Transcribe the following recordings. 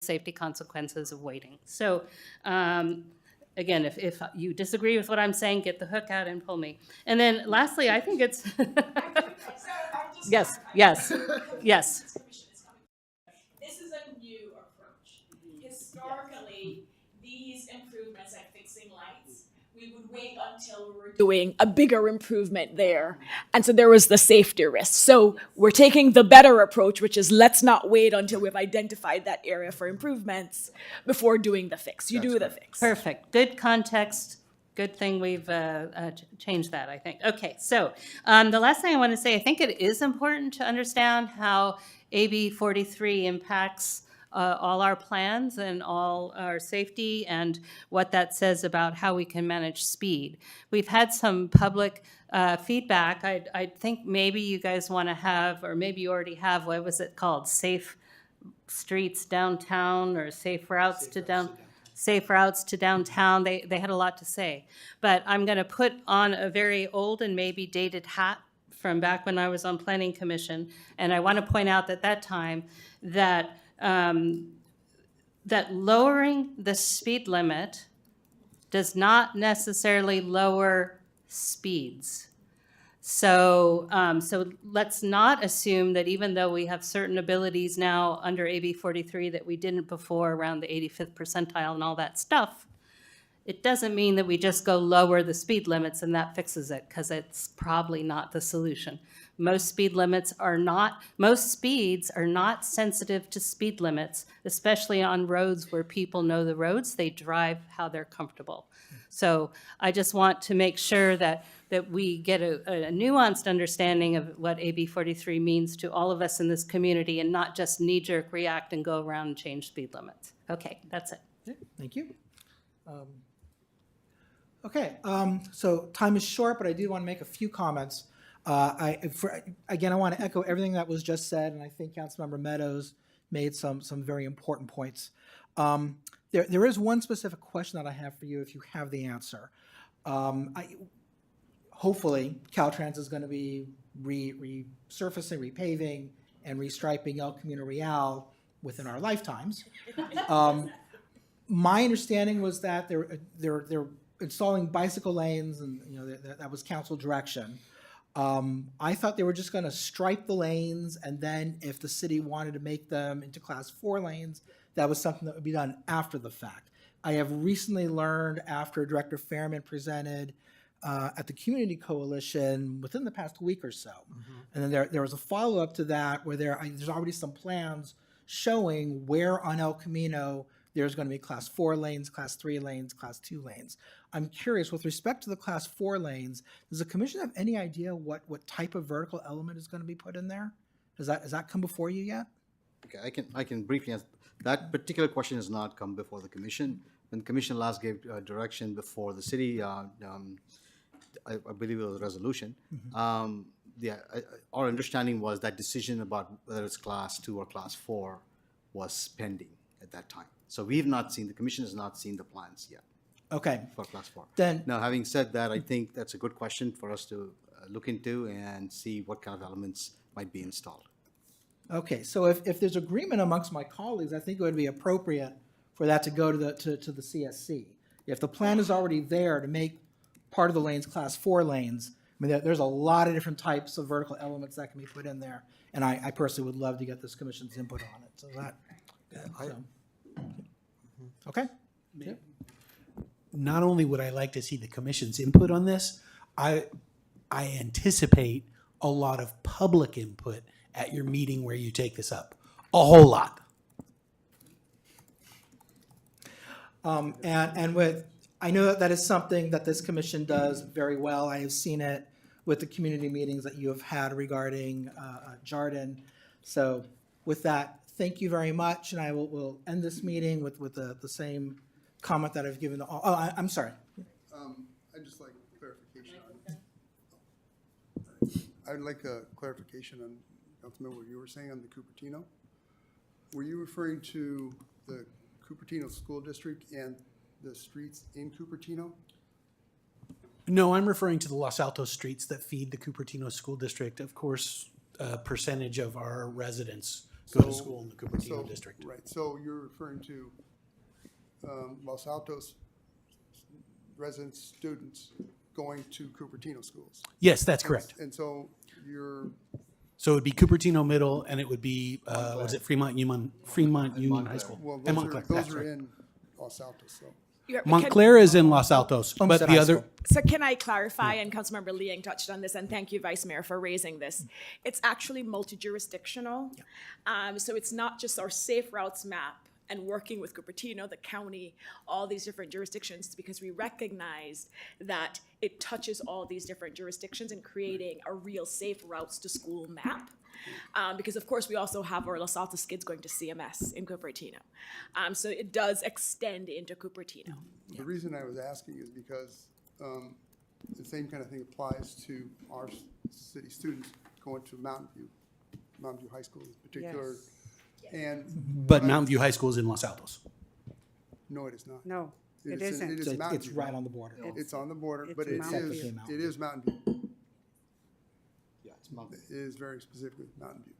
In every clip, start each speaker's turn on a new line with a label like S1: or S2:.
S1: safety consequences of waiting. So again, if you disagree with what I'm saying, get the hook out and pull me. And then lastly, I think it's yes, yes, yes.
S2: This is a new approach. Historically, these improvements like fixing lights, we would wait until we were doing a bigger improvement there. And so there was the safety risk. So we're taking the better approach, which is let's not wait until we've identified that area for improvements before doing the fix. You do the fix.
S1: Perfect. Good context. Good thing we've changed that, I think. Okay, so the last thing I want to say, I think it is important to understand how AB 43 impacts all our plans and all our safety and what that says about how we can manage speed. We've had some public feedback. I think maybe you guys want to have, or maybe you already have, what was it called? Safe streets downtown or safe routes to downtown. Safe routes to downtown. They had a lot to say. But I'm going to put on a very old and maybe dated hat from back when I was on Planning Commission. And I want to point out at that time that, that lowering the speed limit does not necessarily lower speeds. So, so let's not assume that even though we have certain abilities now under AB 43 that we didn't before around the 85th percentile and all that stuff, it doesn't mean that we just go lower the speed limits and that fixes it, because it's probably not the solution. Most speeds are not sensitive to speed limits, especially on roads where people know the roads. They drive how they're comfortable. So I just want to make sure that we get a nuanced understanding of what AB 43 means to all of us in this community and not just knee-jerk react and go around and change speed limits. Okay, that's it.
S3: Yeah, thank you. Okay, so time is short, but I do want to make a few comments. Again, I want to echo everything that was just said, and I think Councilmember Meadows made some very important points. There is one specific question that I have for you, if you have the answer. Hopefully, Caltrans is going to be resurfacing, repaving, and restriping El Camino Real within our lifetimes. My understanding was that they're installing bicycle lanes, and that was council direction. I thought they were just going to stripe the lanes, and then if the city wanted to make them into Class 4 lanes, that was something that would be done after the fact. I have recently learned, after Director Fairman presented at the Community Coalition within the past week or so, and then there was a follow-up to that where there's already some plans showing where on El Camino there's going to be Class 4 lanes, Class 3 lanes, Class 2 lanes. I'm curious, with respect to the Class 4 lanes, does the commission have any idea what type of vertical element is going to be put in there? Has that come before you yet?
S4: Okay, I can briefly answer. That particular question has not come before the commission. When the commission last gave direction before the city, I believe it was a resolution. Our understanding was that decision about whether it's Class 2 or Class 4 was pending at that time. So we've not seen, the commission has not seen the plans yet.
S3: Okay.
S4: For Class 4.
S3: Then,
S4: now, having said that, I think that's a good question for us to look into and see what kind of elements might be installed.
S3: Okay, so if there's agreement amongst my colleagues, I think it would be appropriate for that to go to the CSC. If the plan is already there to make part of the lanes Class 4 lanes, I mean, there's a lot of different types of vertical elements that can be put in there, and I personally would love to get this commission's input on it. So that, okay. Yeah.
S5: Not only would I like to see the commission's input on this, I anticipate a lot of public input at your meeting where you take this up. A whole lot.
S3: And with, I know that is something that this commission does very well. I have seen it with the community meetings that you have had regarding Jardin. So with that, thank you very much, and I will end this meeting with the same comment that I've given to all. Oh, I'm sorry.
S6: I'd just like clarification I'd like a clarification on, Councilman, what you were saying on the Cupertino. Were you referring to the Cupertino School District and the streets in Cupertino?
S5: No, I'm referring to the Los Altos streets that feed the Cupertino School District. Of course, a percentage of our residents go to
S6: So-
S5: school in the Cupertino
S6: so-
S5: district.
S6: Right, so you're referring to Los Altos residents, students going to Cupertino schools?
S5: Yes, that's correct.
S6: And so you're,
S5: So it would be Cupertino Middle, and it would be, was it Fremont Union High School?
S6: well,
S5: And
S6: those
S5: Montclair,
S6: are,
S5: that's
S6: those are
S5: right.
S6: in Los Altos, so.
S5: Montclair is in Los Altos, but
S3: Homestead
S5: the
S3: High
S5: other,
S3: School.
S2: So can I clarify, and Councilmember Liang touched on this, and thank you, Vice Mayor, for raising this. It's actually multi-jurisdictional. So it's not just our safe routes map and working with Cupertino, the county, all these different jurisdictions, because we recognize that it touches all these different jurisdictions in creating a real safe routes to school map. Because of course, we also have our Los Altos kids going to CMS in Cupertino. So it does extend into Cupertino.
S6: The reason I was asking is because the same kind of thing applies to our city students going to Mountain View High School in particular. And,
S5: but Mountain View High School is in Los Altos.
S6: no, it is not.
S7: No, it
S6: is in-
S7: isn't.
S6: It is
S3: So
S6: Mountain
S3: it's
S6: View.
S3: right on the border.
S6: It's on the border,
S7: It's
S6: but it
S7: Mountain
S6: is,
S3: View.
S6: it is Mountain View.
S4: Yeah, it's Mountain.
S6: It is very specifically Mountain View.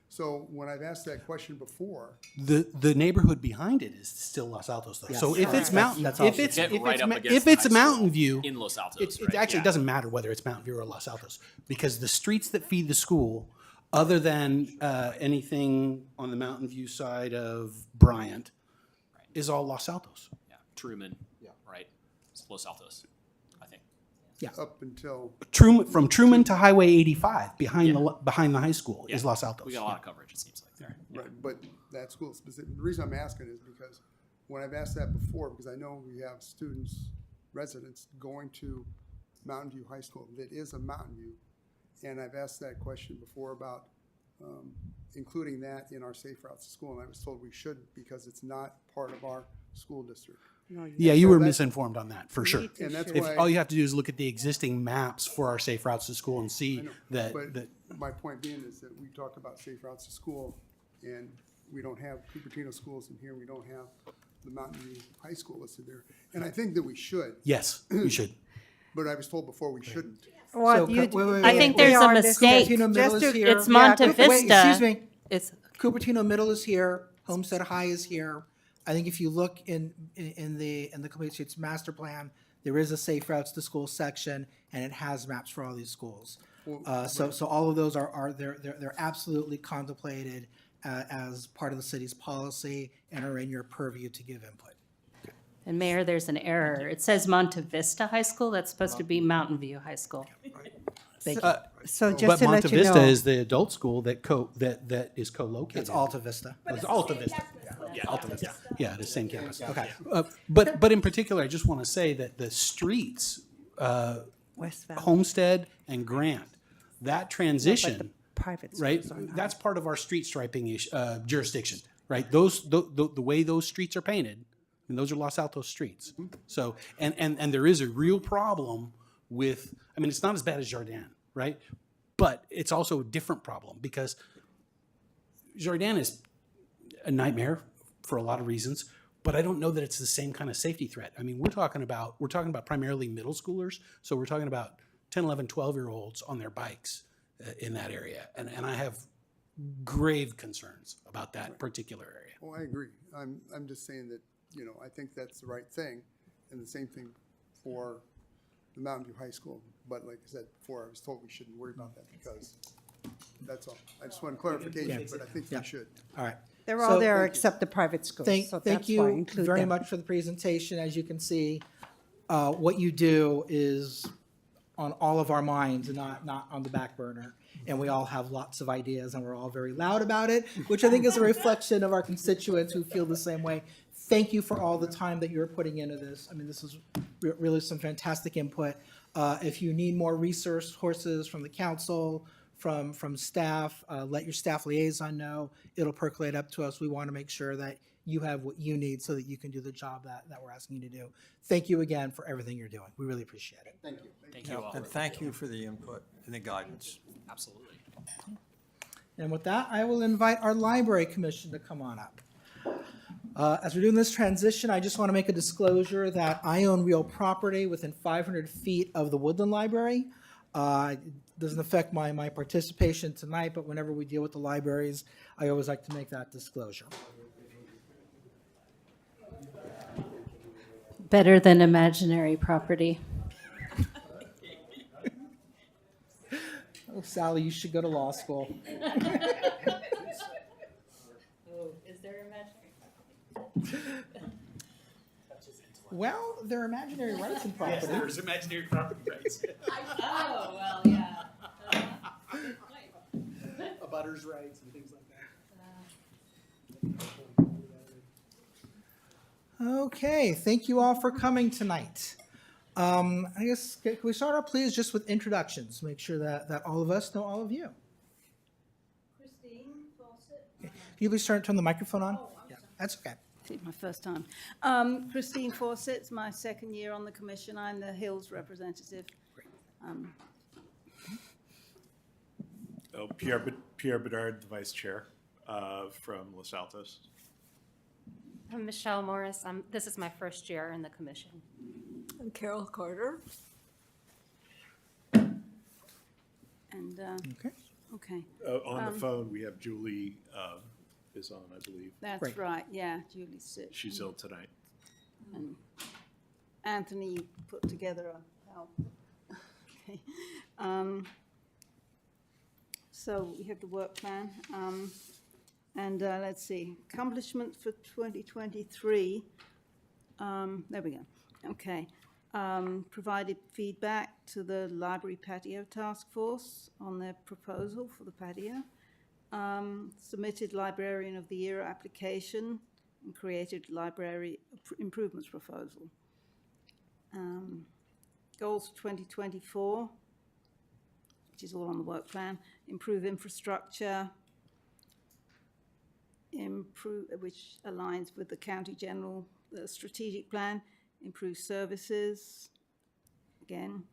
S6: So when I've asked that question before,
S5: The neighborhood behind it is still Los Altos though. So
S3: Yes.
S5: if it's
S3: Correct.
S5: Mountain,
S3: That's
S5: if
S3: also
S5: it's,
S8: Get
S5: if
S8: right
S5: it's,
S8: up
S5: Ma-
S8: against
S5: if
S8: the
S5: it's
S8: high school
S5: Mountain View,
S8: in Los Altos,
S5: it
S8: right?
S5: actually
S8: Yeah.
S5: doesn't matter whether it's Mountain View or Los Altos, because the streets that feed the school, other than anything on the Mountain View side of Bryant, is all Los Altos.
S8: Yeah, Truman, right? It's Los Altos, I think.
S6: up until,
S5: From Truman to Highway 85, behind the high school, is
S8: Yeah.
S5: Los Altos.
S8: We got a lot of coverage, it seems like, there.
S6: right, but that school specific, the reason I'm asking is because when I've asked that before, because I know we have students, residents going to Mountain View High School that is a Mountain View. And I've asked that question before about including that in our safe routes to school, and I was told we shouldn't because it's not part of our school district.
S7: No, you-
S5: Yeah, you
S6: So
S5: were
S6: that's-
S5: misinformed on that, for sure.
S7: need to
S6: And that's
S7: should.
S5: If,
S6: why.
S5: all you have to do is look at the existing maps for our safe routes to school and see
S6: I know,
S5: that,
S6: But my point being is that we talk about safe routes to school, and we don't have Cupertino schools in here, we don't have the Mountain View High School listed there. And I think that we should,
S5: yes, you should.
S6: but I was told before we shouldn't.
S7: Well,
S3: So,
S7: you-
S3: wait, wait, wait,
S1: I
S3: wait,
S1: think
S3: wait.
S1: there's a
S7: are listed.
S1: mistake.
S3: Cupertino Middle
S7: Just
S3: is
S7: to-
S3: here.
S1: It's Monte
S3: Wait, excuse
S1: Vista.
S3: me.
S1: It's,
S3: Cupertino Middle is here, Homestead High is here. I think if you look in the Complete Streets Master Plan, there is a safe routes to school section, and it has maps for all these schools. So all of those they're absolutely contemplated as part of the city's policy and are in your purview to give input.
S1: and Mayor, there's an error. It says Monte Vista High School. That's supposed to be Mountain View High School.
S3: Thank you.
S7: So
S5: But
S7: just to
S5: Monte
S7: let you
S5: Vista
S7: know,
S5: is the adult school that is co-located.
S3: It's Alta Vista.
S5: It's Alta Vista. Yeah, Alta Vista. Yeah, the same campus.
S3: Okay.
S5: But in particular, I just want to say that the streets,
S7: West Valley,
S5: Homestead and Grant, that transition,
S7: private
S5: right?
S7: schools are not.
S5: That's part of our street striping jurisdiction, right? The way those streets are painted, and those are Los Altos streets. So, and there is a real problem with, I mean, it's not as bad as Jardin, right? But it's also a different problem because Jardin is a nightmare for a lot of reasons, but I don't know that it's the same kind of safety threat. I mean, we're talking about primarily middle schoolers. So we're talking about 10, 11, 12-year-olds on their bikes in that area. And I have grave concerns about that particular area.
S6: Well, I agree. I'm just saying that, I think that's the right thing, and the same thing for the Mountain View High School. But like I said before, I was told we shouldn't worry about that because that's all. I just want clarification, but I think we should.
S3: All right.
S7: They're
S3: So-
S7: all there
S6: Thank you.
S7: except the private schools,
S3: Thank
S7: so
S3: thank
S7: that's why
S3: you
S7: include
S3: very
S7: them.
S3: much for the presentation. As you can see, what you do is on all of our minds and not on the back burner. And we all have lots of ideas and we're all very loud about it, which I think is a reflection of our constituents who feel the same way. Thank you for all the time that you're putting into this. I mean, this is really some fantastic input. If you need more resources from the council, from staff, let your staff liaison know. It'll percolate up to us. We want to make sure that you have what you need so that you can do the job that we're asking you to do. Thank you again for everything you're doing. We really appreciate it.
S6: Thank you.
S8: Thank you all.
S9: And thank you for the input and the guidance.
S8: Absolutely.
S3: And with that, I will invite our library commission to come on up. As we're doing this transition, I just want to make a disclosure that I own real property within 500 feet of the Woodland Library. doesn't affect my participation tonight, but whenever we deal with the libraries, I always like to make that disclosure.
S1: Better than imaginary property.
S3: Oh, Sally, you should go to law school.
S1: Oh, is there imaginary?
S3: Well, there are imaginary rights in property.
S5: There's imaginary property rights,
S1: Oh, well, yeah.
S5: abutters rights and things like that.
S3: Okay, thank you all for coming tonight. I guess, can we start out, please, just with introductions? Make sure that all of us know all of you.
S10: Christine Fawcett.
S3: Can you please turn the microphone on? Yeah, that's okay.
S10: It's my first time. Christine Fawcett, it's my second year on the commission. I'm the Hills representative.
S11: Pierre Bedard, the vice chair from Los Altos.
S12: I'm Michelle Morris. This is my first year in the commission.
S7: I'm Carol Carter.
S10: And,
S3: Okay.
S10: okay,
S11: On the phone, we have Julie is on, I believe.
S10: that's
S3: Great.
S10: right, yeah, Julie's sick.
S11: She's ill tonight.
S10: And Anthony put together a help. Okay. So we have the work plan. And let's see, accomplishments for 2023. There we go. Okay. Provided feedback to the Library Patio Task Force on their proposal for the patio. Submitted Librarian of the Year application and created library improvements proposal. Goals for 2024, which is all on the work plan. Improve infrastructure, which aligns with the County General strategic plan. Improve services, again.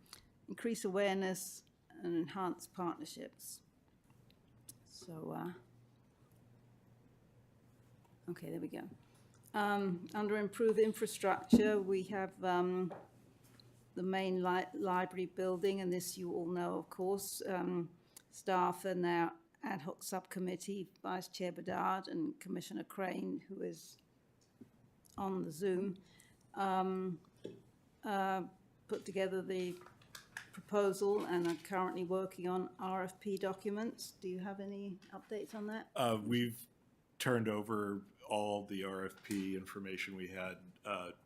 S10: Increase awareness and enhance partnerships. So, okay, there we go. Under improve infrastructure, we have the main library building, and this you all know, of course. Staff and their ad hoc subcommittee, Vice Chair Bedard and Commissioner Crane, who is on the Zoom, put together the proposal and are currently working on RFP documents. Do you have any updates on that?
S11: We've turned over all the RFP information we had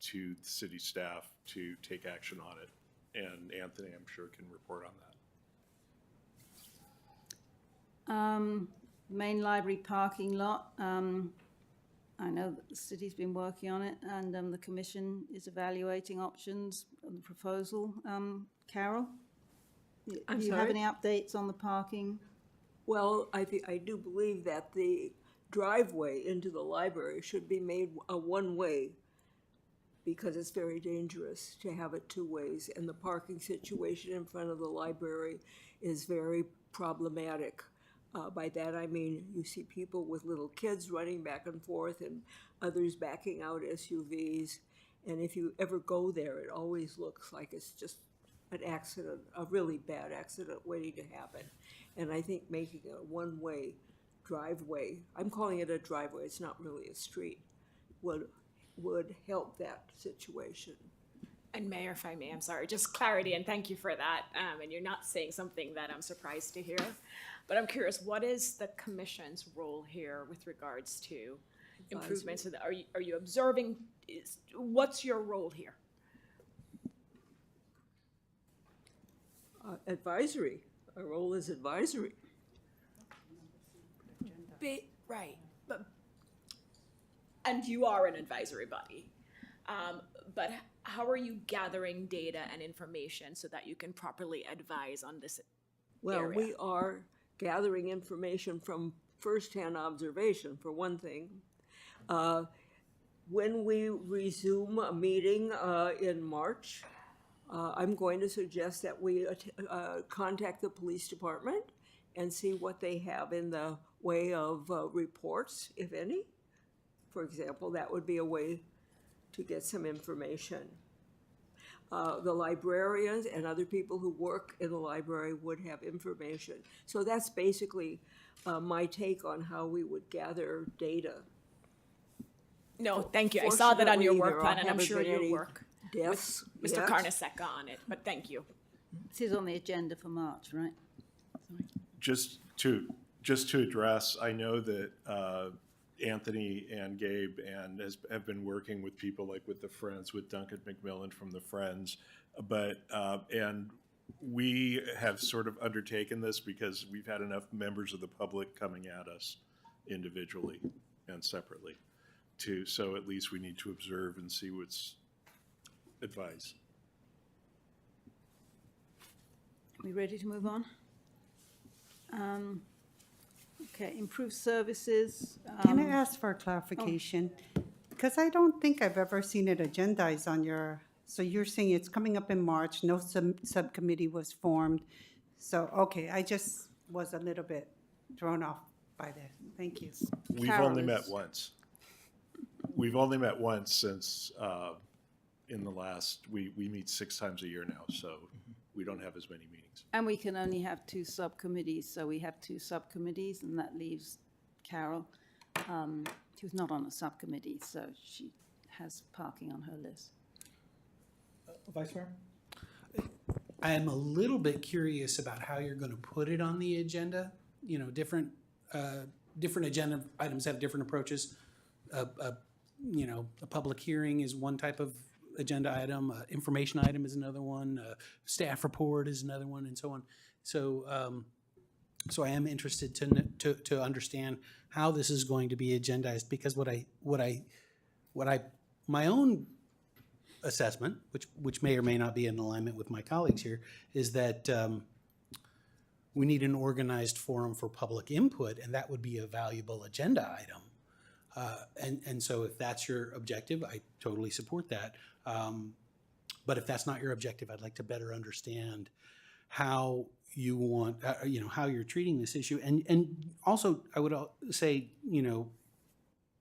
S11: to the city staff to take action on it. And Anthony, I'm sure, can report on that.
S10: Main library parking lot. I know that the city's been working on it, and the commission is evaluating options on the proposal. Carol? Do you have any updates on the parking?
S7: Well, I do believe that the driveway into the library should be made a one-way because it's very dangerous to have it two ways, and the parking situation in front of the library is very problematic. By that I mean you see people with little kids running back and forth and others backing out SUVs. And if you ever go there, it always looks like it's just an accident, a really bad accident waiting to happen. And I think making a one-way driveway, I'm calling it a driveway, it's not really a street, would help that situation.
S2: And Mayor, if I may, I'm sorry, just clarity, and thank you for that. And you're not saying something that I'm surprised to hear. But I'm curious, what is the commission's role here with regards to improvements? Are you observing? What's your role here?
S7: Advisory. Our role is advisory.
S2: Right, and you are an advisory body. But how are you gathering data and information so that you can properly advise on this
S7: Well,
S2: area?
S7: we are gathering information from firsthand observation, for one thing. When we resume a meeting in March, I'm going to suggest that we contact the police department and see what they have in the way of reports, if any. For example, that would be a way to get some information. the librarians and other people who work in the library would have information. So that's basically my take on how we would gather data.
S2: No, thank you. I saw that on your
S7: Fortunately,
S2: work
S7: there
S2: plan, and I'm
S7: haven't
S2: sure
S7: been
S2: you'll
S7: any
S2: work
S7: deaths
S2: with Mr.
S7: yet.
S2: Carnesecca on it, but thank you.
S10: This is on the agenda for March, right?
S11: Just to address, I know that Anthony and Gabe have been working with people like with the Friends, with Duncan McMillan from the Friends, but and we have sort of undertaken this because we've had enough members of the public coming at us individually and separately so at least we need to observe and see what's advised.
S10: We ready to move on? Okay, improve services.
S13: Can I ask for a clarification? Because I don't think I've ever seen it agendized on your, so you're saying it's coming up in March, no subcommittee was formed. So, okay, I just was a little bit thrown off by that. Thank you.
S11: We've only met once. We've only met once since in the last, we meet 6 times a year now, so we don't have as many meetings.
S10: And we can only have 2 subcommittees, so we have 2 subcommittees, and that leaves Carol, who's not on a subcommittee, so she has parking on her list.
S3: Vice Mayor?
S5: I am a little bit curious about how you're going to put it on the agenda. You know, different agenda items have different approaches. You know, a public hearing is one type of agenda item, information item is another one, staff report is another one, and so on. So, so I am interested to understand how this is going to be agendized, because my own assessment, which may or may not be in alignment with my colleagues here, is that we need an organized forum for public input, and that would be a valuable agenda item. And so if that's your objective, I totally support that. But if that's not your objective, I'd like to better understand how you want, you know, how you're treating this issue. And also, I would say, you know,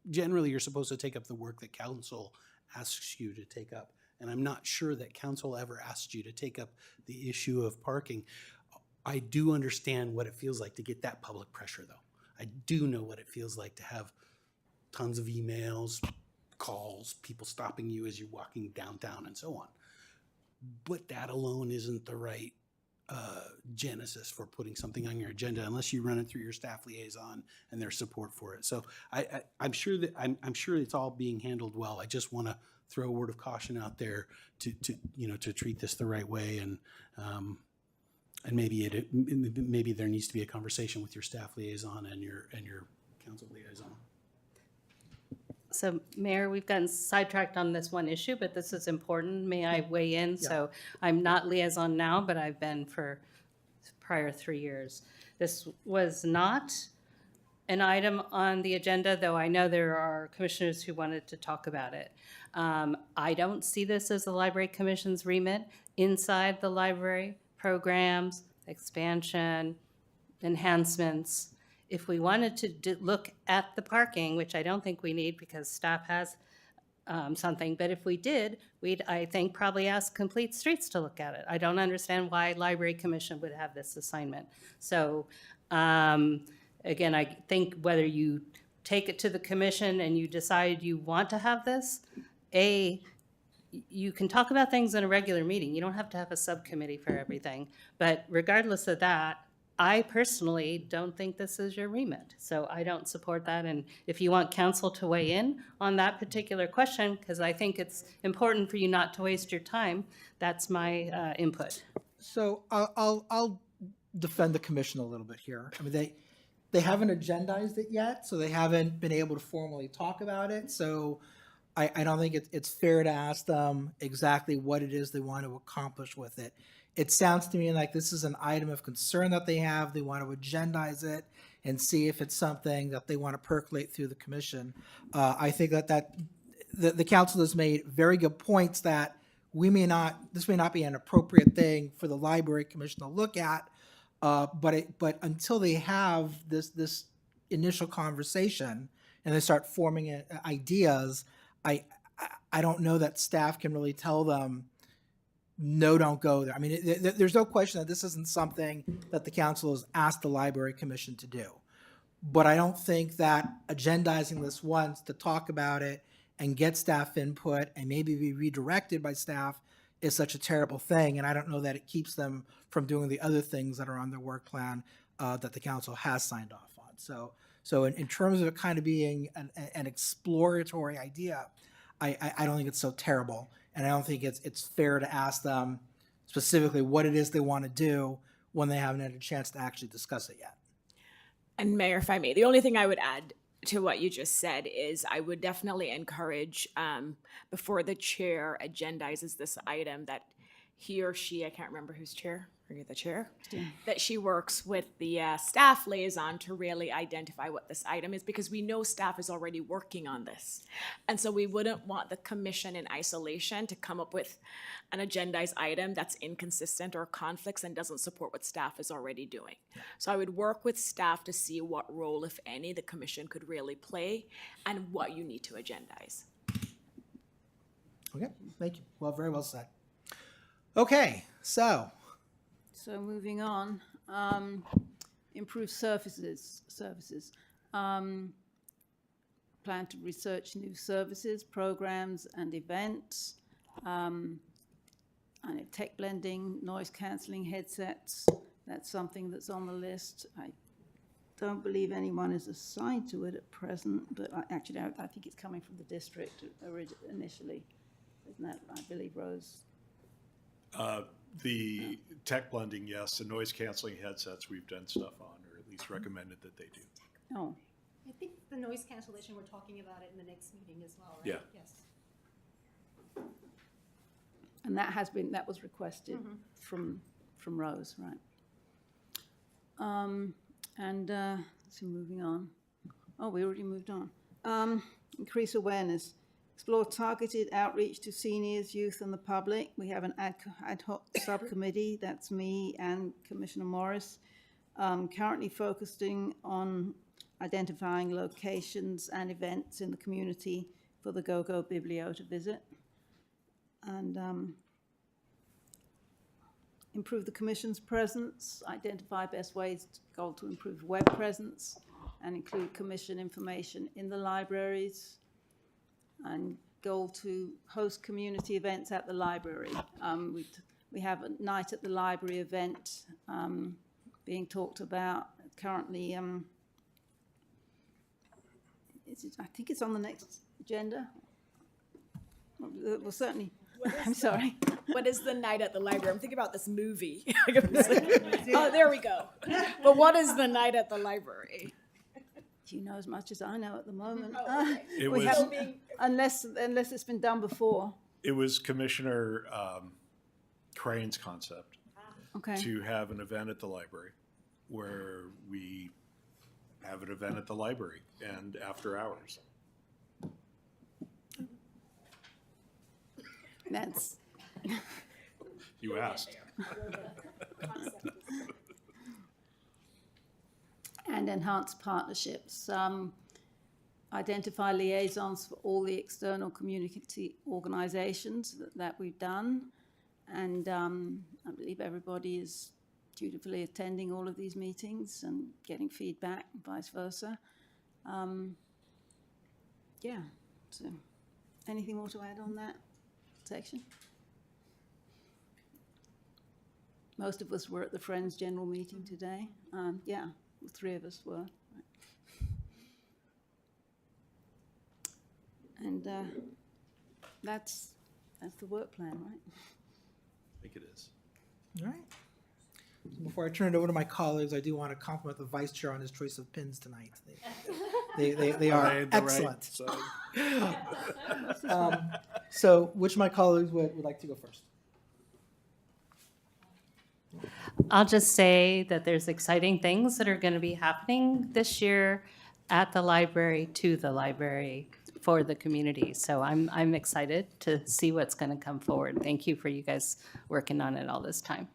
S5: generally you're supposed to take up the work that council asks you to take up. And I'm not sure that council ever asked you to take up the issue of parking. I do understand what it feels like to get that public pressure, though. I do know what it feels like to have tons of emails, calls, people stopping you as you're walking downtown and so on. But that alone isn't the right genesis for putting something on your agenda unless you run it through your staff liaison and their support for it. So I'm sure that I'm sure it's all being handled well. I just want to throw a word of caution out there to you know, to treat this the right way, and maybe there needs to be a conversation with your staff liaison and your council liaison.
S1: So, Mayor, we've gotten sidetracked on this one issue, but this is important. May I weigh in?
S3: Yeah.
S1: So I'm not liaison now, but I've been for prior 3 years. This was not an item on the agenda, though I know there are commissioners who wanted to talk about it. I don't see this as the Library Commission's remit. Inside the library, programs, expansion, enhancements. If we wanted to look at the parking, which I don't think we need because staff has something, but if we did, we'd, I think, probably ask Complete Streets to look at it. I don't understand why Library Commission would have this assignment. So, again, I think whether you take it to the commission and you decide you want to have this, you can talk about things in a regular meeting. You don't have to have a subcommittee for everything. But regardless of that, I personally don't think this is your remit, so I don't support that. And if you want council to weigh in on that particular question, because I think it's important for you not to waste your time, that's my input.
S3: So I'll defend the commission a little bit here. I mean, they haven't agendized it yet, so they haven't been able to formally talk about it. So I don't think it's fair to ask them exactly what it is they want to accomplish with it. It sounds to me like this is an item of concern that they have. They want to agendize it and see if it's something that they want to percolate through the commission. I think that the council has made very good points that this may not be an appropriate thing for the library commission to look at, but until they have this initial conversation and they start forming ideas, I don't know that staff can really tell them, no, don't go there. I mean, there's no question that this isn't something that the council has asked the library commission to do. But I don't think that agendizing this once to talk about it and get staff input and maybe be redirected by staff is such a terrible thing. And I don't know that it keeps them from doing the other things that are on their work plan that the council has signed off on. So in terms of it kind of being an exploratory idea, I don't think it's so terrible. And I don't think it's fair to ask them specifically what it is they want to do when they haven't had a chance to actually discuss it yet.
S2: And Mayor, if I may, the only thing I would add to what you just said is I would definitely encourage, before the chair agendizes this item, that he or she, I can't remember who's chair, are you the chair? That she works with the staff liaison to really identify what this item is, because we know staff is already working on this. And so we wouldn't want the commission in isolation to come up with an agendized item that's inconsistent or conflicts and doesn't support what staff is already doing. So I would work with staff to see what role, if any, the commission could really play and what you need to agendize.
S3: Okay, thank you. Well, very well said. Okay, so
S10: moving on, improve services. Plan to research new services, programs, and events. And tech blending, noise cancelling headsets. That's something that's on the list. I don't believe anyone is assigned to it at present, but I think it's coming from the district initially. Isn't that, I believe, Rose?
S11: The tech blending, yes. The noise canceling headsets, we've done stuff on, or at least recommended that they do.
S10: Oh,
S12: I think the noise cancellation, we're talking about it in the next meeting as well, right?
S11: Yeah.
S12: Yes.
S10: and that was requested from Rose, right? So moving on. Oh, we already moved on. Increase awareness. Explore targeted outreach to seniors, youth, and the public. We have an ad hoc subcommittee, that's me and Commissioner Morris, currently focusing on identifying locations and events in the community for the Go-Go Biblio to visit. And improve the Commission's presence, identify best ways to improve web presence, and include Commission information in the libraries, and goal to host community events at the library. We have a night at the library event being talked about currently. I think it's on the next agenda. Well, certainly. I'm sorry.
S2: What is the night at the library? I'm thinking about this movie. Oh, there we go. But what is the night at the library?
S10: You know as much as I know at the moment.
S2: Oh, okay.
S11: It
S10: We
S11: was,
S10: haven't- unless it's been done before.
S11: it was Commissioner Crane's concept
S10: Okay.
S11: to have an event at the library where we have an event at the library and after hours.
S10: That's
S11: You asked.
S10: and enhance partnerships. Identify liaisons for all the external community organizations that we've done. And I believe everybody is dutifully attending all of these meetings and getting feedback and vice versa. Yeah, so anything more to add on that section? Most of us were at the Friends General Meeting today. Yeah, the three of us were. And that's the work plan, right?
S11: I think it is.
S3: all right. So before I turn it over to my colleagues, I do want to compliment the vice chair on his choice of pins tonight. They are
S11: Right, the right
S3: excellent.
S11: side.
S3: So which of my colleagues would like to go first?
S1: I'll just say that there's exciting things that are going to be happening this year at the library, to the library, for the community. So I'm excited to see what's going to come forward. Thank you for you guys working on it all this time.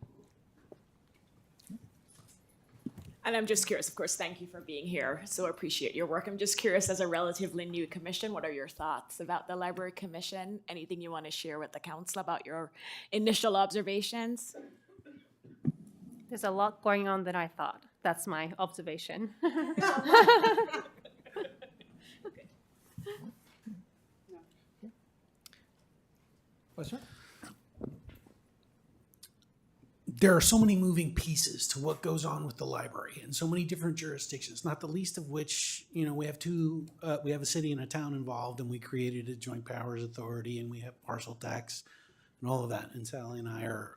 S2: And I'm just curious, of course, thank you for being here. So appreciate your work. I'm just curious, as a relatively new commission, what are your thoughts about the Library Commission? Anything you want to share with the council about your initial observations?
S12: There's a lot going on than I thought. That's my observation.
S3: What's that?
S5: There are so many moving pieces to what goes on with the library and so many different jurisdictions, not the least of which, you know, we have a city and a town involved, and we created a joint powers authority, and we have parcel tax and all of that. And Sally and I are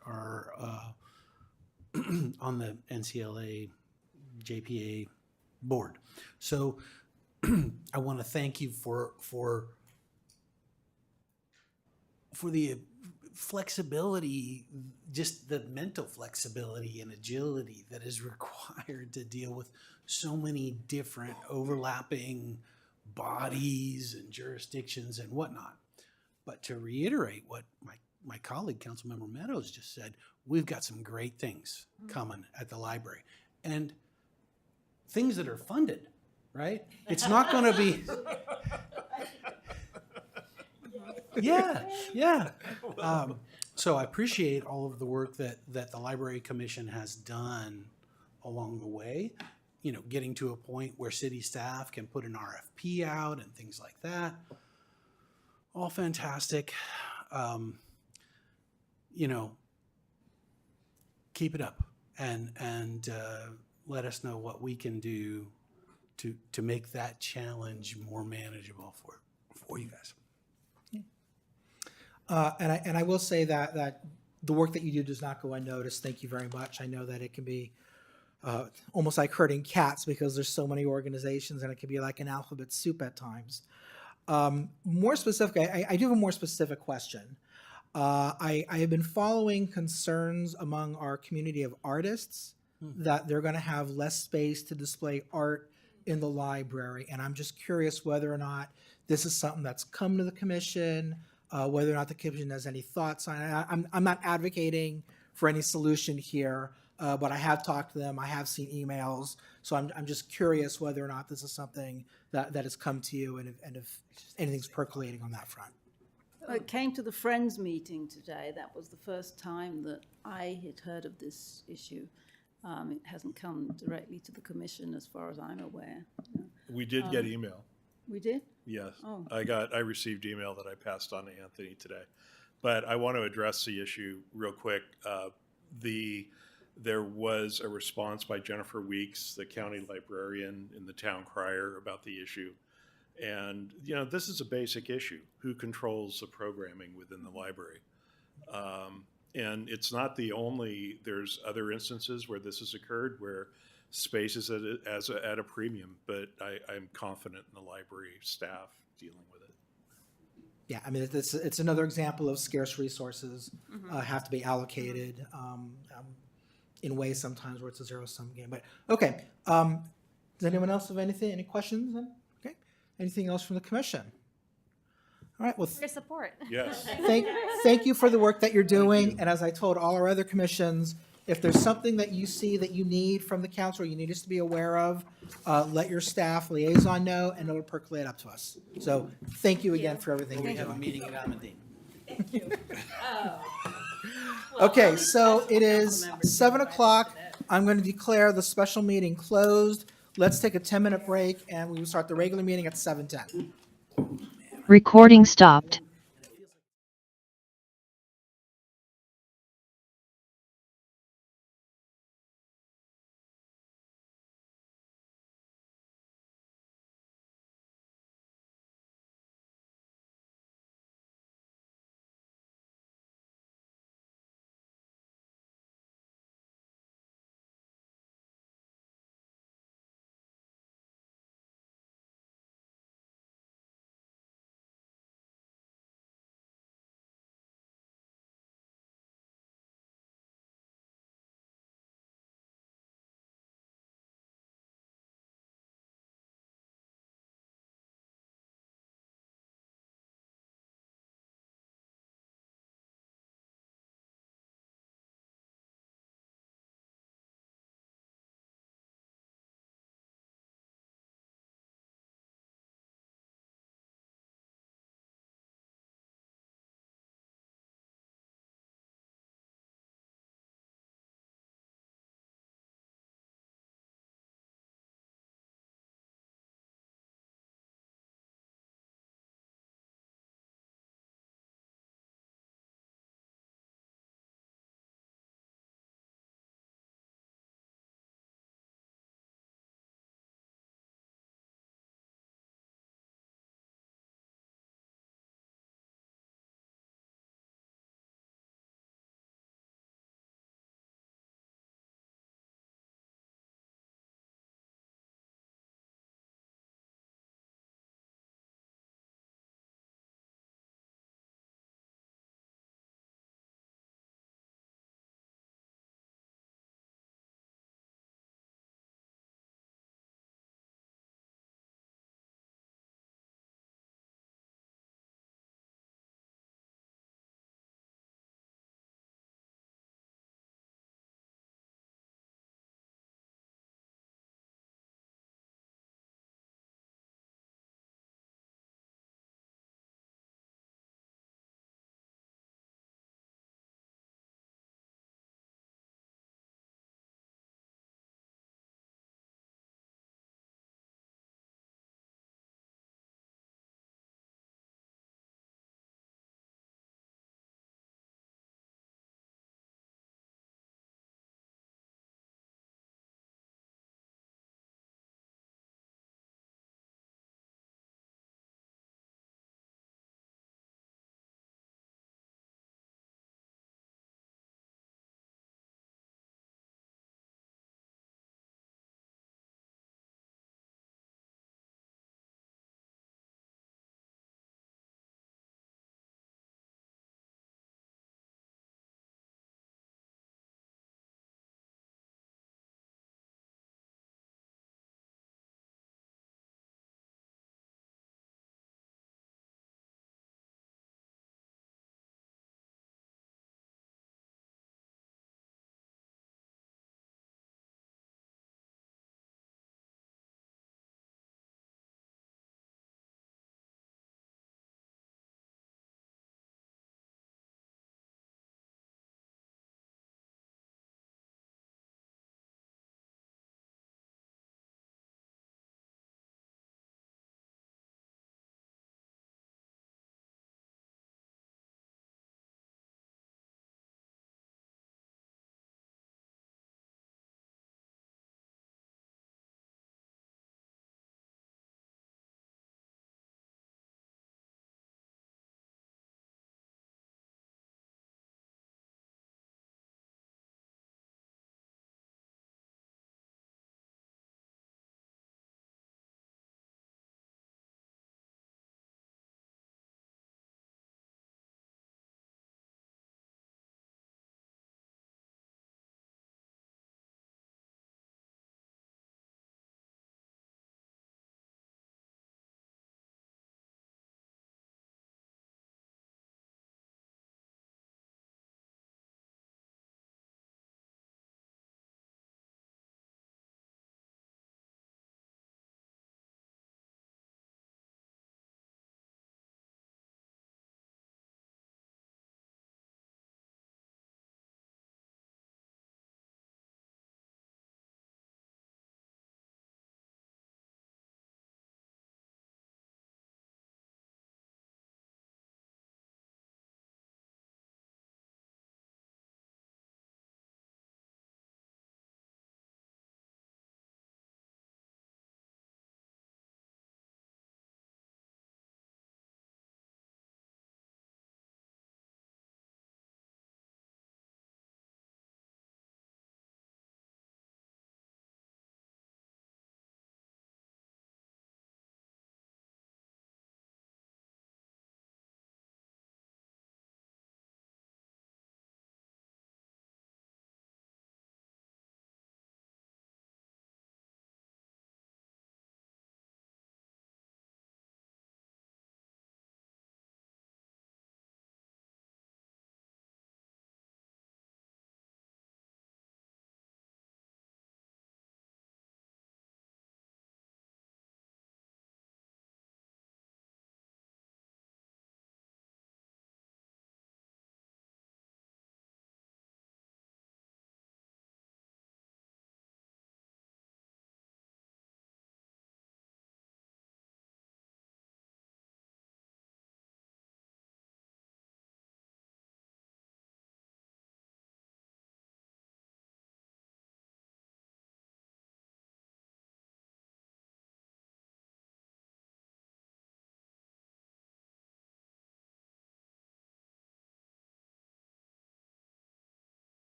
S5: on the NCLA JPA board. So I want to thank you for the flexibility, just the mental flexibility and agility that is required to deal with so many different overlapping bodies and jurisdictions and whatnot. But to reiterate what my colleague, Councilmember Meadows, just said, we've got some great things coming at the library, and things that are funded, right? It's not going to be... Yeah. So I appreciate all of the work that the Library Commission has done along the way, you know, getting to a point where city staff can put an RFP out and things like that. All fantastic. You know, keep it up and let us know what we can do to make that challenge more manageable for you guys.
S3: And I will say that the work that you do does not go unnoticed. Thank you very much. I know that it can be almost like herding cats because there's so many organizations, and it can be like an alphabet soup at times. More specific, I do have a more specific question. I have been following concerns among our community of artists that they're going to have less space to display art in the library, and I'm just curious whether or not this is something that's come to the commission. Whether or not the commission has any thoughts on it. I'm not advocating for any solution here, but I have talked to them. I have seen emails. So I'm just curious whether or not this is something that has come to you and if anything's percolating on that front.
S10: It came to the Friends meeting today. That was the first time that I had heard of this issue. It hasn't come directly to the commission as far as I'm aware.
S11: We did get email.
S10: We did?
S11: Yes.
S10: Oh.
S11: I received email that I passed on to Anthony today. But I want to address the issue real quick. There was a response by Jennifer Weeks, the county librarian in the town crier, about the issue. And, you know, this is a basic issue. Who controls the programming within the library? And it's not the only, there's other instances where this has occurred where space is at a premium, but I'm confident in the library staff dealing with it.
S3: Yeah, I mean, it's another example of scarce resources have to be allocated in ways sometimes where it's a zero-sum game. But okay, does anyone else have any questions? Okay, anything else from the commission? All right, well,
S12: Your support.
S11: Yes.
S3: thank you for the work that you're doing. And as I told all our other commissions, if there's something that you see that you need from the council, you need us to be aware of, let your staff liaison know, and it'll percolate up to us. So thank you again for everything you're doing.
S5: Meeting at Amadine.
S3: Okay, so it is 7 o'clock. I'm going to declare the special meeting closed. Let's take a 10-minute break, and we will start the regular meeting at 7:10.
S14: Recording stopped.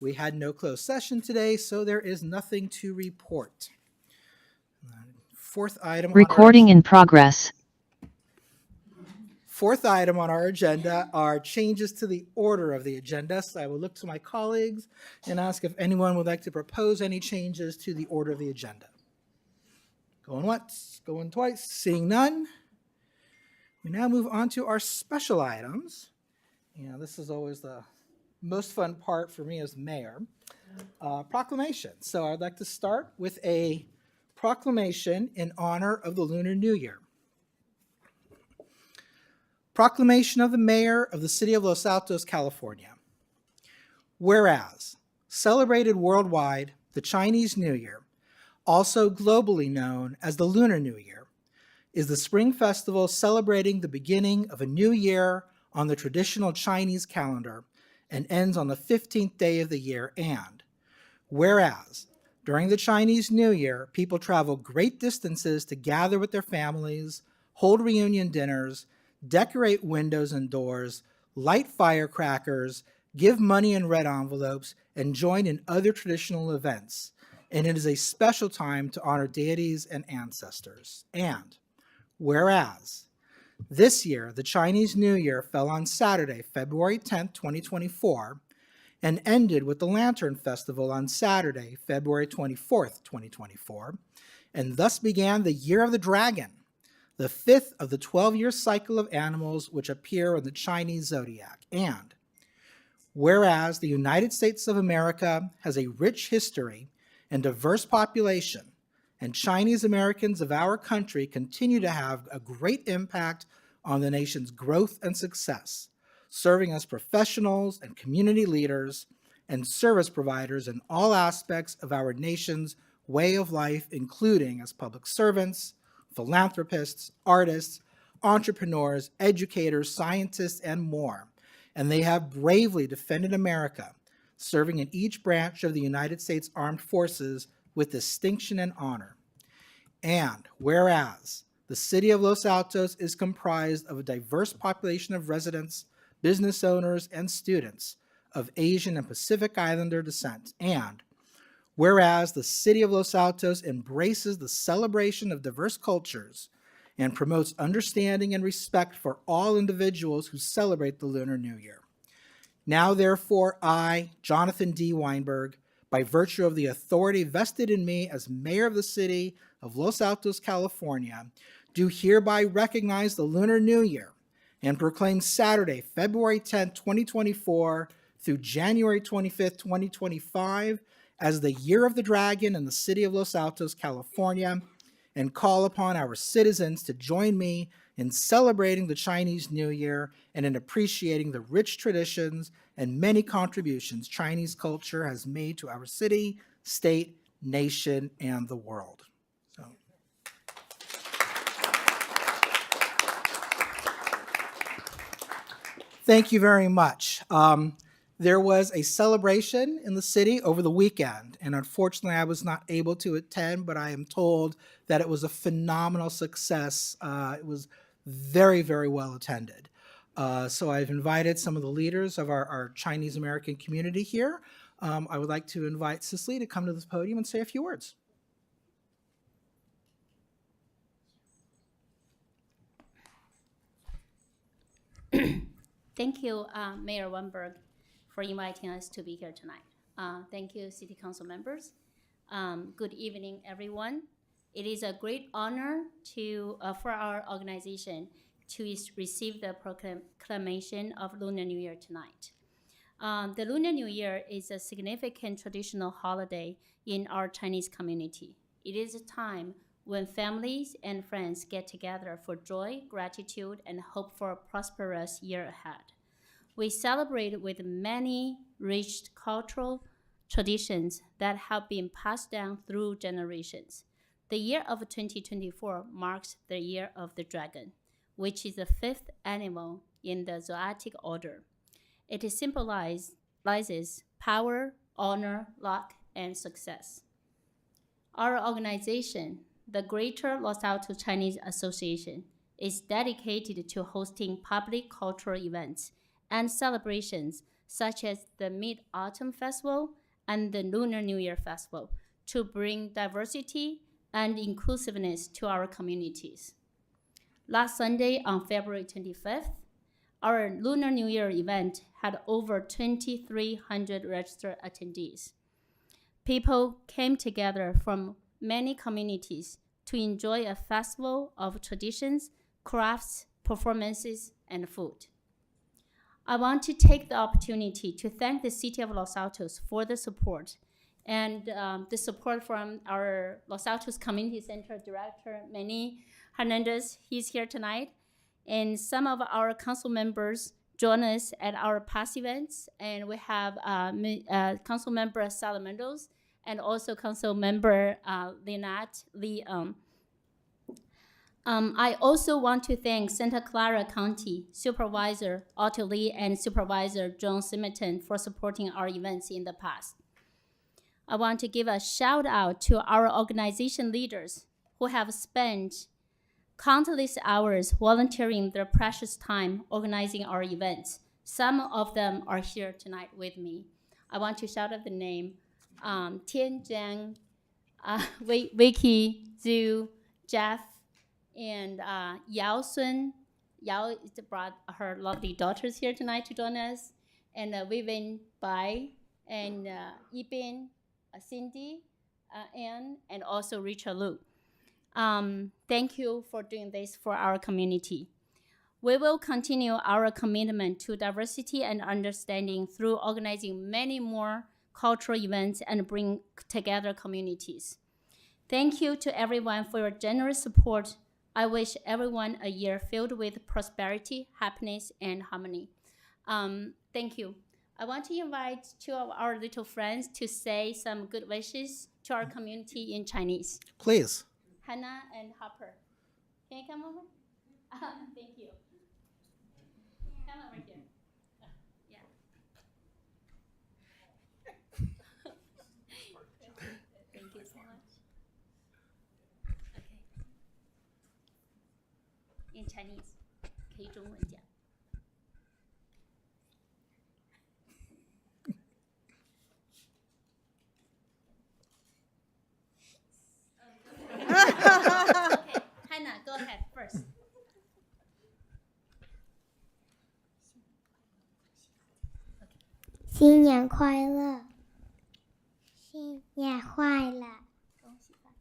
S3: We had no closed session today, so there is nothing to report. Fourth item on our
S14: Recording in progress.
S3: Fourth item on our agenda are changes to the order of the agenda. So I will look to my colleagues and ask if anyone would like to propose any changes to the order of the agenda. Going once, going twice, seeing none. We now move on to our special items. This is always the most fun part for me as mayor. Proclamation. So I'd like to start with a proclamation in honor of the Lunar New Year. Proclamation of the Mayor of the City of Los Altos, California. Whereas, celebrated worldwide, the Chinese New Year, also globally known as the Lunar New Year, is the spring festival celebrating the beginning of a new year on the traditional Chinese calendar and ends on the 15th day of the year. And whereas, during the Chinese New Year, people travel great distances to gather with their families, hold reunion dinners, decorate windows and doors, light firecrackers, give money in red envelopes, and join in other traditional events. And it is a special time to honor deities and ancestors. And whereas, this year, the Chinese New Year fell on Saturday, February 10th, 2024, and ended with the Lantern Festival on Saturday, February 24th, 2024, and thus began the Year of the Dragon, the fifth of the 12-year cycle of animals which appear in the Chinese zodiac. And whereas the United States of America has a rich history and diverse population, and Chinese Americans of our country continue to have a great impact on the nation's growth and success, serving as professionals and community leaders and service providers in all aspects of our nation's way of life, including as public servants, philanthropists, artists, entrepreneurs, educators, scientists, and more. And they have bravely defended America, serving in each branch of the United States Armed Forces with distinction and honor. And whereas the city of Los Altos is comprised of a diverse population of residents, business owners, and students of Asian and Pacific Islander descent, and whereas the city of Los Altos embraces the celebration of diverse cultures and promotes understanding and respect for all individuals who celebrate the Lunar New Year. Now, therefore, I, Jonathan D. Weinberg, by virtue of the authority vested in me as mayor of the city of Los Altos, California, do hereby recognize the Lunar New Year and proclaim Saturday, February 10, 2024 through January 25, 2025 as the Year of the Dragon in the city of Los Altos, California, and call upon our citizens to join me in celebrating the Chinese New Year and in appreciating the rich traditions and many contributions Chinese culture has made to our city, state, nation, and the world. Thank you very much. There was a celebration in the city over the weekend, and unfortunately I was not able to attend, but I am told that it was a phenomenal success. It was very, very well attended. So I've invited some of the leaders of our Chinese American community here. I would like to invite Cicely to come to this podium and say a few words.
S15: Thank you, Mayor Weinberg, for inviting us to be here tonight. Thank you, City Council members. Good evening, everyone. It is a great honor for our organization to receive the proclamation of Lunar New Year tonight. The Lunar New Year is a significant traditional holiday in our Chinese community. It is a time when families and friends get together for joy, gratitude, and hope for a prosperous year ahead. We celebrate with many rich cultural traditions that have been passed down through generations. The year of 2024 marks the Year of the Dragon, which is the fifth animal in the zodiac order. It symbolizes power, honor, luck, and success. Our organization, the Greater Los Altos Chinese Association, is dedicated to hosting public cultural events and celebrations such as the Mid-Autumn Festival and the Lunar New Year Festival, to bring diversity and inclusiveness to our communities. Last Sunday, on February 25th, our Lunar New Year event had over 2,300 registered attendees. People came together from many communities to enjoy a festival of traditions, crafts, performances, and food. I want to take the opportunity to thank the City of Los Altos for the support and the support from our Los Altos Community Center Director, Manny Hernandez. He's here tonight. And some of our council members join us at our past events. And we have Council Member Salamandos and also Council Member Lynette Lee. I also want to thank Santa Clara County Supervisor Otto Lee and Supervisor John Simerton for supporting our events in the past. I want to give a shout out to our organization leaders who have spent countless hours volunteering their precious time organizing our events. Some of them are here tonight with me. I want to shout out the name: Tian Zhang, Vicky, Zhu, Jeff, and Yao Sun. Yao brought her lovely daughters here tonight to join us, and Vivian Bai, and Yibin, Cindy, Anne, and also Richard Lu. Thank you for doing this for our community. We will continue our commitment to diversity and understanding through organizing many more cultural events and bring together communities. Thank you to everyone for your generous support. I wish everyone a year filled with prosperity, happiness, and harmony. Thank you. I want to invite two of our little friends to say some good wishes to our community in Chinese.
S3: Please.
S15: Hannah and Hopper. Can you come over? Thank you. Come over here. Yeah. Thank you so much. Okay. In Chinese, 可以中文讲。Okay, Hannah, go ahead first.
S16: 新年快乐！新年快乐！
S15: 恭喜发财。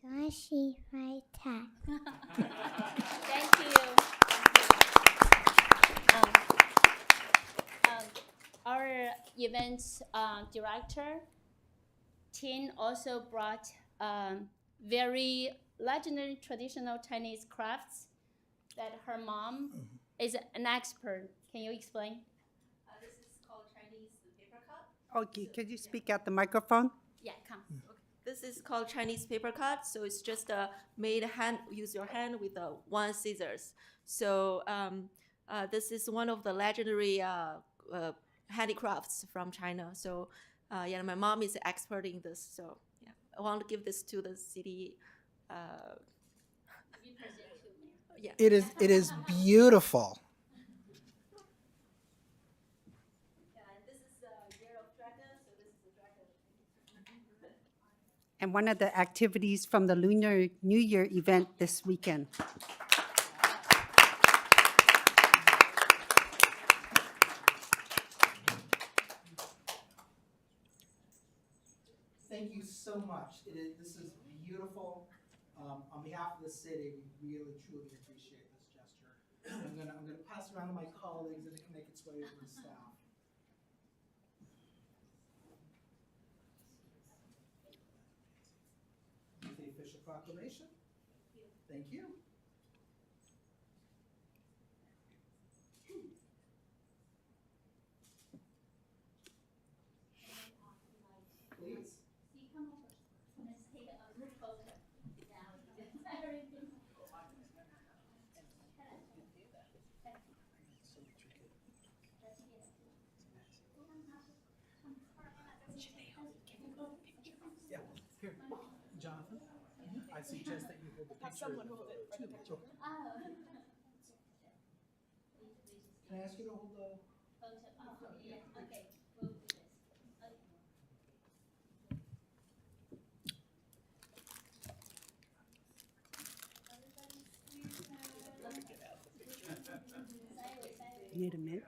S16: 恭喜发财！
S15: Thank you. Our events director, Tin, also brought very legendary traditional Chinese crafts that her mom is an expert. Can you explain?
S12: This is called Chinese paper cut.
S13: Okay, could you speak at the microphone?
S15: Yeah, come.
S12: This is called Chinese paper cut. So it's just made hand. Use your hand with one scissors. So this is one of the legendary handicrafts from China. So yeah, my mom is an expert in this. So yeah, I want to give this to the city. Yeah.
S3: It is beautiful.
S13: And one of the activities from the Lunar New Year event this weekend.
S3: Thank you so much. This is beautiful. On behalf of the city, we really truly appreciate this gesture. I'm gonna pass it around to my colleagues and it can make its way over to staff. The official proclamation. Thank you. Please. Yeah, here, Jonathan, I suggest that you hold the picture.
S2: Have someone hold it too.
S3: Can I ask you to hold the?
S13: Need a minute?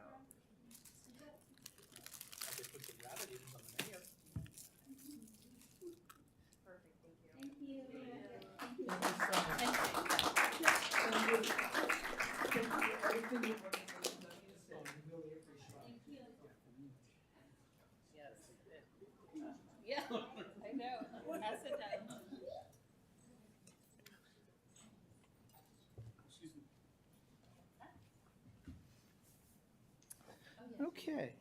S1: Yeah, I know. Pass it down.
S3: Okay.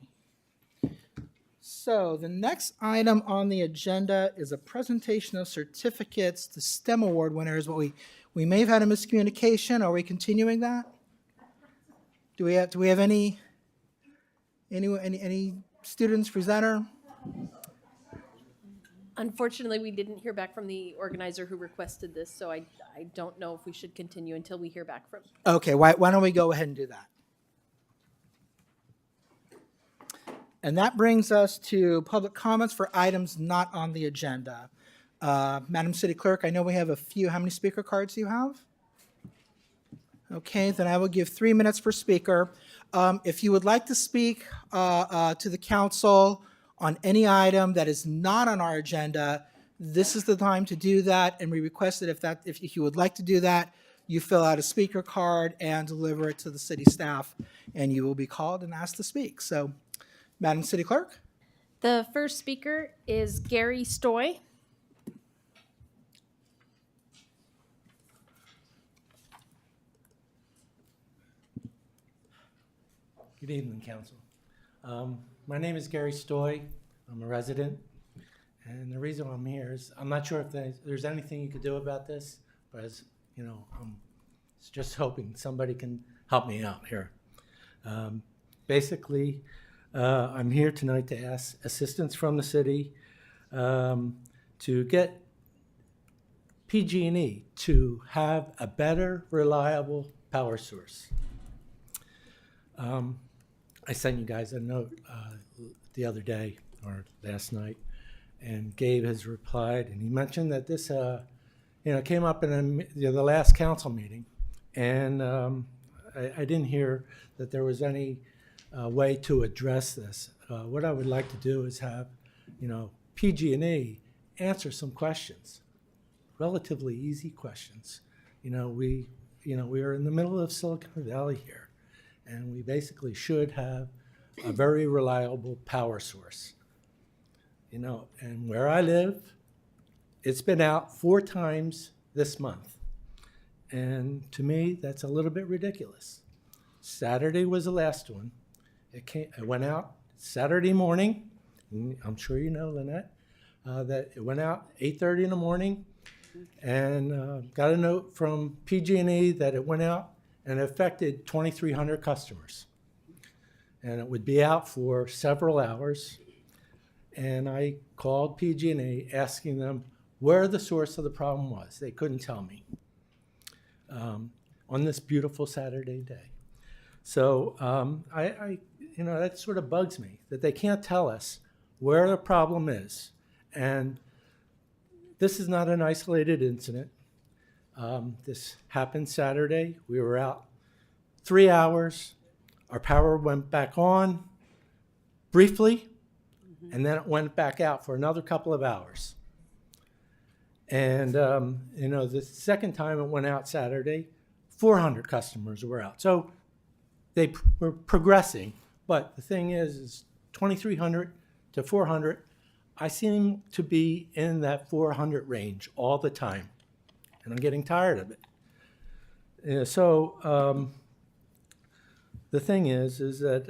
S3: So the next item on the agenda is a presentation of certificates to STEM award winners. What we may have had a miscommunication. Are we continuing that? Do we have any students presenter?
S17: Unfortunately, we didn't hear back from the organizer who requested this, so I don't know if we should continue until we hear back from.
S3: Okay, why don't we go ahead and do that? And that brings us to public comments for items not on the agenda. Madam City Clerk, I know we have a few. How many speaker cards do you have? Okay, then I will give 3 minutes per speaker. If you would like to speak to the council on any item that is not on our agenda, this is the time to do that, and we request that if you would like to do that, you fill out a speaker card and deliver it to the city staff, and you will be called and asked to speak. So, Madam City Clerk?
S17: The first speaker is Gary Stoy.
S5: Good evening, Council. My name is Gary Stoy. I'm a resident. And the reason I'm here is I'm not sure if there's anything you could do about this, but as you know, I'm just hoping somebody can help me out here. Basically, I'm here tonight to ask assistance from the city to get PG&E to have a better, reliable power source. I sent you guys a note the other day or last night, and Gabe has replied, and he mentioned that this, came up in the last council meeting, and I didn't hear that there was any way to address this. What I would like to do is have, PG&E answer some questions, relatively easy questions. We are in the middle of Silicon Valley here, and we basically should have a very reliable power source. And where I live, it's been out 4 times this month. And to me, that's a little bit ridiculous. Saturday was the last one. It went out Saturday morning. I'm sure you know, Lynette, that it went out 8:30 in the morning, and got a note from PG&E that it went out and it affected 2,300 customers. And it would be out for several hours. And I called PG&E asking them where the source of the problem was. They couldn't tell me on this beautiful Saturday day. So that sort of bugs me that they can't tell us where the problem is. And this is not an isolated incident. This happened Saturday. We were out 3 hours. Our power went back on briefly, and then it went back out for another couple of hours. And, the second time it went out Saturday, 400 customers were out. So they were progressing. But the thing is 2,300 to 400, I seem to be in that 400 range all the time. And I'm getting tired of it. The thing is that,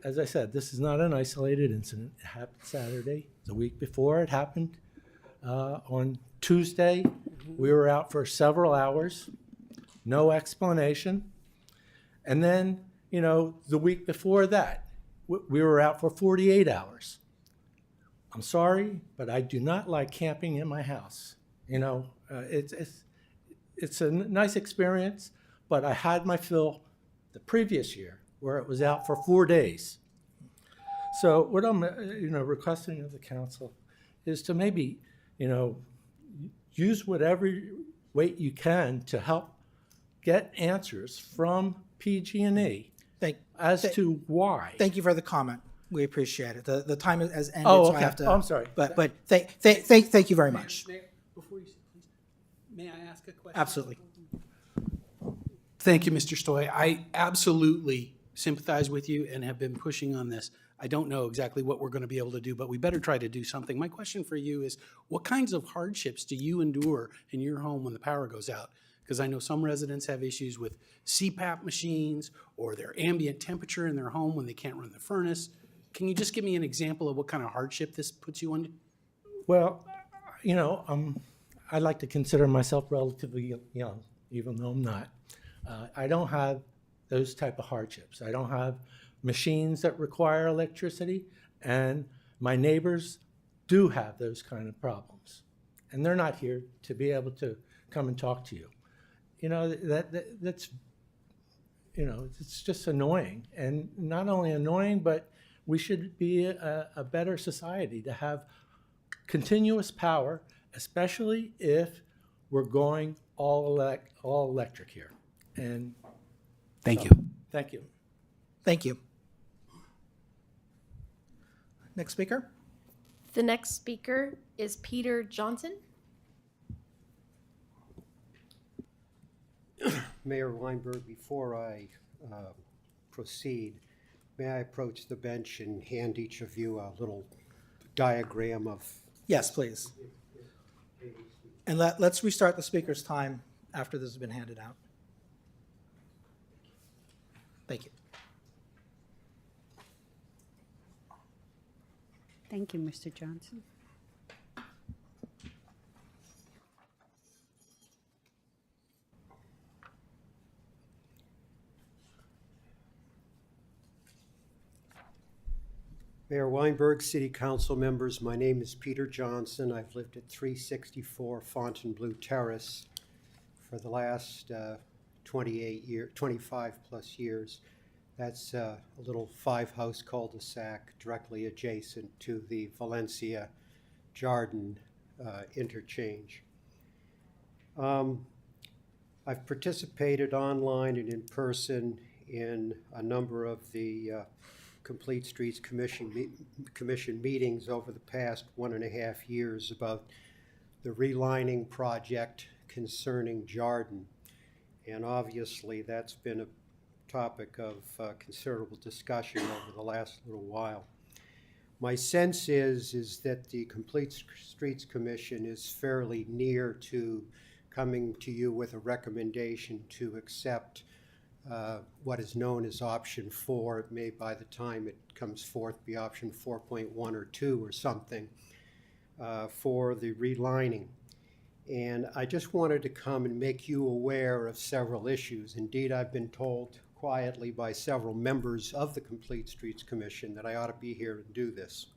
S5: as I said, this is not an isolated incident. It happened Saturday. The week before it happened on Tuesday. We were out for several hours, no explanation. And then, the week before that, we were out for 48 hours. I'm sorry, but I do not like camping in my house. It's a nice experience, but I had my fill
S18: the previous year, where it was out for 4 days. So what I'm, requesting of the council is to maybe, use whatever weight you can to help get answers from PG&E as to why.
S3: Thank you for the comment. We appreciate it. The time has ended,
S18: Oh,
S3: so I
S18: okay.
S3: have to.
S18: Oh, I'm sorry.
S3: But thank you very much.
S5: Before you say, please, may I ask a question?
S3: Absolutely.
S5: Thank you, Mr. Stoy. I absolutely sympathize with you and have been pushing on this. I don't know exactly what we're going to be able to do, but we better try to do something. My question for you is, what kinds of hardships do you endure in your home when the power goes out? Because I know some residents have issues with CPAP machines or their ambient temperature in their home when they can't run the furnace. Can you just give me an example of what kind of hardship this puts you under?
S18: Well, I like to consider myself relatively young, even though I'm not. I don't have those type of hardships. I don't have machines that require electricity, and my neighbors do have those kind of problems. And they're not here to be able to come and talk to you. That's, it's just annoying. And not only annoying, but we should be a better society to have continuous power, especially if we're going all electric here. And
S5: Thank you.
S18: Thank you.
S3: Thank you. Next speaker.
S17: The next speaker is Peter Johnson.
S19: Mayor Weinberg, before I proceed, may I approach the bench and hand each of you a little diagram of...
S3: Yes, please. And let's restart the speaker's time after this has been handed out. Thank you.
S13: Thank you, Mr. Johnson.
S19: Mayor Weinberg, City Council members, my name is Peter Johnson. I've lived at 364 Fontainebleau Terrace for the last 25 plus years. That's a little 5-house cul-de-sac directly adjacent to the Valencia Jordan interchange. I've participated online and in person in a number of the Complete Streets Commission meetings over the past 1.5 years about the relining project concerning Jordan. And obviously that's been a topic of considerable discussion over the last little while. My sense is that the Complete Streets Commission is fairly near to coming to you with a recommendation to accept what is known as option 4. It may, by the time it comes forth, be option 4.1 or 2 or something for the relining. And I just wanted to come and make you aware of several issues. Indeed, I've been told quietly by several members of the Complete Streets Commission that I ought to be here and do this.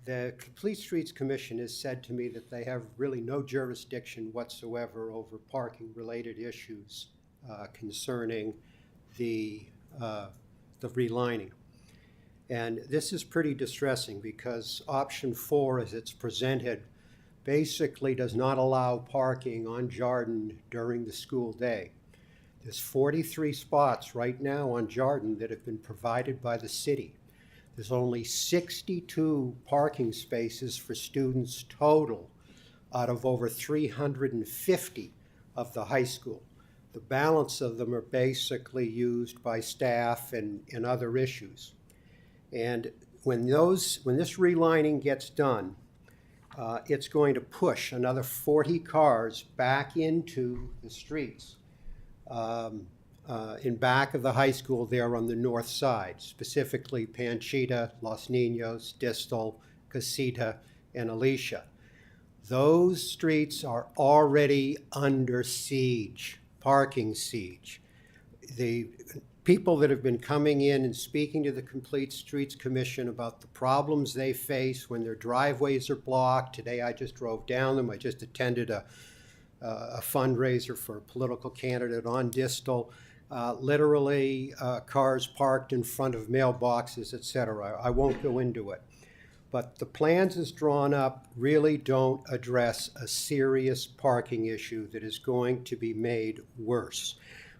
S19: The Complete Streets Commission has said to me that they have really no jurisdiction whatsoever over parking-related issues concerning the relining. And this is pretty distressing because option 4, as it's presented, basically does not allow parking on Jordan during the school day. There's 43 spots right now on Jordan that have been provided by the city. There's only 62 parking spaces for students total out of over 350 of the high school. The balance of them are basically used by staff and other issues. And when this relining gets done, it's going to push another 40 cars back into the streets in back of the high school there on the north side, specifically Panchita, Los Niños, Distal, Casita, and Alicia. Those streets are already under siege, parking siege. The people that have been coming in and speaking to the Complete Streets Commission about the problems they face when their driveways are blocked. Today I just drove down them. I just attended a fundraiser for a political candidate on Distal. literally cars parked in front of mailboxes, et cetera. I won't go into it. But the plans as drawn up really don't address a serious parking issue that is going to be made worse.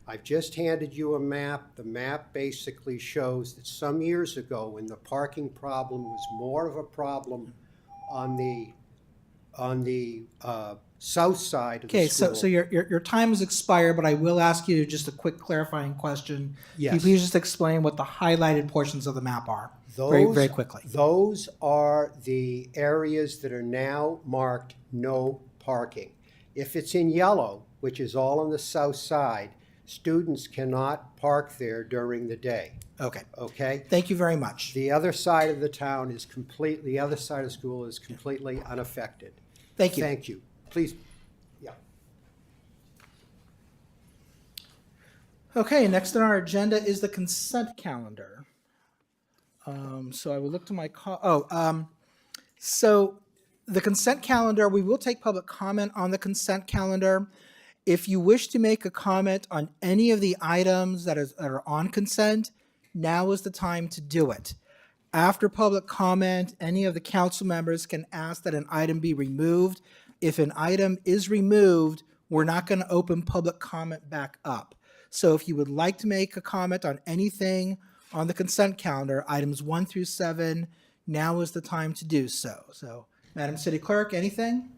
S19: I've just handed you a map. The map basically shows that some years ago, when the parking problem was more of a problem on the south side of the
S3: Okay,
S19: school.
S3: so your time has expired, but I will ask you just a quick clarifying question. Can you
S19: Yes.
S3: please just explain what the highlighted portions of the map are? Very quickly.
S19: Those are the areas that are now marked no parking. If it's in yellow, which is all on the south side, students cannot park there during the day.
S3: Okay.
S19: Okay?
S3: Thank you very much.
S19: The other side of the town is the other side of the school is completely unaffected.
S3: Thank you.
S19: Thank you. Please, yeah.
S3: Okay, next on our agenda is the consent calendar. So I will look to my so the consent calendar, we will take public comment on the consent calendar. If you wish to make a comment on any of the items that are on consent, now is the time to do it. After public comment, any of the council members can ask that an item be removed. If an item is removed, we're not going to open public comment back up. So if you would like to make a comment on anything on the consent calendar, items 1 through 7, now is the time to do so. So, Madam City Clerk, anything?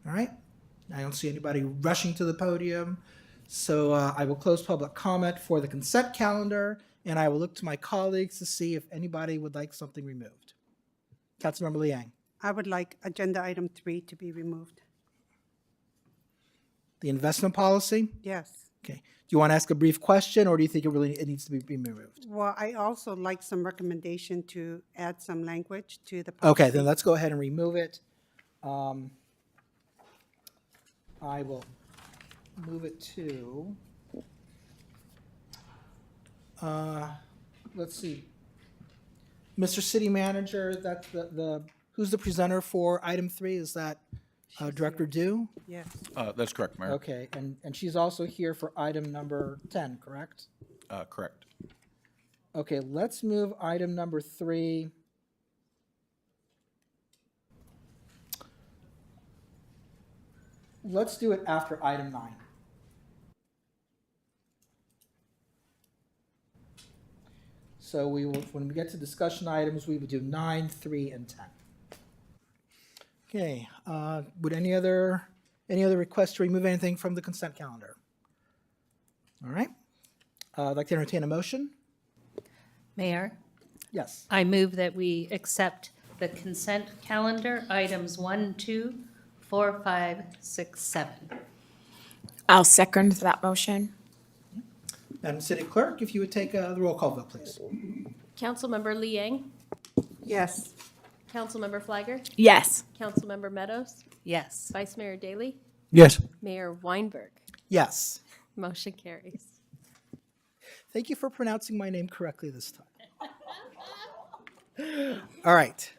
S3: All right. I don't see anybody rushing to the podium. So I will close public comment for the consent calendar, and I will look to my colleagues to see if anybody would like something removed. Councilmember Liang.
S13: I would like agenda item 3 to be removed.
S3: The investment policy?
S13: Yes.
S3: Okay. Do you want to ask a brief question, or do you think it needs to be removed?
S13: Well, I also like some recommendation to add some language to the
S3: Okay,
S13: policy.
S3: then let's go ahead and remove it. I will move it to, let's see. Mr. City Manager, that's who's the presenter for item 3? Is that Director Dew?
S13: Yes.
S9: That's correct, Mayor.
S3: Okay, and she's also here for item number 10, correct?
S9: Correct.
S3: Okay, let's move item number 3. Let's do it after item 9. So we will, when we get to discussion items, we will do 9, 3, and 10. Okay, would any other requests to remove anything from the consent calendar? All right. I'd like to entertain a motion.
S1: Mayor,
S3: Yes.
S1: I move that we accept the consent calendar, items 1, 2, 4, 5, 6, 7.
S2: I'll second that motion.
S3: Madam City Clerk, if you would take the roll call vote, please.
S17: Councilmember Liang,
S13: Yes.
S17: Councilmember Flagger,
S2: Yes.
S17: Councilmember Meadows,
S1: Yes.
S17: Vice Mayor Daley,
S18: Yes.
S17: Mayor Weinberg.
S3: Yes.
S17: Motion carries.
S3: Thank you for pronouncing my name correctly this time. All right.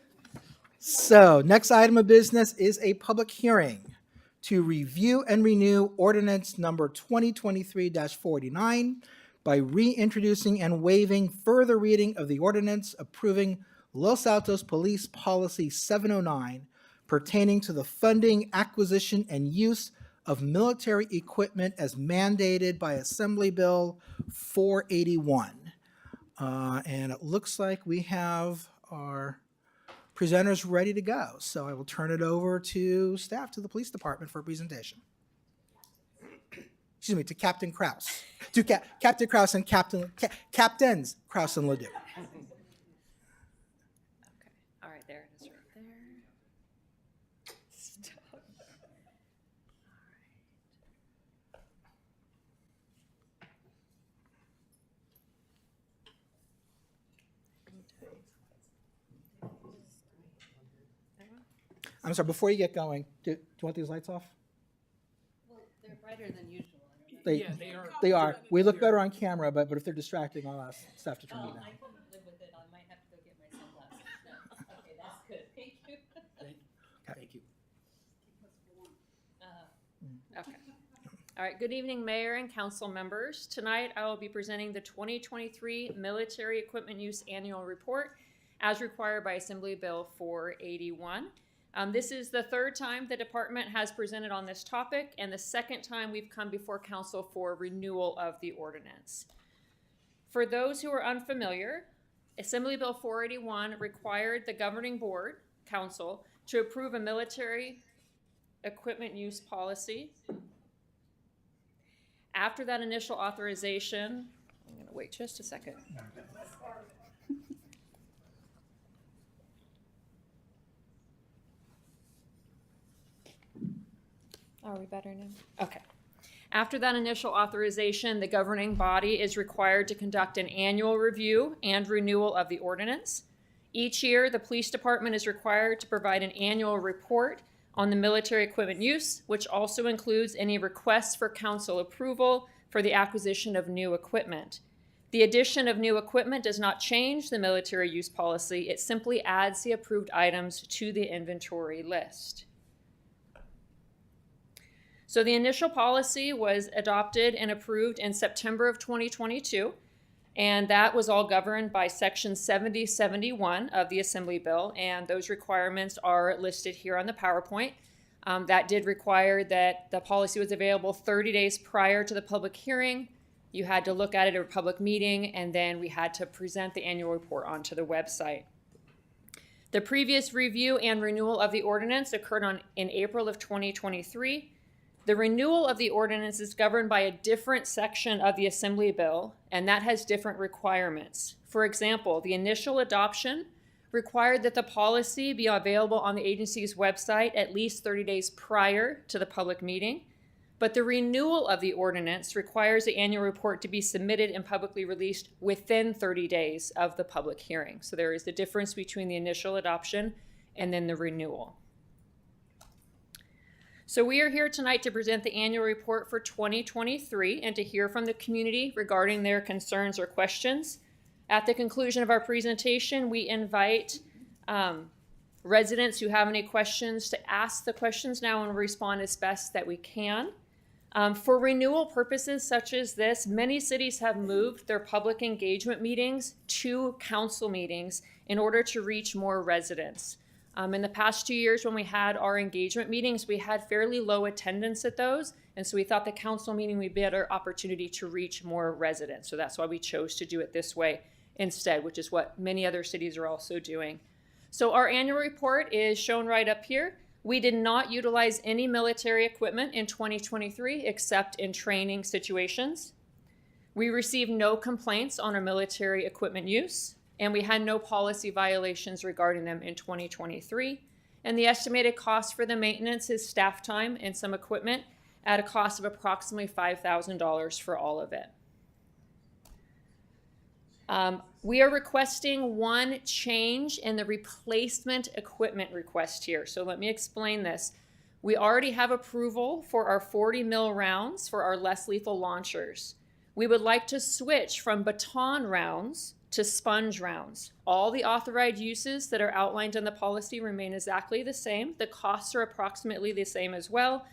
S3: So next item of business is a public hearing to review and renew ordinance number 2023-49 by reintroducing and waiving further reading of the ordinance approving Los Altos Police Policy 709 pertaining to the funding, acquisition, and use of military equipment as mandated by Assembly Bill 481. And it looks like we have our presenters ready to go. So I will turn it over to staff, to the police department for a presentation. Excuse me, to Captain Kraus. To Captain Kraus and Captains Kraus and Ledoux.
S17: All right, there it is right there. Stop.
S3: I'm sorry, before you get going, do you want these lights off?
S1: Well, they're brighter than usual.
S3: They are. We look better on camera, but if they're distracting, I'll ask staff to turn them down.
S1: I can live with it. I might have to go get my sunglasses. No. Okay, that's good. Thank you.
S5: Thank you.
S17: Okay.
S20: All right, good evening, Mayor and council members. Tonight, I will be presenting the 2023 Military Equipment Use Annual Report as required by Assembly Bill 481. This is the third time the department has presented on this topic and the second time we've come before council for renewal of the ordinance. For those who are unfamiliar, Assembly Bill 481 required the governing board, council, to approve a military equipment use policy. After that initial authorization, I'm going to wait just a second. Are we better now? Okay. After that initial authorization, the governing body is required to conduct an annual review and renewal of the ordinance. Each year, the police department is required to provide an annual report on the military equipment use, which also includes any requests for council approval for the acquisition of new equipment. The addition of new equipment does not change the military use policy. It simply adds the approved items to the inventory list. So the initial policy was adopted and approved in September of 2022, and that was all governed by Section 7071 of the Assembly Bill, and those requirements are listed here on the PowerPoint. That did require that the policy was available 30 days prior to the public hearing. You had to look at it at a public meeting, and then we had to present the annual report onto the website. The previous review and renewal of the ordinance occurred in April of 2023. The renewal of the ordinance is governed by a different section of the Assembly Bill, and that has different requirements. For example, the initial adoption required that the policy be available on the agency's website at least 30 days prior to the public meeting, but the renewal of the ordinance requires the annual report to be submitted and publicly released within 30 days of the public hearing. So there is a difference between the initial adoption and then the renewal. So we are here tonight to present the annual report for 2023 and to hear from the community regarding their concerns or questions. At the conclusion of our presentation, we invite residents who have any questions to ask the questions now and respond as best that we can. For renewal purposes such as this, many cities have moved their public engagement meetings to council meetings in order to reach more residents. In the past 2 years when we had our engagement meetings, we had fairly low attendance at those, and so we thought the council meeting would be a better opportunity to reach more residents. So that's why we chose to do it this way instead, which is what many other cities are also doing. So our annual report is shown right up here. We did not utilize any military equipment in 2023 except in training situations. We received no complaints on our military equipment use, and we had no policy violations regarding them in 2023. And the estimated cost for the maintenance is staff time and some equipment at a cost of approximately $5,000 for all of it. We are requesting one change in the replacement equipment request here. So let me explain this. We already have approval for our 40 mil rounds for our less lethal launchers. We would like to switch from baton rounds to sponge rounds. All the authorized uses that are outlined in the policy remain exactly the same. The costs are approximately the same as well,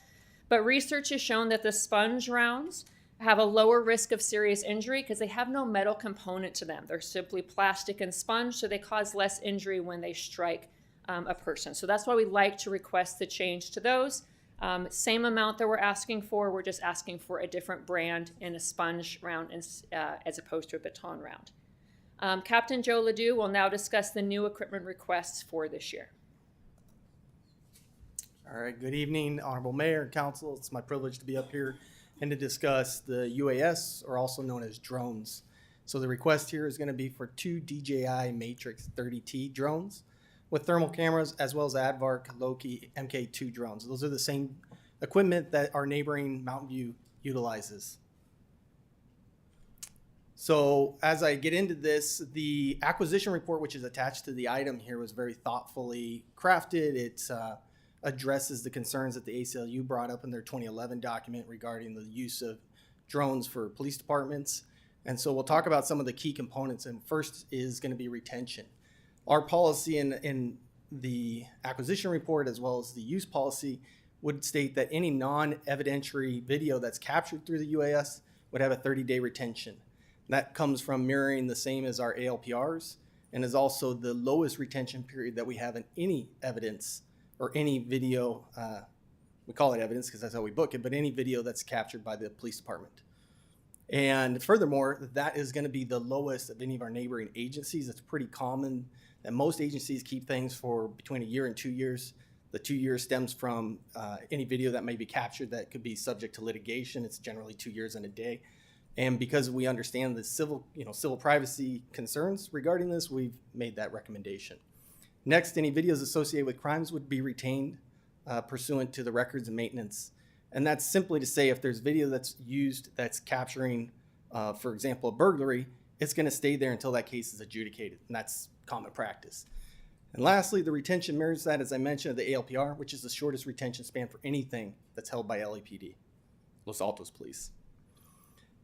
S20: but research has shown that the sponge rounds have a lower risk of serious injury because they have no metal component to them. They're simply plastic and sponge, so they cause less injury when they strike a person. So that's why we like to request the change to those. Same amount that we're asking for, we're just asking for a different brand in a sponge round as opposed to a baton round. Captain Joe Ledoux will now discuss the new equipment requests for this year.
S21: All right, good evening, Honorable Mayor and Council. It's my privilege to be up here and to discuss the UAS, or also known as drones. So the request here is going to be for 2 DJI Matrix 30T drones with thermal cameras, as well as Advark Loki MK2 drones. Those are the same equipment that our neighboring Mountain View utilizes. So as I get into this, the acquisition report, which is attached to the item here, was very thoughtfully crafted. It addresses the concerns that the ACLU brought up in their 2011 document regarding the use of drones for police departments. And so we'll talk about some of the key components, and first is going to be retention. Our policy in the acquisition report, as well as the use policy, would state that any non-evidentiary video that's captured through the UAS would have a 30-day retention. That comes from mirroring the same as our ALPRs and is also the lowest retention period that we have in any evidence or any video. We call it evidence because that's how we book it, but any video that's captured by the police department. And furthermore, that is going to be the lowest of any of our neighboring agencies. It's pretty common that most agencies keep things for between a year and 2 years. The 2 years stems from any video that may be captured that could be subject to litigation. It's generally 2 years and a day. And because we understand the civil privacy concerns regarding this, we've made that recommendation. Next, any videos associated with crimes would be retained pursuant to the records and maintenance. And that's simply to say if there's video that's used that's capturing, for example, a burglary, it's going to stay there until that case is adjudicated. And that's common practice. And lastly, the retention mirrors that, as I mentioned, of the ALPR, which is the shortest retention span for anything that's held by LAPD, Los Altos Police.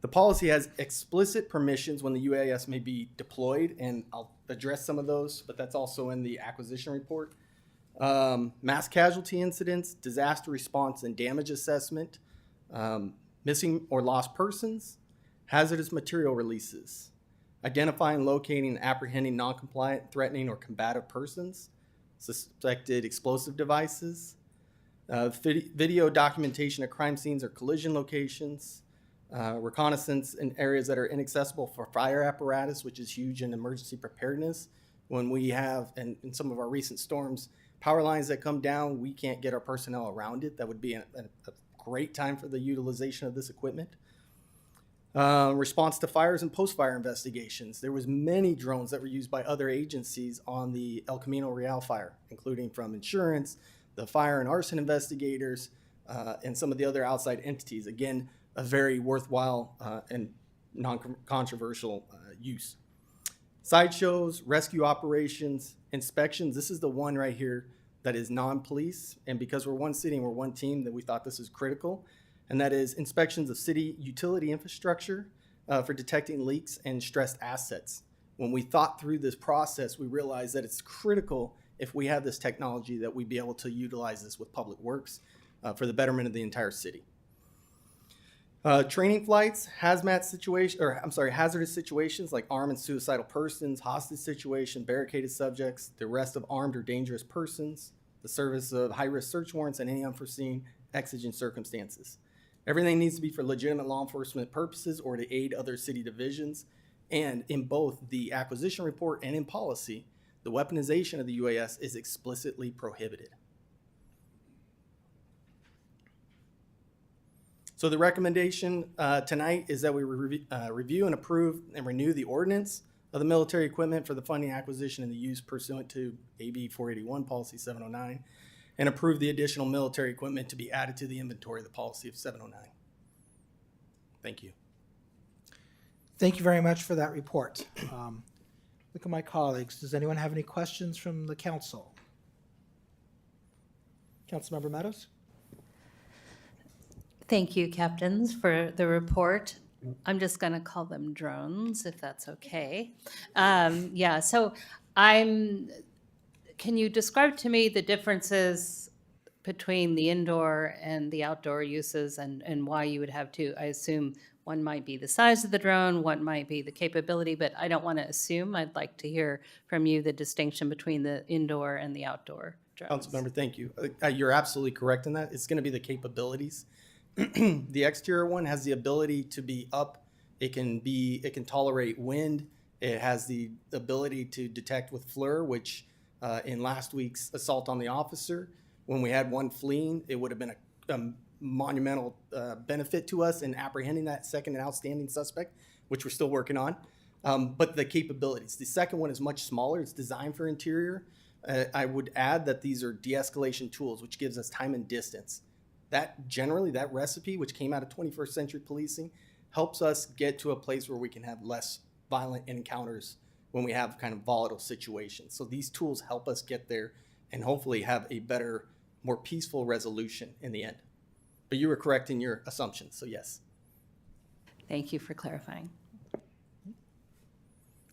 S21: The policy has explicit permissions when the UAS may be deployed, and I'll address some of those, but that's also in the acquisition report. Mass casualty incidents, disaster response and damage assessment, missing or lost persons, hazardous material releases, identifying, locating, and apprehending non-compliant, threatening, or combative persons, suspected explosive devices, video documentation of crime scenes or collision locations, reconnaissance in areas that are inaccessible for fire apparatus, which is huge in emergency preparedness. When we have, and in some of our recent storms, power lines that come down, we can't get our personnel around it. That would be a great time for the utilization of this equipment. Response to fires and post-fire investigations. There was many drones that were used by other agencies on the El Camino Real fire, including from insurance, the fire and arson investigators, and some of the other outside entities. Again, a very worthwhile and non-controversial use. Sideshows, rescue operations, inspections. This is the one right here that is non-police. And because we're one city and we're one team, that we thought this is critical. And that is inspections of city utility infrastructure for detecting leaks and stressed assets. When we thought through this process, we realized that it's critical if we have this technology that we be able to utilize this with public works for the betterment of the entire city. Training flights, hazardous situations like armed and suicidal persons, hostage situation, barricaded subjects, the arrest of armed or dangerous persons, the service of high-risk search warrants, and any unforeseen exigent circumstances. Everything needs to be for legitimate law enforcement purposes or to aid other city divisions. And in both the acquisition report and in policy, the weaponization of the UAS is explicitly prohibited. So the recommendation tonight is that we review and approve and renew the ordinance of the military equipment for the funding, acquisition, and the use pursuant to AB 481, Policy 709, and approve the additional military equipment to be added to the inventory of the Policy of 709. Thank you.
S3: Thank you very much for that report. Look at my colleagues. Does anyone have any questions from the council? Councilmember Meadows?
S1: Thank you, captains, for the report. I'm just going to call them drones, if that's okay. Yeah, so can you describe to me the differences between the indoor and the outdoor uses and why you would have to? I assume one might be the size of the drone, one might be the capability, but I don't want to assume. I'd like to hear from you the distinction between the indoor and the outdoor drones.
S21: Councilmember, thank you. You're absolutely correct in that. It's going to be the capabilities. The exterior one has the ability to be up. It can tolerate wind. It has the ability to detect with FLIR, which in last week's assault on the officer, when we had one fleeing, it would have been a monumental benefit to us in apprehending that second and outstanding suspect, which we're still working on. But the capabilities. The second one is much smaller. It's designed for interior. I would add that these are de-escalation tools, which gives us time and distance. That recipe, which came out of 21st century policing, helps us get to a place where we can have less violent encounters when we have kind of volatile situations. So these tools help us get there and hopefully have a better, more peaceful resolution in the end. But you were correct in your assumptions, so yes.
S1: Thank you for clarifying.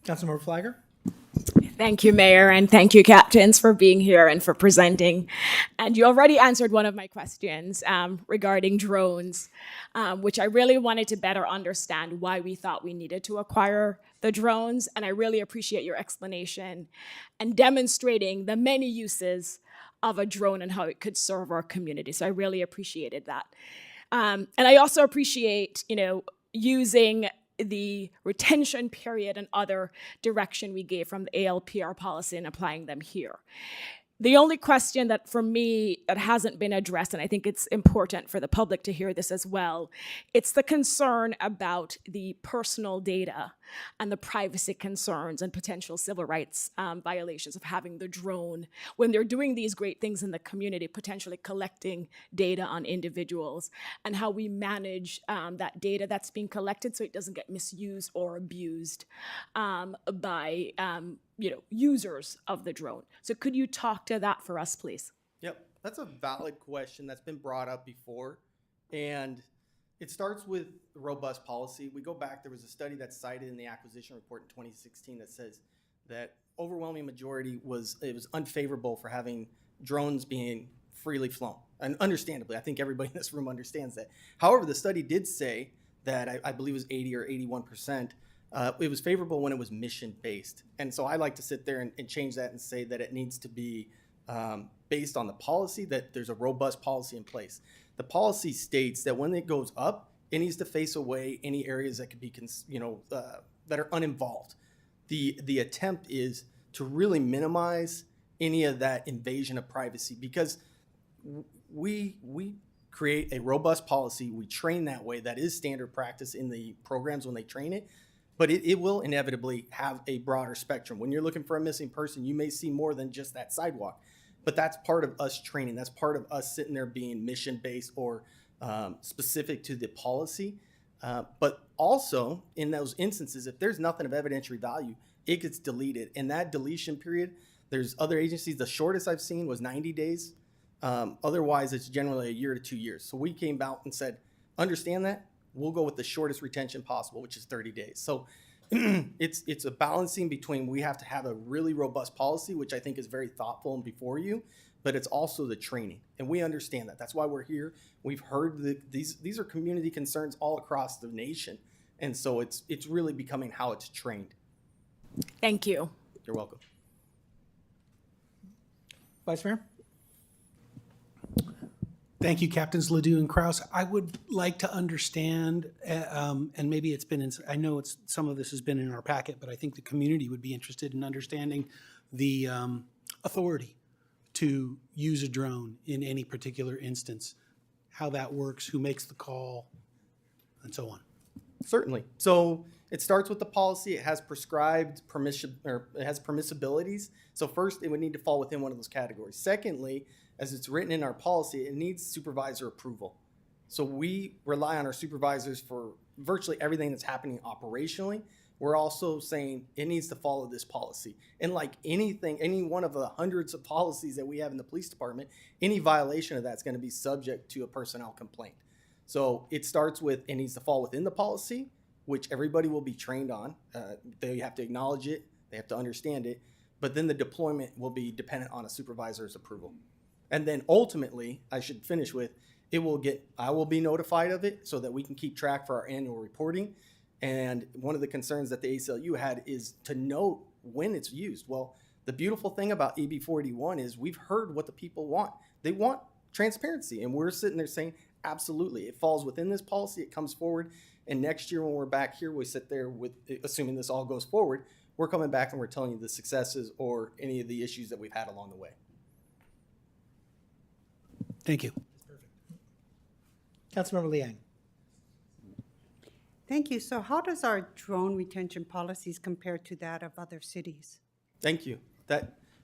S3: Councilmember Flagger?
S2: Thank you, Mayor, and thank you, captains, for being here and for presenting. And you already answered one of my questions regarding drones, which I really wanted to better understand why we thought we needed to acquire the drones. And I really appreciate your explanation and demonstrating the many uses of a drone and how it could serve our community. So I really appreciated that. And I also appreciate, using the retention period and other direction we gave from the ALPR policy and applying them here. The only question that for me that hasn't been addressed, and I think it's important for the public to hear this as well, it's the concern about the personal data and the privacy concerns and potential civil rights violations of having the drone when they're doing these great things in the community, potentially collecting data on individuals, and how we manage that data that's being collected so it doesn't get misused or abused by users of the drone. So could you talk to that for us, please?
S21: Yep, that's a valid question that's been brought up before. And it starts with robust policy. We go back, there was a study that's cited in the acquisition report in 2016 that says that overwhelming majority it was unfavorable for having drones being freely flown. And understandably, I think everybody in this room understands that. However, the study did say that I believe it was 80 or 81%. It was favorable when it was mission-based. And so I like to sit there and change that and say that it needs to be based on the policy, that there's a robust policy in place. The policy states that when it goes up, it needs to face away any areas that could be, that are uninvolved. The attempt is to really minimize any of that invasion of privacy, because we create a robust policy. We train that way. That is standard practice in the programs when they train it. But it will inevitably have a broader spectrum. When you're looking for a missing person, you may see more than just that sidewalk. But that's part of us training. That's part of us sitting there being mission-based or specific to the policy. But also, in those instances, if there's nothing of evidentiary value, it gets deleted. And that deletion period, there's other agencies, the shortest I've seen was 90 days. Otherwise, it's generally a year to 2 years. So we came out and said, understand that. We'll go with the shortest retention possible, which is 30 days. So it's a balancing between, we have to have a really robust policy, which I think is very thoughtful and before you, but it's also the training. And we understand that. That's why we're here. We've heard that these are community concerns all across the nation. And so it's really becoming how it's trained.
S2: Thank you.
S21: You're welcome.
S3: Vice Mayor?
S5: Thank you, Captains Ledoux and Kraus. I would like to understand, and maybe it's been, I know some of this has been in our packet, but I think the community would be interested in understanding the authority to use a drone in any particular instance, how that works, who makes the call, and so on.
S21: Certainly. So it starts with the policy. It has prescribed permission, or it has permissibilities. So first, it would need to fall within one of those categories. Secondly, as it's written in our policy, it needs supervisor approval. So we rely on our supervisors for virtually everything that's happening operationally. We're also saying it needs to follow this policy. And like anything, any one of the hundreds of policies that we have in the police department, any violation of that's going to be subject to a personnel complaint. So it starts with, it needs to fall within the policy, which everybody will be trained on. They have to acknowledge it, they have to understand it, but then the deployment will be dependent on a supervisor's approval. And then ultimately, I should finish with, I will be notified of it so that we can keep track for our annual reporting. And one of the concerns that the ACLU had is to note when it's used. Well, the beautiful thing about AB 481 is we've heard what the people want. They want transparency, and we're sitting there saying, absolutely, it falls within this policy, it comes forward, and next year when we're back here, we sit there with, assuming this all goes forward, we're coming back and we're telling you the successes or any of the issues that we've had along the way.
S5: Thank you.
S3: Councilmember Liang.
S13: Thank you. So how does our drone retention policies compare to that of other cities?
S21: Thank you.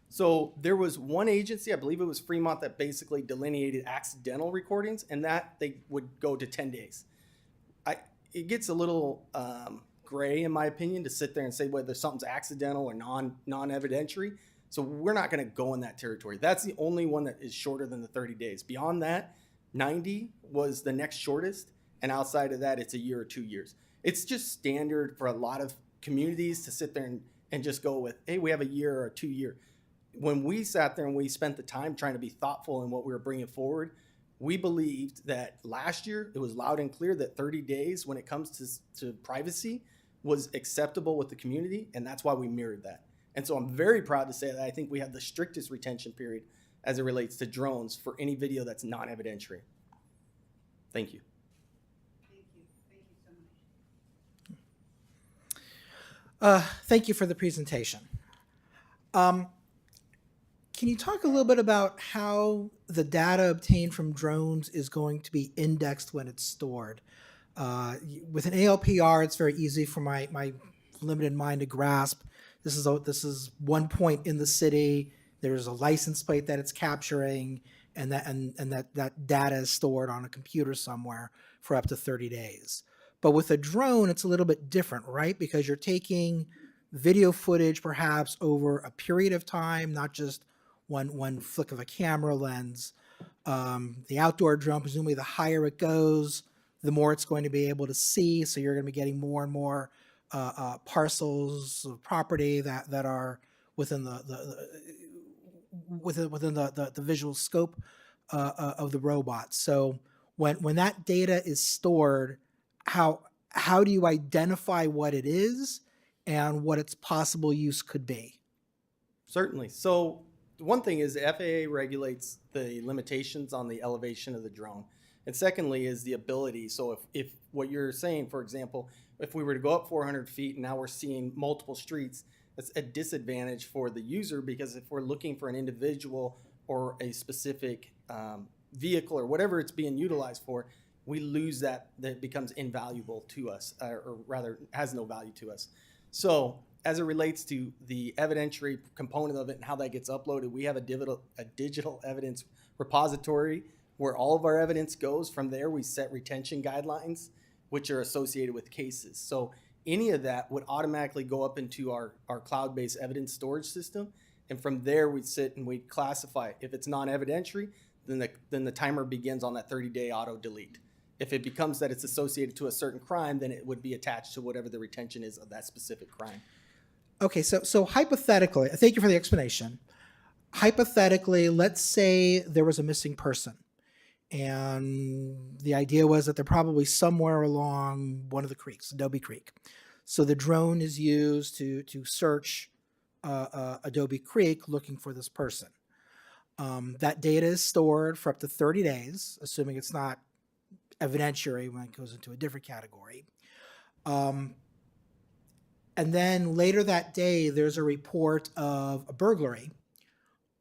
S21: So there was one agency, I believe it was Fremont, that basically delineated accidental recordings, and that they would go to 10 days. It gets a little gray, in my opinion, to sit there and say whether something's accidental or non-evidentiary. So we're not going to go in that territory. That's the only one that is shorter than the 30 days. Beyond that, 90 was the next shortest, and outside of that, it's a year or 2 years. It's just standard for a lot of communities to sit there and just go with, hey, we have a year or a 2 year. When we sat there and we spent the time trying to be thoughtful in what we were bringing forward, we believed that last year it was loud and clear that 30 days when it comes to privacy was acceptable with the community, and that's why we mirrored that. And so I'm very proud to say that I think we have the strictest retention period as it relates to drones for any video that's non-evidentiary. Thank you.
S3: Thank you for the presentation. Can you talk a little bit about how the data obtained from drones is going to be indexed when it's stored? With an ALPR, it's very easy for my limited mind to grasp. This is one point in the city. There's a license plate that it's capturing, and that data is stored on a computer somewhere for up to 30 days. But with a drone, it's a little bit different, right? Because you're taking video footage perhaps over a period of time, not just one flick of a camera lens. The outdoor drone, presumably the higher it goes, the more it's going to be able to see. So you're going to be getting more and more parcels of property that are within the visual scope of the robot. So when that data is stored, how do you identify what it is and what its possible use could be?
S21: Certainly. So one thing is the FAA regulates the limitations on the elevation of the drone. And secondly is the ability. So if what you're saying, for example, if we were to go up 400 feet and now we're seeing multiple streets, that's a disadvantage for the user, because if we're looking for an individual or a specific vehicle or whatever it's being utilized for, we lose that becomes invaluable to us, or rather has no value to us. So as it relates to the evidentiary component of it and how that gets uploaded, we have a digital evidence repository where all of our evidence goes. From there, we set retention guidelines, which are associated with cases. So any of that would automatically go up into our cloud-based evidence storage system. And from there, we'd sit and we'd classify. If it's non-evidentiary, then the timer begins on that 30-day auto delete. If it becomes that it's associated to a certain crime, then it would be attached to whatever the retention is of that specific crime.
S3: Okay, so hypothetically, thank you for the explanation. Hypothetically, let's say there was a missing person, and the idea was that they're probably somewhere along one of the creeks, Adobe Creek. So the drone is used to search Adobe Creek looking for this person. That data is stored for up to 30 days, assuming it's not evidentiary when it goes into a different category. And then later that day, there's a report of a burglary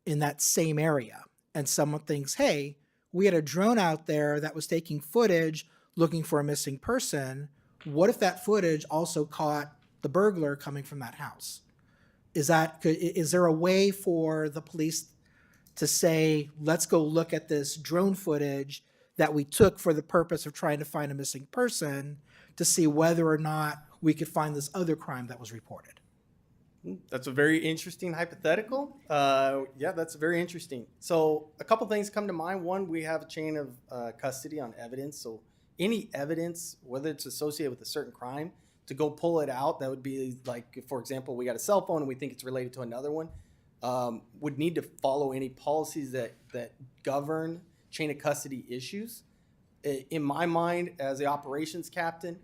S3: in that same area. And someone thinks, hey, we had a drone out there that was taking footage looking for a missing person. What if that footage also caught the burglar coming from that house? Is there a way for the police to say, let's go look at this drone footage that we took for the purpose of trying to find a missing person to see whether or not we could find this other crime that was reported?
S21: That's a very interesting hypothetical. Yeah, that's very interesting. So a couple things come to mind. One, we have a chain of custody on evidence. So any evidence, whether it's associated with a certain crime, to go pull it out, that would be like, for example, we got a cell phone and we think it's related to another one, would need to follow any policies that govern chain of custody issues. In my mind, as the operations captain,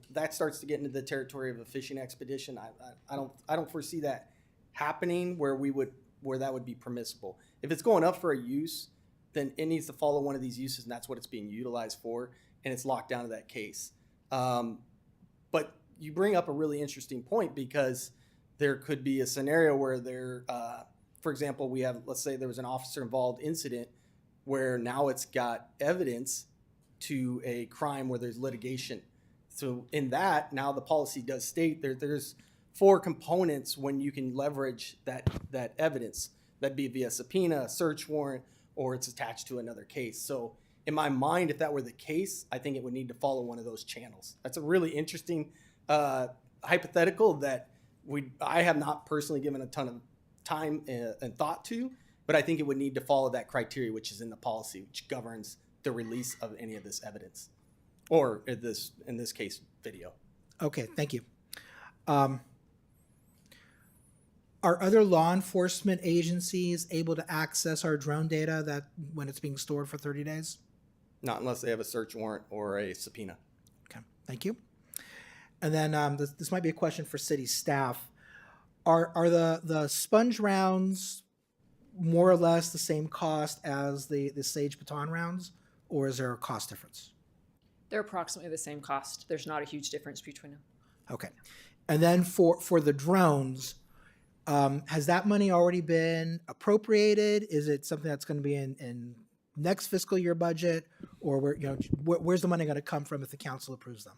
S21: that starts to get into the territory of a fishing expedition. I don't foresee that happening where that would be permissible. If it's going up for a use, then it needs to follow one of these uses, and that's what it's being utilized for, and it's locked down to that case. But you bring up a really interesting point, because there could be a scenario where for example, let's say there was an officer-involved incident where now it's got evidence to a crime where there's litigation. So in that, now the policy does state there's 4 components when you can leverage that evidence. That'd be via subpoena, a search warrant, or it's attached to another case. So in my mind, if that were the case, I think it would need to follow one of those channels. That's a really interesting hypothetical that I have not personally given a ton of time and thought to, but I think it would need to follow that criteria, which is in the policy, which governs the release of any of this evidence, or in this case, video.
S3: Okay, thank you. Are other law enforcement agencies able to access our drone data that when it's being stored for 30 days?
S21: Not unless they have a search warrant or a subpoena.
S3: Okay, thank you. And then this might be a question for city staff. Are the sponge rounds more or less the same cost as the Sage Baton rounds, or is there a cost difference?
S17: They're approximately the same cost. There's not a huge difference between them.
S3: Okay. And then for the drones, has that money already been appropriated? Is it something that's going to be in next fiscal year budget, or where's the money going to come from if the council approves them?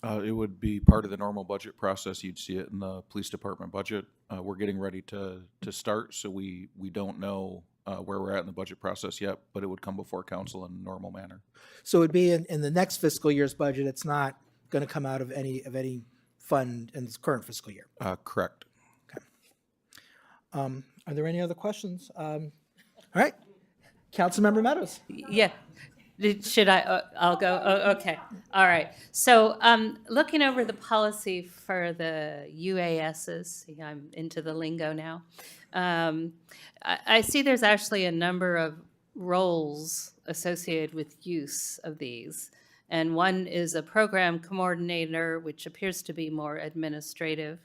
S9: It would be part of the normal budget process. You'd see it in the police department budget. We're getting ready to start, so we don't know where we're at in the budget process yet, but it would come before council in a normal manner.
S3: So it would be in the next fiscal year's budget. It's not going to come out of any fund in this current fiscal year.
S9: Correct.
S3: Okay. Are there any other questions? All right. Councilmember Meadows.
S1: Yeah. Should I? I'll go. Oh, okay. All right. So looking over the policy for the UASs, I'm into the lingo now. I see there's actually a number of roles associated with use of these. And one is a program coordinator, which appears to be more administrative.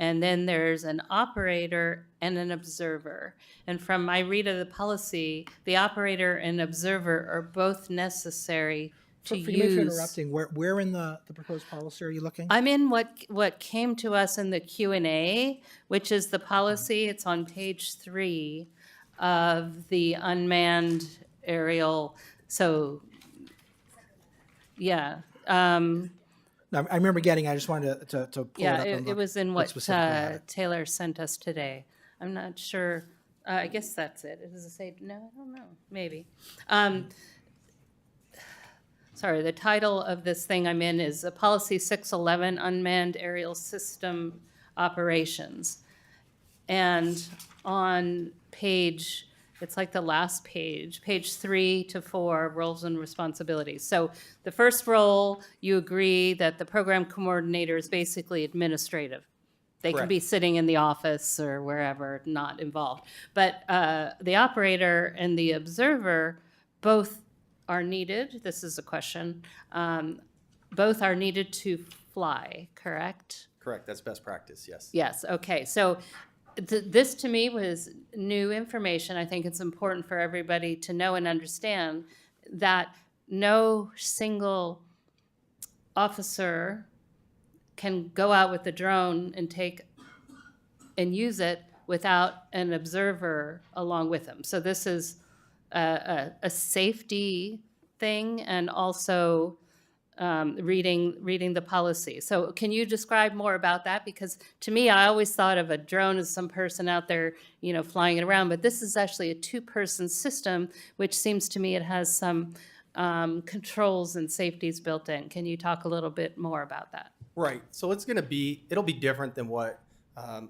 S1: And then there's an operator and an observer. And from my read of the policy, the operator and observer are both necessary to use.
S3: Forgive me for interrupting. Where in the proposed policy are you looking?
S1: I'm in what came to us in the Q&A, which is the policy. It's on page 3 of the unmanned aerial. So, yeah.
S3: I remember getting. I just wanted to pull it up. And
S1: it was in
S3: look
S1: what
S3: specifically at it.
S1: Taylor sent us today. I'm not sure. I guess that's it. Does it say? No, I don't know. Maybe. Sorry, the title of this thing I'm in is Policy 611, Unmanned Aerial System Operations. And on page, it's like the last page 3 to 4, roles and responsibilities. So the first role, you agree that the program coordinator is basically administrative. They can be sitting in the office or wherever, not involved. But the operator and the observer both are needed. This is a question. Both are needed to fly, correct?
S21: Correct. That's best practice. Yes.
S1: Yes. Okay. So this to me was new information. I think it's important for everybody to know and understand that no single officer can go out with the drone and use it without an observer along with them. So this is a safety thing and also reading the policy. So can you describe more about that? Because to me, I always thought of a drone as some person out there, flying it around, but this is actually a 2-person system, which seems to me it has some controls and safeties built in. Can you talk a little bit more about that?
S21: Right. So it'll be different than what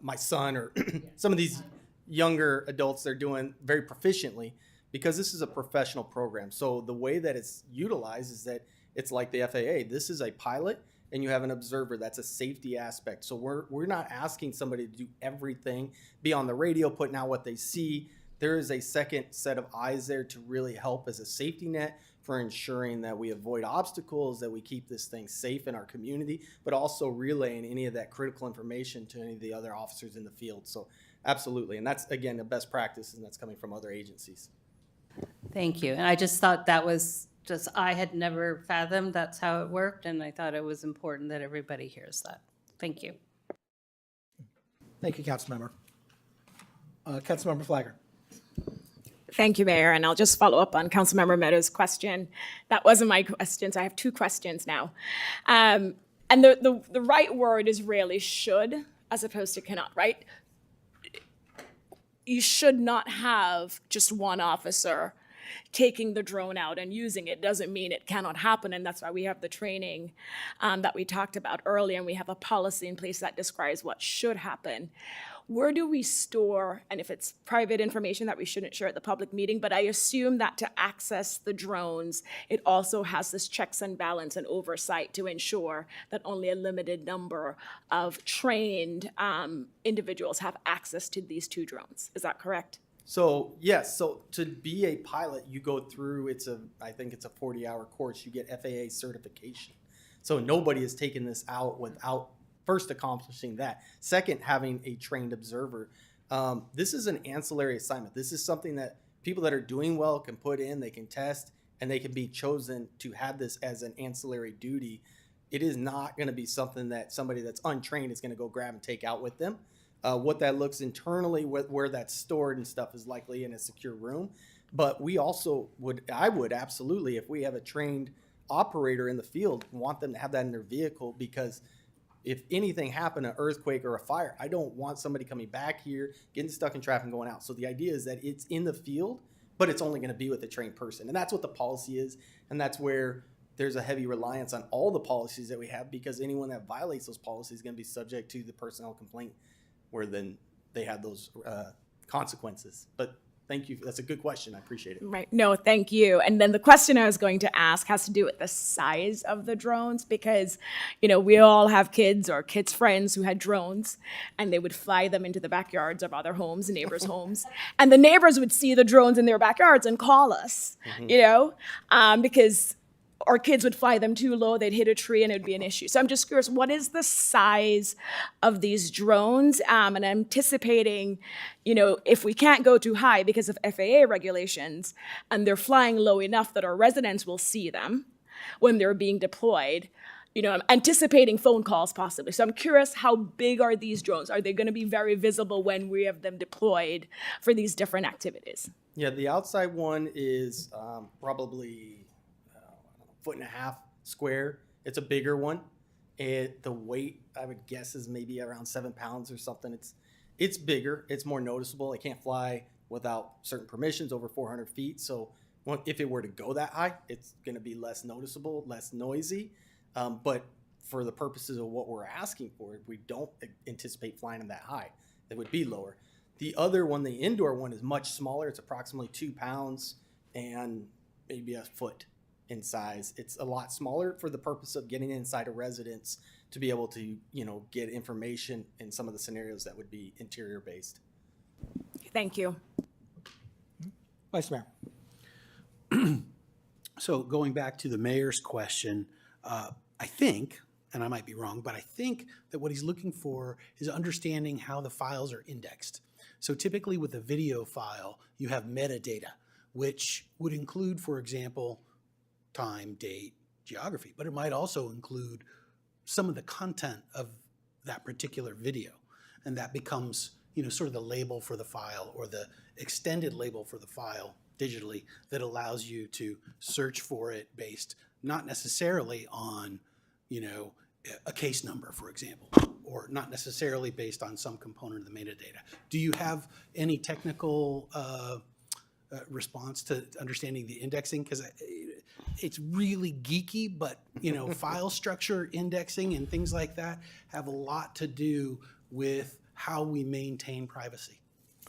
S21: my son or some of these younger adults they're doing very proficiently, because this is a professional program. So the way that it's utilized is that it's like the FAA. This is a pilot and you have an observer. That's a safety aspect. So we're not asking somebody to do everything, be on the radio, putting out what they see. There is a second set of eyes there to really help as a safety net for ensuring that we avoid obstacles, that we keep this thing safe in our community, but also relaying any of that critical information to any of the other officers in the field. So absolutely. And that's, again, a best practice, and that's coming from other agencies.
S1: Thank you. And I just thought that was I had never fathomed that's how it worked, and I thought it was important that everybody hears that. Thank you.
S3: Thank you, Councilmember. Councilmember Flagger.
S2: Thank you, Mayor, and I'll just follow up on Councilmember Meadows' question. That wasn't my question, so I have 2 questions now. And the right word is really should as opposed to cannot, right? You should not have just one officer taking the drone out and using it. Doesn't mean it cannot happen, and that's why we have the training that we talked about earlier, and we have a policy in place that describes what should happen. where do we store, and if it's private information that we shouldn't share at the public meeting, but I assume that to access the drones, it also has this checks and balance and oversight to ensure that only a limited number of trained individuals have access to these 2 drones. Is that correct?
S21: So yes, so to be a pilot, you go through, I think it's a 40-hour course, you get FAA certification. So nobody has taken this out without first accomplishing that. Second, having a trained observer. This is an ancillary assignment. This is something that people that are doing well can put in, they can test, and they can be chosen to have this as an ancillary duty. It is not going to be something that somebody that's untrained is going to go grab and take out with them. What that looks internally, where that's stored and stuff, is likely in a secure room. But we also I would absolutely, if we have a trained operator in the field, want them to have that in their vehicle, because if anything happened, an earthquake or a fire, I don't want somebody coming back here, getting stuck in traffic and going out. So the idea is that it's in the field, but it's only going to be with a trained person. And that's what the policy is. And that's where there's a heavy reliance on all the policies that we have, because anyone that violates those policies is going to be subject to the personnel complaint, where then they have those consequences. But thank you. That's a good question. I appreciate it.
S2: Right. No, thank you. And then the question I was going to ask has to do with the size of the drones, because, we all have kids or kids' friends who had drones, and they would fly them into the backyards of other homes, neighbors' homes. And the neighbors would see the drones in their backyards and call us, because our kids would fly them too low, they'd hit a tree, and it would be an issue. So I'm just curious, what is the size of these drones? And I'm anticipating, if we can't go too high because of FAA regulations, and they're flying low enough that our residents will see them when they're being deployed, I'm anticipating phone calls possibly. So I'm curious, how big are these drones? Are they going to be very visible when we have them deployed for these different activities?
S21: Yeah, the outside one is probably 1.5 feet square. It's a bigger one. The weight, I would guess, is maybe around 7 pounds or something. It's bigger. It's more noticeable. It can't fly without certain permissions over 400 feet. So if it were to go that high, it's going to be less noticeable, less noisy. But for the purposes of what we're asking for, we don't anticipate flying them that high. It would be lower. The other one, the indoor one, is much smaller. It's approximately 2 pounds and maybe a foot in size. It's a lot smaller for the purpose of getting inside a residence to be able to, get information in some of the scenarios that would be interior based.
S2: Thank you.
S3: Vice Mayor.
S5: So going back to the mayor's question, I think, and I might be wrong, but I think that what he's looking for is understanding how the files are indexed. So typically with a video file, you have metadata, which would include, for example, time, date, geography, but it might also include some of the content of that particular video. And that becomes, sort of the label for the file, or the extended label for the file digitally, that allows you to search for it based not necessarily on, a case number, for example, or not necessarily based on some component of the metadata. Do you have any technical response to understanding the indexing? Because it's really geeky, but file structure indexing and things like that have a lot to do with how we maintain privacy.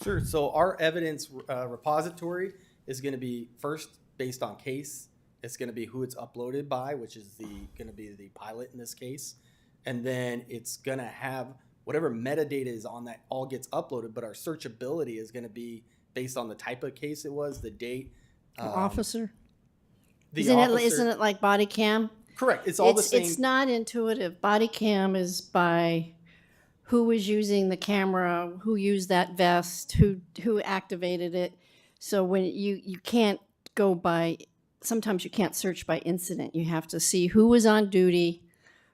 S21: Sure. So our evidence repository is going to be first based on case. It's going to be who it's uploaded by, which is going to be the pilot in this case. And then it's going to have whatever metadata is on that all gets uploaded, but our searchability is going to be based on the type of case it was, the date.
S4: Officer?
S21: Isn't
S4: it like body cam?
S21: Correct. It's all the same.
S4: It's not intuitive. Body cam is by who was using the camera, who used that vest, who activated it. So when you can't go by, sometimes you can't search by incident. You have to see who was on duty,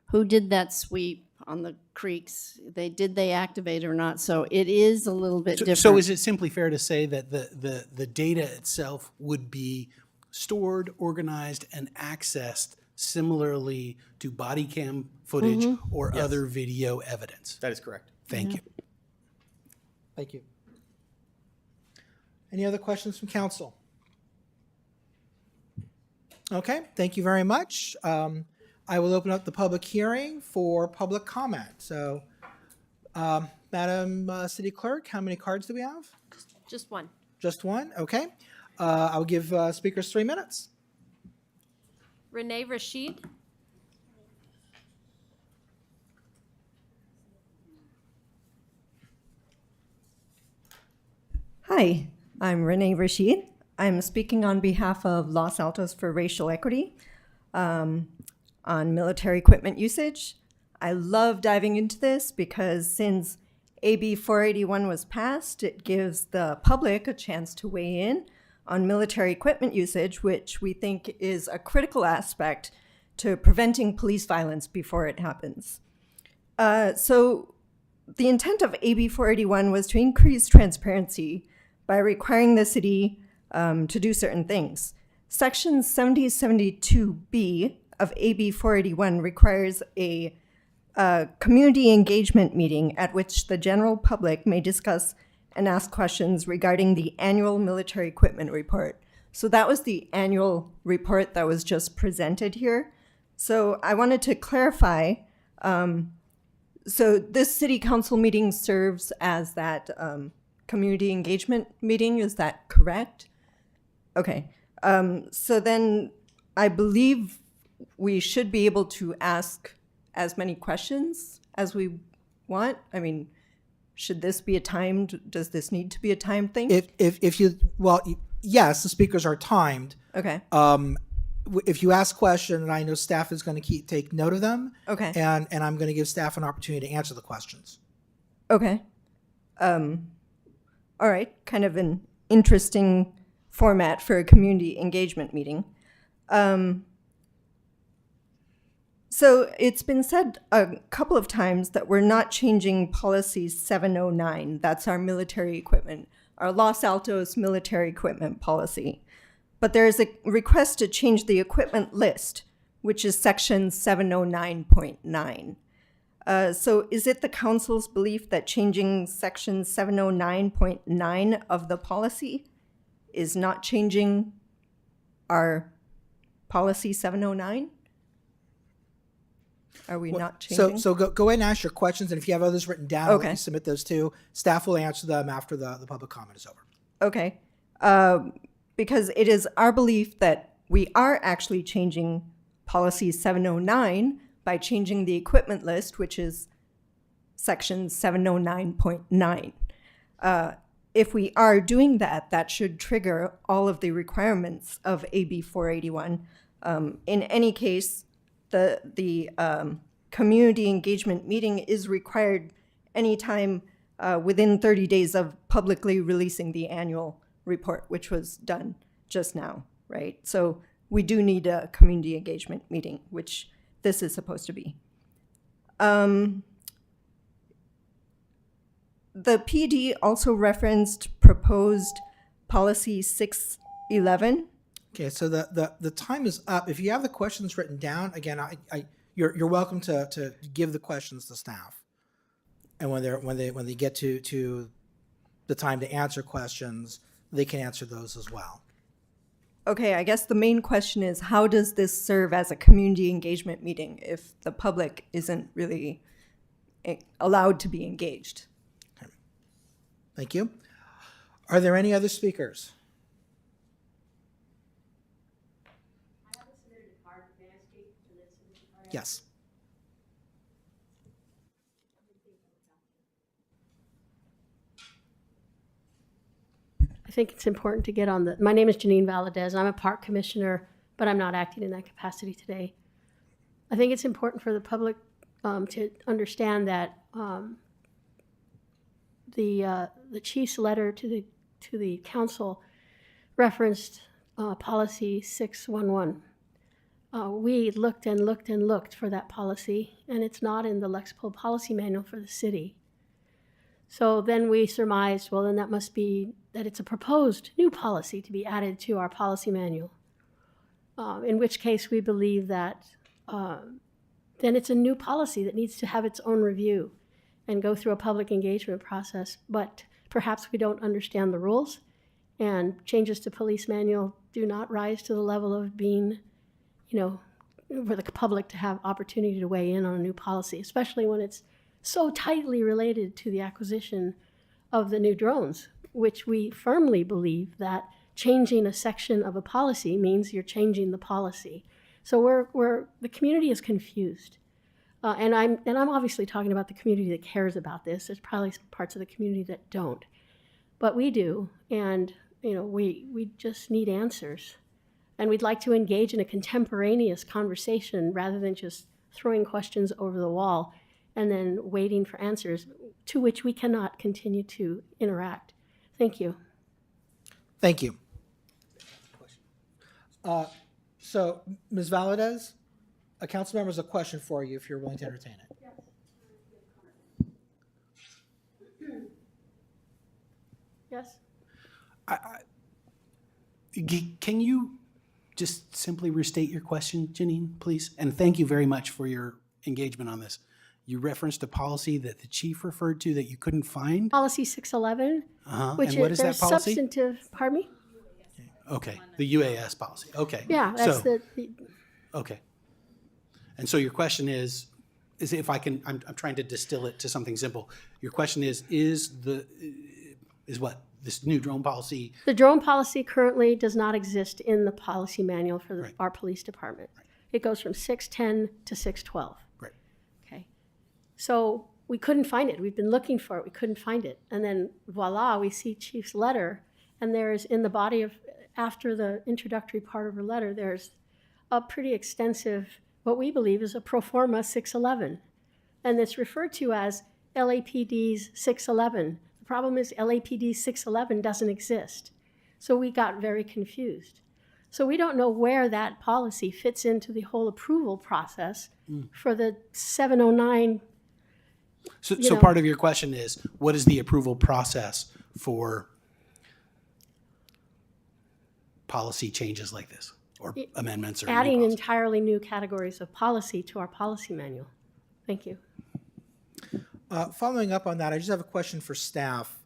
S4: who did that sweep on the creeks. Did they activate or not? So it is a little bit different.
S5: So is it simply fair to say that the data itself would be stored, organized, and accessed similarly to body cam footage or
S21: Yes.
S5: other video evidence?
S21: That is correct.
S5: Thank you.
S3: Thank you. Any other questions from council? Okay, thank you very much. I will open up the public hearing for public comment. So Madam City Clerk, how many cards do we have?
S17: Just one.
S3: Just one? Okay. I'll give speakers 3 minutes.
S17: Renee Rashid.
S6: Hi, I'm Renee Rashid. I'm speaking on behalf of Los Altos for Racial Equity on military equipment usage. I love diving into this because since AB 481 was passed, it gives the public a chance to weigh in on military equipment usage, which we think is a critical aspect to preventing police violence before it happens. So the intent of AB 481 was to increase transparency by requiring the city to do certain things. Section 7072B of AB 481 requires a community engagement meeting at which the general public may discuss and ask questions regarding the annual military equipment report. So that was the annual report that was just presented here. So I wanted to clarify, so this city council meeting serves as that community engagement meeting, is that correct? Okay, so then I believe we should be able to ask as many questions as we want. I mean, should this be a timed, does this need to be a timed thing?
S3: Yes, the speakers are timed.
S6: Okay.
S3: If you ask questions, and I know staff is going to take note of them.
S6: Okay.
S3: And I'm going to give staff an opportunity to answer the questions.
S6: Okay. All right, kind of an interesting format for a community engagement meeting. So it's been said a couple of times that we're not changing policy 709. That's our military equipment, our Los Altos military equipment policy. But there is a request to change the equipment list, which is section 709.9. So is it the council's belief that changing section 709.9 of the policy is not changing our policy 709? Are we not changing?
S3: So go ahead and ask your questions, and if you have others written down,
S6: Okay.
S3: you submit those too. Staff will answer them after the public comment is over.
S6: Okay. Because it is our belief that we are actually changing policy 709 by changing the equipment list, which is section 709.9. If we are doing that, that should trigger all of the requirements of AB 481. In any case, the community engagement meeting is required anytime within 30 days of publicly releasing the annual report, which was done just now, right? So we do need a community engagement meeting, which this is supposed to be. The PD also referenced proposed policy 611.
S3: Okay, so the time is up. If you have the questions written down, again, you're welcome to give the questions to staff, and when they get to the time to answer questions, they can answer those as well.
S6: Okay, I guess the main question is, how does this serve as a community engagement meeting if the public isn't really allowed to be engaged?
S3: Okay. Thank you. Are there any other speakers? Yes.
S22: I think it's important to get on the, my name is Janine Valadez. I'm a park commissioner, but I'm not acting in that capacity today. I think it's important for the public to understand that the chief's letter to the council referenced policy 611. We looked and looked and looked for that policy, and it's not in the Lexipol policy manual for the city. So then we surmised, well, then that must be that it's a proposed new policy to be added to our policy manual, in which case we believe that then it's a new policy that needs to have its own review and go through a public engagement process. But perhaps we don't understand the rules, and changes to police manual do not rise to the level of being, for the public to have opportunity to weigh in on a new policy, especially when it's so tightly related to the acquisition of the new drones, which we firmly believe that changing a section of a policy means you're changing the policy. So the community is confused. And I'm obviously talking about the community that cares about this. There's probably parts of the community that don't, but we do. And, we just need answers. And we'd like to engage in a contemporaneous conversation rather than just throwing questions over the wall and then waiting for answers to which we cannot continue to interact. Thank you.
S3: Thank you. So, Ms. Valadez, a council member has a question for you if you're willing to entertain it.
S22: Yes?
S5: Can you just simply restate your question, Janine, please? And thank you very much for your engagement on this. You referenced a policy that the chief referred to that you couldn't find?
S22: Policy 611, which
S5: And what is that
S22: there's
S5: policy?
S22: substantive, pardon me?
S5: Okay, the UAS policy. Okay.
S22: Yeah, that's
S5: So-
S22: the
S5: Okay. And so your question is if I can, I'm trying to distill it to something simple. Your question is what? This new drone policy?
S22: The drone policy currently does not exist in the policy manual for our police department. It goes from 610 to 612.
S5: Right.
S22: Okay. So we couldn't find it. We've been looking for it. We couldn't find it. And then voila, we see Chief's letter. And there's in the body of, after the introductory part of her letter, there's a pretty extensive, what we believe is a pro forma 611. And it's referred to as LAPD's 611. The problem is LAPD 611 doesn't exist. So we got very confused. So we don't know where that policy fits into the whole approval process for the 709.
S5: So part of your question is, what is the approval process for policy changes like this, or amendments, or
S22: Adding
S5: new policy?
S22: entirely new categories of policy to our policy manual. Thank you.
S3: Following up on that, I just have a question for staff.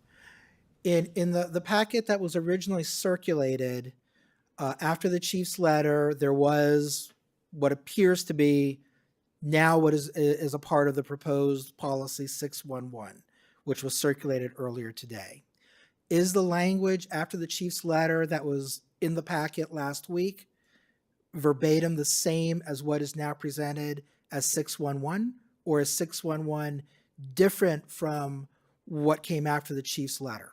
S3: In the packet that was originally circulated, after the chief's letter, there was what appears to be now what is a part of the proposed policy 611, which was circulated earlier today. Is the language after the chief's letter that was in the packet last week verbatim the same as what is now presented as 611, or is 611 different from what came after the chief's letter?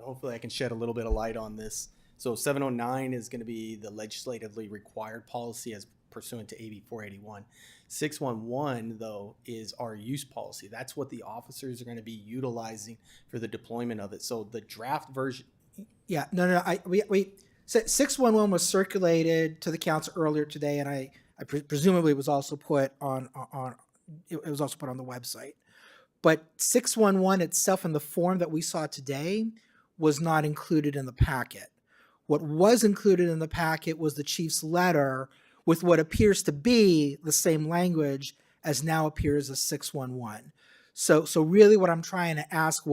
S21: Hopefully I can shed a little bit of light on this. So 709 is going to be the legislatively required policy as pursuant to AB 481. 611, though, is our use policy. That's what the officers are going to be utilizing for the deployment of it. So the draft version.
S3: Yeah, no. 611 was circulated to the council earlier today, and I presumably was also put on it was also put on the website. But 611 itself, in the form that we saw today, was not included in the packet. What was included in the packet was the chief's letter with what appears to be the same language as now appears as 611. So really what I'm trying to ask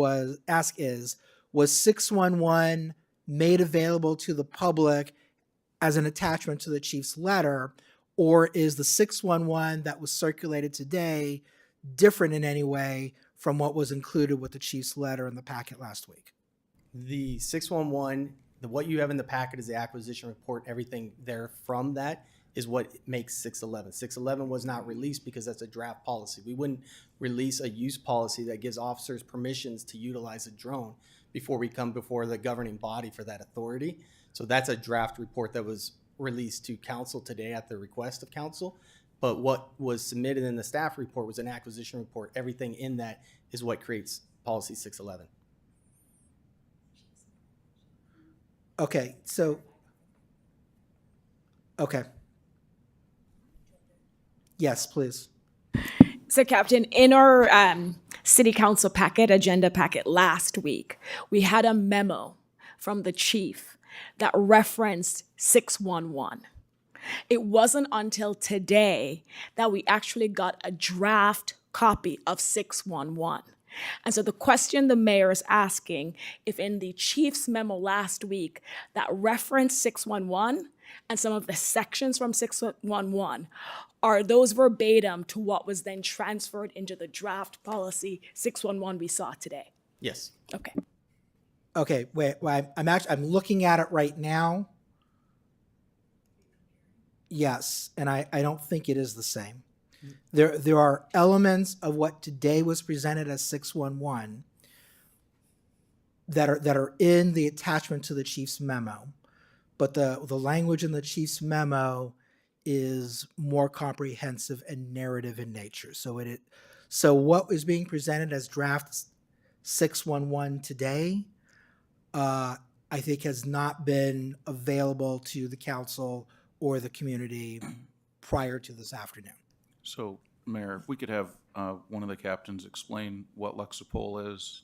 S3: is, was 611 made available to the public as an attachment to the chief's letter, or is the 611 that was circulated today different in any way from what was included with the chief's letter in the packet last week?
S21: The 611, what you have in the packet is the acquisition report. Everything there from that is what makes 611. 611 was not released because that's a draft policy. We wouldn't release a use policy that gives officers permissions to utilize a drone before we come before the governing body for that authority. So that's a draft report that was released to council today at the request of council. But what was submitted in the staff report was an acquisition report. Everything in that is what creates policy 611.
S3: Okay, okay. Yes, please.
S2: So, Captain, in our city council packet, agenda packet last week, we had a memo from the chief that referenced 611. It wasn't until today that we actually got a draft copy of 611. And so the question the mayor is asking, if in the chief's memo last week that referenced 611 and some of the sections from 611, are those verbatim to what was then transferred into the draft policy 611 we saw today?
S21: Yes.
S2: Okay.
S3: Okay, wait, well, I'm looking at it right now. Yes, and I don't think it is the same. There are elements of what today was presented as 611 that are in the attachment to the chief's memo, but the language in the chief's memo is more comprehensive and narrative in nature. So what is being presented as draft 611 today, I think has not been available to the council or the community prior to this afternoon.
S9: So, Mayor, if we could have one of the captains explain what Lexipol is,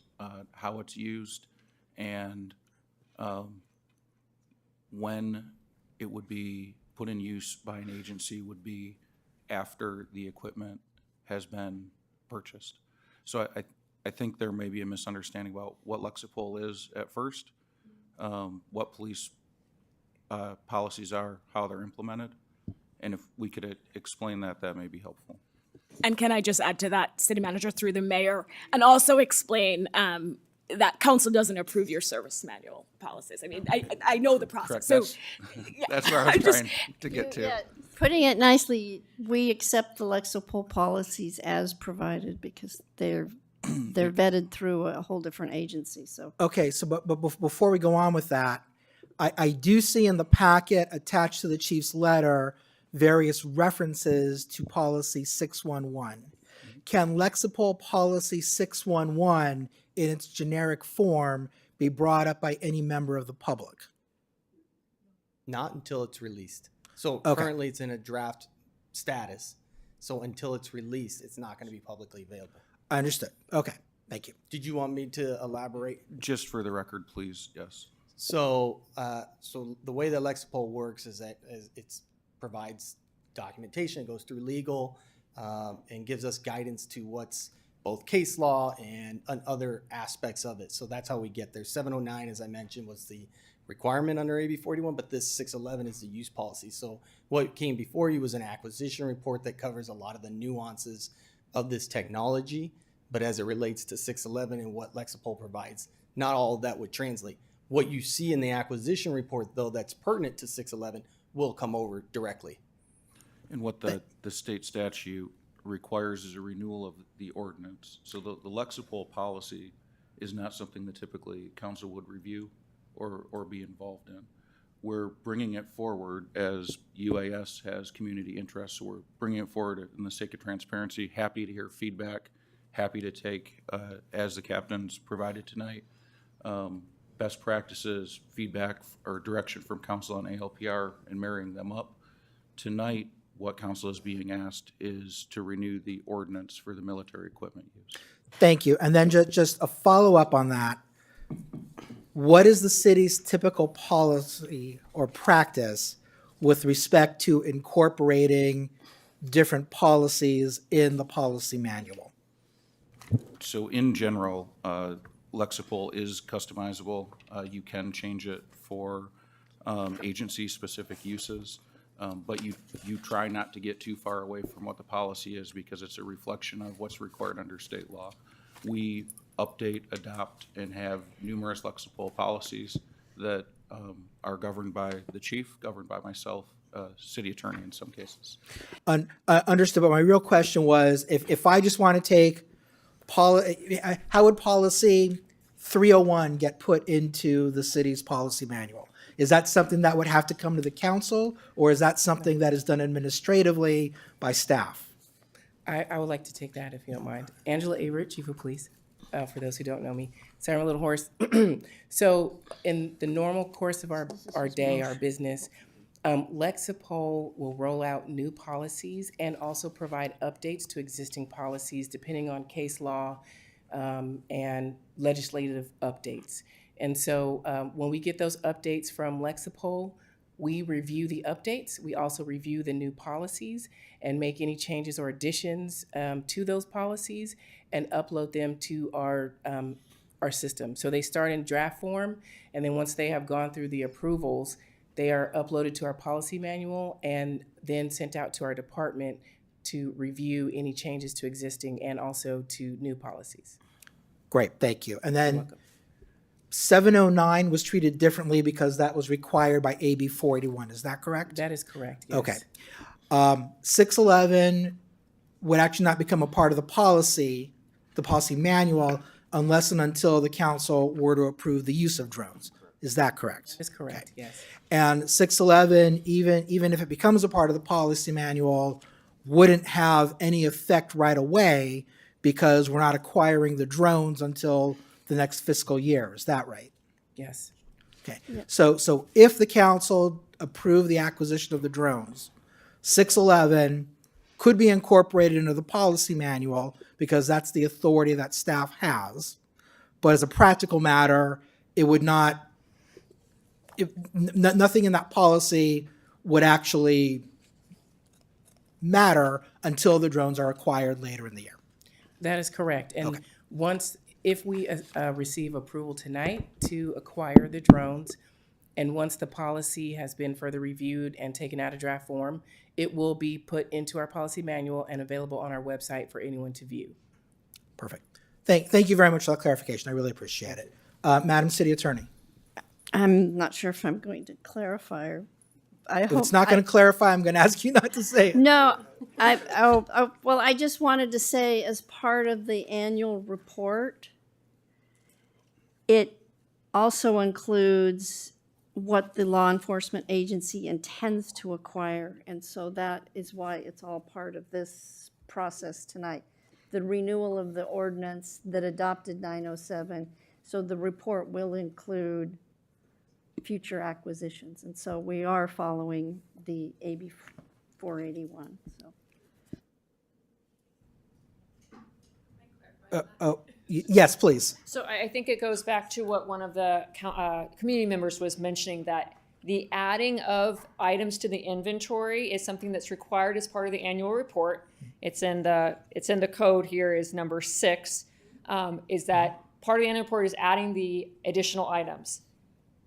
S9: how it's used, and when it would be put in use by an agency would be after the equipment has been purchased. So I think there may be a misunderstanding about what Lexipol is at first, what police policies are, how they're implemented, and if we could explain that, that may be helpful.
S2: And can I just add to that, City Manager, through the mayor, and also explain that council doesn't approve your service manual policies. I mean, I know the process.
S9: Correct.
S2: So
S9: That's where I was trying to get to.
S4: Yeah, putting it nicely, we accept the Lexipol policies as provided because they're vetted through a whole different agency, so.
S3: Okay, so but before we go on with that, I do see in the packet attached to the chief's letter various references to policy 611. Can Lexipol policy 611 in its generic form be brought up by any member of the public?
S21: Not until it's released. So
S3: Okay.
S21: currently it's in a draft status. So until it's released, it's not going to be publicly available.
S3: I understood. Okay, thank you.
S21: Did you want me to elaborate?
S9: Just for the record, please, yes.
S21: So, so the way that Lexipol works is that it provides documentation, it goes through legal, and gives us guidance to what's both case law and other aspects of it. So that's how we get there. 709, as I mentioned, was the requirement under AB 41, but this 611 is the use policy. So what came before you was an acquisition report that covers a lot of the nuances of this technology, but as it relates to 611 and what Lexipol provides, not all of that would translate. What you see in the acquisition report, though, that's pertinent to 611 will come over directly.
S9: And what the state statute requires is a renewal of the ordinance. So the Lexipol policy is not something that typically council would review or be involved in. We're bringing it forward as UAS has community interest, so we're bringing it forward in the sake of transparency. Happy to hear feedback, happy to take, as the captains provided tonight, best practices, feedback, or direction from council on ALPR and marrying them up. Tonight, what council is being asked is to renew the ordinance for the military equipment use.
S3: Thank you. And then just a follow-up on that. What is the city's typical policy or practice with respect to incorporating different policies in the policy manual?
S9: So in general, Lexipol is customizable. You can change it for agency-specific uses, but you try not to get too far away from what the policy is because it's a reflection of what's required under state law. We update, adopt, and have numerous Lexipol policies that are governed by the chief, governed by myself, city attorney in some cases.
S3: Understood, but my real question was, if I just want to take, how would policy 301 get put into the city's policy manual? Is that something that would have to come to the council, or is that something that is done administratively by staff?
S7: I would like to take that, if you don't mind. Angela Averitt, Chief of Police, for those who don't know me. Sorry, I'm a little hoarse. So in the normal course of our day, our business, Lexipol will roll out new policies and also provide updates to existing policies depending on case law and legislative updates. And so when we get those updates from Lexipol, we review the updates. We also review the new policies and make any changes or additions to those policies. and upload them to our system. So they start in draft form, and then once they have gone through the approvals, they are uploaded to our policy manual and then sent out to our department to review any changes to existing and also to new policies.
S3: Great, thank you. And
S7: You're
S3: then
S7: welcome.
S3: 709 was treated differently because that was required by AB 481. Is that correct?
S7: That is correct, yes.
S3: Okay. 611 would actually not become a part of the policy manual, unless and until the council were to approve the use of drones. Is that correct?
S7: That's correct, yes.
S3: And 611, even if it becomes a part of the policy manual, wouldn't have any effect right away because we're not acquiring the drones until the next fiscal year. Is that right?
S7: Yes.
S3: Okay. So if the council approved the acquisition of the drones, 611 could be incorporated into the policy manual because that's the authority that staff has. But as a practical matter, it would not, nothing in that policy would actually matter until the drones are acquired later in the year.
S7: That is correct. And
S3: Okay.
S7: if we receive approval tonight to acquire the drones, and once the policy has been further reviewed and taken out of draft form, it will be put into our policy manual and available on our website for anyone to view.
S3: Perfect. Thank you very much for that clarification. I really appreciate it. Madam City Attorney.
S4: I'm not sure if I'm going to clarify or
S3: If it's not going to clarify, I'm going to ask you not to say it.
S4: No, well, I just wanted to say, as part of the annual report, it also includes what the law enforcement agency intends to acquire, and so that is why it's all part of this process tonight. The renewal of the ordinance that adopted 907, so the report will include future acquisitions, and so we are following the AB 481, so.
S3: Yes, please.
S20: So I think it goes back to what one of the community members was mentioning, that the adding of items to the inventory is something that's required as part of the annual report. It's in the code here is number 6, is that part of the annual report is adding the additional items.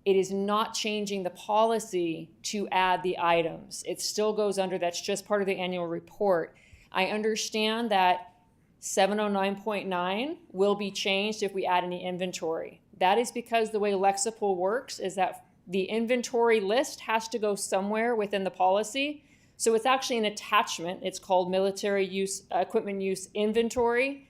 S20: It is not changing the policy to add the items. It still goes under, that's just part of the annual report. I understand that 709.9 will be changed if we add any inventory. That is because the way Lexipol works is that the inventory list has to go somewhere within the policy. So it's actually an attachment. It's called military use, equipment use inventory,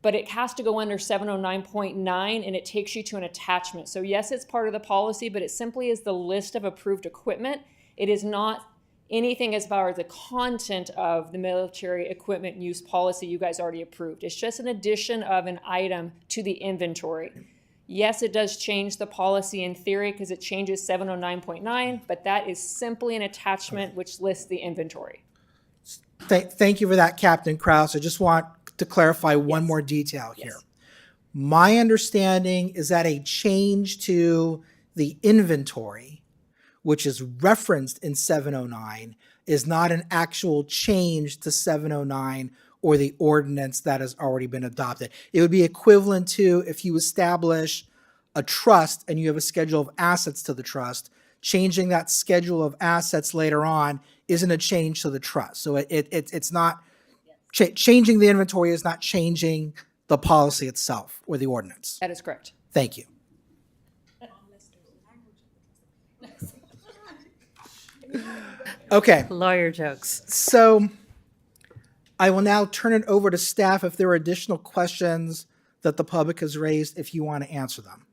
S20: but it has to go under 709.9 and it takes you to an attachment. So yes, it's part of the policy, but it simply is the list of approved equipment. It is not anything as far as the content of the military equipment use policy you guys already approved. It's just an addition of an item to the inventory. Yes, it does change the policy in theory because it changes 709.9, but that is simply an attachment which lists the inventory.
S3: Thank you for that, Captain Krause. I just want to clarify one more detail here. My understanding is that a change to the inventory, which is referenced in 709, is not an actual change to 709 or the ordinance that has already been adopted. It would be equivalent to if you establish a trust and you have a schedule of assets to the trust, changing that schedule of assets later on isn't a change to the trust. So it's not, changing the inventory is not changing the policy itself or the ordinance.
S20: That is correct.
S3: Thank you. Okay.
S1: Lawyer jokes.
S3: So I will now turn it over to staff if there are additional questions that the public has raised, if you want to answer them.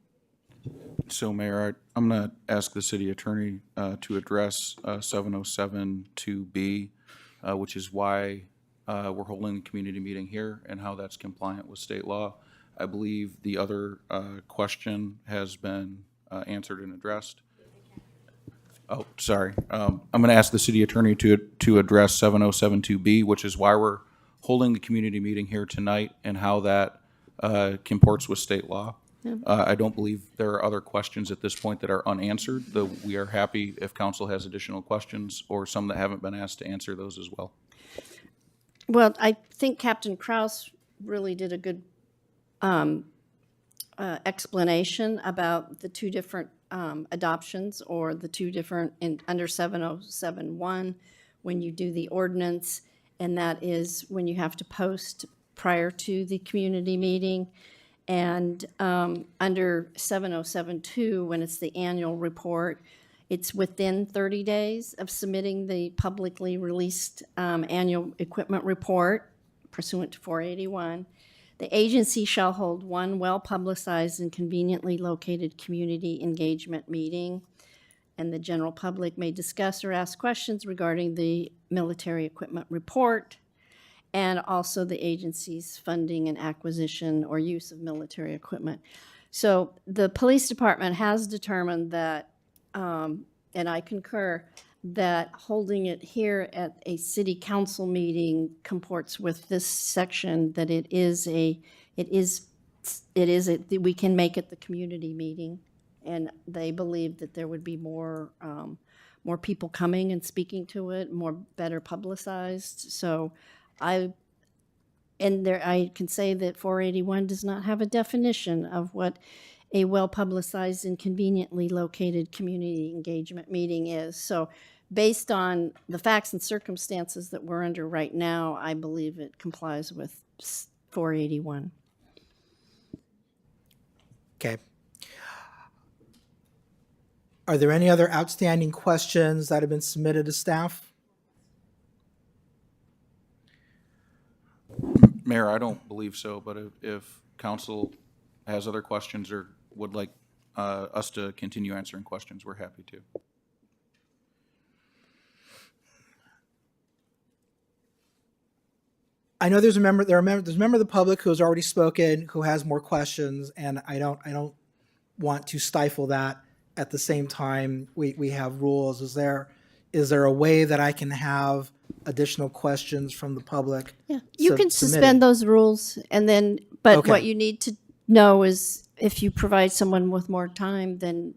S9: So Mayor, I'm going to ask the city attorney to address 707-2B, which is why we're holding the community meeting here and how that's compliant with state law. I believe the other question has been answered and addressed. Oh, sorry. I'm going to ask the city attorney to address 707-2B, which is why we're holding the community meeting here tonight and how that comports with state law. I don't believe there are other questions at this point that are unanswered, though we are happy if council has additional questions or some that haven't been asked to answer those as well.
S4: Well, I think Captain Krause really did a good explanation about the two different adoptions, or the two different, under 7071, when you do the ordinance, and that is when you have to post prior to the community meeting. And under 7072, when it's the annual report, it's within 30 days of submitting the publicly released annual equipment report pursuant to 481. The agency shall hold one well-publicized and conveniently located community engagement meeting, and the general public may discuss or ask questions regarding the military equipment report, and also the agency's funding and acquisition or use of military equipment. So the police department has determined that, and I concur, that holding it here at a city council meeting comports with this section, that we can make it the community meeting. And they believe that there would be more people coming and speaking to it, better publicized. So I can say that 481 does not have a definition of what a well-publicized and conveniently located community engagement meeting is. So based on the facts and circumstances that we're under right now, I believe it complies with 481.
S3: Okay. Are there any other outstanding questions that have been submitted to staff?
S9: Mayor, I don't believe so, but if council has other questions or would like us to continue answering questions, we're happy to.
S3: I know there's a member of the public who has already spoken, who has more questions, and I don't want to stifle that. At the same time, we have rules. Is there a way that I can have additional questions from the public?
S4: Yeah, you can
S3: submitted?
S4: suspend those rules, and then, but
S3: Okay.
S4: what you need to know is if you provide someone with more time, then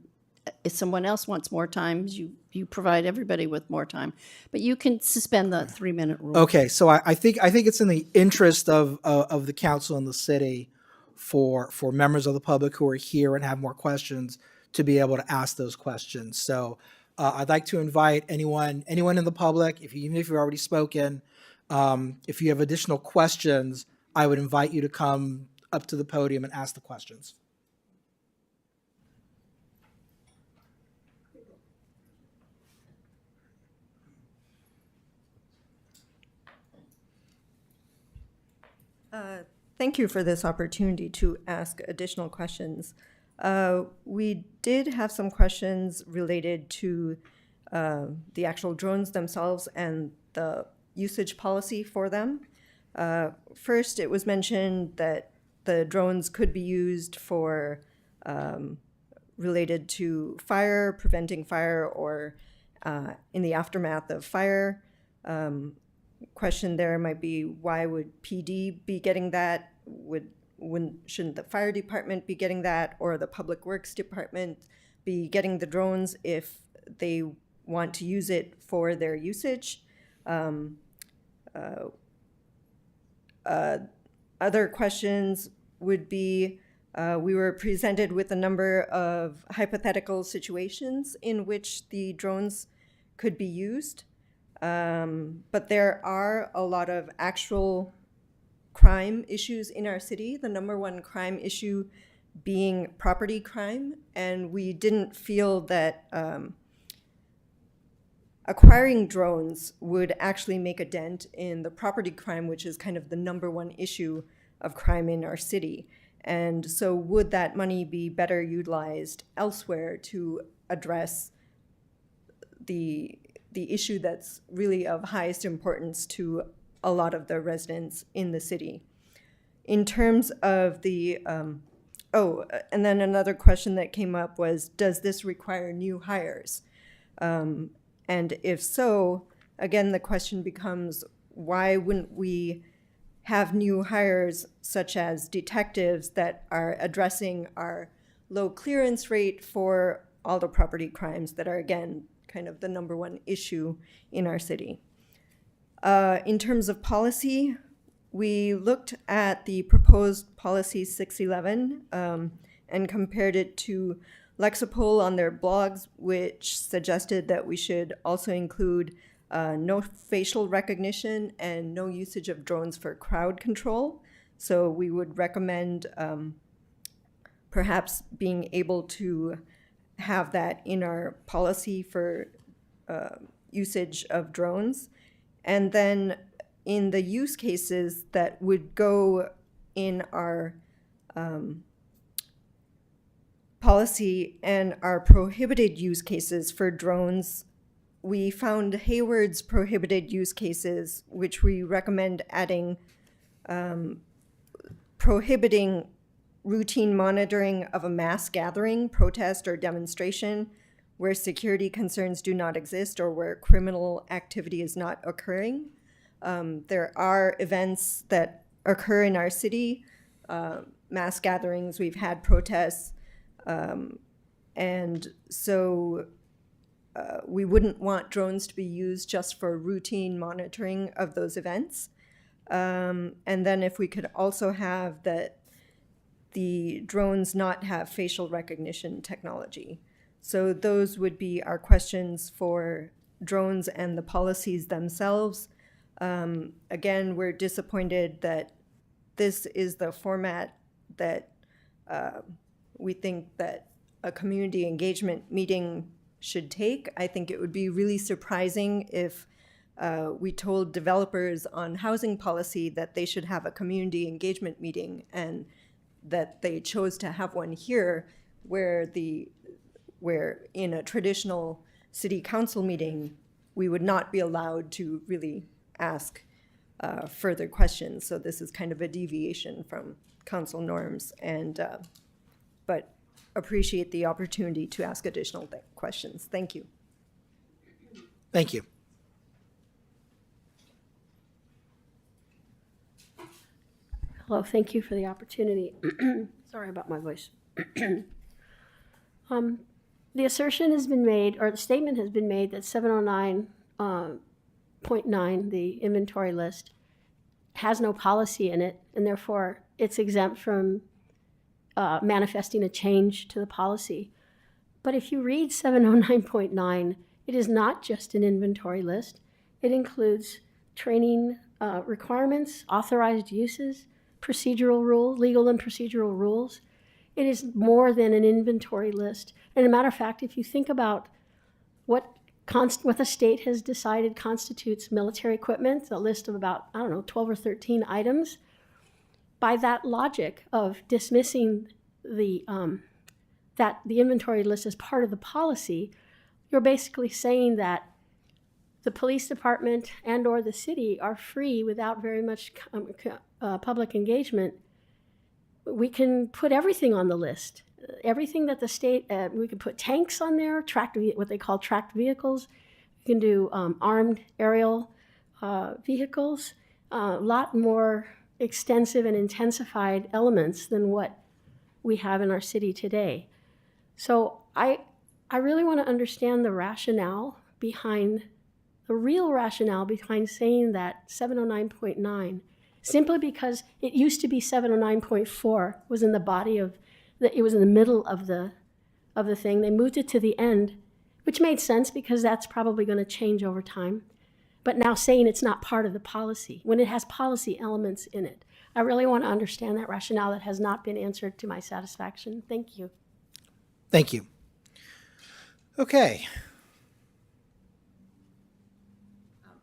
S4: if someone else wants more time, you provide everybody with more time. But you can suspend the 3-minute rule.
S3: Okay, so I think it's in the interest of the council and the city for members of the public who are here and have more questions to be able to ask those questions. So I'd like to invite anyone in the public, even if you've already spoken, if you have additional questions, I would invite you to come up to the podium and ask the questions.
S6: Thank you for this opportunity to ask additional questions. We did have some questions related to the actual drones themselves and the usage policy for them. First, it was mentioned that the drones could be used for related to fire, preventing fire, or in the aftermath of fire. Question there might be, why would PD be getting that? Shouldn't the fire department be getting that, or the public works department be getting the drones if they want to use it for their usage? Other questions would be, we were presented with a number of hypothetical situations in which the drones could be used. But there are a lot of actual crime issues in our city, the number one crime issue being property crime, and we didn't feel that acquiring drones would actually make a dent in the property crime, which is kind of the number one issue of crime in our city. And so would that money be better utilized elsewhere to address the issue that's really of highest importance to a lot of the residents in the city? In terms of the, and then another question that came up was, does this require new hires? And if so, again, the question becomes, why wouldn't we have new hires such as detectives that are addressing our low clearance rate for all the property crimes that are, again, kind of the number one issue in our city? In terms of policy, we looked at the proposed policy 611 and compared it to Lexipol on their blogs, which suggested that we should also include no facial recognition and no usage of drones for crowd control. So we would recommend perhaps being able to have that in our policy for usage of drones. And then in the use cases that would go in our policy and our prohibited use cases for drones, we found Hayward's prohibited use cases, which we recommend adding prohibiting routine monitoring of a mass gathering, protest, or demonstration where security concerns do not exist or where criminal activity is not occurring. There are events that occur in our city, mass gatherings, we've had protests, and so we wouldn't want drones to be used just for routine monitoring of those events. And then if we could also have that the drones not have facial recognition technology. So those would be our questions for drones and the policies themselves. Again, we're disappointed that this is the format that we think that a community engagement meeting should take. I think it would be really surprising if we told developers on housing policy that they should have a community engagement meeting and that they chose to have one here where in a traditional city council meeting, we would not be allowed to really ask further questions. So this is kind of a deviation from council norms, and but appreciate the opportunity to ask additional questions. Thank you.
S3: Thank you.
S22: Hello, thank you for the opportunity. Sorry about my voice. The assertion has been made, or the statement has been made, that 709.9, the inventory list, has no policy in it, and therefore it's exempt from manifesting a change to the policy. But if you read 709.9, it is not just an inventory list. It includes training requirements, authorized uses, procedural rules, legal and procedural rules. It is more than an inventory list. And as a matter of fact, if you think about what the state has decided constitutes military equipment, a list of about, 12 or 13 items, by that logic of dismissing the inventory list as part of the policy, you're basically saying that the police department and or the city are free without very much public engagement. We can put everything on the list. Everything that the state, we can put tanks on there, what they call tracked vehicles. We can do armed aerial vehicles, a lot more extensive and intensified elements than what we have in our city today. So I really want to understand the real rationale behind saying that 709.9, simply because it used to be 709.4, was in the body of it was in the middle of the thing. They moved it to the end, which made sense because that's probably going to change over time. But now saying it's not part of the policy, when it has policy elements in it. I really want to understand that rationale that has not been answered to my satisfaction. Thank you.
S3: Thank you. Okay.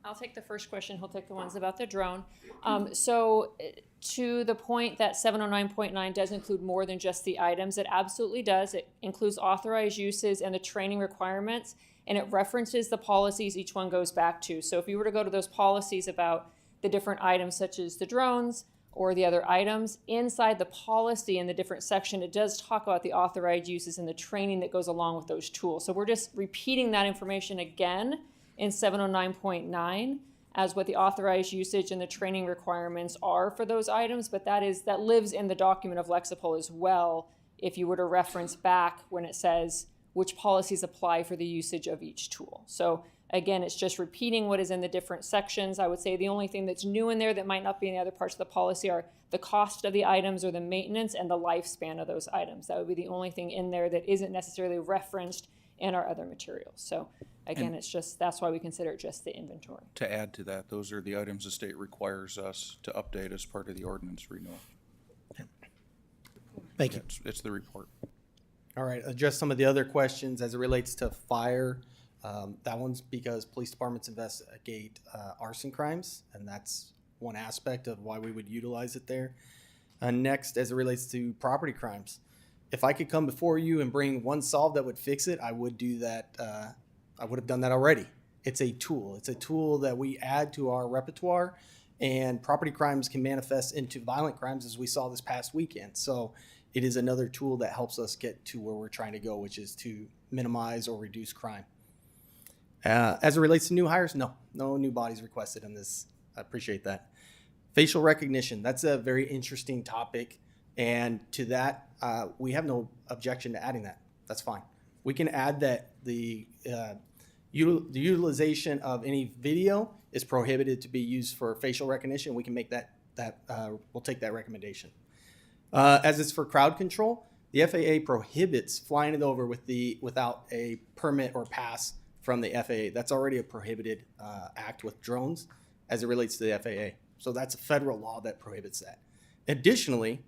S20: I'll take the first question. He'll take the ones about the drone. So to the point that 709.9 does include more than just the items, it absolutely does. It includes authorized uses and the training requirements, and it references the policies each one goes back to. So if you were to go to those policies about the different items, such as the drones or the other items, inside the policy in the different section, it does talk about the authorized uses and the training that goes along with those tools. So we're just repeating that information again in 709.9 as what the authorized usage and the training requirements are for those items, but that lives in the document of Lexipol as well if you were to reference back when it says which policies apply for the usage of each tool. So Again, it's just repeating what is in the different sections. I would say the only thing that's new in there that might not be in the other parts of the policy are the cost of the items or the maintenance and the lifespan of those items. That would be the only thing in there that isn't necessarily referenced in our other materials. So again, it's just, that's why we consider it just the inventory.
S9: To add to that, those are the items the state requires us to update as part of the ordinance renewal.
S3: Thank you.
S9: It's the report.
S21: All right, address some of the other questions as it relates to fire. That one's because police departments investigate arson crimes, and that's one aspect of why we would utilize it there. Next, as it relates to property crimes, if I could come before you and bring one solve that would fix it, I would do that. I would have done that already. It's a tool. It's a tool that we add to our repertoire, and property crimes can manifest into violent crimes, as we saw this past weekend. So it is another tool that helps us get to where we're trying to go, which is to minimize or reduce crime. As it relates to new hires, no new bodies requested in this. I appreciate that. Facial recognition, that's a very interesting topic. And to that, we have no objection to adding that. That's fine. We can add that the utilization of any video is prohibited to be used for facial recognition. We can make that we'll take that recommendation. As it's for crowd control, the FAA prohibits flying it over without a permit or pass from the FAA. That's already a prohibited act with drones as it relates to the FAA. So that's a federal law that prohibits that. Additionally,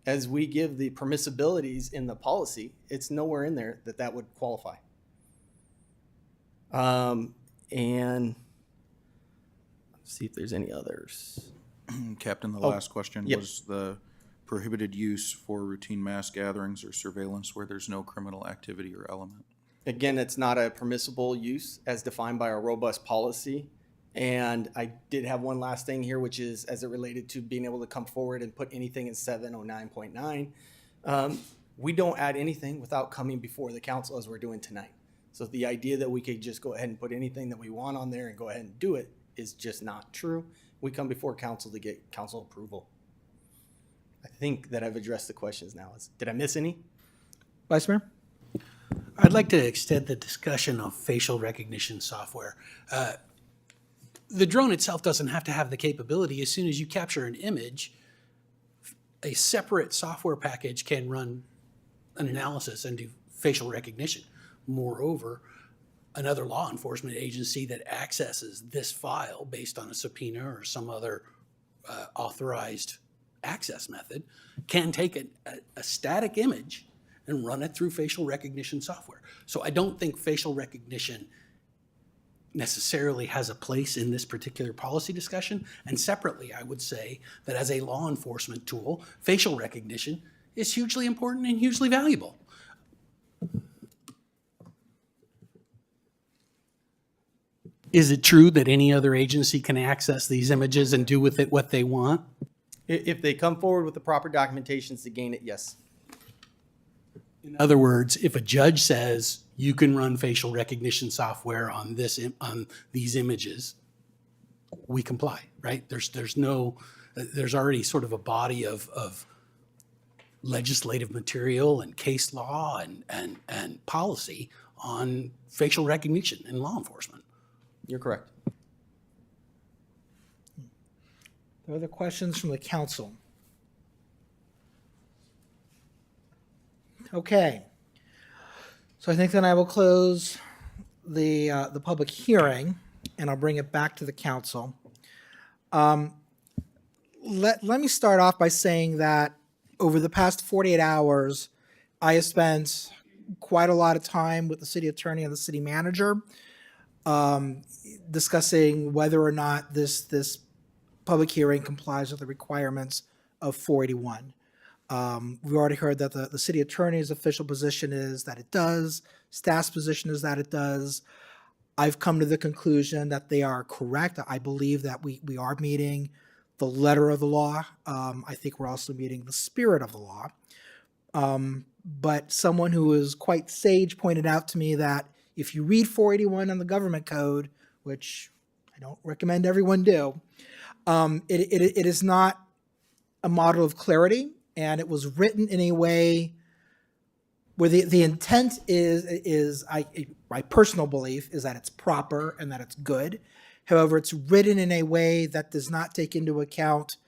S21: as we give the permissibilities in the policy, it's nowhere in there that would qualify. And let's see if there's any others.
S9: Captain, the
S21: Oh,
S9: last question
S21: yep.
S9: was the prohibited use for routine mass gatherings or surveillance where there's no criminal activity or element.
S21: Again, it's not a permissible use as defined by our robust policy. And I did have one last thing here, which is as it related to being able to come forward and put anything in 709.9. We don't add anything without coming before the council as we're doing tonight. So the idea that we could just go ahead and put anything that we want on there and go ahead and do it is just not true. We come before council to get council approval. I think that I've addressed the questions now. Did I miss any?
S3: Vice Mayor?
S5: I'd like to extend the discussion of facial recognition software. The drone itself doesn't have to have the capability. As soon as you capture an image, a separate software package can run an analysis and do facial recognition. Moreover, another law enforcement agency that accesses this file based on a subpoena or some other authorized access method can take a static image and run it through facial recognition software. So I don't think facial recognition necessarily has a place in this particular policy discussion. And separately, I would say that as a law enforcement tool, facial recognition is hugely important and hugely valuable. Is it true that any other agency can access these images and do with it what they want?
S21: If they come forward with the proper documentations to gain it, yes.
S5: In other words, if a judge says you can run facial recognition software on these images, we comply, right? There's already sort of a body of legislative material and case law and policy on facial recognition in law enforcement.
S21: You're correct.
S3: Other questions from the council? Okay. So I think then I will close the public hearing, and I'll bring it back to the council. Let me start off by saying that over the past 48 hours, I have spent quite a lot of time with the city attorney and the city manager discussing whether or not this public hearing complies with the requirements of 481. We've already heard that the city attorney's official position is that it does. Staff's position is that it does. I've come to the conclusion that they are correct. I believe that we are meeting the letter of the law. I think we're also meeting the spirit of the law. But someone who is quite sage pointed out to me that if you read 481 on the government code, which I don't recommend everyone do, it is not a model of clarity, and it was written in a way where the intent is my personal belief is that it's proper and that it's good. However, it's written in a way that does not take into account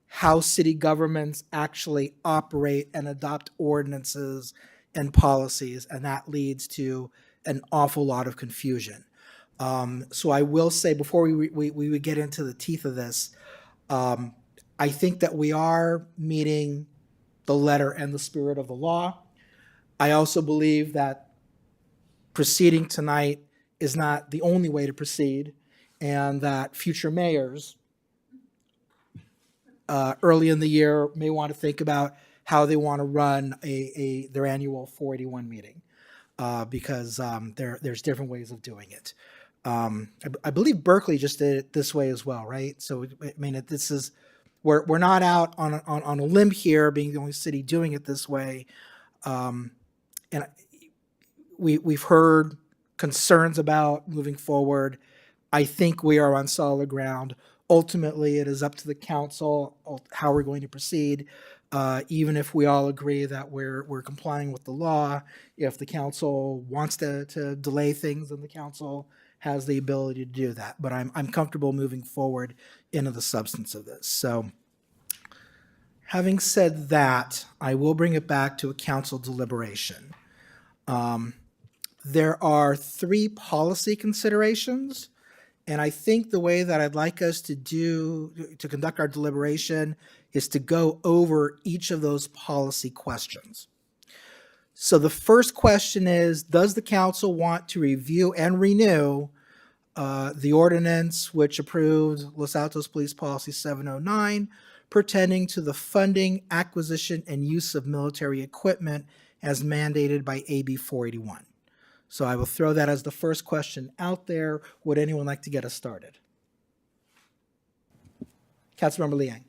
S3: how city governments actually operate and adopt ordinances and policies, and that leads to an awful lot of confusion. So I will say, before we would get into the teeth of this, I think that we are meeting the letter and the spirit of the law. I also believe that proceeding tonight is not the only way to proceed, and that future mayors early in the year may want to think about how they want to run their annual 481 meeting, because there's different ways of doing it. I believe Berkeley just did it this way as well, right? So I mean, this is we're not out on a limb here, being the only city doing it this way. And we've heard concerns about moving forward. I think we are on solid ground. Ultimately, it is up to the council how we're going to proceed. Even if we all agree that we're complying with the law, if the council wants to delay things, then the council has the ability to do that. But I'm comfortable moving forward into the substance of this. So, having said that, I will bring it back to a council deliberation. There are 3 policy considerations, and I think the way that I'd like us to conduct our deliberation is to go over each of those policy questions. So the first question is, does the council want to review and renew the ordinance which approved Los Altos Police Policy 709 pertaining to the funding, acquisition, and use of military equipment as mandated by AB 481? So I will throw that as the first question out there. Would anyone like to get us started? Councilmember Liang.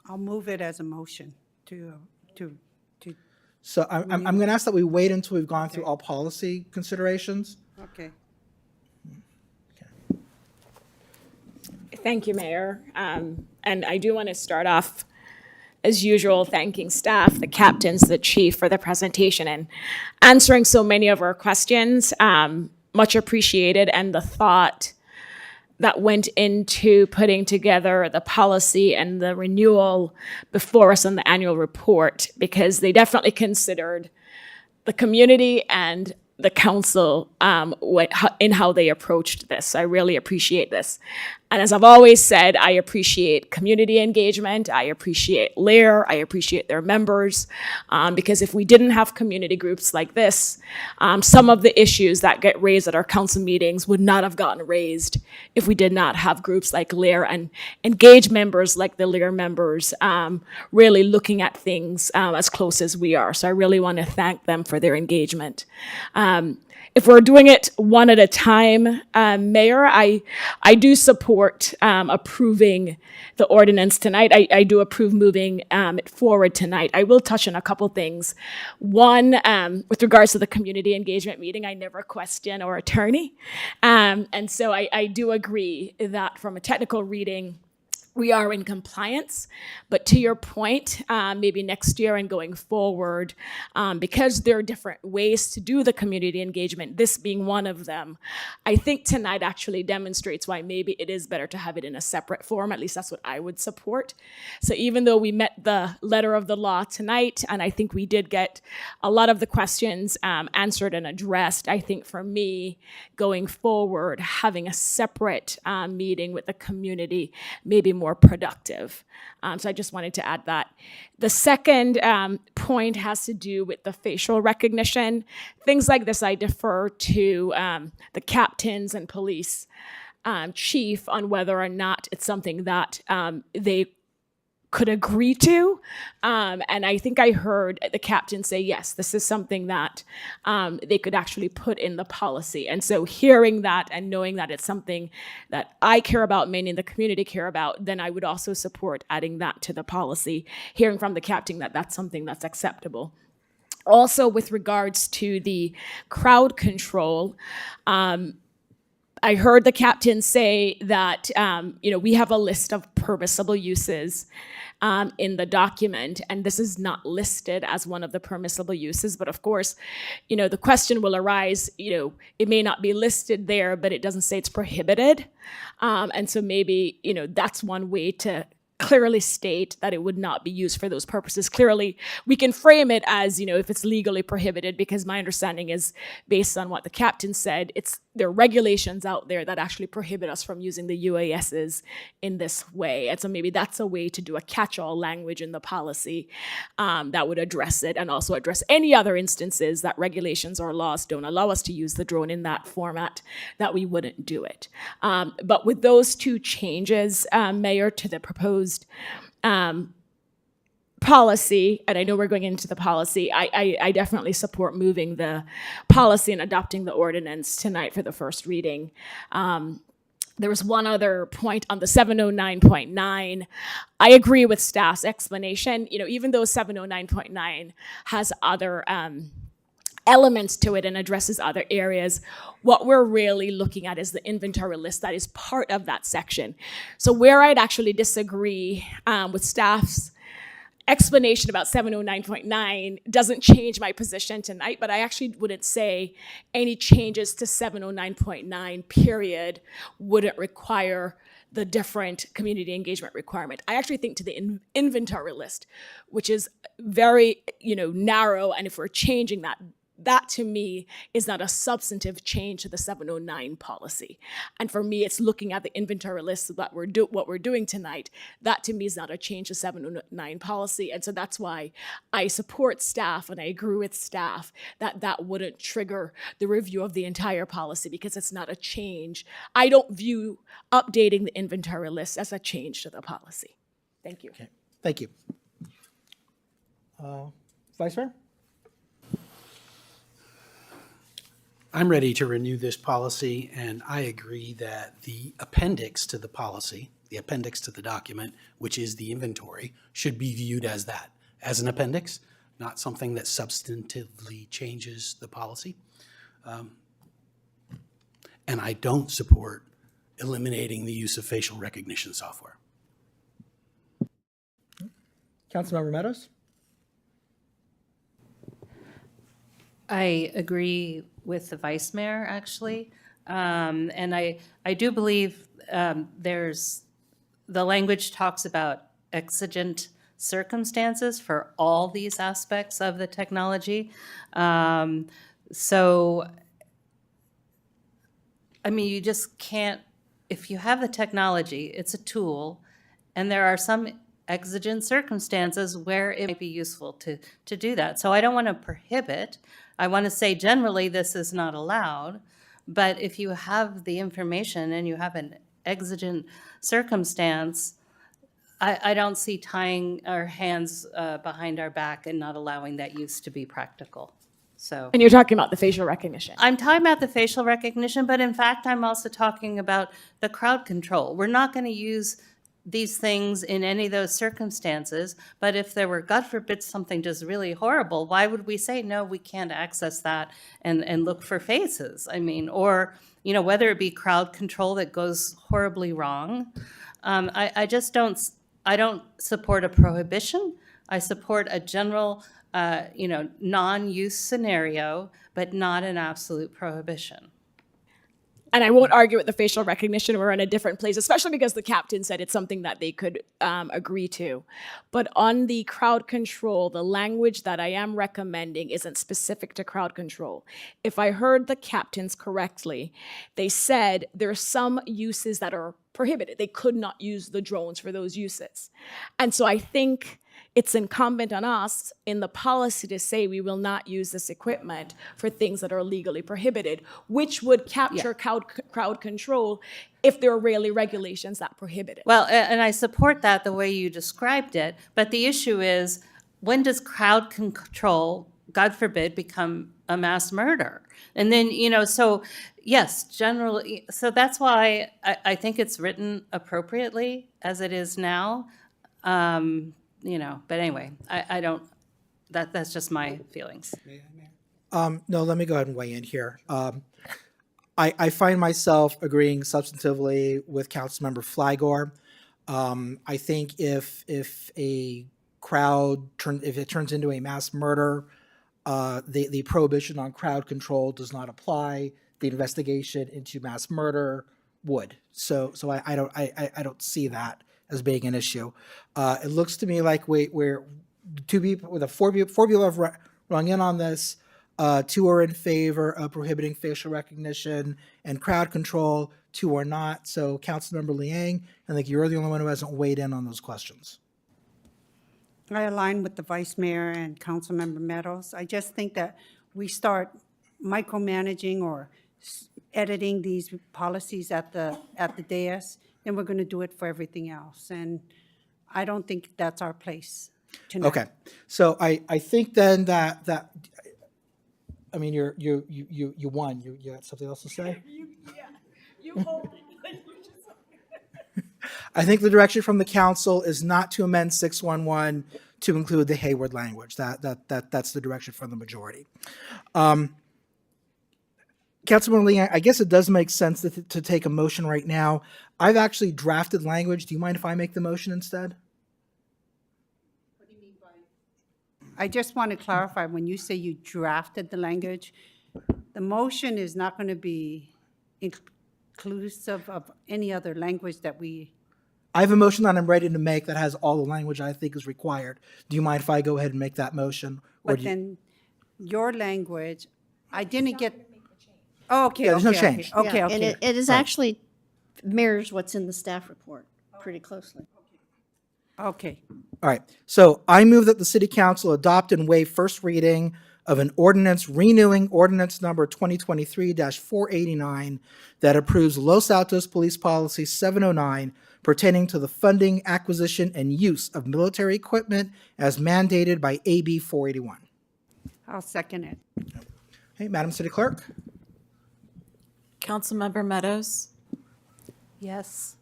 S13: I'll move it as a motion to.
S3: So I'm going to ask that we wait until we've gone through all policy considerations.
S13: Okay.
S2: Thank you, Mayor. And I do want to start off, as usual, thanking staff, the captains, the chief for the presentation and answering so many of our questions. Much appreciated, and the thought that went into putting together the policy and the renewal before us on the annual report, because they definitely considered the community and the council in how they approached this. I really appreciate this. And as I've always said, I appreciate community engagement. I appreciate LAIR. I appreciate their members. Because if we didn't have community groups like this, some of the issues that get raised at our council meetings would not have gotten raised if we did not have groups like LAIR and engaged members like the LAIR members really looking at things as close as we are. So I really want to thank them for their engagement. If we're doing it one at a time, Mayor, I do support approving the ordinance tonight. I do approve moving it forward tonight. I will touch on a couple things. One, with regards to the community engagement meeting, I never question our attorney. And so I do agree that from a technical reading, we are in compliance, but to your point, maybe next year and going forward, because there are different ways to do the community engagement, this being one of them, I think tonight actually demonstrates why maybe it is better to have it in a separate form. At least that's what I would support. So even though we met the letter of the law tonight, and I think we did get a lot of the questions answered and addressed, I think for me, going forward, having a separate meeting with the community, maybe more productive. So I just wanted to add that. The second point has to do with the facial recognition. Things like this, I defer to the captains and police chief on whether or not it's something that they could agree to. And I think I heard the captain say, yes, this is something that they could actually put in the policy. And so hearing that and knowing that it's something that I care about, meaning the community care about, then I would also support adding that to the policy, hearing from the captain that that's something that's acceptable. Also, with regards to the crowd control, I heard the captain say that, we have a list of permissible uses in the document, and this is not listed as one of the permissible uses. But of course, the question will arise, it may not be listed there, but it doesn't say it's prohibited. And so maybe, that's one way to clearly state that it would not be used for those purposes. Clearly, we can frame it as, if it's legally prohibited, because my understanding is, based on what the captain said, there are regulations out there that actually prohibit us from using the UASs in this way. And so maybe that's a way to do a catch-all language in the policy that would address it, and also address any other instances that regulations or laws don't allow us to use the drone in that format, that we wouldn't do it. But with those two changes, Mayor, to the proposed policy, and I know we're going into the policy, I definitely support moving the policy and adopting the ordinance tonight for the first reading. There was one other point on the 709.9. I agree with staff's explanation. Even though 709.9 has other elements to it and addresses other areas, what we're really looking at is the inventory list that is part of that section. So where I'd actually disagree with staff's explanation about 709.9 doesn't change my position tonight, but I actually wouldn't say any changes to 709.9 period wouldn't require the different community engagement requirement. I actually think to the inventory list, which is very, narrow, and if we're changing that, that to me is not a substantive change to the 709 policy. And for me, it's looking at the inventory list that what we're doing tonight. That to me is not a change to 709 policy. And so that's why I support staff, and I agree with staff that wouldn't trigger the review of the entire policy, because it's not a change. I don't view updating the inventory list as a change to the policy. Thank you.
S3: Okay. Thank you. Vice Mayor?
S5: I'm ready to renew this policy, and I agree that the appendix to the policy, the appendix to the document, which is the inventory, should be viewed as that, as an appendix, not something that substantively changes the policy. And I don't support eliminating the use of facial recognition software.
S3: Councilmember Meadows?
S1: I agree with the vice mayor, actually. And I do believe the language talks about exigent circumstances for all these aspects of the technology. So, I mean, you just can't, if you have the technology, it's a tool, and there are some exigent circumstances where it might be useful to do that. So I don't want to prohibit. I want to say generally this is not allowed, but if you have the information and you have an exigent circumstance, I don't see tying our hands behind our back and not allowing that use to be practical. So.
S2: And you're talking about the facial recognition.
S1: I'm talking about the facial recognition, but in fact, I'm also talking about the crowd control. We're not going to use these things in any of those circumstances, but if there were, God forbid, something just really horrible, why would we say, no, we can't access that and look for faces? I mean, or, whether it be crowd control that goes horribly wrong. I don't support a prohibition. I support a general, non-use scenario, but not an absolute prohibition.
S2: And I won't argue with the facial recognition. We're in a different place, especially because the captain said it's something that they could agree to. But on the crowd control, the language that I am recommending isn't specific to crowd control. If I heard the captains correctly, they said there are some uses that are prohibited. They could not use the drones for those uses. And so I think it's incumbent on us in the policy to say we will not use this equipment for things that are legally prohibited, which would capture crowd control if there are really regulations that prohibit it.
S1: Well, and I support that the way you described it, but the issue is, when does crowd control, God forbid, become a mass murder? And then, so yes, generally, so that's why I think it's written appropriately as it is now. But anyway, I don't, that's just my feelings.
S3: No, let me go ahead and weigh in here. I find myself agreeing substantively with Councilmember Flygore. I think if a if it turns into a mass murder, the prohibition on crowd control does not apply. The investigation into mass murder would. So I don't see that as being an issue. It looks to me like we're two people with four people have rung in on this. Two are in favor of prohibiting facial recognition and crowd control. Two are not. So Councilmember Liang, I think you're the only one who hasn't weighed in on those questions.
S13: I align with the Vice Mayor and Councilmember Meadows. I just think that we start micromanaging or editing these policies at the dais, then we're going to do it for everything else. And I don't think that's our place tonight.
S3: Okay, so I think then that I mean you won. You got something else to say?
S2: You hold it.
S3: I think the direction from the council is not to amend 611 to include the Hayward language. That's the direction from the majority. Councilman Lee, I guess it does make sense to take a motion right now. I've actually drafted language. Do you mind if I make the motion instead?
S13: I just want to clarify, when you say you drafted the language, the motion is not going to be inclusive of any other language that we...
S3: I have a motion that I'm ready to make that has all the language I think is required. Do you mind if I go ahead and make that motion?
S13: But then your language, I didn't get... Oh, okay,
S3: Yeah, there's no
S13: okay,
S3: change.
S13: Okay,
S4: Yeah, and
S13: okay.
S4: it is actually mirrors what's in the staff report pretty closely.
S13: Okay.
S3: All right, so I move that the city council adopt and waive first reading of an ordinance renewing ordinance number 2023-489 that approves Los Altos Police Policy 709 pertaining to the funding, acquisition, and use of military equipment as mandated by AB 481.
S13: I'll second it.
S3: Hey, Madam City Clerk?
S8: Councilmember Meadows,
S13: Yes.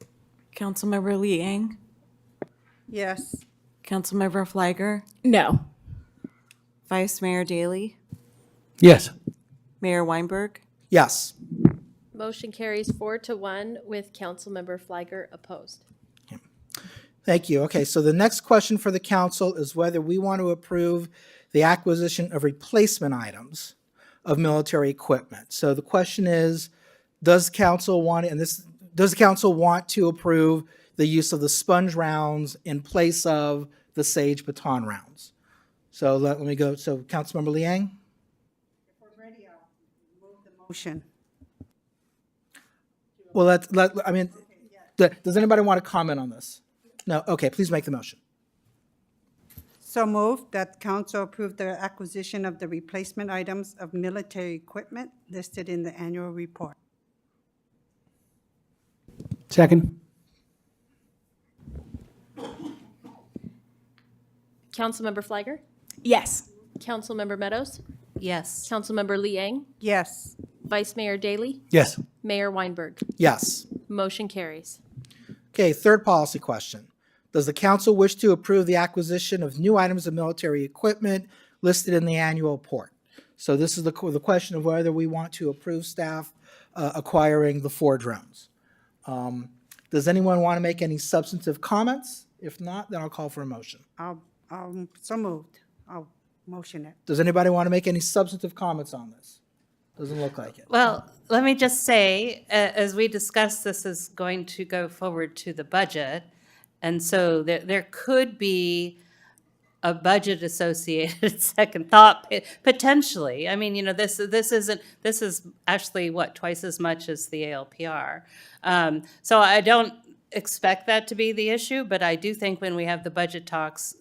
S8: Councilmember Liang,
S13: Yes.
S8: Councilmember Flygore,
S2: No.
S8: Vice Mayor Daley,
S18: Yes.
S8: Mayor Weinberg.
S3: Yes.
S17: Motion carries 4-1 with Councilmember Flygore opposed.
S3: Thank you. Okay, so the next question for the council is whether we want to approve the acquisition of replacement items of military equipment. So the question is, does council want, does the council want to approve the use of the sponge rounds in place of the sage baton rounds? So let me go. So Councilmember Liang?
S13: If we're ready, I'll move the motion.
S3: Well, does anybody want to comment on this? No? Okay, please make the motion.
S13: So moved that council approve the acquisition of the replacement items of military equipment listed in the annual report.
S18: Second.
S17: Councilmember Flygore,
S2: Yes.
S17: Councilmember Meadows,
S1: Yes.
S17: Councilmember Liang,
S13: Yes.
S17: Vice Mayor Daley,
S18: Yes.
S17: Mayor Weinberg.
S3: Yes.
S17: Motion carries.
S3: Okay, third policy question. Does the council wish to approve the acquisition of new items of military equipment listed in the annual report? So this is the question of whether we want to approve staff acquiring the 4 drones. Does anyone want to make any substantive comments? If not, then I'll call for a motion.
S13: So moved. I'll motion it.
S3: Does anybody want to make any substantive comments on this? Doesn't look like it.
S1: Well, let me just say, as we discussed, this is going to go forward to the budget. And so there could be a budget associated second thought potentially. I mean, this is actually twice as much as the ALPR. So I don't expect that to be the issue, but I do think when we have the budget talks,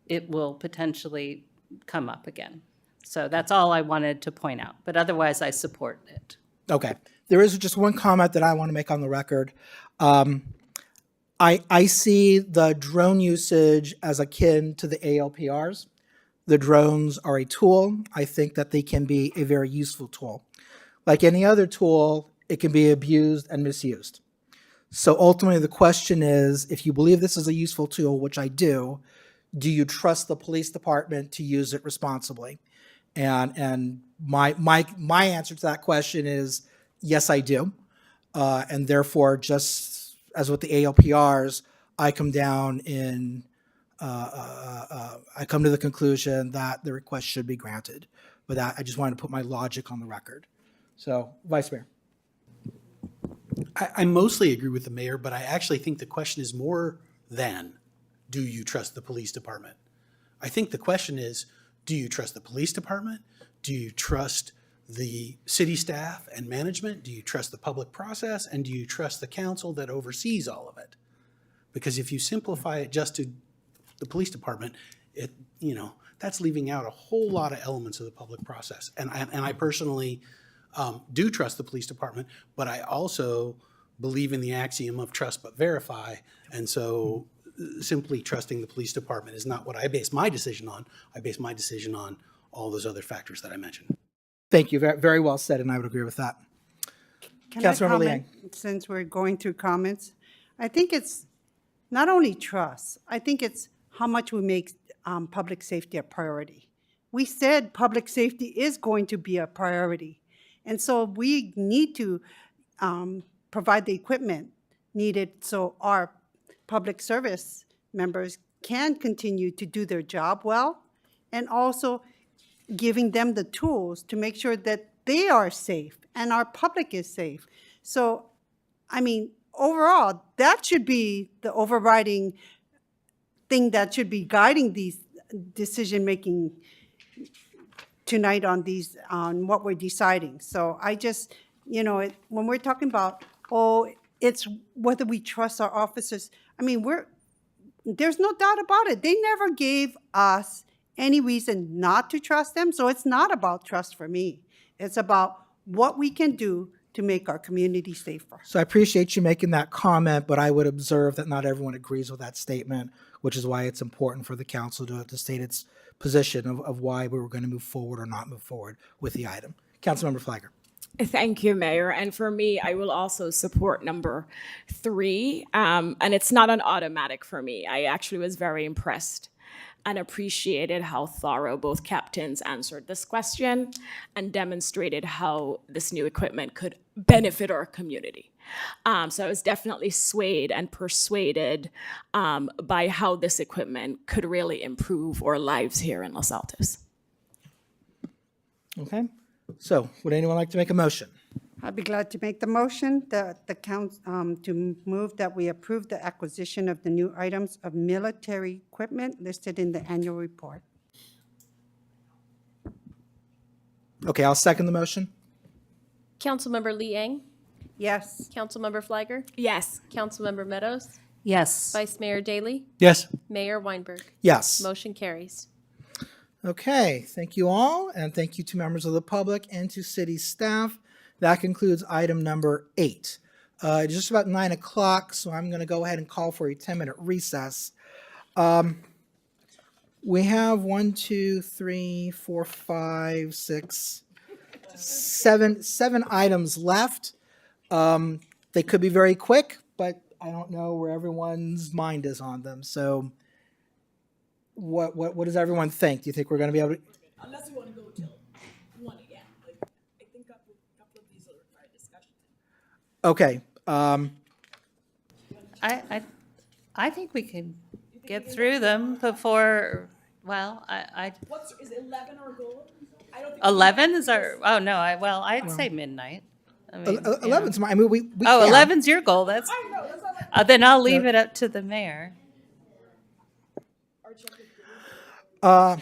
S1: it will potentially come up again. So that's all I wanted to point out, but otherwise I support it.
S3: Okay. There is just one comment that I want to make on the record. I see the drone usage as akin to the ALPRs. The drones are a tool. I think that they can be a very useful tool. Like any other tool, it can be abused and misused. So ultimately the question is, if you believe this is a useful tool, which I do you trust the police department to use it responsibly? And my answer to that question is yes, I do. And therefore, just as with the ALPRs, I come down in, I come to the conclusion that the request should be granted. But that, I just wanted to put my logic on the record. So, Vice Mayor.
S5: I mostly agree with the mayor, but I actually think the question is more than, do you trust the police department? I think the question is, do you trust the police department? Do you trust the city staff and management? Do you trust the public process? And do you trust the council that oversees all of it? Because if you simplify it just to the police department, that's leaving out a whole lot of elements of the public process. And I personally do trust the police department, but I also believe in the axiom of trust but verify. And so simply trusting the police department is not what I base my decision on. I base my decision on all those other factors that I mentioned.
S3: Thank you. Very, very well said, and I would agree with that.
S13: Can I
S3: Councilmember Liang.
S13: comment, since we're going through comments? I think it's not only trust, I think it's how much we make public safety a priority. We said public safety is going to be a priority. And so we need to provide the equipment needed so our public service members can continue to do their job well, and also giving them the tools to make sure that they are safe and our public is safe. So, I mean, overall, that should be the overriding thing that should be guiding these decision-making tonight on these, on what we're deciding. So I just, when we're talking about, it's whether we trust our officers, I mean, there's no doubt about it. They never gave us any reason not to trust them. So it's not about trust for me. It's about what we can do to make our community safer.
S3: So I appreciate you making that comment, but I would observe that not everyone agrees with that statement, which is why it's important for the council to state its position of why we were going to move forward or not move forward with the item. Councilmember Flagger.
S2: Thank you, Mayor. And for me, I will also support number 3. And it's not an automatic for me. I actually was very impressed and appreciated how thorough both captains answered this question and demonstrated how this new equipment could benefit our community. So I was definitely swayed and persuaded by how this equipment could really improve our lives here in Los Altos.
S3: Okay. So would anyone like to make a motion?
S13: I'd be glad to make the motion that the council to move that we approve the acquisition of the new items of military equipment listed in the annual report.
S3: Okay, I'll second the motion.
S17: Councilmember Liang,
S13: Yes.
S17: Councilmember Flagger,
S2: Yes.
S17: Councilmember Meadows,
S1: Yes.
S17: Vice Mayor Daley,
S5: Yes.
S17: Mayor Weinberg.
S3: Yes.
S17: Motion carries.
S3: Okay, thank you all, and thank you to members of the public and to city staff. That concludes item number 8. It's just about 9 o'clock, so I'm going to go ahead and call for a 10-minute recess. We have 1, 2, 3, 4, 5, 6, 7 items left. They could be very quick, but I don't know where everyone's mind is on them. So what does everyone think? Do you think we're going to be able to?
S2: Unless we want to go till 1 again. I think a couple of these will require discussion.
S3: Okay.
S1: I think we can get through them before, well,
S2: Is 11 our goal? I don't think
S1: 11 is our, oh, no, I'd say midnight. I mean,
S3: 11's my, I mean, we
S1: Oh,
S3: can.
S1: 11's your goal, that's, then I'll leave it up to the mayor.
S3: Are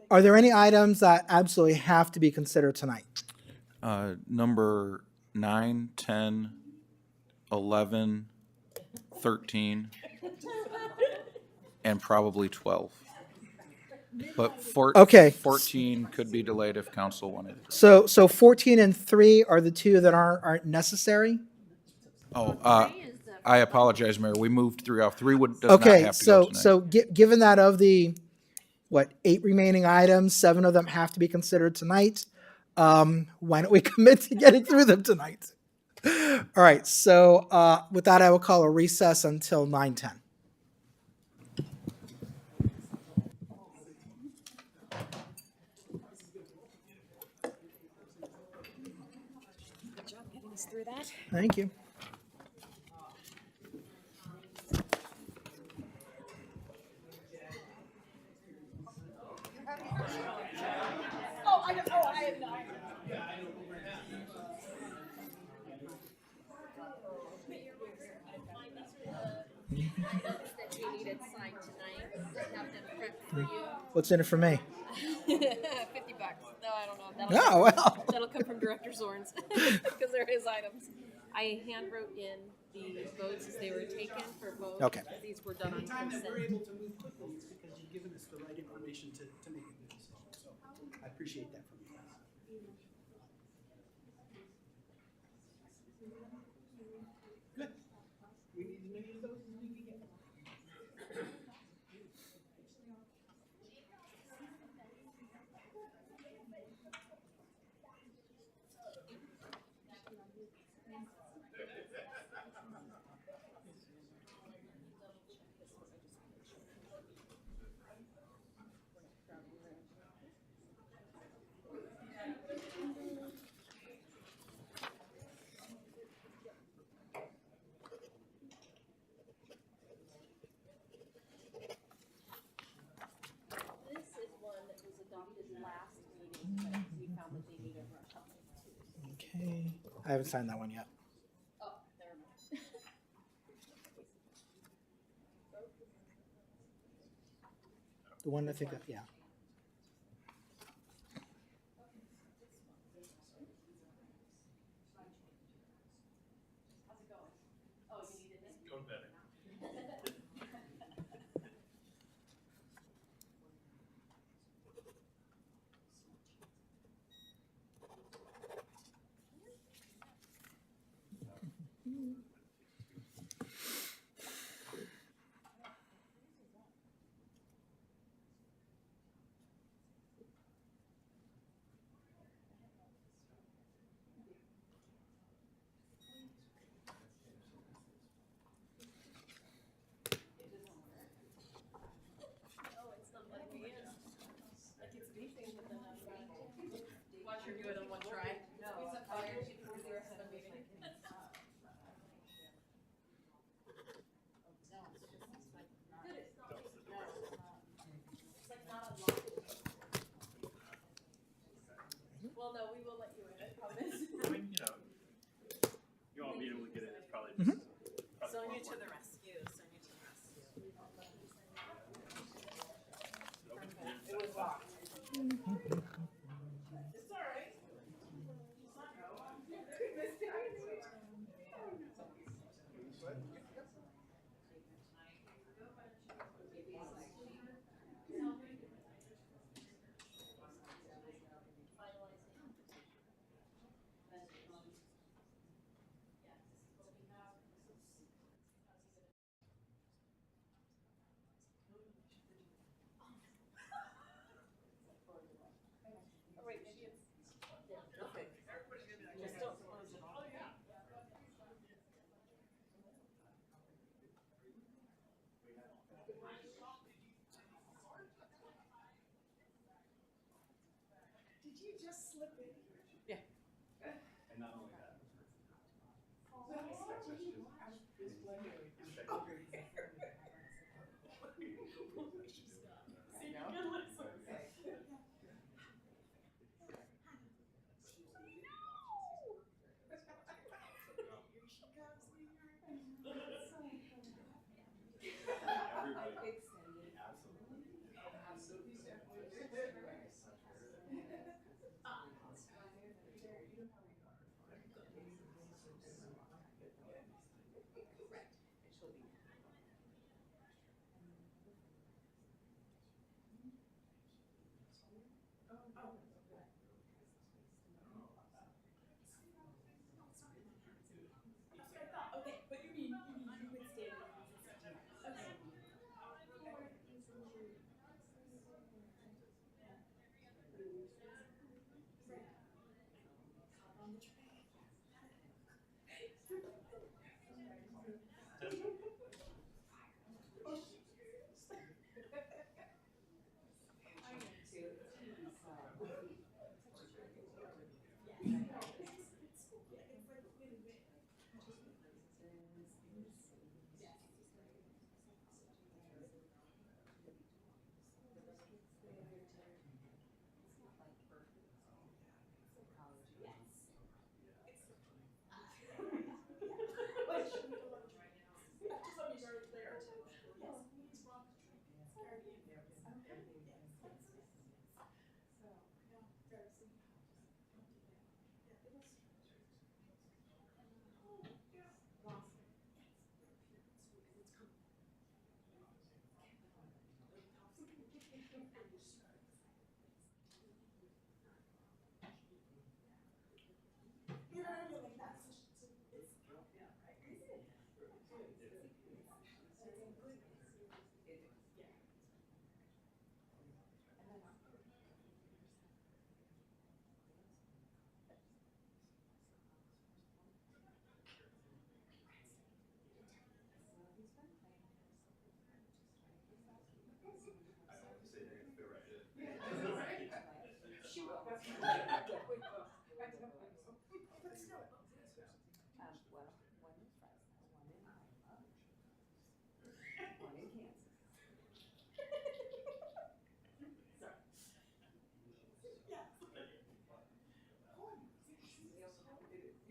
S3: there any items that absolutely have to be considered tonight?
S9: Number 9, 10, 11, 13, and probably 12. But
S3: Okay.
S9: 14 could be delayed if council wanted.
S3: So 14 and 3 are the two that aren't necessary?
S9: Oh, I apologize, Mayor. We moved 3 off. 3 does not
S3: Okay,
S9: have to go
S3: so
S9: tonight.
S3: given that of the, 8 remaining items, 7 of them have to be considered tonight. Why don't we commit to getting through them tonight? All right, so with that, I will call a recess until 9:10.
S2: us through that.
S3: Thank you.
S2: I have not.
S17: That you needed signed tonight. I have them prepped for you.
S3: What's in it for me?
S17: $50. No, I don't know.
S3: Oh, well.
S17: That'll come from Director Zorns because they're his items. I hand wrote in the votes as they were taken for vote.
S3: Okay.
S17: These were done on
S5: Anytime that we're
S17: consent.
S5: able to move quickly, it's because you've given us the right information to make a good decision. So I appreciate that from you guys. Good. We need as many of those as we can get.
S17: This is one that was adopted last meeting, but we found that they need a copy too.
S3: Okay. I haven't signed that one yet.
S17: Oh, never mind.
S3: The one I think, yeah.
S17: Go to bed. Watch her do it on one try. No. Set fire for the rest of the meeting. Well, no, we will let you in, I promise.
S10: I mean, you won't be able to get in. It's probably
S3: Mhm.
S2: Sonia to the rescue. Sonia to the rescue. It was locked. It's all right. Just don't close it all. Did you just slip in?
S17: Yeah.
S10: And not only that.
S2: Okay, but you mean you would stay there and use the CGI. Okay. On the tray.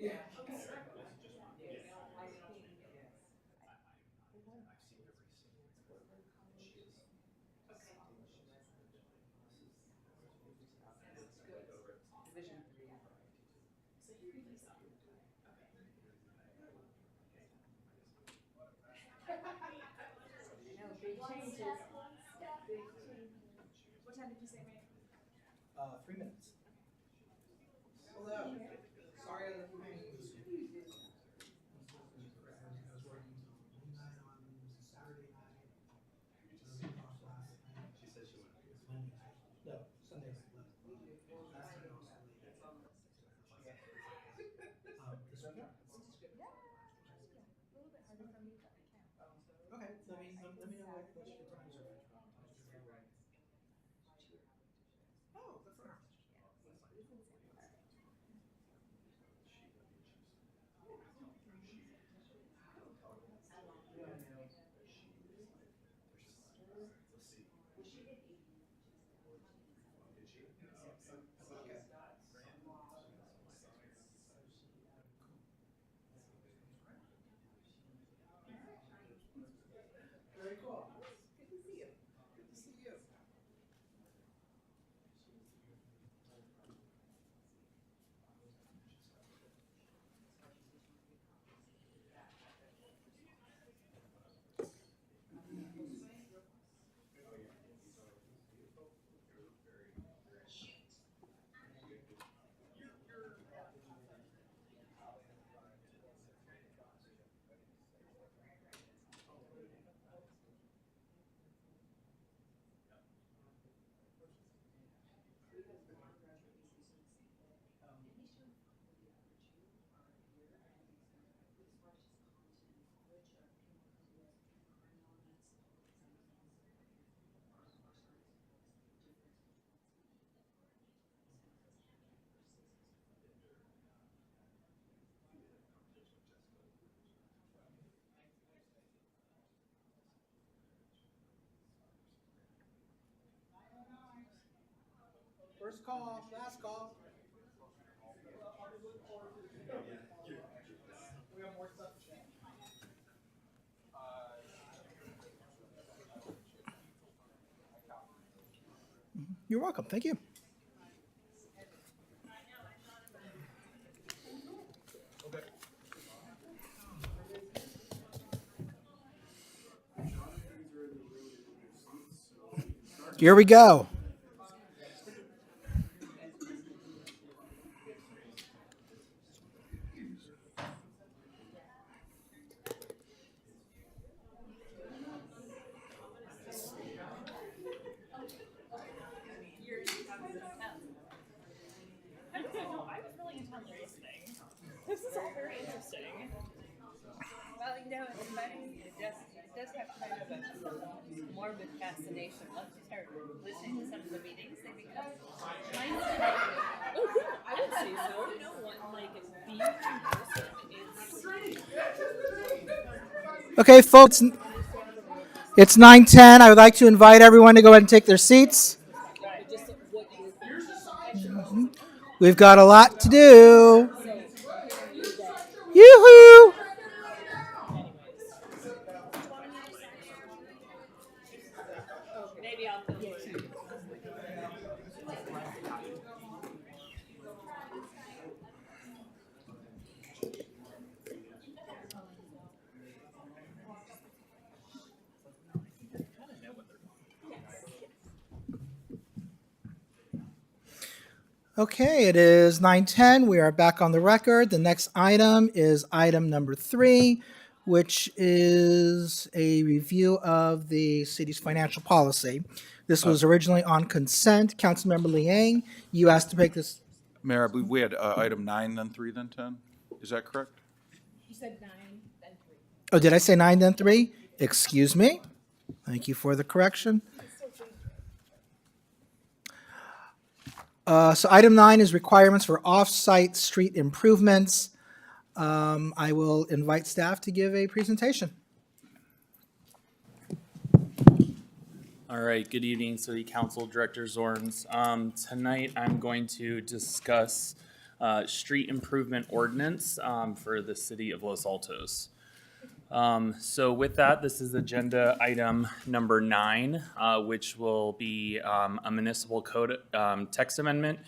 S2: What time did you say, Mayor?
S3: 3 minutes. Hello. Sorry I left you hanging. I was working till midnight on Saturday night. 11 o'clock last night. She said she wanted to be. No, Sunday night, 11 o'clock. Last night I was late. This one here? Okay, let me know what your times are. Oh, that's fine. Very cool. Good to see you. Good to see you. First call, last call. We have more stuff to say. You're welcome. Thank you. Here we go.
S2: I was really into listening. This is all very interesting.
S11: Well, it's funny. It does have kind of a morbid fascination. Once you start listening to some of the meetings, they become kind of like.
S2: Oh, yeah, I would say so. Being in person,
S3: Okay, folks, it's 9:10. I would like to invite everyone to go ahead and take their seats. We've got a lot to do. Yoo-hoo!
S11: Maybe I'll feel it.
S3: Okay, it is 9:10. We are back on the record. The next item is item number 3, which is a review of the city's financial policy. This was originally on consent. Councilmember Liang, you asked to make this.
S9: Mayor, I believe we had item 9, then 3, then 10. Is that correct?
S2: you said 9, then 3.
S3: Oh, did I say 9 then 3? Excuse me. Thank you for the correction. So item 9 is requirements for off-site street improvements. I will invite staff to give a presentation.
S14: All right, good evening, City Council Director Zorns. Tonight I'm going to discuss street improvement ordinance for the city of Los Altos. So with that, this is agenda item number 9, which will be a municipal code text amendment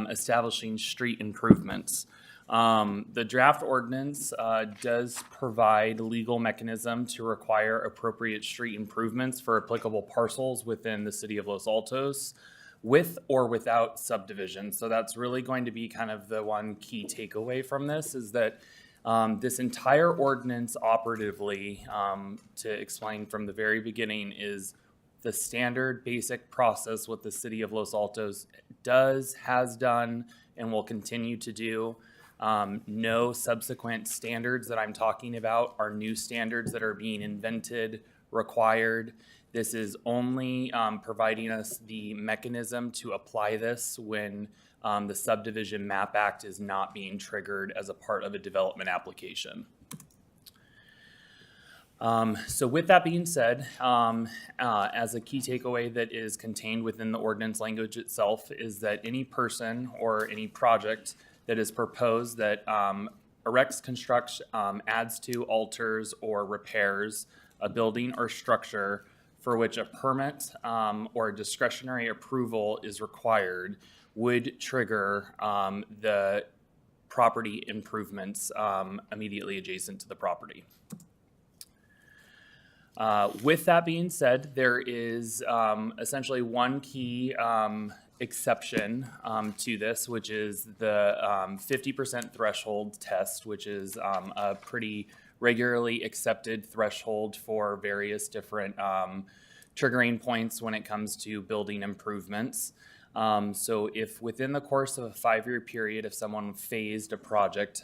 S14: establishing street improvements. The draft ordinance does provide legal mechanism to require appropriate street improvements for applicable parcels within the city of Los Altos, with or without subdivision. So that's really going to be kind of the one key takeaway from this, is that this entire ordinance operatively, to explain from the very beginning, is the standard basic process what the city of Los Altos does, has done, and will continue to do. No subsequent standards that I'm talking about are new standards that are being invented, required. This is only providing us the mechanism to apply this when the Subdivision Map Act is not being triggered as a part of a development application. So with that being said, as a key takeaway that is contained within the ordinance language itself is that any person or any project that is proposed that erects, constructs, adds to, alters, or repairs a building or structure for which a permit or discretionary approval is required would trigger the property improvements immediately adjacent to the property. With that being said, there is essentially one key exception to this, which is the 50% threshold test, which is a pretty regularly accepted threshold for various different triggering points when it comes to building improvements. So if within the course of a 5-year period, if someone phased a project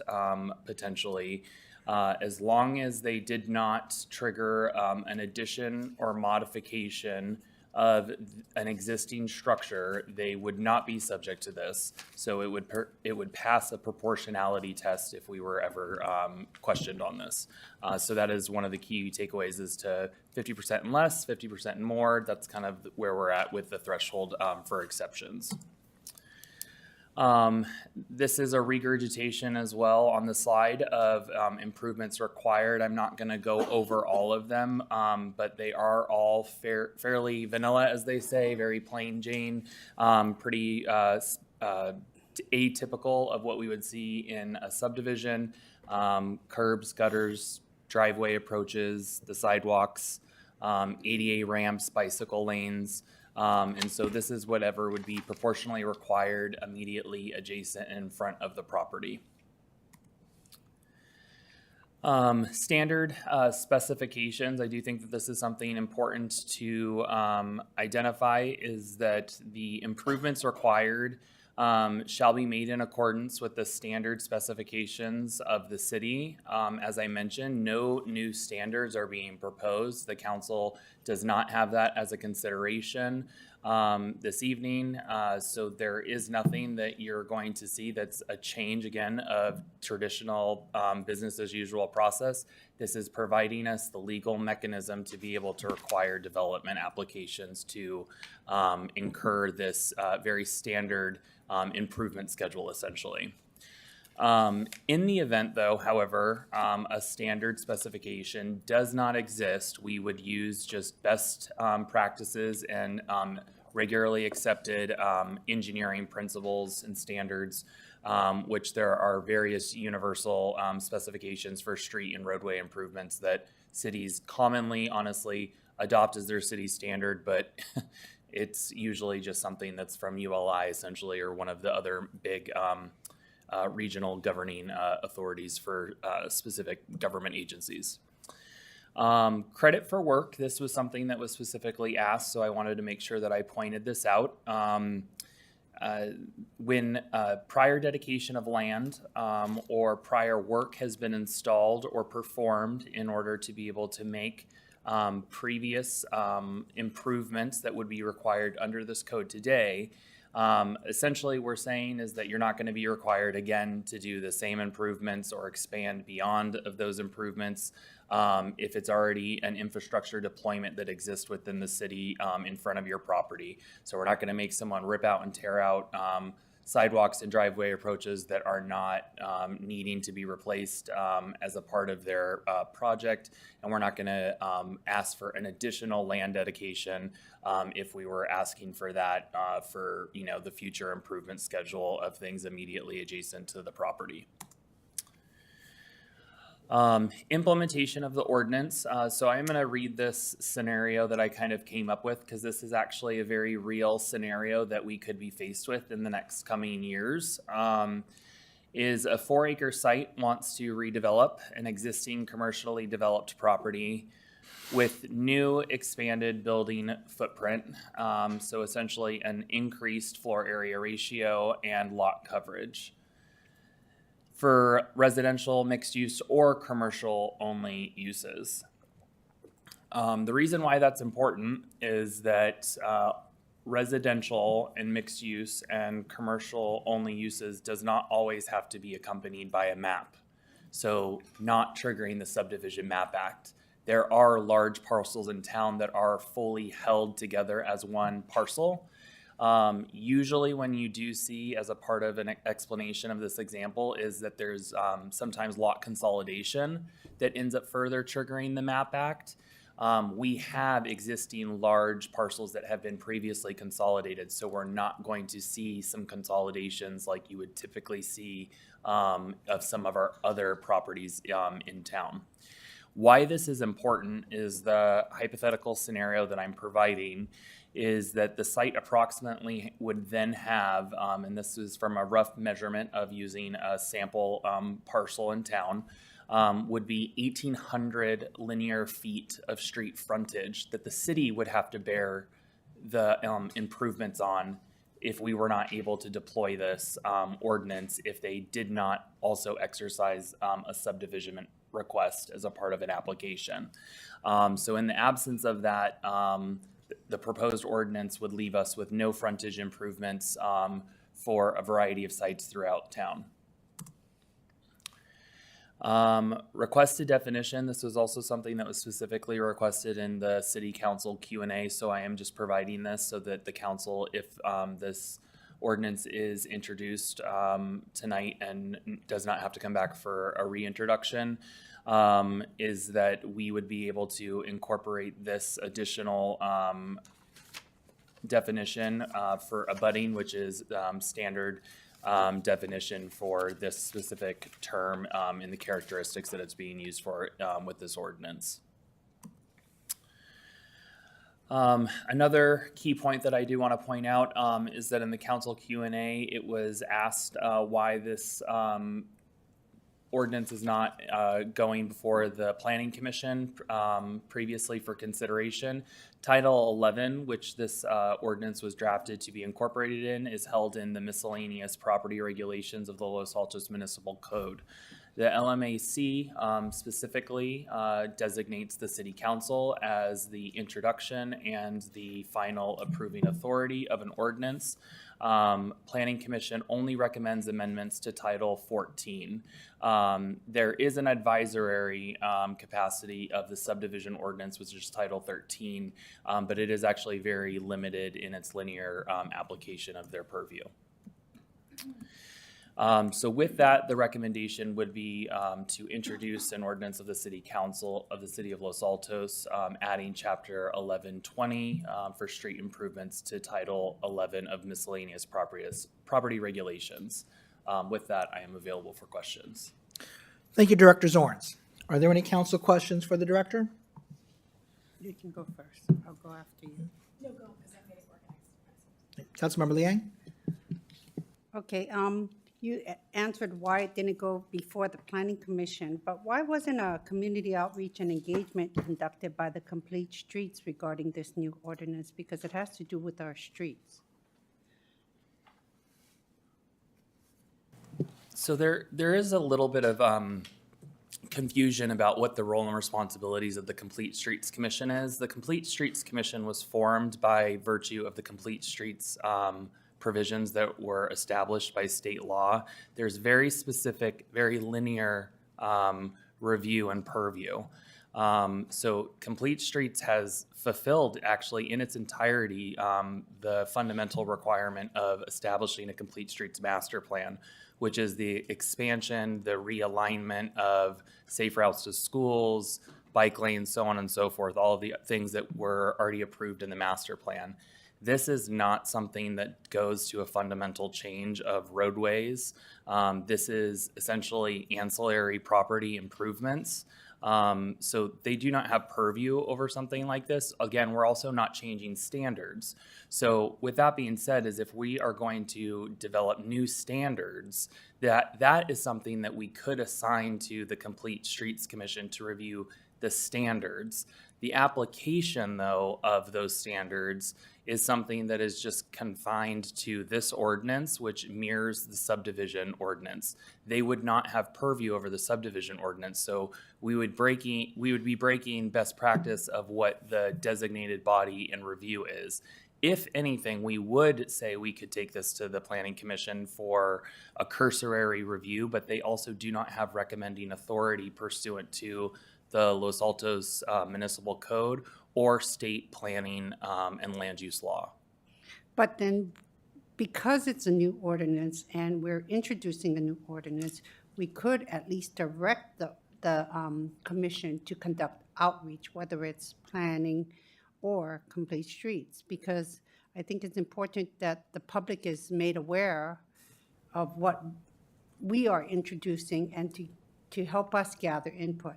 S14: potentially, as long as they did not trigger an addition or modification of an existing structure, they would not be subject to this. So it would pass a proportionality test if we were ever questioned on this. So that is one of the key takeaways, is to 50% and less, 50% and more. That's kind of where we're at with the threshold for exceptions. This is a regurgitation as well on the slide of improvements required. I'm not going to go over all of them, but they are all fairly vanilla, as they say, very plain Jane, pretty atypical of what we would see in a subdivision. Curbs, gutters, driveway approaches, the sidewalks, ADA ramps, bicycle lanes. And so this is whatever would be proportionally required immediately adjacent in front of the property. Standard specifications, I do think that this is something important to identify, is that the improvements required shall be made in accordance with the standard specifications of the city. As I mentioned, no new standards are being proposed. The council does not have that as a consideration this evening. So there is nothing that you're going to see that's a change, again, of traditional business as usual process. This is providing us the legal mechanism to be able to require development applications to incur this very standard improvement schedule, essentially. In the event, though, however, a standard specification does not exist, we would use just best practices and regularly accepted engineering principles and standards, which there are various universal specifications for street and roadway improvements that cities commonly, honestly, adopt as their city standard, but it's usually just something that's from ULI, essentially, or one of the other big regional governing authorities for specific government agencies. Credit for work, this was something that was specifically asked, so I wanted to make sure that I pointed this out. When prior dedication of land or prior work has been installed or performed in order to be able to make previous improvements that would be required under this code today, essentially we're saying is that you're not going to be required again to do the same improvements or expand beyond of those improvements if it's already an infrastructure deployment that exists within the city in front of your property. So we're not going to make someone rip out and tear out sidewalks and driveway approaches that are not needing to be replaced as a part of their project. And we're not going to ask for an additional land dedication if we were asking for that for, you know, the future improvement schedule of things immediately adjacent to the property. Implementation of the ordinance. So I'm going to read this scenario that I kind of came up with because this is actually a very real scenario that we could be faced with in the next coming years. Is a 4-acre site wants to redevelop an existing commercially developed property with new expanded building footprint. So essentially an increased floor area ratio and lot coverage for residential, mixed use, or commercial only uses. The reason why that's important is that residential and mixed use and commercial only uses does not always have to be accompanied by a map. So not triggering the Subdivision Map Act. There are large parcels in town that are fully held together as one parcel. Usually when you do see as a part of an explanation of this example is that there's sometimes lot consolidation that ends up further triggering the MAP Act. We have existing large parcels that have been previously consolidated, so we're not going to see some consolidations like you would typically see of some of our other properties in town. Why this is important is the hypothetical scenario that I'm providing is that the site approximately would then have, and this is from a rough measurement of using a sample parcel in town, would be 1,800 linear feet of street frontage that the city would have to bear the improvements on if we were not able to deploy this ordinance, if they did not also exercise a subdivision request as a part of an application. So in the absence of that, the proposed ordinance would leave us with no frontage improvements for a variety of sites throughout town. Requested definition. This was also something that was specifically requested in the city council Q&A, so I am just providing this so that the council, if this ordinance is introduced tonight and does not have to come back for a reintroduction, is that we would be able to incorporate this additional definition for abutting, which is standard definition for this specific term in the characteristics that it's being used for with this ordinance. Another key point that I do want to point out is that in the council Q&A, it was asked why this ordinance is not going before the Planning Commission previously for consideration. Title 11, which this ordinance was drafted to be incorporated in, is held in the miscellaneous property regulations of the Los Altos Municipal Code. The LMAC specifically designates the City Council as the introduction and the final approving authority of an ordinance. Planning Commission only recommends amendments to Title 14. There is an advisory capacity of the subdivision ordinance, which is Title 13, but it is actually very limited in its linear application of their purview. So with that, the recommendation would be to introduce an ordinance of the City Council of the City of Los Altos, adding Chapter 1120 for street improvements to Title 11 of miscellaneous property regulations. With that, I am available for questions.
S3: Thank you, Director Zorns. Are there any council questions for the director?
S13: You can go first. I'll go after you.
S2: No, go, because I'm getting organized.
S3: Councilmember Liang?
S13: Okay, you answered why it didn't go before the Planning Commission, but why wasn't a community outreach and engagement conducted by the Complete Streets regarding this new ordinance? Because it has to do with our streets.
S14: So there is a little bit of confusion about what the role and responsibilities of the Complete Streets Commission is. The Complete Streets Commission was formed by virtue of the Complete Streets provisions that were established by state law. There's very specific, very linear review and purview. So Complete Streets has fulfilled actually in its entirety the fundamental requirement of establishing a Complete Streets master plan, which is the expansion, the realignment of safe routes to schools, bike lanes, so on and so forth, all of the things that were already approved in the master plan. This is not something that goes to a fundamental change of roadways. This is essentially ancillary property improvements. So they do not have purview over something like this. Again, we're also not changing standards. So with that being said, is if we are going to develop new standards, that is something that we could assign to the Complete Streets Commission to review the standards. The application, though, of those standards is something that is just confined to this ordinance, which mirrors the subdivision ordinance. They would not have purview over the subdivision ordinance, so we would be breaking best practice of what the designated body and review is. If anything, we would say we could take this to the Planning Commission for a cursory review, but they also do not have recommending authority pursuant to the Los Altos Municipal Code or state planning and land use law.
S13: But then, because it's a new ordinance and we're introducing a new ordinance, we could at least direct the commission to conduct outreach, whether it's planning or Complete Streets, because I think it's important that the public is made aware of what we are introducing and to help us gather input.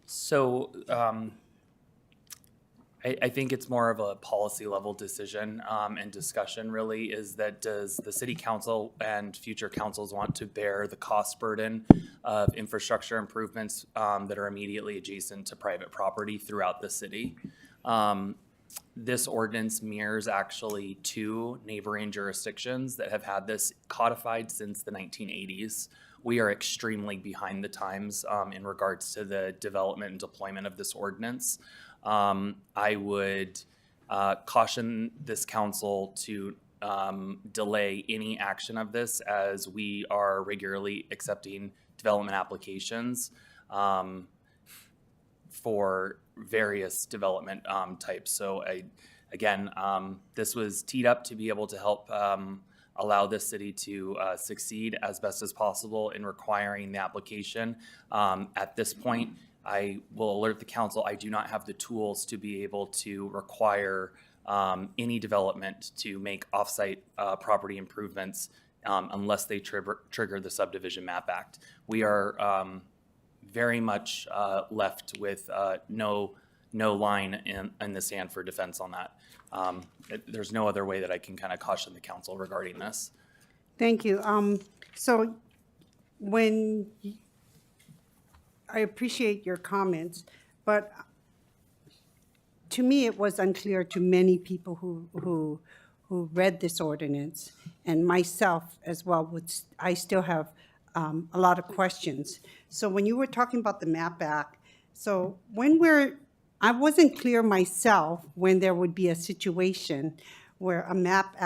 S14: So I think it's more of a policy level decision and discussion really, is that does the city council and future councils want to bear the cost burden of infrastructure improvements that are immediately adjacent to private property throughout the city? This ordinance mirrors actually two neighboring jurisdictions that have had this codified since the 1980s. We are extremely behind the times in regards to the development and deployment of this ordinance. I would caution this council to delay any action of this, as we are regularly accepting development applications for various development types. So again, this was teed up to be able to help allow this city to succeed as best as possible in requiring the application. At this point, I will alert the council, I do not have the tools to be able to require any development to make offsite property improvements unless they trigger the Subdivision Map Act. We are very much left with no line in the sand for defense on that. There's no other way that I can kind of caution the council regarding this.
S13: Thank you. So when I appreciate your comments, but to me, it was unclear to many people who read this ordinance, and myself as well, I still have a lot of questions. So when you were talking about the MAP Act, so I wasn't clear myself when there would be a situation where a map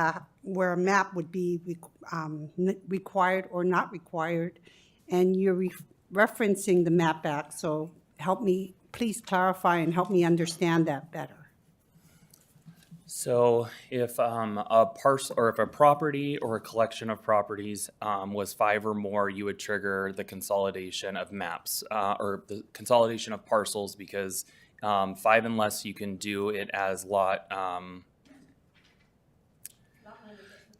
S13: would be required or not required, and you're referencing the MAP Act. So help me, please clarify and help me understand that better.
S14: So if a parcel, or if a property or a collection of properties was 5 or more, you would trigger the consolidation of maps or the consolidation of parcels, because 5 and less, you can do it as lot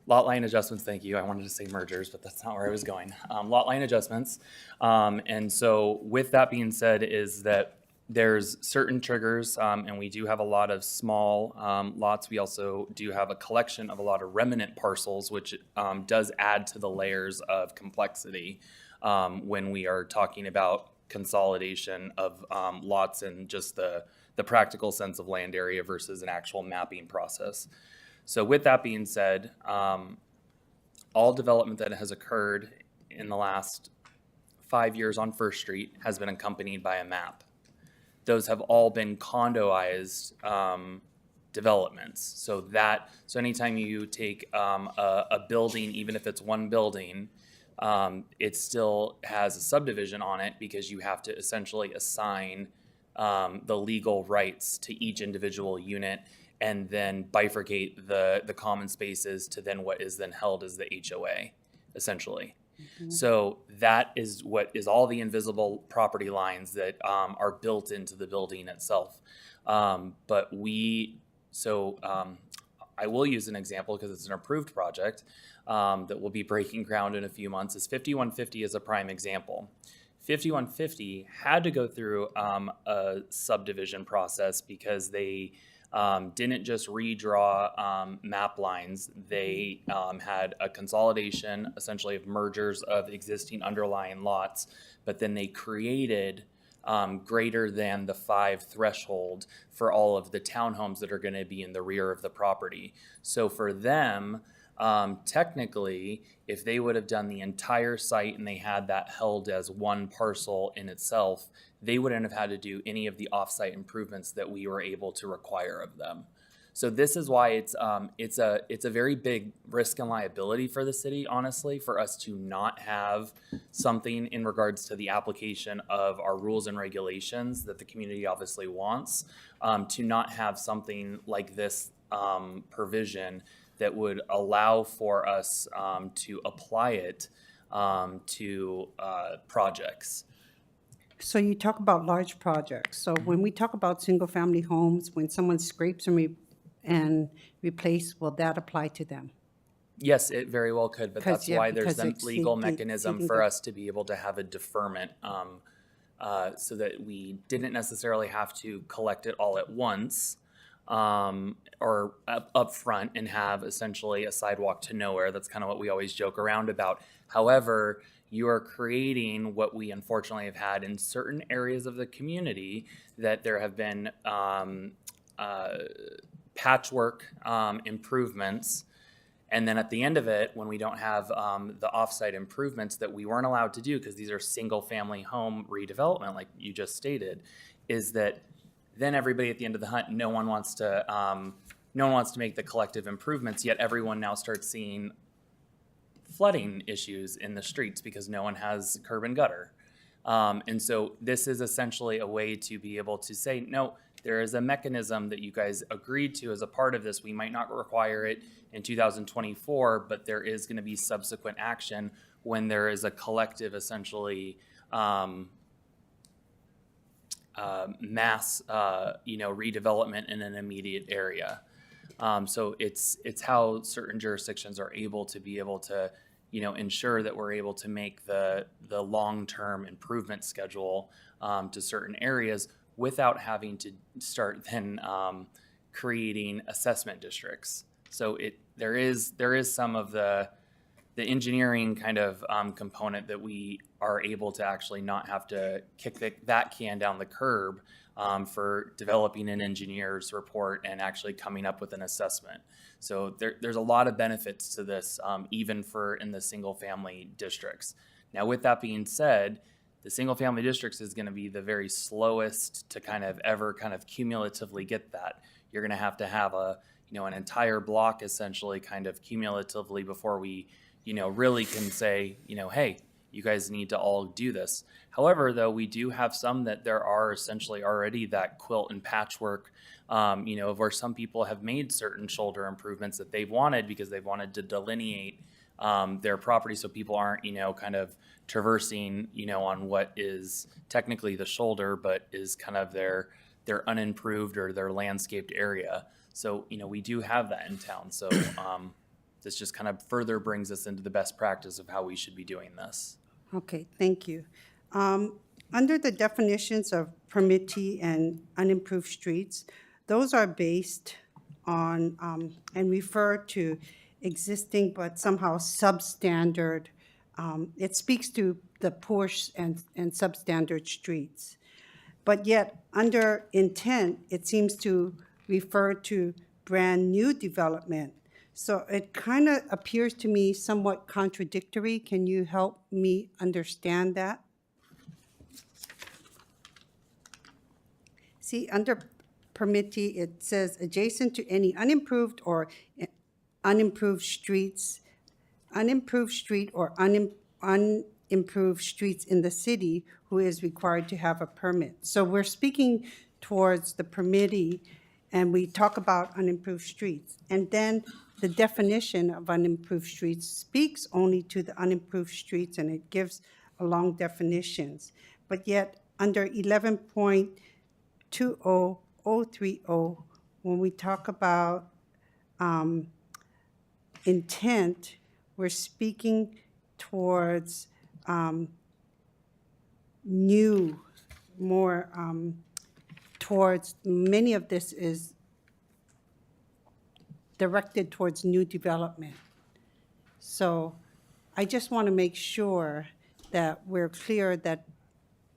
S14: line adjustments. Thank you. I wanted to say mergers, but that's not where I was going. Lot line adjustments. And so with that being said, is that there's certain triggers, and we do have a lot of small lots. We also do have a collection of a lot of remnant parcels, which does add to the layers of complexity when we are talking about consolidation of lots and just the practical sense of land area versus an actual mapping process. So with that being said, all development that has occurred in the last 5 years on First Street has been accompanied by a map. Those have all been condoized developments. So anytime you take a building, even if it's one building, it still has a subdivision on it because you have to essentially assign the legal rights to each individual unit and then bifurcate the common spaces to then what is then held as the HOA, essentially. So that is what is all the invisible property lines that are built into the building itself. But I will use an example because it's an approved project that will be breaking ground in a few months. Is 5150 is a prime example. 5150 had to go through a subdivision process because they didn't just redraw map lines. They had a consolidation, essentially, of mergers of existing underlying lots, but then they created greater than the 5 threshold for all of the townhomes that are going to be in the rear of the property. So for them, technically, if they would have done the entire site and they had that held as one parcel in itself, they wouldn't have had to do any of the offsite improvements that we were able to require of them. So this is why it's a very big risk and liability for the city, honestly, for us to not have something in regards to the application of our rules and regulations that the community obviously wants, to not have something like this provision that would allow for us to apply it to projects.
S13: So you talk about large projects. So when we talk about single-family homes, when someone scrapes and replace, will that apply to them?
S14: Yes, it very well could, but that's why there's
S13: because
S14: a
S13: it's
S14: legal
S13: the-
S14: mechanism
S13: the-
S14: for us to be able to have a deferment, so that we didn't necessarily have to collect it all at once, or up front and have essentially a sidewalk to nowhere. That's kind of what we always joke around about. However, you are creating what we unfortunately have had in certain areas of the community, that there have been patchwork improvements. And then at the end of it, when we don't have the offsite improvements that we weren't allowed to do, because these are single family home redevelopment, like you just stated, is that then everybody at the end of the hunt, no one wants to make the collective improvements, yet everyone now starts seeing flooding issues in the streets because no one has curb and gutter. And so this is essentially a way to be able to say, no, there is a mechanism that you guys agreed to as a part of this. We might not require it in 2024, but there is going to be subsequent action when there is a collective, essentially, mass, redevelopment in an immediate area. So it's how certain jurisdictions are able to, ensure that we're able to make the long-term improvement schedule to certain areas without having to start then creating assessment districts. So there is some of the engineering kind of component that we are able to actually not have to kick that can down the curb for developing an engineer's report and actually coming up with an assessment. So there's a lot of benefits to this, even for in the single family districts. Now, with that being said, the single family districts is going to be the very slowest to kind of ever kind of cumulatively get that. You're going to have an entire block essentially kind of cumulatively before we, really can say, hey, you guys need to all do this. However, though, we do have some that there are essentially already that quilt and patchwork, where some people have made certain shoulder improvements that they've wanted because they've wanted to delineate their property so people aren't, kind of traversing, on what is technically the shoulder, but is kind of their unimproved or their landscaped area. So, we do have that in town. So this just kind of further brings us into the best practice of how we should be doing this.
S13: Okay, thank you. Under the definitions of permittee and unimproved streets, those are based on and refer to existing but somehow substandard. It speaks to the poor and substandard streets. But yet, under intent, it seems to refer to brand new development. So it kind of appears to me somewhat contradictory. Can you help me understand that? See, under permittee, it says adjacent to any unimproved street or unimproved streets in the city who is required to have a permit. So we're speaking towards the permittee, and we talk about unimproved streets. And then the definition of unimproved streets speaks only to the unimproved streets, and it gives a long definitions. But yet, under 11.20030, when we talk about intent, we're speaking towards new, more towards, many of this is directed towards new development. So I just want to make sure that we're clear that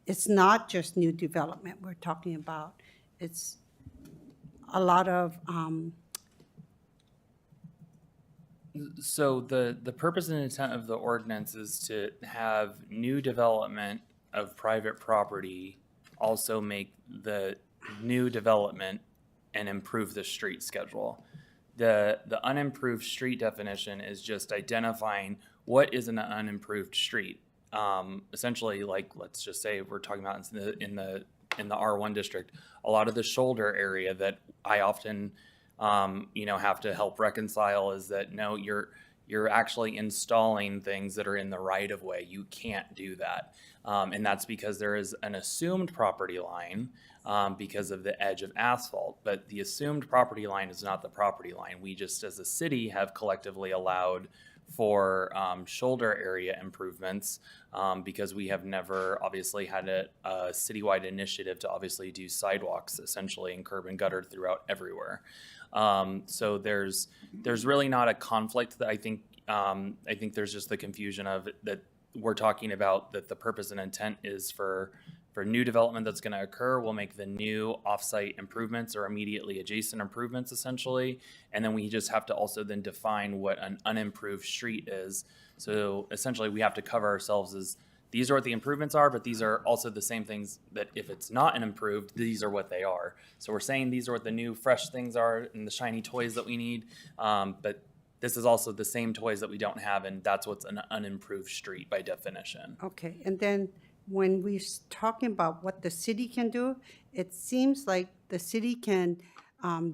S13: it's not just new development we're talking about. It's a lot of
S14: So the purpose and intent of the ordinance is to have new development of private property also make the new development and improve the street schedule. The unimproved street definition is just identifying what is an unimproved street. Essentially, like, let's just say we're talking about in the R1 district, a lot of the shoulder area that I often have to help reconcile is that no, you're actually installing things that are in the right of way. You can't do that. And that's because there is an assumed property line because of the edge of asphalt. But the assumed property line is not the property line. We just, as a city, have collectively allowed for shoulder area improvements because we have never obviously had a citywide initiative to obviously do sidewalks essentially and curb and gutter throughout everywhere. So there's really not a conflict that I think there's just the confusion of that we're talking about that the purpose and intent is for new development that's going to occur. We'll make the new offsite improvements or immediately adjacent improvements essentially. And then we just have to also then define what an unimproved street is. So essentially we have to cover ourselves as these are what the improvements are, but these are also the same things that if it's not an improved, these are what they are. So we're saying these are what the new fresh things are and the shiny toys that we need. But this is also the same toys that we don't have, and that's what's an unimproved street by definition.
S13: okay. And then when we're talking about what the city can do, it seems like the city can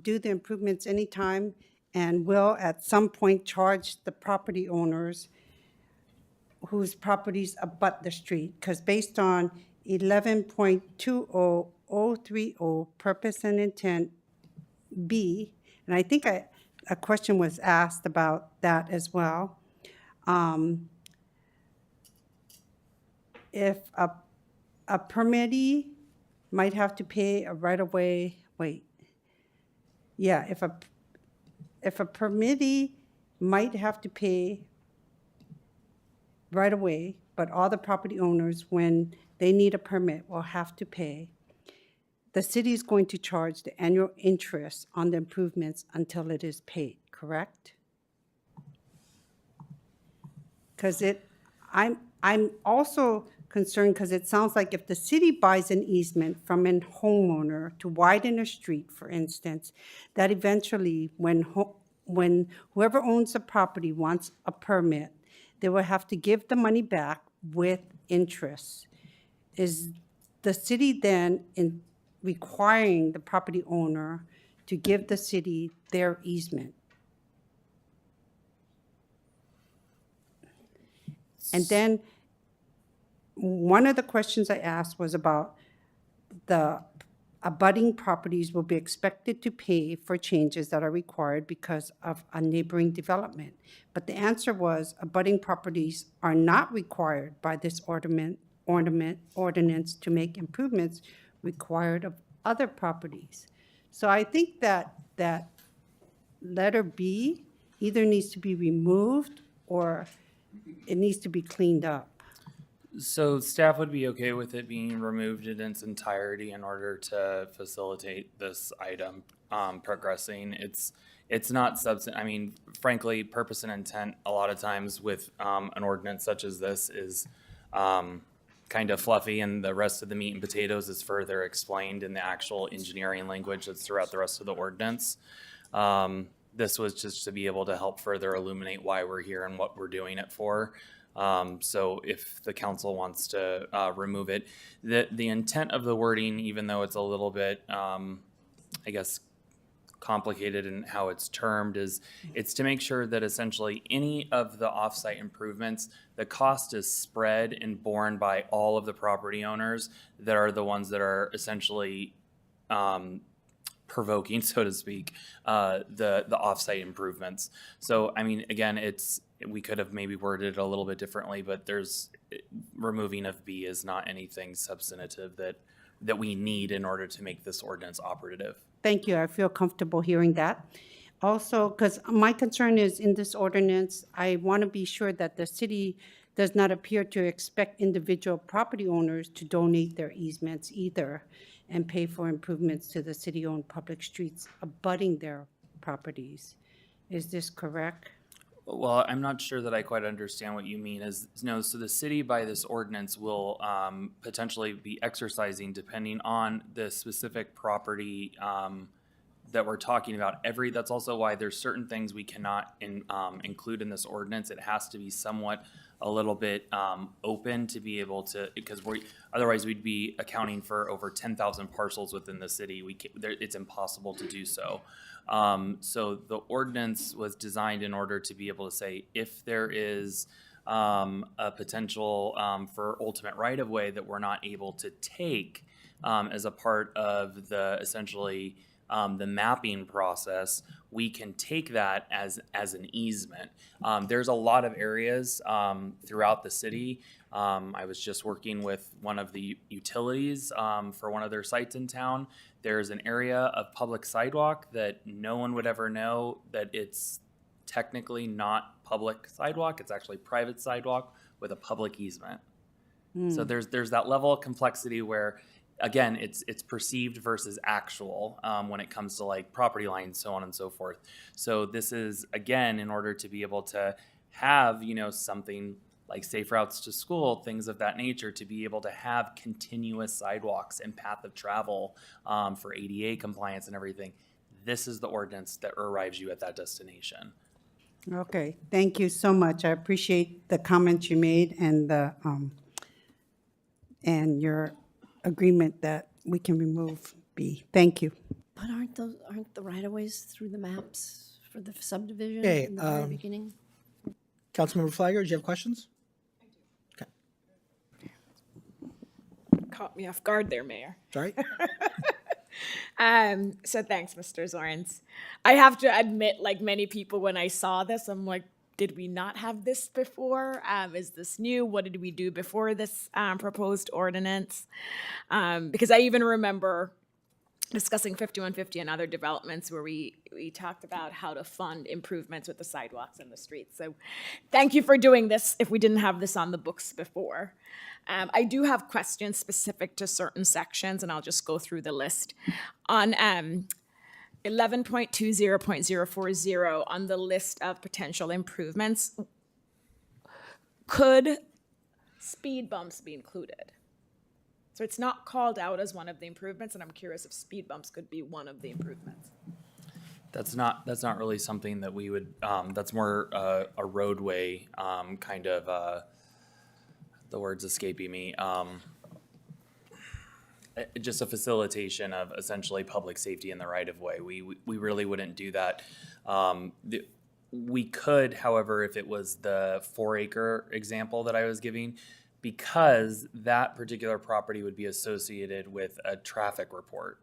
S13: do the improvements anytime and will at some point charge the property owners whose properties abut the street. Because based on 11.20030, purpose and intent B, and I think a question was asked about that as well. If a permittee might have to pay a right-of-way, if a permittee might have to pay right away, but all the property owners, when they need a permit, will have to pay. The city is going to charge the annual interest on the improvements until it is paid, correct? Because I'm also concerned because it sounds like if the city buys an easement from a homeowner to widen a street, for instance, that eventually when whoever owns the property wants a permit, they will have to give the money back with interest. Is the city then requiring the property owner to give the city their easement? And then one of the questions I asked was about the abutting properties will be expected to pay for changes that are required because of a neighboring development. But the answer was abutting properties are not required by this ordinance to make improvements required of other properties. So I think that letter B either needs to be removed or it needs to be cleaned up.
S14: So staff would be okay with it being removed in its entirety in order to facilitate this item progressing. It's not I mean, frankly, purpose and intent a lot of times with an ordinance such as this is kind of fluffy, and the rest of the meat and potatoes is further explained in the actual engineering language that's throughout the rest of the ordinance. This was just to be able to help further illuminate why we're here and what we're doing it for. So if the council wants to remove it, the intent of the wording, even though it's a little bit, I guess, complicated in how it's termed, is it's to make sure that essentially any of the offsite improvements, the cost is spread and borne by all of the property owners that are the ones that are essentially provoking, so to speak, the offsite improvements. So, I mean, again, we could have maybe worded it a little bit differently, but removing of B is not anything substantive that we need in order to make this ordinance operative.
S13: Thank you. I feel comfortable hearing that. Also, because my concern is in this ordinance, I want to be sure that the city does not appear to expect individual property owners to donate their easements either and pay for improvements to the city-owned public streets abutting their properties. Is this correct?
S14: Well, I'm not sure that I quite understand what you mean. So the city by this ordinance will potentially be exercising, depending on the specific property that we're talking about. That's also why there's certain things we cannot include in this ordinance. It has to be somewhat a little bit open to be able to, because otherwise we'd be accounting for over 10,000 parcels within the city. It's impossible to do so. So the ordinance was designed in order to be able to say if there is a potential for ultimate right-of-way that we're not able to take as a part of essentially the mapping process, we can take that as an easement. There's a lot of areas throughout the city. I was just working with one of the utilities for one of their sites in town. There's an area of public sidewalk that no one would ever know that it's technically not public sidewalk. It's actually private sidewalk with a public easement. So there's that level of complexity where, again, it's perceived versus actual when it comes to like property lines, so on and so forth. So this is, again, in order to be able to have, something like safe routes to school, things of that nature, to be able to have continuous sidewalks and path of travel for ADA compliance and everything. This is the ordinance that arrives you at that destination.
S13: Okay, thank you so much. I appreciate the comments you made and and your agreement that we can remove B. Thank you.
S4: But aren't the right-of-ways through the maps for the subdivision
S3: Okay,
S4: in the very beginning?
S3: Councilmember Flagger, do you have questions?
S2: Caught me off guard there, Mayor.
S3: Sorry.
S2: So thanks, Mr. Zorns. I have to admit, like many people, when I saw this, I'm like, did we not have this before? Is this new? What did we do before this proposed ordinance? Because I even remember discussing 5150 and other developments where we talked about how to fund improvements with the sidewalks and the streets. So thank you for doing this if we didn't have this on the books before. I do have questions specific to certain sections, and I'll just go through the list. On 11.20.040, on the list of potential improvements, could speed bumps be included? So it's not called out as one of the improvements, and I'm curious if speed bumps could be one of the improvements.
S14: That's not really something that we would, that's more a roadway kind of, the word's escaping me, just a facilitation of essentially public safety in the right of way. We really wouldn't do that. We could, however, if it was the 4-acre example that I was giving, because that particular property would be associated with a traffic report.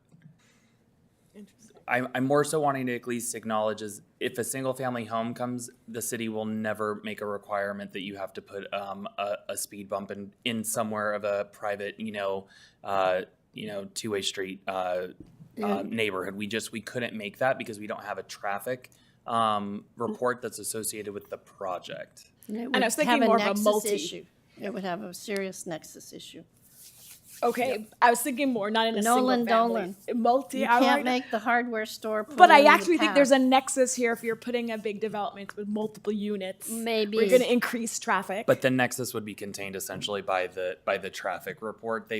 S14: I'm more so wanting to at least acknowledge is if a single family home comes, the city will never make a requirement that you have to put a speed bump in somewhere of a private, two-way street neighborhood. We couldn't make that because we don't have a traffic report that's associated with the project.
S4: And
S2: I was thinking more of a multi
S4: issue. It would have a serious nexus issue.
S2: Okay, yep. I was thinking more, not in a
S4: Nolan
S2: single family. Multi.
S4: You can't make the hardware store.
S2: But I actually think there's a nexus here. If you're putting a big development with multiple units,
S4: maybe
S2: we're going to increase traffic.
S14: But the nexus would be contained essentially by the traffic report.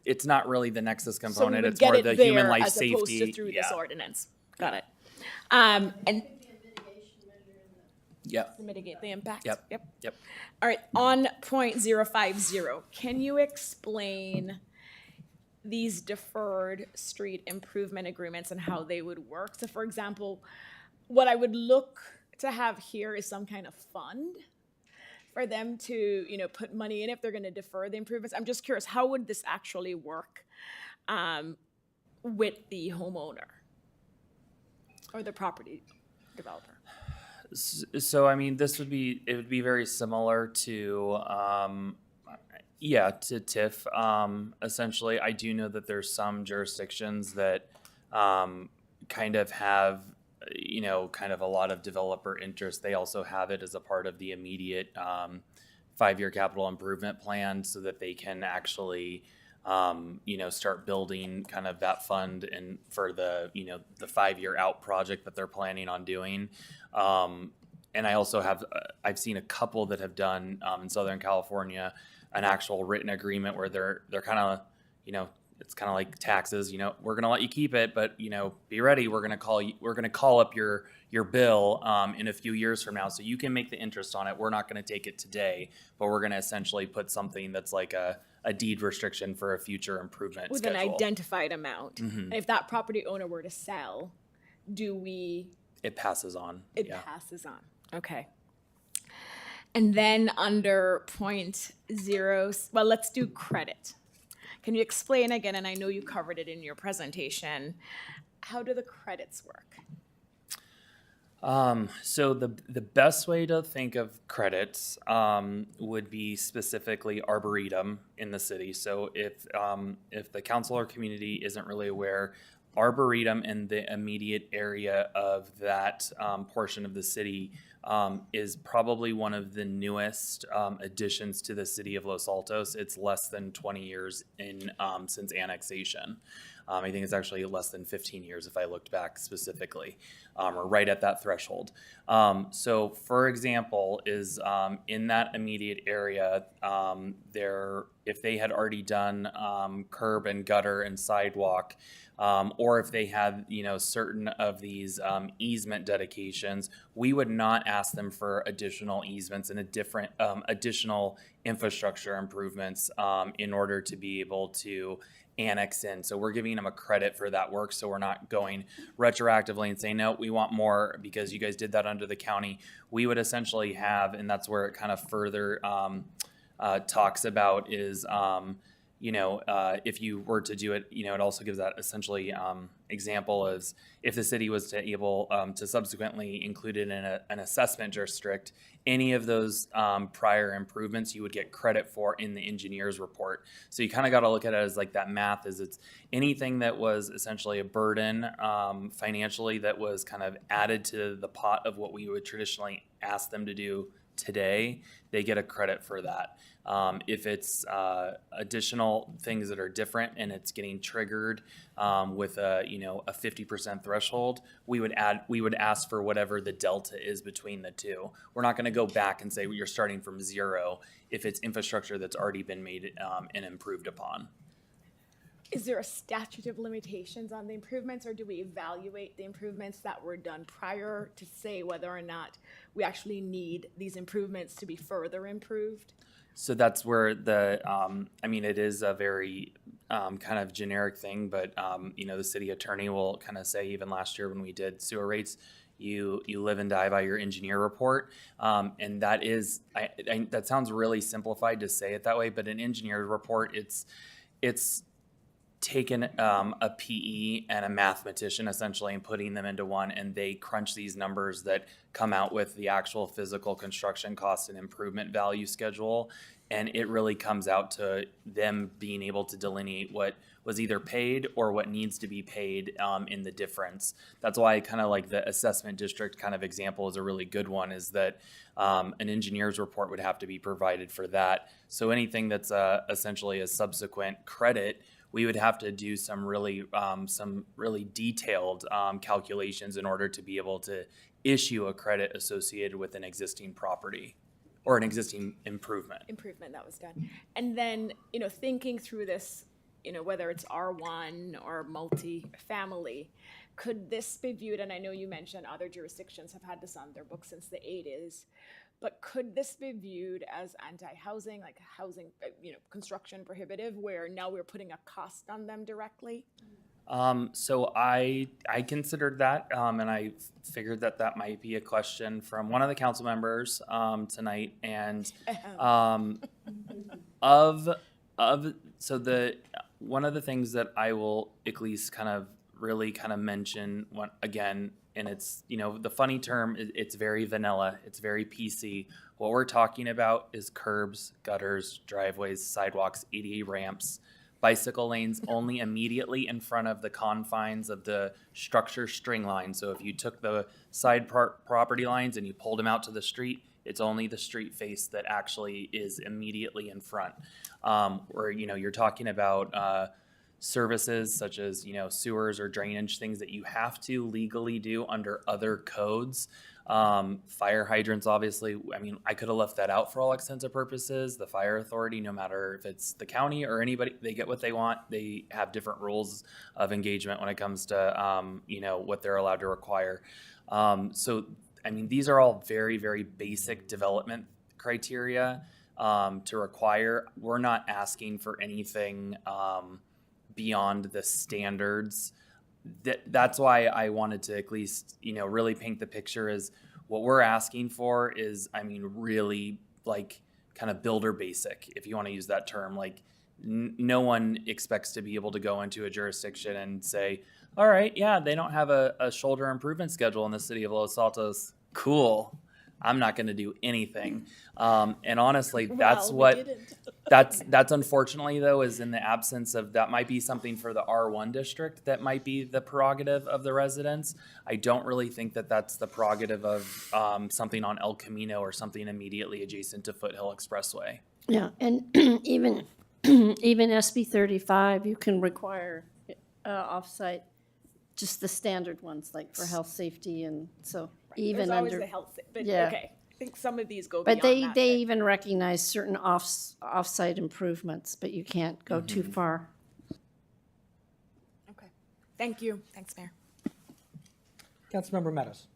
S14: It's not really the nexus component.
S2: So
S14: it's more the human life
S2: as
S14: safety.
S2: To through this ordinance. Got it. And
S7: Yep.
S2: To mitigate the impact?
S7: Yep.
S2: Yep.
S7: Yep.
S2: All right, on .050, can you explain these deferred street improvement agreements and how they would work? So for example, what I would look to have here is some kind of fund for them to, put money in if they're going to defer the improvements. I'm just curious, how would this actually work with the homeowner or the property developer?
S14: So I mean, it would be very similar to to TIF. Essentially, I do know that there's some jurisdictions that kind of have kind of a lot of developer interest. They also have it as a part of the immediate 5-year capital improvement plan, so that they can actually start building kind of that fund and for the the 5-year out project that they're planning on doing. And I also have I've seen a couple that have done in Southern California an actual written agreement where they're kind of it's kind of like taxes. We're gonna let you keep it, but be ready. We're gonna call up your bill in a few years from now, so you can make the interest on it. We're not gonna take it today, but we're gonna essentially put something that's like a deed restriction for a future improvement
S2: With
S14: schedule.
S2: an identified amount.
S14: Mhm.
S2: And if that property owner were to sell,
S14: It passes on.
S2: It
S14: Yeah.
S2: passes on. Okay. And then under .0, well, let's do credit. Can you explain again, and I know you covered it in your presentation, how do the credits work?
S14: So the best way to think of credits would be specifically arboretum in the city. So if the council or community isn't really aware, arboretum in the immediate area of that portion of the city is probably one of the newest additions to the city of Los Altos. It's less than 20 years in since annexation. I think it's actually less than 15 years if I looked back specifically, or right at that threshold. So for example, is in that immediate area, if they had already done curb and gutter and sidewalk, or if they had, certain of these easement dedications, we would not ask them for additional easements and additional infrastructure improvements in order to be able to annex in. So we're giving them a credit for that work. So we're not going retroactively and saying, no, we want more because you guys did that under the county. We would essentially have, and that's where it kind of further talks about is, if you were to do it, it also gives that essentially example as if the city was to able to subsequently include it in an assessment district, any of those prior improvements you would get credit for in the engineer's report. So you kind of got to look at it as like that math is it's anything that was essentially a burden financially that was kind of added to the pot of what we would traditionally ask them to do today, they get a credit for that. If it's additional things that are different and it's getting triggered with a 50% threshold, we would ask for whatever the delta is between the two. We're not going to go back and say you're starting from zero if it's infrastructure that's already been made and improved upon.
S2: Is there a statute of limitations on the improvements, or do we evaluate the improvements that were done prior to say whether or not we actually need these improvements to be further improved?
S14: So that's where it is a very kind of generic thing, but the city attorney will kind of say, even last year when we did sewer rates, you live and die by your engineer report, and that is that sounds really simplified to say it that way, but an engineer report, it's taken a PE and a mathematician essentially and putting them into one, and they crunch these numbers that come out with the actual physical construction cost and improvement value schedule, and it really comes out to them being able to delineate what was either paid or what needs to be paid in the difference. That's why I kind of like the assessment district kind of example is a really good one, is that an engineer's report would have to be provided for that. So anything that's essentially a subsequent credit, we would have to do some really detailed calculations in order to be able to issue a credit associated with an existing property or an existing improvement.
S2: Improvement that was done. And then, thinking through this, whether it's R1 or multi-family, could this be viewed, and I know you mentioned other jurisdictions have had this on their books since the 80s, but could this be viewed as anti-housing, like housing, construction prohibitive, where now we're putting a cost on them directly?
S14: So I considered that, and I figured that that might be a question from one of the council members tonight, and so the one of the things that I will at least kind of really kind of mention again, and it's the funny term, it's very vanilla, it's very PC. What we're talking about is curbs, gutters, driveways, sidewalks, ADA ramps, bicycle lanes only immediately in front of the confines of the structure string line. So if you took the side property lines and you pulled them out to the street, it's only the street face that actually is immediately in front. Where you're talking about services such as sewers or drainage, things that you have to legally do under other codes. Fire hydrants, obviously, I mean, I could have left that out for all extents and purposes. The fire authority, no matter if it's the county or anybody, they get what they want. They have different rules of engagement when it comes to, what they're allowed to require. So, I mean, these are all very, very basic development criteria to require. We're not asking for anything beyond the standards. That's why I wanted to at least, really paint the picture as what we're asking for is, I mean, really like kind of builder basic, if you want to use that term. Like no one expects to be able to go into a jurisdiction and say, all right, yeah, they don't have a shoulder improvement schedule in the city of Los Altos. Cool. I'm not going to do anything. And honestly, that's that's unfortunately though, is in the absence of, that might be something for the R1 district, that might be the prerogative of the residents. I don't really think that that's the prerogative of something on El Camino or something immediately adjacent to Foothill Expressway.
S4: Yeah, and even SB 35, you can require offsite, just the standard ones, like for health, safety, and so even
S2: There's always
S4: under.
S2: the health, but
S4: Yeah.
S2: okay. I think some of these go
S4: But
S2: beyond that.
S4: they even recognize certain offsite improvements, but you can't go too far.
S2: Okay. Thank you. Thanks, Mayor.
S3: Councilmember Meadows.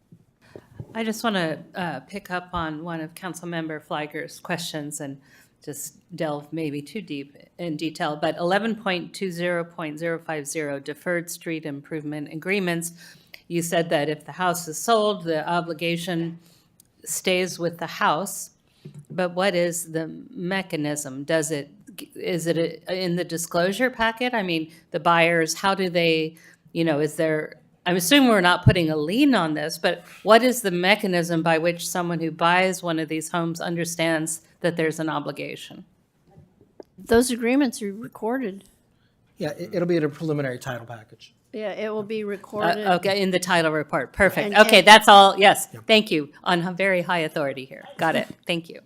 S1: I just want to pick up on one of Councilmember Flieger's questions and just delve maybe too deep in detail, but 11.20.050 deferred street improvement agreements, you said that if the house is sold, the obligation stays with the house, but what is the mechanism? Is it in the disclosure packet? I mean, the buyers, how do they, is there, I'm assuming we're not putting a lien on this, but what is the mechanism by which someone who buys one of these homes understands that there's an obligation?
S4: Those agreements are recorded.
S3: Yeah, it'll be in a preliminary title package.
S4: Yeah, it will be recorded.
S1: Okay, in the title report. Perfect.
S4: And-
S1: Okay, that's all. Yes, thank you. On very high authority here. Got it. Thank you.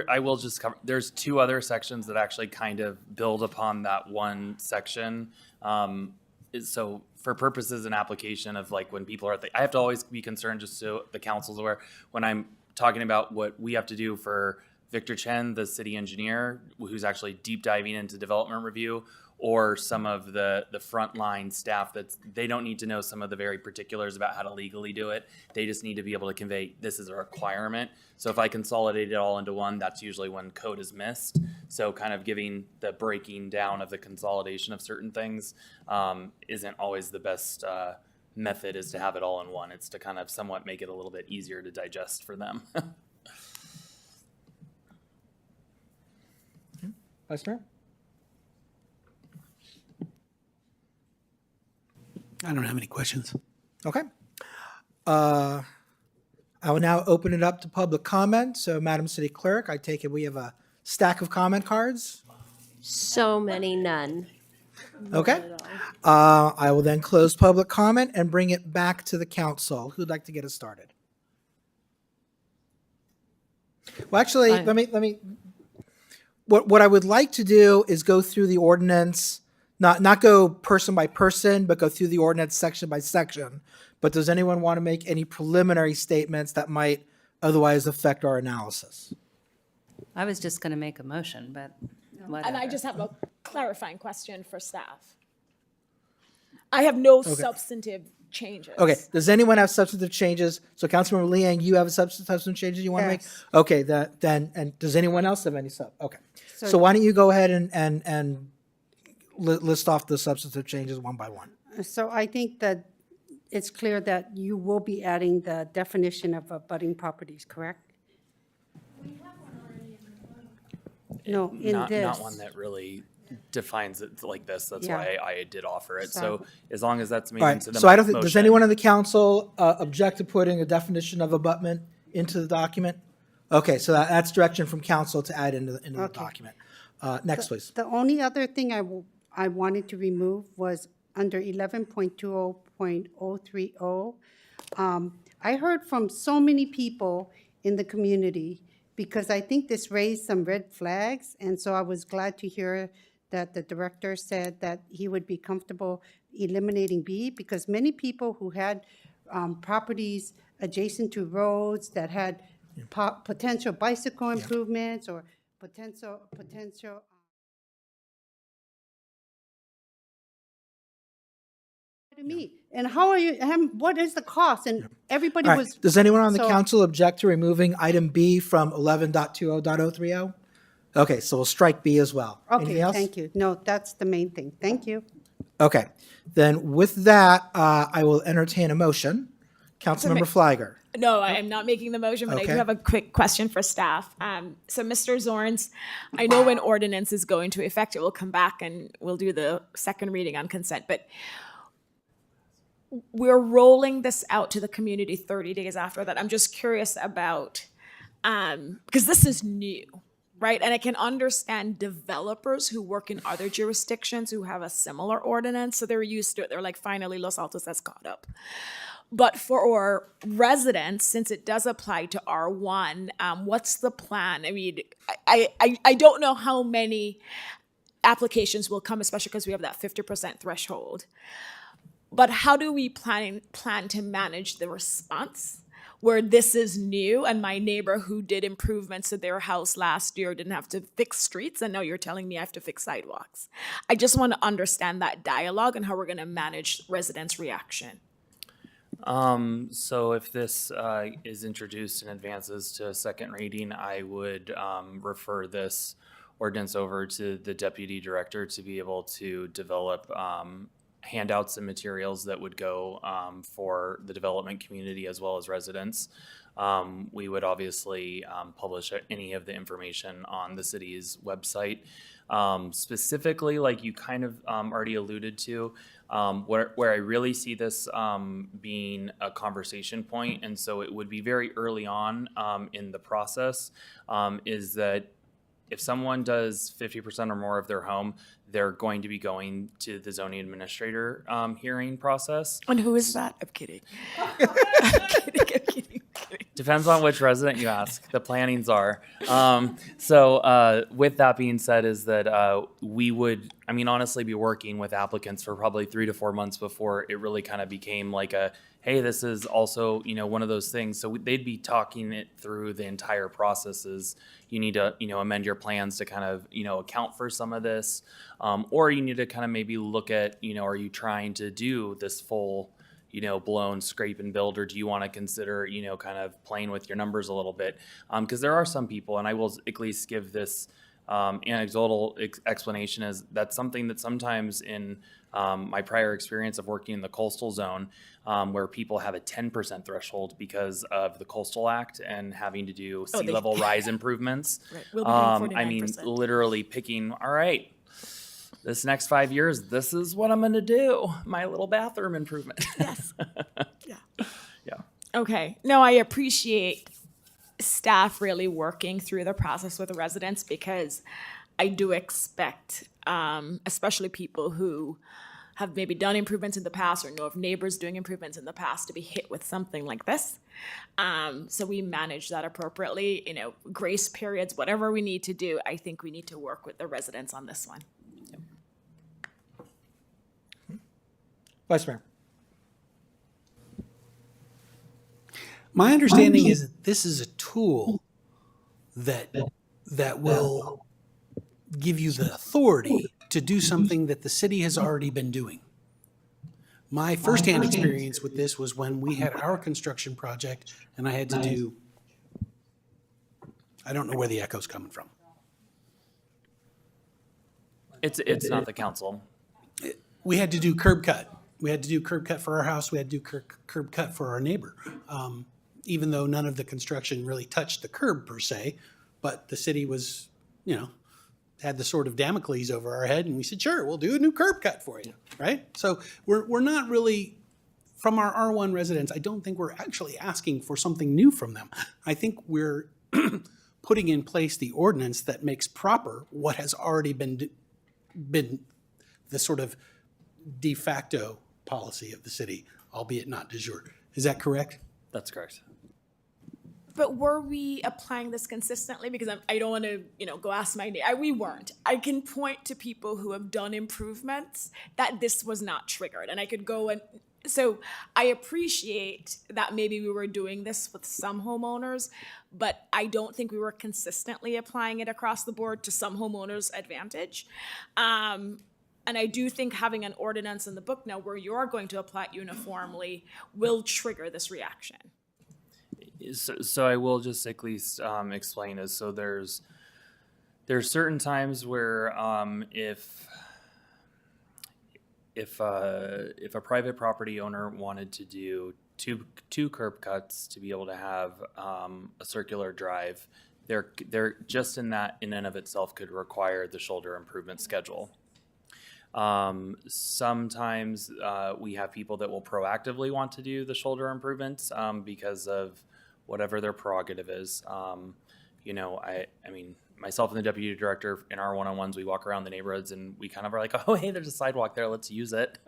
S14: I will just cover, there's two other sections that actually kind of build upon that one section. So for purposes and application of like when people are I have to always be concerned, just so the council's aware, when I'm talking about what we have to do for Victor Chen, the city engineer, who's actually deep diving into development review, or some of the frontline staff, they don't need to know some of the very particulars about how to legally do it. They just need to be able to convey this is a requirement. So if I consolidate it all into one, that's usually when code is missed. So kind of giving the breaking down of the consolidation of certain things isn't always the best method, is to have it all in one. It's to kind of somewhat make it a little bit easier to digest for them.
S3: Vice Mayor?
S5: I don't have any questions.
S3: Okay. I will now open it up to public comment. So, Madam City Clerk, I take it we have a stack of comment cards.
S17: So many, none.
S3: Okay. I will then close public comment and bring it back to the council. Who'd like to get us started? Well, actually, let me. What I would like to do is go through the ordinance. Not go person by person, but go through the ordinance section by section. But does anyone want to make any preliminary statements that might otherwise affect our analysis?
S1: I was just going to make a motion, but whatever.
S2: And I just have a clarifying question for staff. I have no substantive changes.
S3: Okay, does anyone have substantive changes? So Councilmember Liang, you have a substantive changes you want to make?
S13: Yes.
S3: Okay, and does anyone else have any Okay. So why don't you go ahead and list off the substantive changes one by one?
S13: So I think that it's clear that you will be adding the definition of abutting properties, correct? No, in this.
S14: Not one that really defines it like this. That's
S13: Yeah.
S14: why I did offer it.
S13: So-
S14: So as long as that's made
S3: All right,
S14: into the
S3: so I don't think, does
S14: motion-
S3: anyone on the council object to putting a definition of abutment into the document? Okay, so that's direction from council to add into the
S13: Okay.
S3: document. Next, please.
S13: The only other thing I wanted to remove was under 11.20.030. I heard from so many people in the community because I think this raised some red flags, and so I was glad to hear that the director said that he would be comfortable eliminating B, because many people who had properties adjacent to roads that had potential bicycle improvements or potential to me. And how are you, what is the cost? And everybody
S3: All right,
S13: was.
S3: does anyone on the
S13: so-
S3: council object to removing item B from 11.20.030? Okay, so we'll strike B as well. Anything
S13: Okay,
S3: else?
S13: thank you. No, that's the main thing. Thank you.
S3: Okay, then with that, I will entertain a motion. Councilmember Fliger.
S2: No, I am not making the motion, but I do
S3: Okay.
S2: have a quick question for staff. So Mr. Zorns, I know when ordinance is going to effect, it will come back and we'll do the second reading on consent, but we're rolling this out to the community 30 days after that. I'm just curious about, because this is new, right? And I can understand developers who work in other jurisdictions who have a similar ordinance, so they're used to it. They're like, finally, Los Altos has caught up. But for our residents, since it does apply to R1, what's the plan? I mean, I don't know how many applications will come, especially because we have that 50% threshold. But how do we plan to manage the response where this is new and my neighbor who did improvements to their house last year didn't have to fix streets and now you're telling me I have to fix sidewalks? I just want to understand that dialogue and how we're going to manage residents' reaction.
S14: So if this is introduced and advances to a second reading, I would refer this ordinance over to the deputy director to be able to develop handouts and materials that would go for the development community as well as residents. We would obviously publish any of the information on the city's website. Specifically, like you kind of already alluded to, where I really see this being a conversation point, and so it would be very early on in the process, is that if someone does 50% or more of their home, they're going to be going to the zoning administrator hearing process.
S2: And who is that? I'm kidding.
S14: Depends on which resident you ask. The plannings are. So with that being said, is that we would, I mean, honestly be working with applicants for probably 3 to 4 months before it really kind of became like a, hey, this is also, you know, one of those things. So they'd be talking it through the entire processes. You need to, you know, amend your plans to kind of, you know, account for some of this. Or you need to kind of maybe look at, you know, are you trying to do this full, you know, blown scrape and build, or do you want to consider, you know, kind of playing with your numbers a little bit? Because there are some people, and I will at least give this anecdotal explanation, is that's something that sometimes in my prior experience of working in the coastal zone, where people have a 10% threshold because of the Coastal Act and having to do sea level rise improvements.
S2: Right. We'll be doing
S14: I mean,
S2: 49%.
S14: literally picking, all right, this next 5 years, this is what I'm going to do. My little bathroom improvement.
S2: Yes.
S14: Yeah.
S2: Okay. No, I appreciate staff really working through the process with the residents, because I do expect, especially people who have maybe done improvements in the past or know of neighbors doing improvements in the past, to be hit with something like this. So we manage that appropriately, you know, grace periods, whatever we need to do. I think we need to work with the residents on this one.
S3: Vice Mayor.
S5: My understanding is that this is a tool that will give you the authority to do something that the city has already been doing. My firsthand experience with this was when we had our construction project and I had to do, I don't know where the echo's coming from.
S14: It's not the council.
S5: We had to do curb cut. We had to do curb cut for our house. We had to do curb cut for our neighbor. Even though none of the construction really touched the curb per se, but the city was, had the sort of Damocles over our head, and we said, sure, we'll do a new curb cut for you, right? So we're not really, from our R1 residents, I don't think we're actually asking for something new from them. I think we're putting in place the ordinance that makes proper what has already been the sort of de facto policy of the city, albeit not de jure. Is that correct?
S14: That's correct.
S2: But were we applying this consistently? Because I don't want to, go ask my neighbor. We weren't. I can point to people who have done improvements that this was not triggered. And I could go and, so I appreciate that maybe we were doing this with some homeowners, but I don't think we were consistently applying it across the board to some homeowners' advantage. And I do think having an ordinance in the book now where you're going to apply it uniformly will trigger this reaction.
S14: So I will just quickly explain is so there's certain times where if a private property owner wanted to do two curb cuts to be able to have a circular drive, they're just in and of itself could require the shoulder improvement schedule. Sometimes we have people that will proactively want to do the shoulder improvements because of whatever their prerogative is. I mean, myself and the deputy director in our one-on-ones, we walk around the neighborhoods and we kind of are like, oh, hey, there's a sidewalk there, let's use it.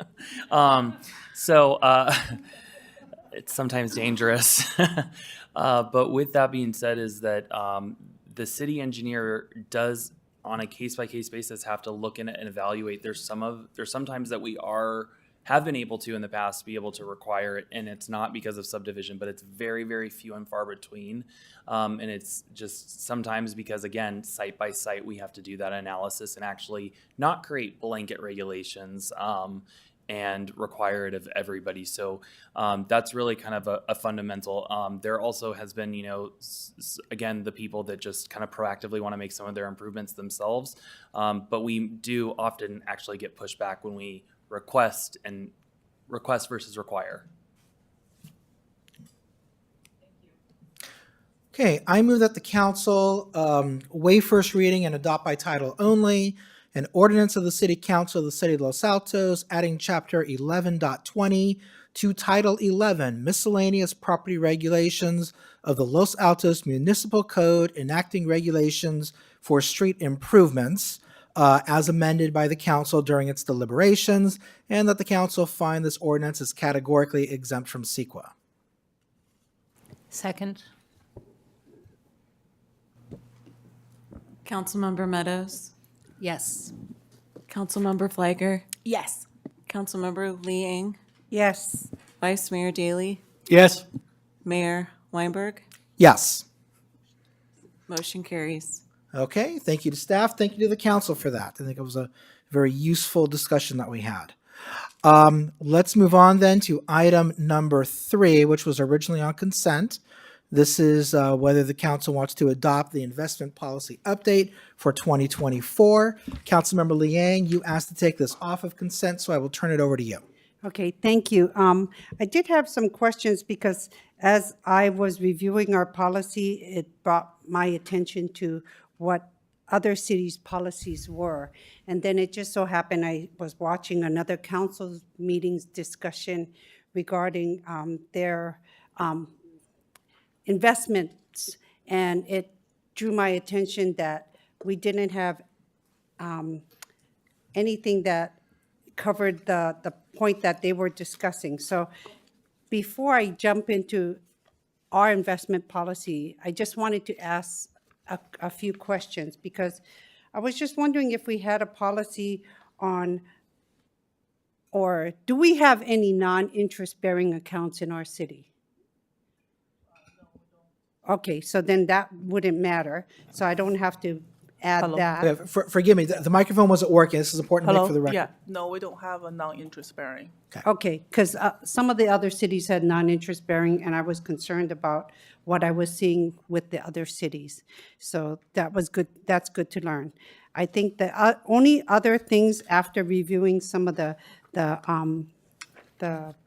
S14: It's sometimes dangerous. But with that being said is that the city engineer does on a case-by-case basis have to look in it and evaluate. There's sometimes that we have been able to in the past be able to require it, and it's not because of subdivision, but it's very, very few and far between. And it's just sometimes because, again, site by site, we have to do that analysis and actually not create blanket regulations and require it of everybody. So that's really kind of a fundamental. There also has been, again, the people that just kind of proactively want to make some of their improvements themselves. But we do often actually get pushback when we request versus require.
S3: Okay, I move that the council waive first reading and adopt by title only an ordinance of the City Council of the City of Los Altos, adding Chapter 11.20 to Title 11, Miscellaneous Property Regulations of the Los Altos Municipal Code, enacting regulations for street improvements, as amended by the council during its deliberations, and that the council find this ordinance is categorically exempt from CEQA.
S1: Second.
S8: Councilmember Meadows,
S1: Yes.
S8: Councilmember Flagger,
S2: Yes.
S8: Councilmember Lee Eng,
S13: Yes.
S8: Vice Mayor Daley,
S5: Yes.
S8: Mayor Weinberg.
S3: Yes.
S8: Motion carries.
S3: Okay, thank you to staff. Thank you to the council for that. I think it was a very useful discussion that we had. Let's move on then to item number 3, which was originally on consent. This is whether the council wants to adopt the investment policy update for 2024. Councilmember Liang, you asked to take this off of consent, so I will turn it over to you.
S13: Okay, thank you. I did have some questions because as I was reviewing our policy, it brought my attention to what other cities' policies were. And then it just so happened I was watching another council meeting's discussion regarding their investments, and it drew my attention that we didn't have anything that covered the point that they were discussing. So before I jump into our investment policy, I just wanted to ask a few questions, because I was just wondering if we had a policy on, or do we have any non-interest bearing accounts in our city? Okay, so then that wouldn't matter. So I don't have to add
S15: Hello?
S13: that.
S3: Forgive me, the microphone wasn't working. This is important to make for the record.
S15: Yeah, no, we don't have a non-interest bearing.
S13: Okay, because some of the other cities had non-interest bearing, and I was concerned about what I was seeing with the other cities. So that was good, that's good to learn. I think the only other things after reviewing some of the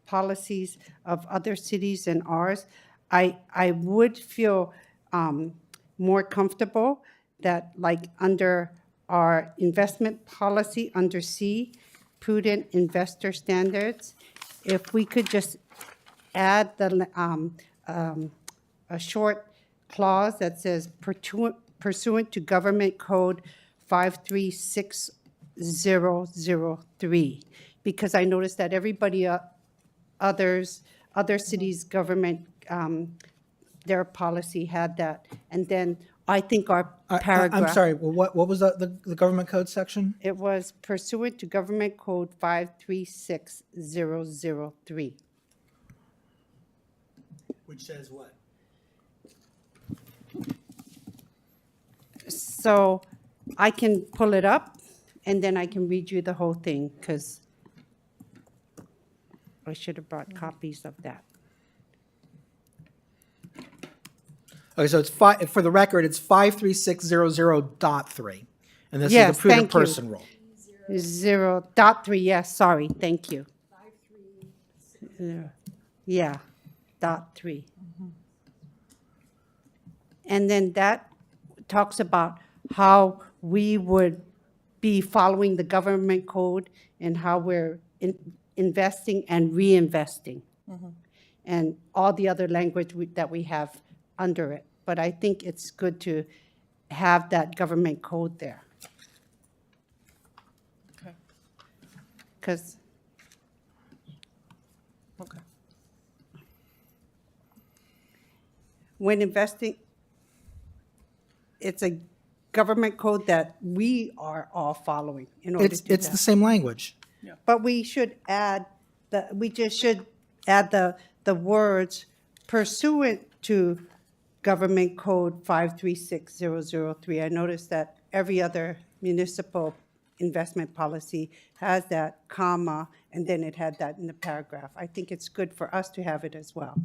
S13: policies of other cities and ours, I would feel more comfortable that, like, under our investment policy, under C, prudent investor standards, if we could just add a short clause that says pursuant to Government Code 536003, because I noticed that everybody other cities' government, their policy had that. And then I think our paragraph.
S3: I'm sorry, what was the government code section?
S13: It was pursuant to Government Code 536003.
S5: Which says what?
S13: So I can pull it up, and then I can read you the whole thing, because I should have brought copies of that.
S3: Okay, so it's for the record, it's 53600.3, and this is
S13: Yes,
S3: the prudent
S13: thank you.
S3: person rule.
S13: 0.3, yes, sorry, thank you. Yeah, .3. And then that talks about how we would be following the government code and how we're investing and reinvesting. And all the other language that we have under it. But I think it's good to have that government code there.
S15: Okay.
S13: Because
S15: Okay.
S13: when investing, it's a government code that we are all following in order to do
S3: It's
S13: that.
S3: the same language.
S13: But we should add, we just should add the words pursuant to Government Code 536003. I noticed that every other municipal investment policy has that comma, and then it had that in the paragraph. I think it's good for us to have it as well.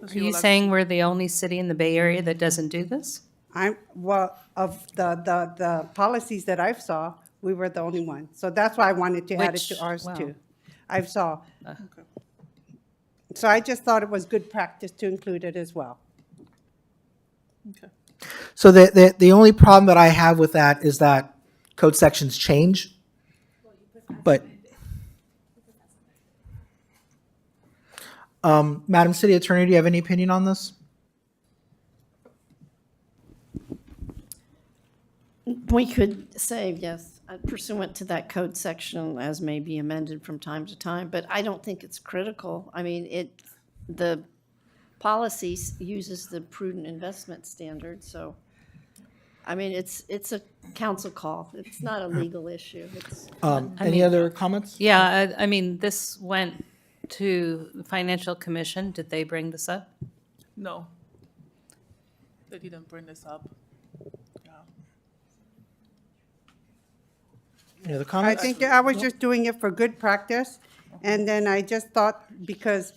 S1: Are you saying we're the only city in the Bay Area that doesn't do this?
S13: Well, of the policies that I've saw, we were the only one. So that's why I wanted to add it to ours
S1: Well.
S13: too. I saw. So I just thought it was good practice to include it as well.
S15: Okay.
S3: So the only problem that I have with that is that code sections change, but. Madam City Attorney, do you have any opinion on this?
S4: We could say, yes, pursuant to that code section as may be amended from time to time, but I don't think it's critical. I mean, the policy uses the prudent investment standard, so, I mean, it's a council call. It's not a legal issue. It's,
S3: Any other comments?
S1: Yeah, I mean, this went to the Financial Commission. Did they bring this up?
S15: No. They didn't bring this up.
S3: Any other
S13: I
S3: comments?
S13: think I was just doing it for good practice, and then I just thought, because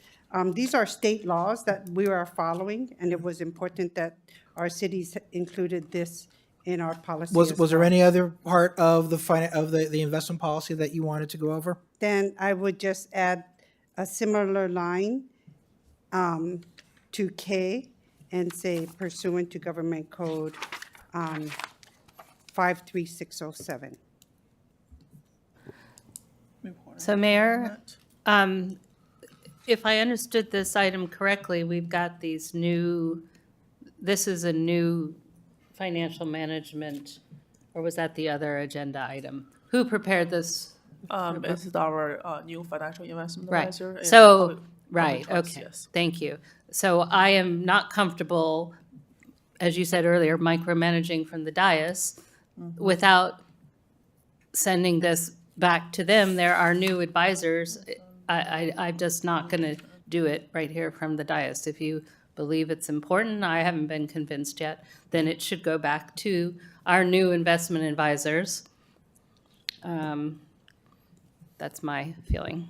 S13: these are state laws that we are following, and it was important that our cities included this in our policy as
S3: Was there
S13: well.
S3: any other part of the investment policy that you wanted to go over?
S13: Then I would just add a similar line to K and say pursuant to Government Code 53607.
S1: So Mayor, if I understood this item correctly, we've got these this is a new financial management, or was that the other agenda item? Who prepared this?
S15: This is our new financial investment
S1: Right,
S15: advisor.
S1: so, right,
S15: Trust,
S1: okay,
S15: yes.
S1: thank you. So I am not comfortable, as you said earlier, micromanaging from the dais without sending this back to them. There are new advisors. I'm just not going to do it right here from the dais. If you believe it's important, I haven't been convinced yet, then it should go back to our new investment advisors. That's my feeling.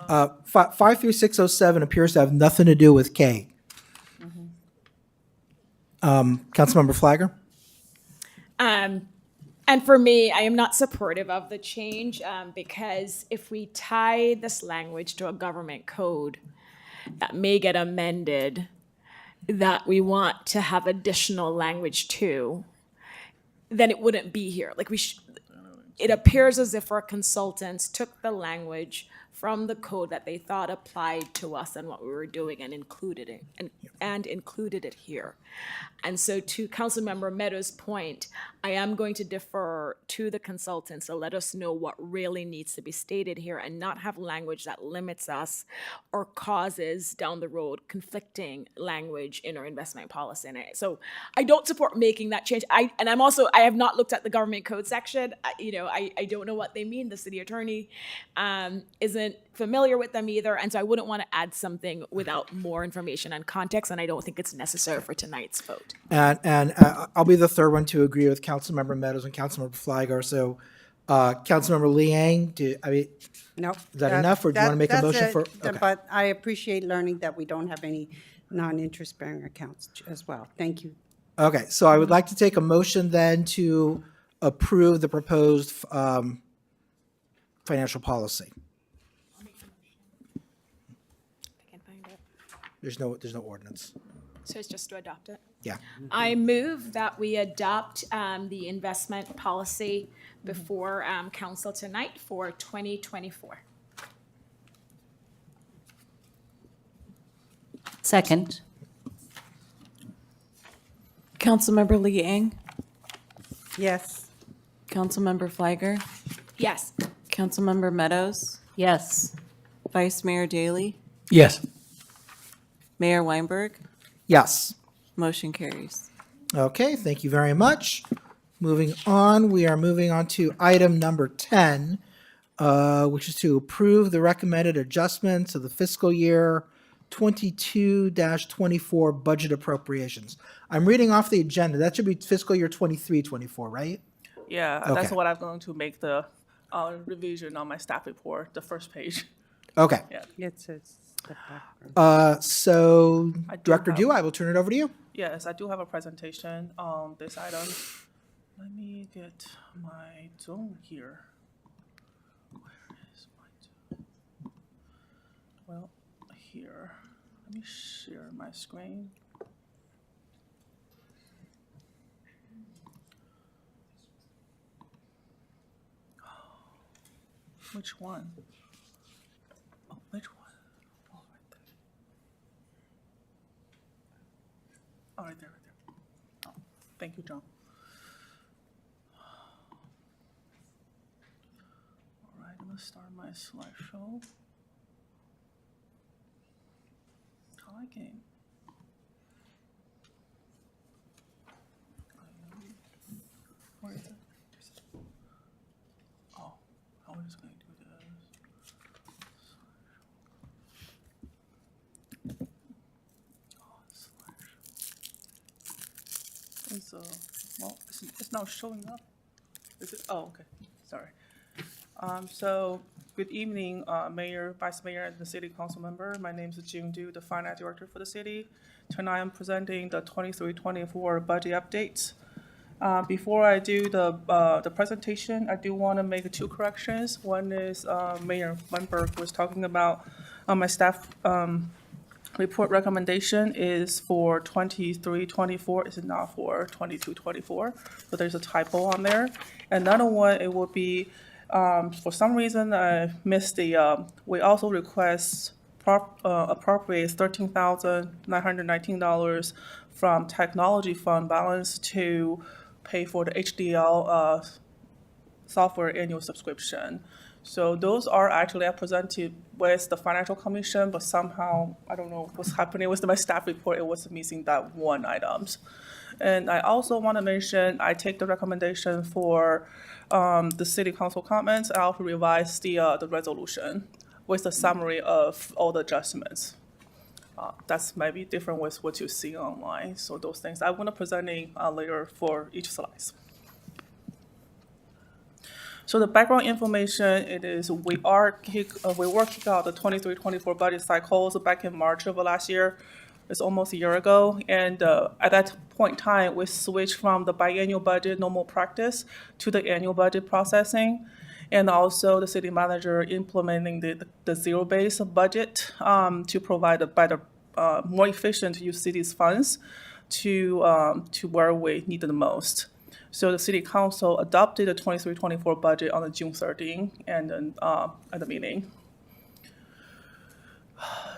S3: 5 through 607 appears to have nothing to do with K. Councilmember Flagger?
S2: And for me, I am not supportive of the change because if we tie this language to a government code that may get amended, that we want to have additional language to, then it wouldn't be here. Like it appears as if our consultants took the language from the code that they thought applied to us and what we were doing and included it and included it here. And so to Councilmember Meadows' point, I am going to defer to the consultants to let us know what really needs to be stated here and not have language that limits us or causes down the road conflicting language in our investment policy. And so I don't support making that change. I have not looked at the government code section. I don't know what they mean. The city attorney isn't familiar with them either. And so I wouldn't want to add something without more information and context. And I don't think it's necessary for tonight's vote.
S3: And I'll be the third one to agree with Councilmember Meadows and Councilmember Flagger. So, Councilmember Liang,
S13: No.
S3: is that enough, or do you want to make a motion for? Okay.
S13: But I appreciate learning that we don't have any non-interest bearing accounts as well. Thank you.
S3: Okay, so I would like to take a motion then to approve the proposed financial policy.
S2: I can find it.
S3: There's no ordinance.
S2: So it's just to adopt it?
S3: Yeah.
S2: I move that we adopt the investment policy before council tonight for 2024.
S1: Second.
S8: Councilmember Lee Eng,
S13: Yes.
S8: Councilmember Flagger,
S2: Yes.
S8: Councilmember Meadows,
S1: Yes.
S8: Vice Mayor Daley,
S5: Yes.
S8: Mayor Weinberg.
S3: Yes.
S8: Motion carries.
S3: Okay, thank you very much. Moving on, we are moving on to item number 10, which is to approve the recommended adjustments of the fiscal year 22-24 budget appropriations. I'm reading off the agenda. That should be fiscal year 23-24, right?
S15: Yeah,
S3: Okay.
S15: that's what I'm going to make the revision on my staff report, the first page.
S3: Okay.
S15: Yeah.
S13: It's the background.
S3: So
S15: I do
S3: Director
S15: have-
S3: Dew, I will turn it over to you.
S15: Yes, I do have a presentation on this item. Let me get my Zoom here. Where is my Zoom? Well, here. Let me share my screen. Which one? Oh, which one? Oh, right there. Oh, right there, right there. Oh, thank you, John. All right, I'm gonna start my slideshow. How I game. Where is it? Oh, I was going to do this. Oh, slideshow. It's well, it's not showing up. Is it? Oh, okay. Sorry. So good evening, Mayor, Vice Mayor, and the City Council member. My name is June Du, the Finance Director for the city. Tonight I'm presenting the 23-24 budget updates. Before I do the presentation, I do want to make two corrections. One is Mayor Weinberg was talking about my staff report recommendation is for 23-24. It's not for 22-24. So there's a typo on there. Another one, it will be for some reason I missed the. We also request appropriate $13,919 from technology fund balance to pay for the HDL software annual subscription. So those are actually presented with the Financial Commission, but somehow, I don't know what's happening with my staff report, it was missing that one item. And I also want to mention, I take the recommendation for the City Council comments. I also revise the resolution with a summary of all the adjustments. That's maybe different with what you see online. So those things I'm going to presenting later for each slides. So the background information, it is we were kicked out the 23-24 budget cycles back in March of last year. It's almost a year ago. And at that point in time, we switched from the biannual budget normal practice to the annual budget processing. And also the city manager implementing the zero-based budget to provide a better, more efficient use city's funds to where we need it the most. So the city council adopted the 23-24 budget on the June 13 and then at the meeting.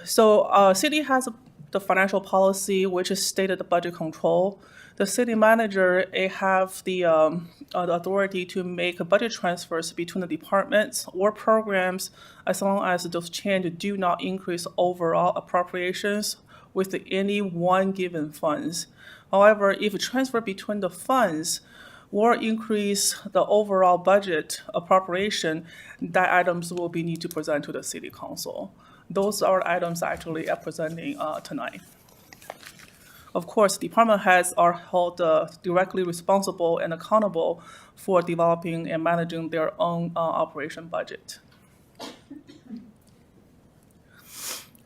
S15: So city has the financial policy, which is stated the budget control. The city manager have the authority to make budget transfers between the departments or programs as long as those changes do not increase overall appropriations with any one given funds. However, if a transfer between the funds or increase the overall budget appropriation, that items will be need to present to the city council. Those are items actually presenting tonight. Of course, department heads are held directly responsible and accountable for developing and managing their own operation budget.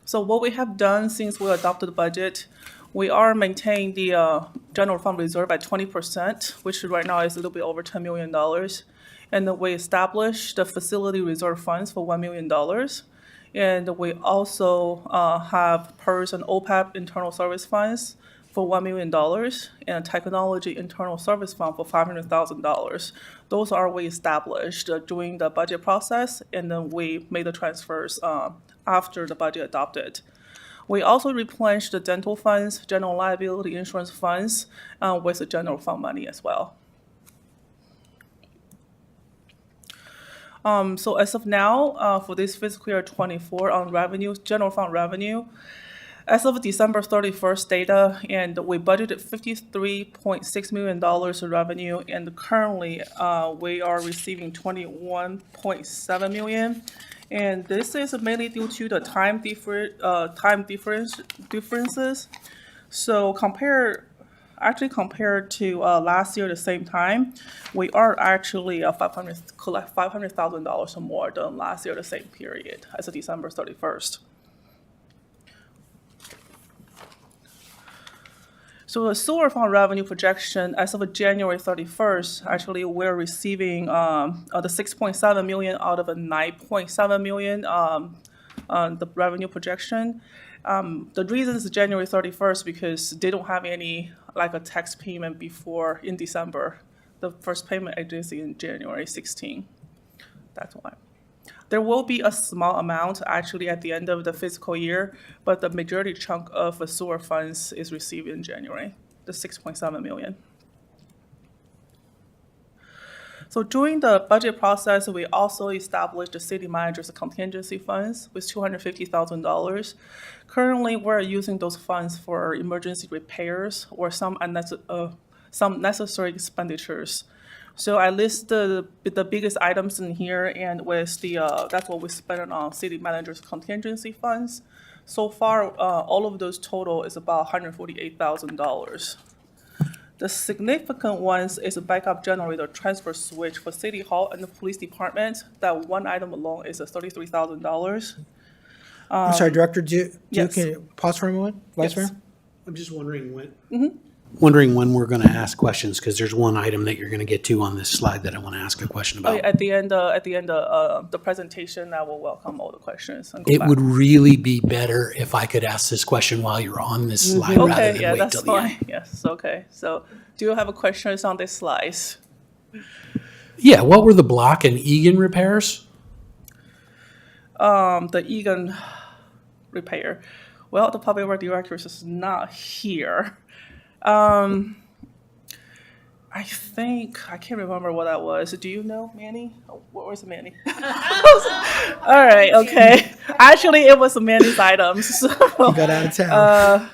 S15: So what we have done since we adopted the budget, we are maintaining the general fund reserve at 20%, which right now is a little bit over $10 million. And then we established the facility reserve funds for $1 million. And we also have PERS and OPEP internal service funds for $1 million and technology internal service fund for $500,000. Those are we established during the budget process, and then we made the transfers after the budget adopted. We also replenished the dental funds, general liability insurance funds with the general fund money as well. So as of now, for this fiscal year 24 on revenue, general fund revenue, as of December 31st data, and we budgeted $53.6 million in revenue, and currently we are receiving $21.7 million. And this is mainly due to the time differences. So compared to last year the same time, we are actually collect $500,000 more than last year the same period as of December 31st. So the sewer fund revenue projection as of January 31st, actually we're receiving the $6.7 million out of a $9.7 million the revenue projection. The reason is January 31st because they don't have any like a tax payment before in December. The first payment is in January 16. That's why. There will be a small amount actually at the end of the fiscal year, but the majority chunk of the sewer funds is received in January, the $6.7 million. So during the budget process, we also established the city manager's contingency funds with $250,000. Currently, we're using those funds for emergency repairs or some necessary expenditures. So I list the biggest items in here, and with the that's what we spent on city manager's contingency funds. So far, all of those total is about $148,000. The significant ones is a backup generator transfer switch for City Hall and the police department. That one item alone is $33,000.
S3: I'm sorry, Director,
S15: yes.
S3: can you pause for a moment, Vice Mayor?
S5: I'm just wondering when.
S15: Mm-hmm.
S5: Wondering when we're going to ask questions, because there's one item that you're going to get to on this slide that I want to ask a question about.
S15: At the end of the presentation, I will welcome all the questions. And go
S5: It
S15: back.
S5: would really be better if I could ask this question while you're on this slide rather
S15: Okay,
S5: than
S15: yeah,
S5: wait
S15: that's
S5: till the end.
S15: fine. Yes, okay. So, do you have a questions on this slides?
S5: Yeah, what were the Block and Egan repairs?
S15: The Egan repair. Well, the public work director is not here. I think, I can't remember what that was. Do you know, Manny? Oh, what was Manny? All right, okay. Actually, it was Manny's items. So,
S3: You got out of town.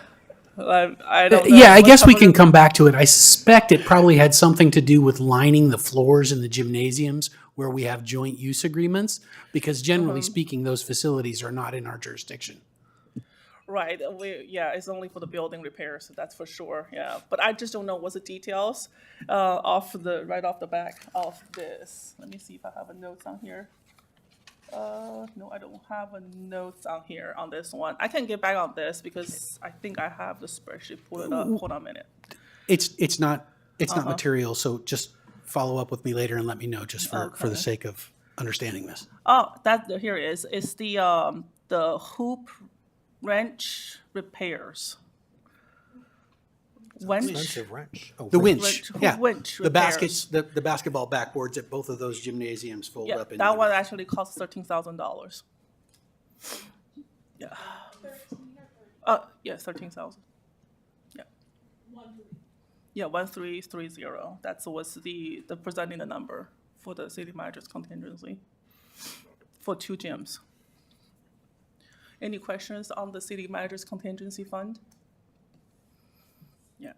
S15: I don't know.
S5: Yeah, I guess we can come back to it. I suspect it probably had something to do with lining the floors in the gymnasiums where we have joint use agreements, because generally speaking, those facilities are not in our jurisdiction.
S15: Right, it's only for the building repairs, that's for sure, yeah. But I just don't know what's the details right off the back of this. Let me see if I have a notes on here. No, I don't have a notes on here on this one. I can get back on this because I think I have the spreadsheet pulled up. Hold on a minute.
S5: It's not
S15: Uh-huh.
S5: material, so just follow up with me later and let me know, just for the
S15: Okay.
S5: sake of understanding this.
S15: Oh, here it is. It's the hoop wrench repairs.
S5: Expensive wrench.
S15: Oh,
S5: The
S15: winch.
S5: winch,
S15: Hoop
S5: yeah.
S15: winch
S5: The baskets,
S15: repairs.
S5: the basketball backboards at both of those gymnasiums fold
S15: Yeah,
S5: up into
S15: that
S5: the
S15: one actually costs $13,000. Yeah. Yeah, 13,000. Yeah. Yeah, 1330. That's what's the presenting the number for the city manager's contingency for 2 gyms. Any questions on the city manager's contingency fund? Yeah.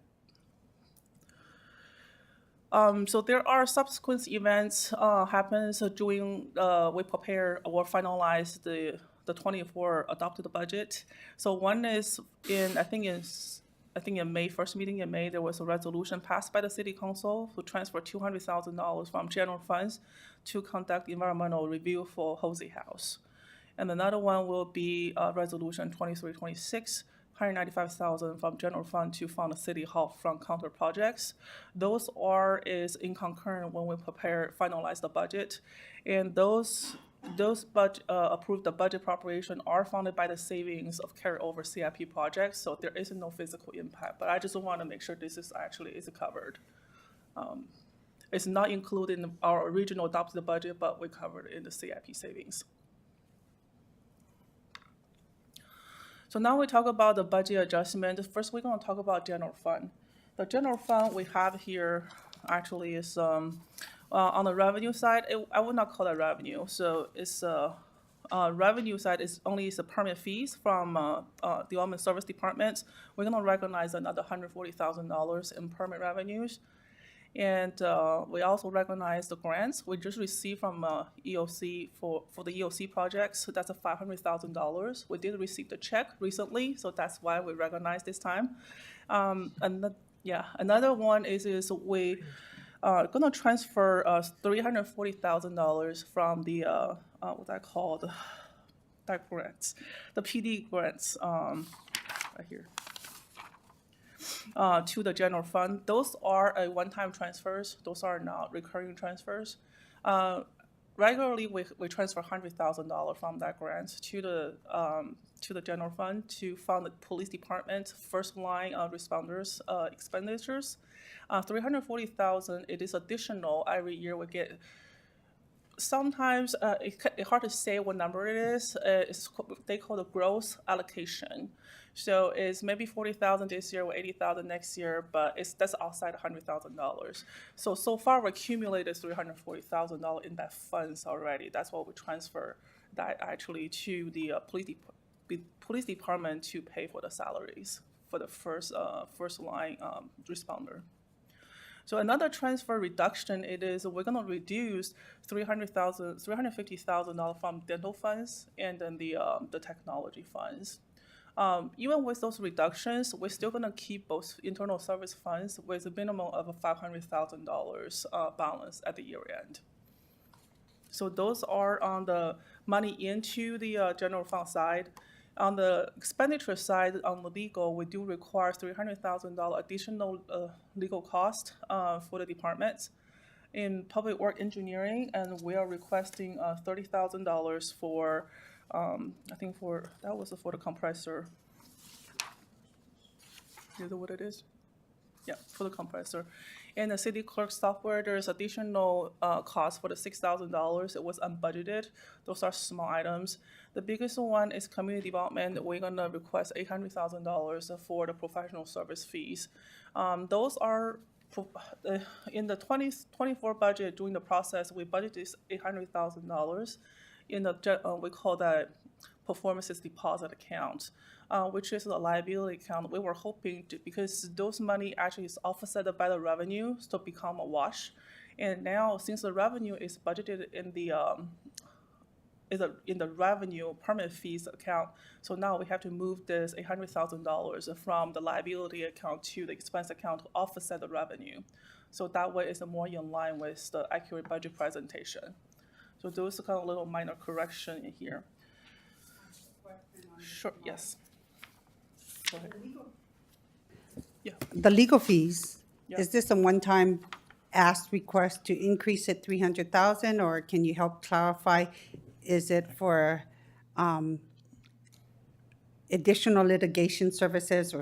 S15: So there are subsequent events happens during we prepare or finalize the 24 adopted budget. So one is I think in May, first meeting in May, there was a resolution passed by the city council to transfer $200,000 from general funds to conduct environmental review for Hosey House. And another one will be resolution 2326, $195,000 from general fund to fund the city hall front counter projects. Those is in concurrent when we finalize the budget, and those approved the budget appropriation are funded by the savings of carryover CIP projects, so there is no physical impact. But I just want to make sure this is covered. It's not included in our original adopted budget, but we covered it in the CIP savings. So now we talk about the budget adjustment. First, we're going to talk about general fund. The general fund we have here actually is on the revenue side. I would not call it revenue. So it's revenue side is only the permit fees from the Development Service Department. We're going to recognize another $140,000 in permit revenues. And we also recognize the grants we just received from EOC for the EOC projects. So that's a $500,000. We did receive the check recently, so that's why we recognize this time. Another one is we going to transfer $340,000 from the what I call the grants, the PD grants right here. To the general fund. Those are one-time transfers. Those are not recurring transfers. Regularly, we transfer $100,000 from that grant to the general fund to fund the police department first line responders expenditures. $340,000. It is additional every year. We get. Sometimes it's hard to say what number it is. They call the gross allocation. So it's maybe $40,000 this year or $80,000 next year, but that's outside $100,000. So far we accumulated $340,000 in that funds already. That's what we transfer that actually to the police department to pay for the salaries for the first line responder. So another transfer reduction we're going to reduce $350,000 from dental funds and then the technology funds. Even with those reductions, we're still going to keep both internal service funds with a minimum of a $500,000 balance at the year end. So those are on the money into the general fund side. On the expenditure side, on the legal, we do require $300,000 additional legal cost for the departments. In public work engineering, and we are requesting $30,000 for, that was for the compressor. Is that what it is? Yeah, for the compressor. In the city clerk software, there's additional cost for the $6,000. It was unbudgeted. Those are small items. The biggest one is community development. We're gonna request $800,000 for the professional service fees. Those are in the 2024 budget. During the process, we budgeted $800,000 in the we call that performances deposit account, which is a liability account. We were hoping to, because those money actually is offset by the revenue, to become a wash. And now, since the revenue is budgeted in the in the revenue permit fees account. So now we have to move this $800,000 from the liability account to the expense account to offset the revenue. So that way it's more in line with the accurate budget presentation. So those are kind of little minor correction in here. Sure, yes. Go ahead. Yeah.
S13: The legal fees,
S15: Yeah.
S13: is this a one-time ask request to increase it 300,000, or can you help clarify? Is it for additional litigation services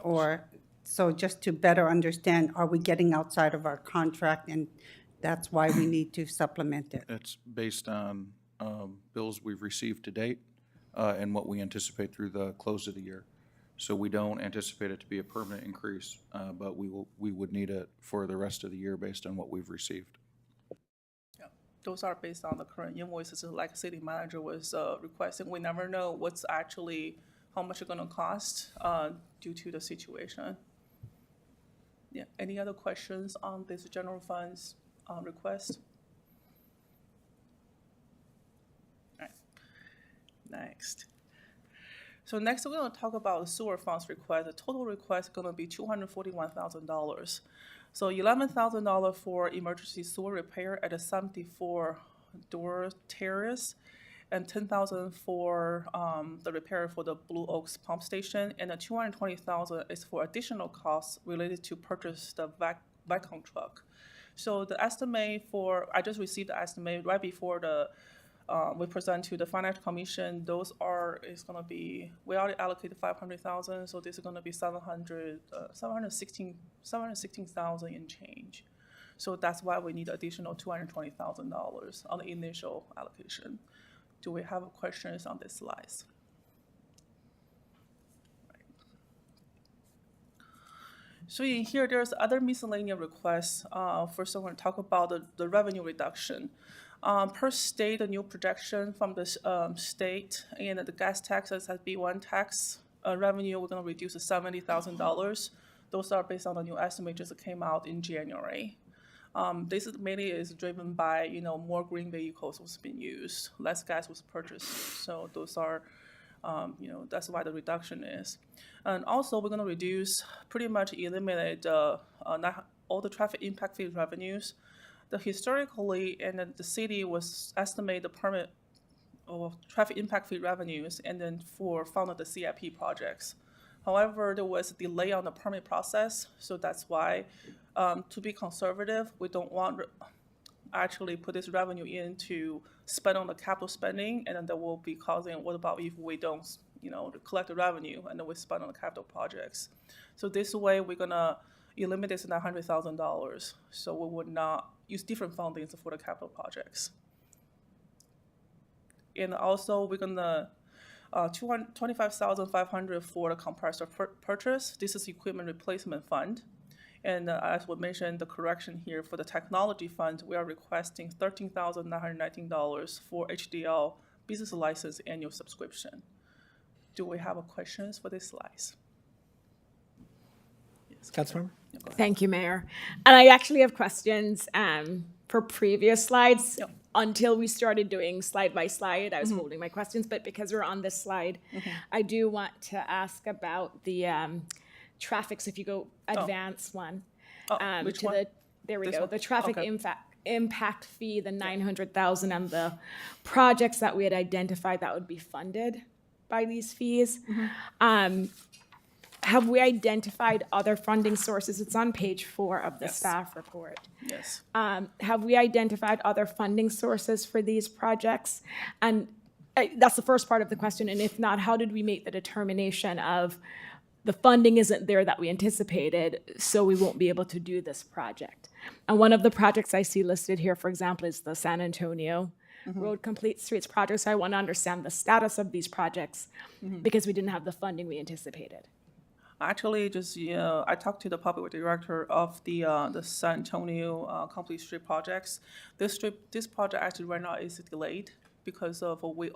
S13: or so just to better understand, are we getting outside of our contract and that's why we need to supplement it?
S9: It's based on bills we've received to date and what we anticipate through the close of the year. So we don't anticipate it to be a permanent increase, but we would need it for the rest of the year based on what we've received.
S15: Yeah, those are based on the current invoices, like city manager was requesting. We never know what's actually, how much it's gonna cost due to the situation. Yeah, any other questions on this general funds request? All right, next. So next, we're going to talk about the sewer funds request. The total request is going to be $241,000. So $11,000 for emergency sewer repair at a 74 door terrace, and $10,000 for the repair for the Blue Oaks pump station, and the $220,000 is for additional costs related to purchase the vacuum truck. So the estimate for, I just received the estimate right before the we present to the Financial Commission. Those are, it's gonna be, we already allocated 500,000, so this is gonna be 716,000 in change. So that's why we need additional $220,000 on the initial allocation. Do we have questions on this slides? So in here, there's other miscellaneous requests. First, I want to talk about the revenue reduction. Per state, the new projection from the state and the gas taxes as B1 tax revenue, we're going to reduce to $70,000. Those are based on the new estimate just came out in January. This is mainly is driven by, more green vehicles was being used, less gas was purchased. So those are, that's why the reduction is. And also we're going to reduce, pretty much eliminate all the traffic impact fee revenues. Historically, and then the city was estimate the permit or traffic impact fee revenues, and then funded the CIP projects. However, there was a delay on the permit process, so that's why, to be conservative, we don't want actually put this revenue in to spend on the capital spending, and then that will be causing, what about if we don't, collect the revenue and then we spend on the capital projects. So this way, we're gonna eliminate this $900,000, so we would not use different fundings for the capital projects. And also, we're gonna $25,500 for the compressor purchase. This is equipment replacement fund. And as we mentioned, the correction here for the technology fund, we are requesting $13,919 for HDL business license annual subscription. Do we have questions for this slides? Yes,
S3: Councilmember?
S2: Thank you, Mayor. And I actually have questions for previous slides.
S15: Yep.
S2: Until we started doing slide by slide, I was holding my questions, but because we're on this slide, I do want to ask about the traffic. So if you go advance one.
S15: Which one?
S2: There we
S15: This
S2: go.
S15: one?
S2: The traffic
S15: Okay.
S2: impact fee, the 900,000, and the projects that we had identified that would be funded by these fees. Have we identified other funding sources? It's on page 4 of the
S15: Yes.
S2: staff report.
S15: Yes.
S2: Have we identified other funding sources for these projects? And that's the first part of the question. And if not, how did we make the determination of the funding isn't there that we anticipated, so we won't be able to do this project? And one of the projects I see listed here, for example, is the San Antonio Road Complete Streets project. So I want to understand the status of these projects because we didn't have the funding we anticipated.
S15: Actually, just I talked to the public director of the San Antonio Complete Street projects. This project actually right now is delayed because of we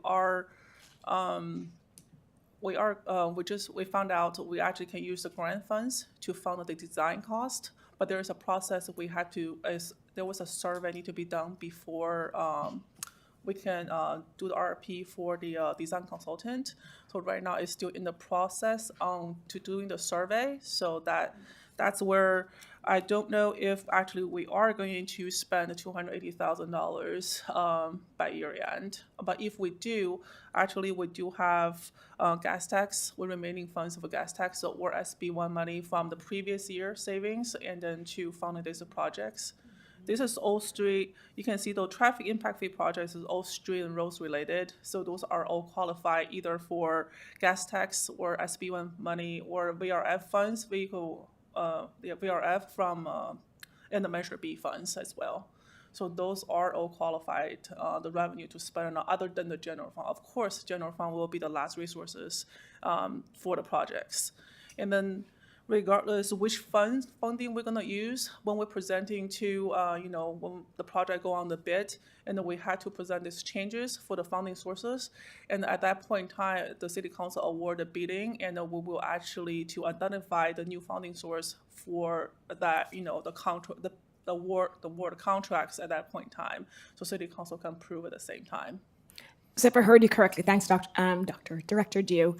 S15: found out we actually can use the grant funds to fund the design cost, but there is a process we had to there was a survey need to be done before we can do the RFP for the design consultant. So right now it's still in the process to doing the survey. So that's where I don't know if actually we are going to spend $280,000 by year end. But if we do, actually we do have gas tax, with remaining funds of gas tax or SB1 money from the previous year savings, and then to funding these projects. This is all street. You can see the traffic impact fee projects is all street and roads related. So those are all qualified either for gas tax or SB1 money or VRF funds, VRF from and the Measure B funds as well. So those are all qualified, the revenue to spend on other than the general fund. Of course, general fund will be the last resources for the projects. And then regardless which funding we're gonna use when we're presenting to, when the project go on the bid, and then we had to present these changes for the funding sources. And at that point in time, the city council award the bidding, and then we will actually to identify the new funding source for that, the contract, the award contracts at that point in time, so city council can approve at the same time.
S2: So if I heard you correctly, thanks, Director Dew.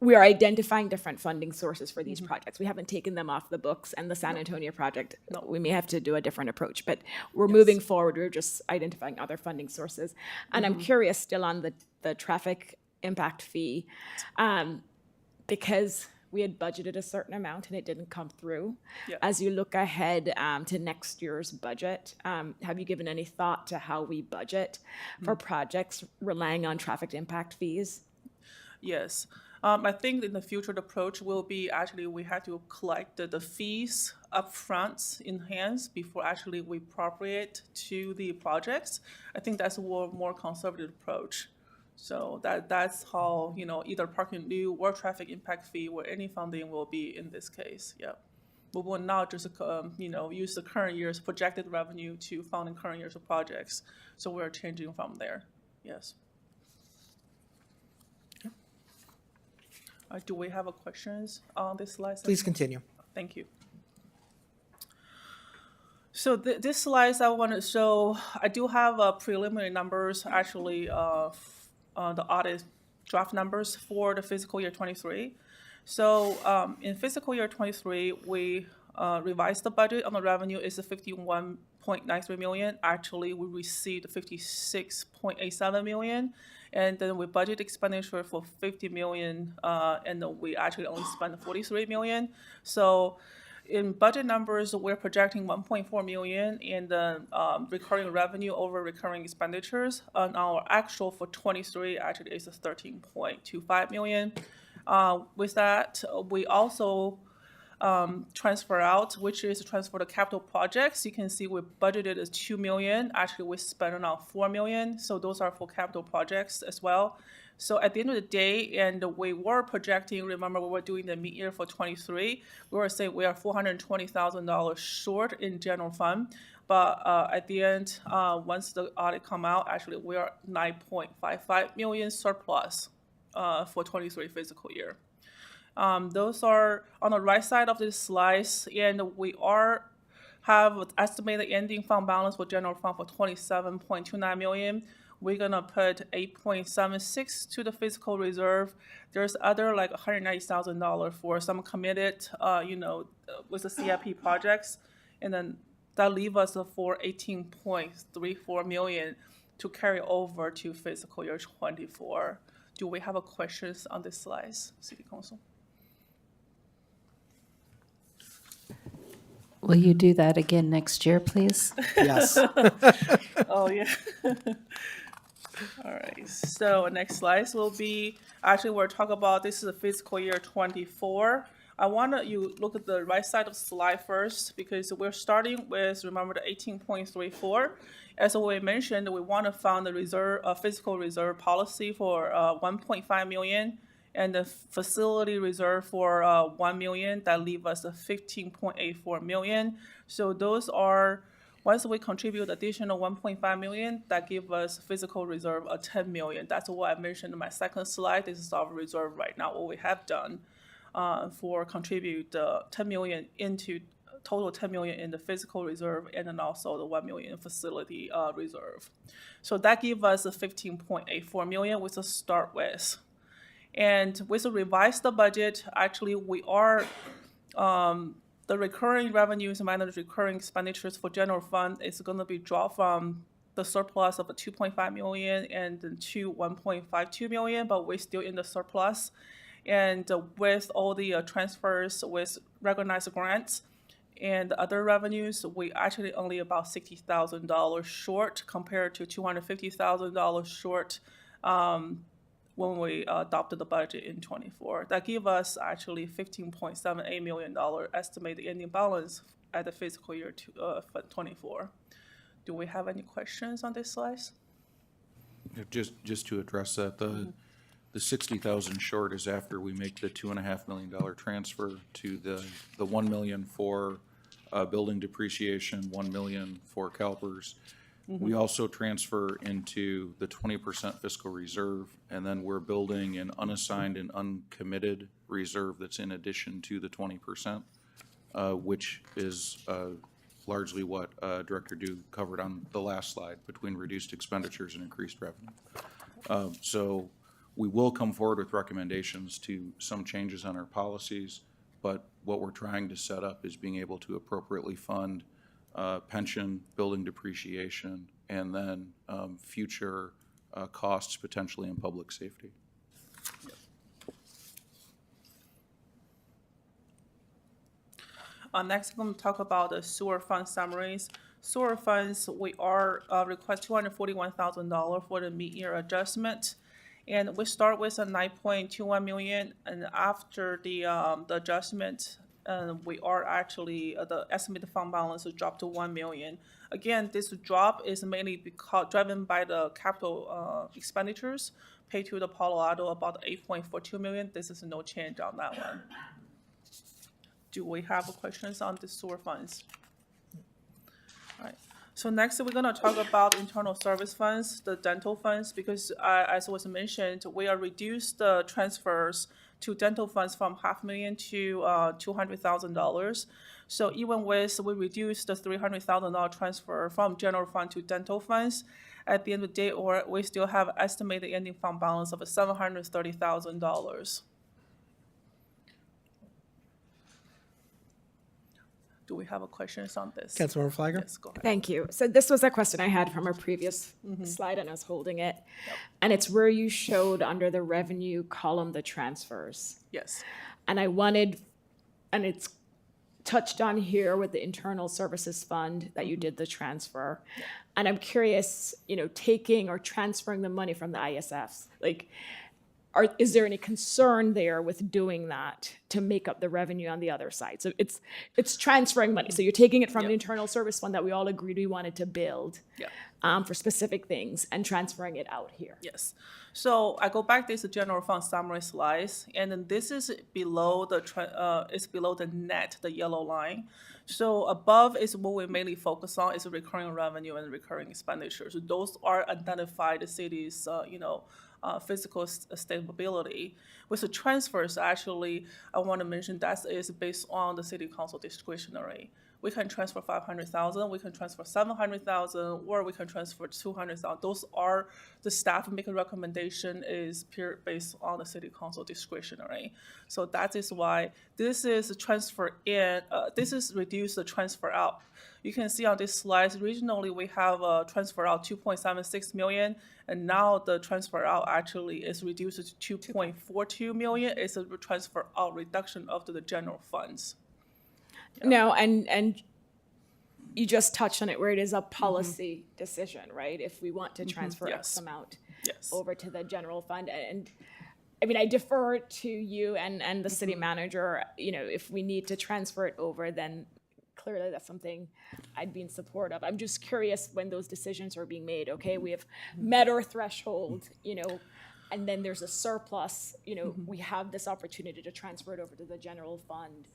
S2: We are identifying different funding sources for these projects. We haven't taken them off the books, and the San Antonio project, we may have to do a different approach, but we're moving forward. We're just identifying other funding sources. And I'm curious still on the traffic impact fee, because we had budgeted a certain amount and it didn't come through.
S15: Yep.
S2: As you look ahead to next year's budget, have you given any thought to how we budget for projects relying on traffic impact fees?
S15: Yes. I think in the future, the approach will be actually we have to collect the fees upfront in hands before actually we appropriate to the projects. I think that's a more conservative approach. So that's how, either parking lieu or traffic impact fee or any funding will be in this case. Yeah. We will not just, use the current year's projected revenue to fund in current years of projects. So we're changing from there. Yes. Do we have questions on this slide?
S3: Please continue.
S15: Thank you. So this slide I want to show, I do have preliminary numbers, actually, the audit draft numbers for the fiscal year 23. So in fiscal year 23, we revised the budget on the revenue is 51.93 million. Actually, we received 56.87 million. And then we budget expenditure for 50 million, and then we actually only spent 43 million. So in budget numbers, we're projecting 1.4 million in the recurring revenue over recurring expenditures. And our actual for 23 actually is 13.25 million. With that, we also transfer out, which is transfer to capital projects. You can see we budgeted as 2 million. Actually, we spent now 4 million. So those are for capital projects as well. So at the end of the day, and we were projecting, remember we were doing the mid-year for 23, we were saying we are $420,000 short in general fund. But at the end, once the audit come out, actually we are 9.55 million surplus for 23 fiscal year. Those are on the right side of this slice, and we have estimated ending fund balance for general fund for 27.29 million. We're gonna put 8.76 to the fiscal reserve. There's other like $190,000 for some committed, with the CIP projects, and then that leaves us for 18.34 million to carry over to fiscal year 24. Do we have questions on this slide, City Council?
S1: Will you do that again next year, please?
S3: Yes.
S15: Oh, yeah. All right, so next slide will be, actually we're talking about, this is the fiscal year 24. I want you look at the right side of the slide first, because we're starting with, remember, the 18.34. As we mentioned, we want to fund the reserve, fiscal reserve policy for 1.5 million, and the facility reserve for 1 million. That leaves us 15.84 million. So those are, once we contribute additional 1.5 million, that gives us physical reserve of 10 million. That's what I mentioned in my second slide. This is our reserve right now, what we have done for contribute 10 million into total 10 million in the physical reserve and then also the 1 million in facility reserve. So that gives us a 15.84 million with a start with. And with the revised budget, actually we are the recurring revenues minus recurring expenditures for general fund is going to be dropped from the surplus of 2.5 million and then to 1.52 million, but we're still in the surplus. And with all the transfers with recognized grants and other revenues, we actually only about $60,000 short compared to $250,000 short when we adopted the budget in 24. That gives us actually $15.78 million estimated ending balance at the fiscal year 24. Do we have any questions on this slide?
S9: Just to address that, the 60,000 short is after we make the $2.5 million transfer to the 1 million for building depreciation, 1 million for CalPERS. We also transfer into the 20% fiscal reserve, and then we're building an unassigned and uncommitted reserve that's in addition to the 20%, which is largely what Director Dew covered on the last slide between reduced expenditures and increased revenue. So we will come forward with recommendations to some changes on our policies, but what we're trying to set up is being able to appropriately fund pension, building depreciation, and then future costs potentially in public safety.
S15: Next, I'm going to talk about the sewer fund summaries. Sewer funds, we are request $241,000 for the mid-year adjustment. And we start with a 9.21 million, and after the adjustment, we are actually, the estimated fund balance has dropped to 1 million. Again, this drop is mainly because driven by the capital expenditures paid to the Palo Alto, about 8.42 million. This is no change on that one. Do we have questions on the sewer funds? All right. So next, we're going to talk about internal service funds, the dental funds, because as was mentioned, we are reduced the transfers to dental funds from $500,000 to $200,000. So even with we reduced the $300,000 transfer from general fund to dental funds, at the end of the day, we still have estimated ending fund balance of $730,000. Do we have questions on this?
S3: Councilmember Flagger?
S15: Yes, go ahead.
S2: Thank you. So this was a question I had from a previous slide, and I was holding it. And it's where you showed under the revenue column the transfers.
S15: Yes.
S2: And I wanted, and it's touched on here with the internal services fund that you did the transfer. And I'm curious, taking or transferring the money from the ISFs, like, is there any concern there with doing that to make up the revenue on the other side? So it's transferring money. So you're taking it from the internal service fund that we all agreed we wanted to build for specific things and transferring it out here.
S15: Yes. So I go back to this general fund summary slides, and then this is below the net, the yellow line. So above is what we mainly focus on is recurring revenue and recurring expenditures. Those are identified the city's, physical stability. With the transfers, actually, I want to mention that is based on the city council discretionary. We can transfer 500,000, we can transfer 700,000, or we can transfer 200,000. Those are the staff make a recommendation is based on the city council discretionary. So that is why this is transfer in. This is reduce the transfer out. You can see on this slide, regionally we have a transfer out 2.76 million, and now the transfer out actually is reduced to 2.42 million. It's a transfer out reduction of the general funds.
S2: No, and you just touched on it where it is a policy decision, right? If we want to transfer X amount over to the general fund. And I mean, I defer to you and the city manager, if we need to transfer it over, then clearly that's something I'd be in support of. I'm just curious when those decisions are being made. Okay, we have met our threshold, and then there's a surplus, we have this opportunity to transfer it over to the general fund.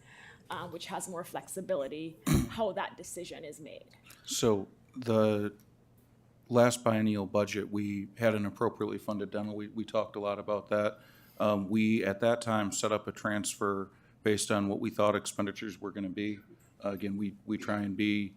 S2: Which has more flexibility, how that decision is made.
S9: So the last biennial budget, we had an appropriately funded dental. We talked a lot about that. We, at that time, set up a transfer based on what we thought expenditures were going to be. again, we try and be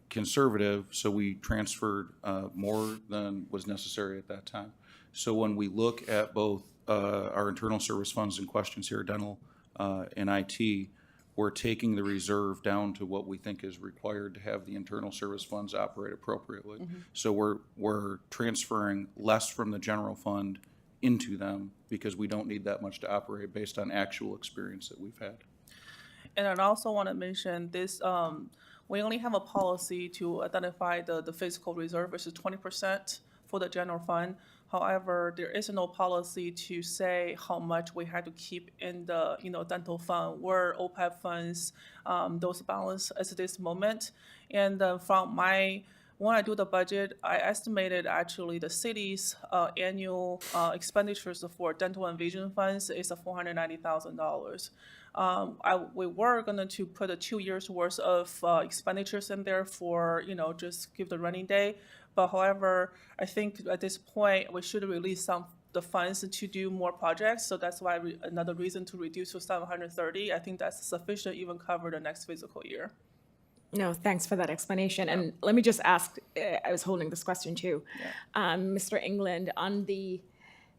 S9: conservative, so we transferred more than was necessary at that time. So when we look at both our internal service funds and questions here, dental and IT, we're taking the reserve down to what we think is required to have the internal service funds operate appropriately. So we're transferring less from the general fund into them because we don't need that much to operate based on actual experience that we've had.
S15: And I also want to mention this, we only have a policy to identify the physical reserve, which is 20% for the general fund. However, there is no policy to say how much we had to keep in the, dental fund or OPEB funds, those balance at this moment. And when I do the budget, I estimated actually the city's annual expenditures for dental and vision funds is $490,000. We were going to put a 2 years worth of expenditures in there for, just give the running day. But however, I think at this point, we should release some the funds to do more projects. So that's why another reason to reduce to 730. I think that's sufficient even cover the next fiscal year.
S2: No, thanks for that explanation. And let me just ask, I was holding this question too. Mr. England, on the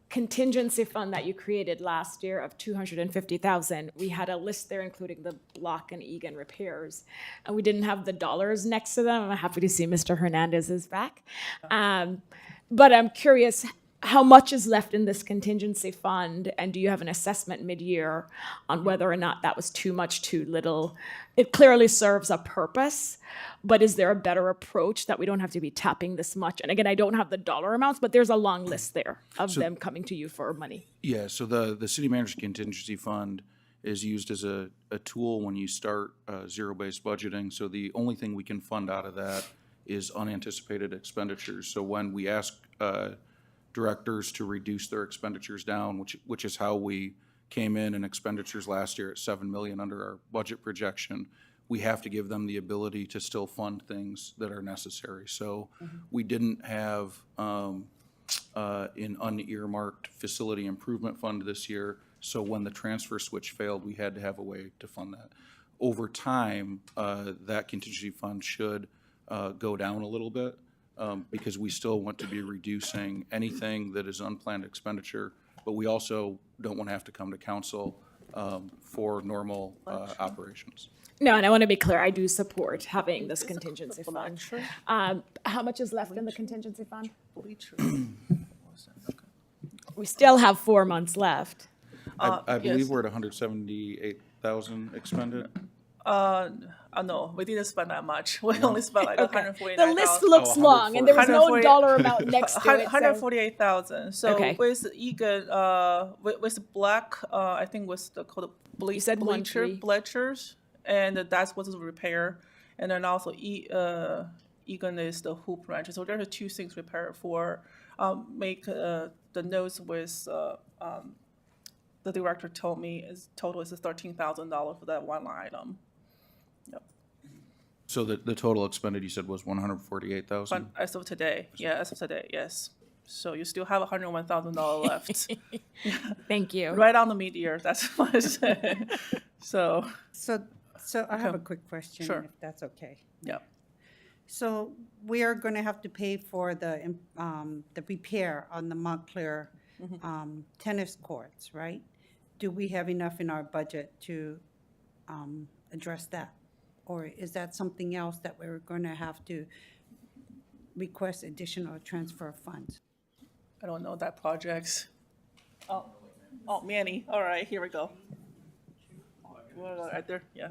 S2: contingency fund that you created last year of $250,000, we had a list there including the Block and Egan repairs, and we didn't have the dollars next to them. I'm happy to see Mr. Hernandez is back. But I'm curious, how much is left in this contingency fund, and do you have an assessment mid-year on whether or not that was too much, too little? It clearly serves a purpose, but is there a better approach that we don't have to be tapping this much? And again, I don't have the dollar amounts, but there's a long list there of them coming to you for money.
S9: Yeah, so the city manager's contingency fund is used as a tool when you start zero-based budgeting. So the only thing we can fund out of that is unanticipated expenditures. So when we ask directors to reduce their expenditures down, which is how we came in expenditures last year at 7 million under our budget projection, we have to give them the ability to still fund things that are necessary. So we didn't have an unearmarked facility improvement fund this year. So when the transfer switch failed, we had to have a way to fund that. Over time, that contingency fund should go down a little bit. Because we still want to be reducing anything that is unplanned expenditure, but we also don't want to have to come to council for normal operations.
S2: No, and I want to be clear, I do support having this contingency fund. How much is left in the contingency fund? We still have 4 months left.
S9: I believe we're at 178,000 expended.
S15: No, we didn't spend that much. We only spent like
S2: Okay.
S15: 149,000.
S2: The list looks long, and there was no dollar amount next to it.
S15: 148,000. So
S2: Okay.
S15: with Egan, with Black, I think was called
S2: You said
S15: bleachers, and that was a repair. And then also Egan is the hoop wrench. So there are two things repaired for. Make the notes with the director told me is total is $13,000 for that one item. Yep.
S9: So the total expended, you said, was 148,000?
S15: As of today, yes. So you still have $101,000 left.
S2: Thank you.
S15: Right on the mid-year, that's what I said. So
S13: I have a quick question,
S15: Sure.
S13: if that's okay.
S15: Yep.
S13: So we are going to have to pay for the repair on the Montclair tennis courts, right? Do we have enough in our budget to address that? Or is that something else that we're going to have to request additional transfer of funds?
S15: I don't know that projects. Oh, Manny. All right, here we go. Right there, yeah.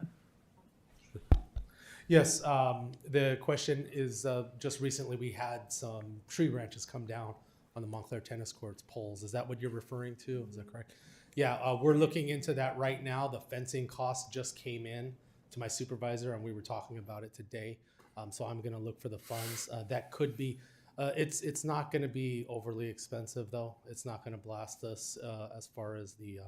S5: Yes, the question is, just recently we had some tree branches come down on the Montclair tennis courts poles. Is that what you're referring to? Is that correct? Yeah, we're looking into that right now. The fencing cost just came in to my supervisor, and we were talking about it today. So I'm going to look for the funds. That could be, it's not going to be overly expensive, though. It's not going to blast us as far as the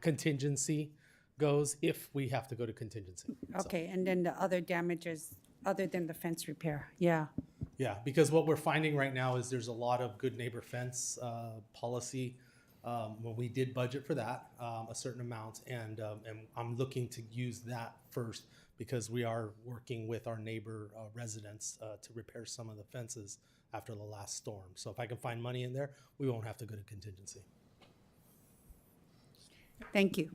S5: contingency goes, if we have to go to contingency.
S13: Okay, and then the other damages, other than the fence repair, yeah.
S5: Yeah, because what we're finding right now is there's a lot of good neighbor fence policy when we did budget for that, a certain amount, and I'm looking to use that first because we are working with our neighbor residents to repair some of the fences after the last storm. So if I can find money in there, we won't have to go to contingency.
S13: Thank you.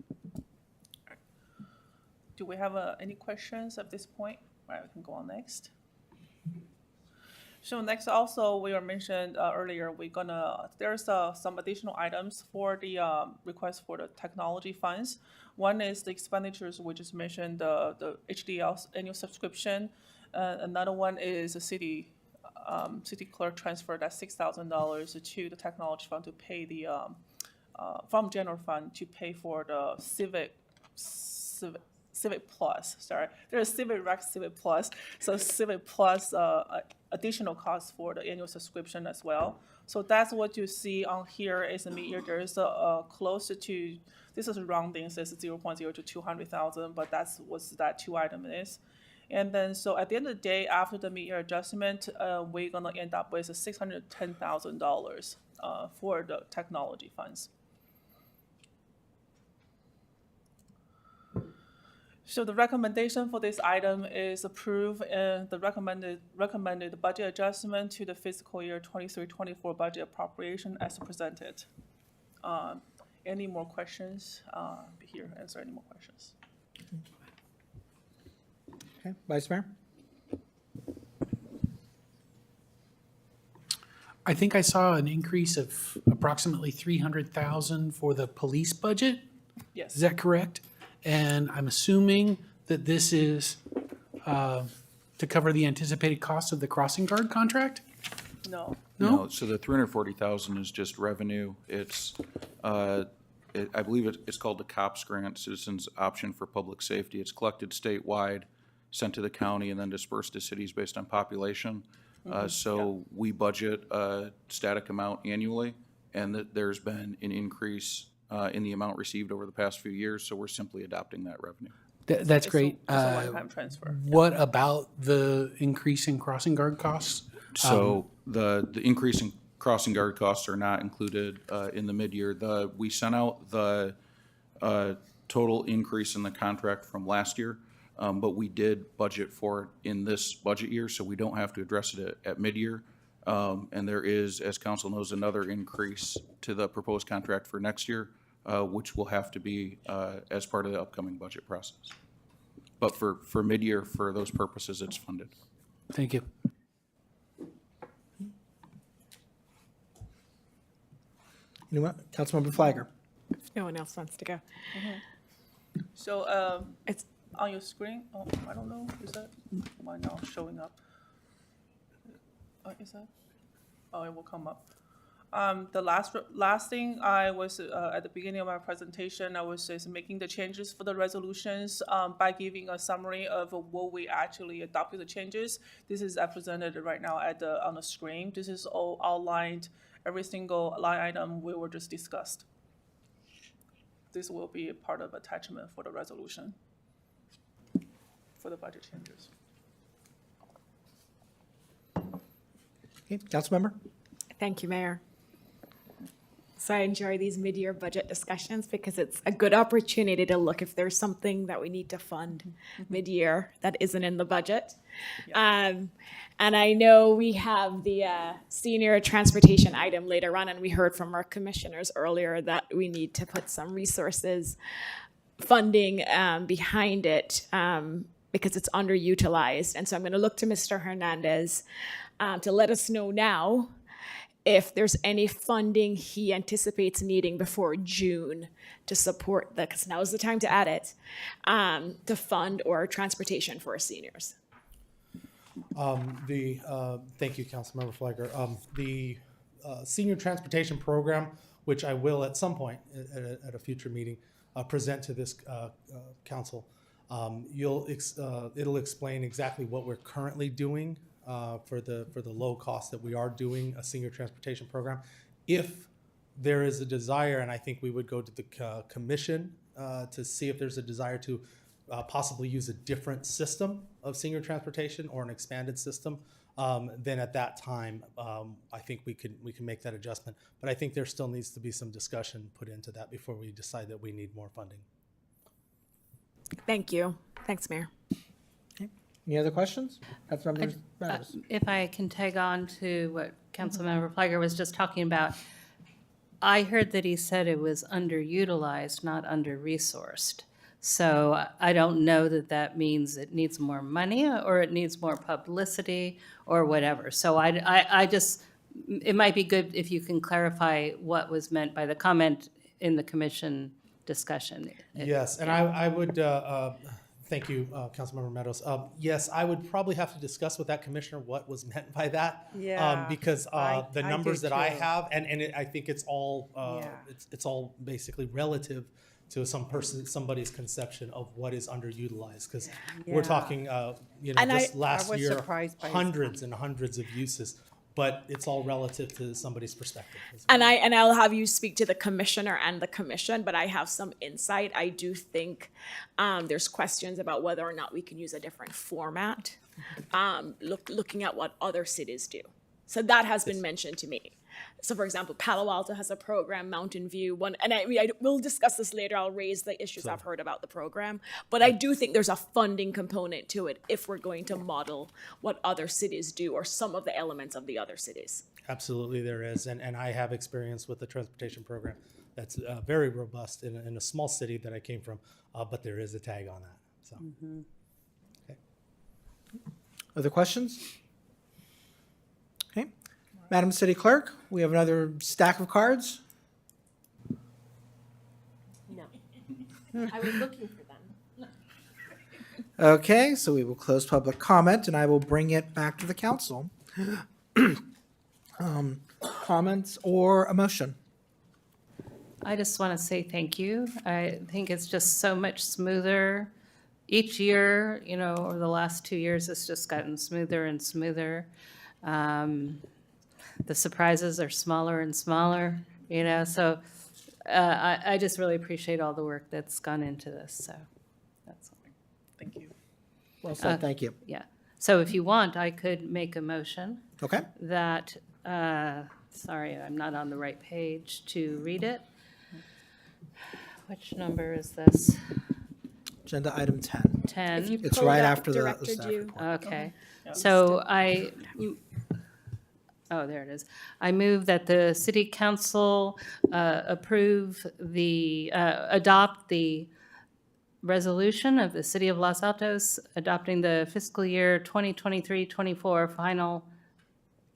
S15: Do we have any questions at this point? All right, we can go on next. So next, also we were mentioned earlier, there's some additional items for the request for the technology funds. One is the expenditures, we just mentioned the HDL annual subscription. Another one is the city clerk transfer that $6,000 to the technology fund to pay the from general fund to pay for the Civic Plus, sorry. There's Civic Rec Civic Plus. So Civic Plus additional costs for the annual subscription as well. So that's what you see on here is the mid-year. There's closer to, this is rounding, says 0.0 to 200,000, but that's what that two item is. And then, so at the end of the day, after the mid-year adjustment, we're gonna end up with $610,000 for the technology funds. So the recommendation for this item is approve the recommended budget adjustment to the fiscal year 23-24 budget appropriation as presented. Any more questions? Be here, answer any more questions.
S3: Okay, Vice Mayor?
S5: I think I saw an increase of approximately 300,000 for the police budget.
S15: Yes.
S5: Is that correct? And I'm assuming that this is to cover the anticipated cost of the crossing guard contract?
S15: No.
S5: No?
S9: So the 340,000 is just revenue. It's, I believe it's called the COPS grant, Citizens Option for Public Safety. It's collected statewide, sent to the county, and then dispersed to cities based on population. So we budget a static amount annually, and that there's been an increase in the amount received over the past few years, so we're simply adopting that revenue.
S5: That's great.
S15: It's a one-time transfer.
S5: What about the increase in crossing guard costs?
S9: So the increase in crossing guard costs are not included in the mid-year. We sent out the total increase in the contract from last year, but we did budget for it in this budget year, so we don't have to address it at mid-year. And there is, as council knows, another increase to the proposed contract for next year, which will have to be as part of the upcoming budget process. But for mid-year, for those purposes, it's funded.
S5: Thank you.
S3: Anyone? Councilmember Flagger.
S12: If no one else wants to go.
S15: So it's on your screen. Oh, I don't know. Is that why now showing up? Is that? Oh, it will come up. The last thing I was at the beginning of my presentation, I was just making the changes for the resolutions by giving a summary of what we actually adopted the changes. This is presented right now on the screen. This is all outlined, every single line item we were just discussed. This will be a part of attachment for the resolution for the budget changes.
S3: Okay, Councilmember?
S12: Thank you, Mayor. So I enjoy these mid-year budget discussions because it's a good opportunity to look if there's something that we need to fund mid-year that isn't in the budget. And I know we have the senior transportation item later on, and we heard from our commissioners earlier that we need to put some resources, funding behind it because it's underutilized. And so I'm going to look to Mr. Hernandez to let us know now if there's any funding he anticipates needing before June to support that, because now is the time to add it, to fund or transportation for our seniors.
S5: Thank you, Councilmember Flagger. The senior transportation program, which I will at some point at a future meeting present to this council, it'll explain exactly what we're currently doing for the low cost that we are doing a senior transportation program. If there is a desire, and I think we would go to the commission to see if there's a desire to possibly use a different system of senior transportation or an expanded system,
S21: then at that time, I think we can make that adjustment. But I think there still needs to be some discussion put into that before we decide that we need more funding.
S12: Thank you. Thanks, Mayor.
S3: Any other questions? Councilmember
S1: Uh,
S3: Meadows.
S1: If I can tag on to what Councilmember Fliger was just talking about, I heard that he said it was underutilized, not under-resourced. So I don't know that that means it needs more money or it needs more publicity or whatever. So I just, it might be good if you can clarify what was meant by the comment in the commission discussion.
S21: Yes, and I would, thank you, Councilmember Meadows. Yes, I would probably have to discuss with that commissioner what was meant by that.
S13: Yeah,
S21: Because
S13: I
S21: the numbers
S13: do
S21: that I
S13: too.
S21: have, I think it's all,
S13: Yeah.
S21: it's all basically relative to somebody's conception of what is underutilized. Because we're
S13: Yeah.
S21: talking,
S12: And
S21: this
S12: I
S21: last
S13: was
S21: year,
S13: surprised by his
S21: hundreds and hundreds of uses, but it's all relative to somebody's perspective.
S2: And I'll have you speak to the commissioner and the commission, but I have some insight. I do think there's questions about whether or not we can use a different format, looking at what other cities do. So that has been mentioned to me. So for example, Palo Alto has a program, Mountain View one, and we'll discuss this later. I'll raise the issues I've heard about the program, but I do think there's a funding component to it if we're going to model what other cities do or some of the elements of the other cities.
S21: Absolutely, there is, and I have experience with the transportation program that's very robust in a small city that I came from, but there is a tag on that. So, okay.
S3: Other questions? Okay. Madam City Clerk, we have another stack of cards.
S17: No. I was looking for them.
S3: Okay, so we will close public comment and I will bring it back to the council. Comments or a motion?
S1: I just want to say thank you. I think it's just so much smoother. Each year, over the last 2 years, it's just gotten smoother and smoother. The surprises are smaller and smaller, so I just really appreciate all the work that's gone into this, so that's all.
S21: Thank you.
S3: Well said, thank you.
S1: Yeah, so if you want, I could make a motion
S3: Okay.
S1: that, sorry, I'm not on the right page to read it. Which number is this?
S3: Agenda item 10.
S1: 10?
S3: It's
S2: pull
S3: right
S2: it up,
S3: after the
S2: Director
S3: staff
S2: Dew.
S3: report.
S1: Okay, so there it is. I move that the city council adopt the resolution of the city of Los Altos adopting the fiscal year 2023-24 final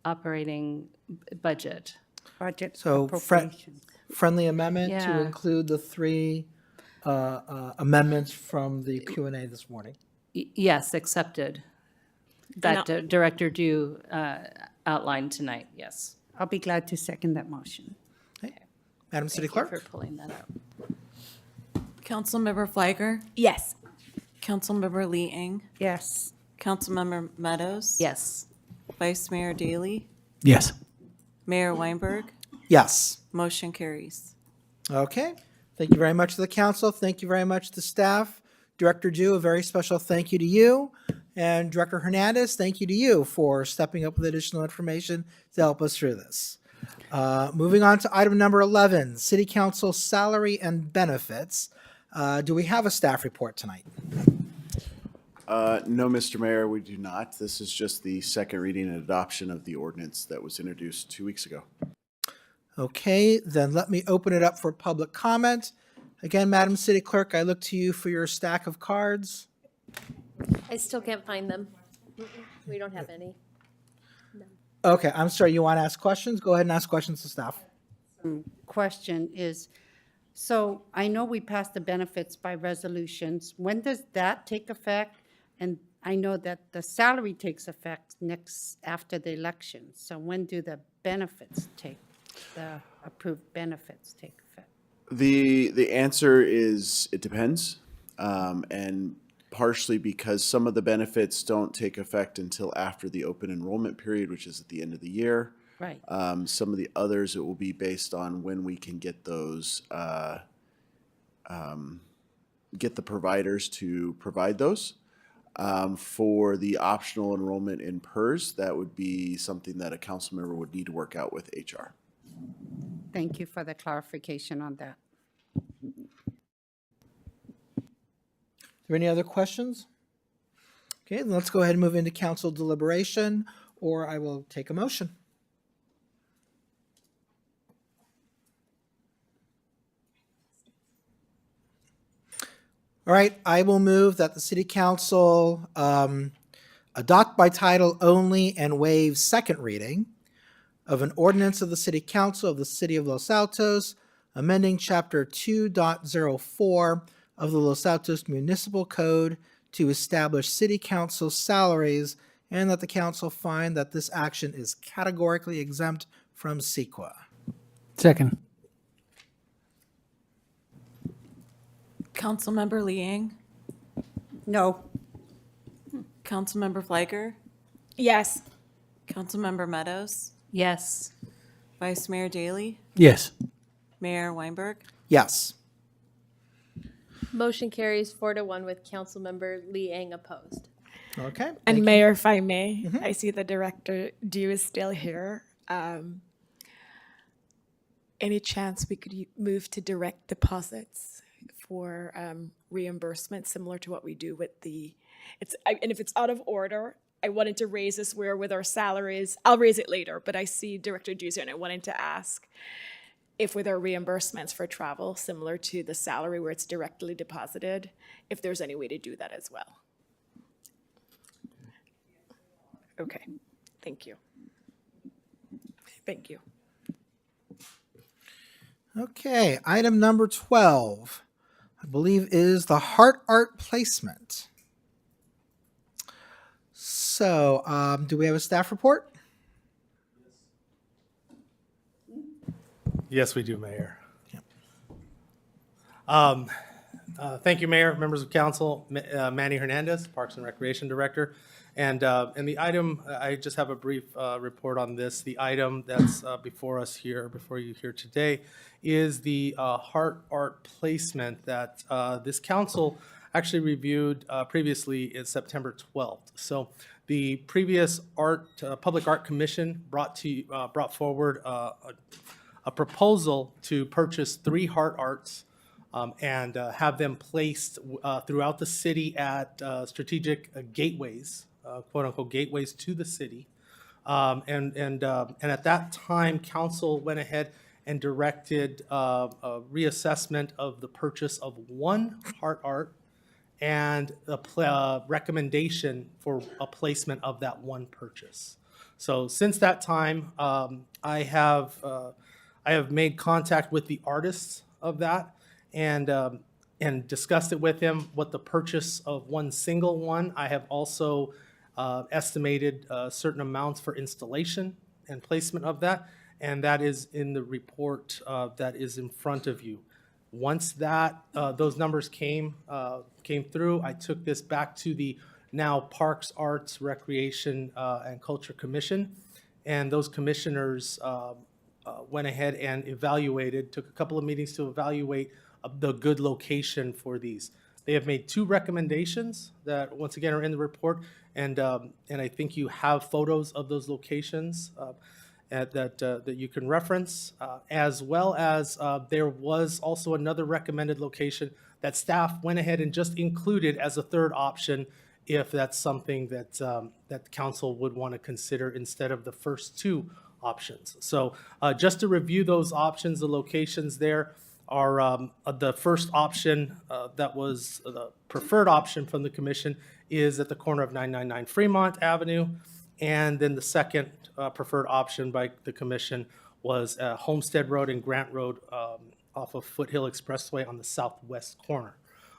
S1: operating budget.
S13: Budget
S3: So
S13: appropriations.
S3: friendly amendment to
S1: Yeah.
S3: include the three amendments from the Q&A this morning.
S1: Yes, accepted. That Director Dew outlined tonight, yes.
S13: I'll be glad to second that motion.
S3: Madam City
S1: Thank you
S3: Clerk?
S1: for pulling that up.
S8: Councilmember Fliger,
S2: Yes.
S8: Councilmember Lee Eng,
S13: Yes.
S8: Councilmember Meadows.
S1: Yes.
S8: Vice Mayor Daley,
S5: Yes.
S8: Mayor Weinberg,
S3: Yes.
S8: motion carries.
S3: Okay. Thank you very much to the council. Thank you very much to staff. Director Dew, a very special thank you to you. And Director Hernandez, thank you to you for stepping up with additional information to help us through this. Moving on to item number 11, City Council salary and benefits. Do we have a staff report tonight?
S16: No, Mr. Mayor, we do not. This is just the second reading and adoption of the ordinance that was introduced 2 weeks ago.
S3: Okay, then let me open it up for public comment. Again, Madam City Clerk, I look to you for your stack of cards.
S17: I still can't find them. We don't have any.
S3: Okay, I'm sorry, you want to ask questions? Go ahead and ask questions to staff.
S13: Question is, so I know we passed the benefits by resolutions. When does that take effect? And I know that the salary takes effect after the election. So when do the approved benefits take effect?
S16: The answer is it depends, and partially because some of the benefits don't take effect until after the open enrollment period, which is at the end of the year.
S13: Right.
S16: Some of the others, it will be based on when we can get those, get the providers to provide those. For the optional enrollment in PERS, that would be something that a council member would need to work out with HR.
S13: Thank you for the clarification on that.
S3: Are there any other questions? Okay, then let's go ahead and move into council deliberation, or I will take a motion. All right, I will move that the city council adopt by title only and waive second reading of an ordinance of the city council of the city of Los Altos, amending chapter 2.04 of the Los Altos Municipal Code to establish city council salaries, and that the council find that this action is categorically exempt from CEQA.
S21: Second.
S8: Councilmember Liang,
S13: No.
S8: Councilmember Fleiger,
S12: Yes.
S8: Councilmember Meadows,
S1: Yes.
S8: Vice Mayor Daley,
S5: Yes.
S8: Mayor Weinberg.
S3: Yes.
S17: Motion carries 4-1 with Councilmember Liang opposed.
S3: Okay.
S12: And Mayor, if I may, I see the Director Dew is still here. Any chance we could move to direct deposits for reimbursement, similar to what we do with and if it's out of order, I wanted to raise this where with our salaries, I'll raise it later, but I see Director Dew's here and I wanted to ask if with our reimbursements for travel, similar to the salary where it's directly deposited, if there's any way to do that as well. Okay, thank you. Thank you.
S3: Okay, item number 12, I believe is the heart art placement. So, do we have a staff report?
S21: Yes, we do, Mayor. Thank you, Mayor, members of council, Manny Hernandez, Parks and Recreation Director. And the item, I just have a brief report on this. The item that's before us here, before you here today, is the heart art placement that this council actually reviewed previously in September 12th. So the previous Public Art Commission brought forward a proposal to purchase 3 heart arts and have them placed throughout the city at strategic gateways, quote unquote gateways to the city. And at that time, council went ahead and directed a reassessment of the purchase of 1 heart art and a recommendation for a placement of that 1 purchase. So since that time, I have made contact with the artists of that and discussed it with him, what the purchase of 1 single one. I have also estimated certain amounts for installation and placement of that, and that is in the report that is in front of you. Once that those numbers came through, I took this back to the now Parks, Arts, Recreation, and Culture Commission, and those commissioners went ahead and evaluated, took a couple of meetings to evaluate the good location for these. They have made 2 recommendations that, once again, are in the report, and I think you have photos of those locations that you can reference, as well as there was also another recommended location that staff went ahead and just included as a 3rd option if that's something that that council would want to consider instead of the first 2 options. So just to review those options, the locations there are the first option that was the preferred option from the commission is at the corner of 999 Fremont Avenue. And then the second preferred option by the commission was Homestead Road and Grant Road off of Foothill Expressway on the southwest corner.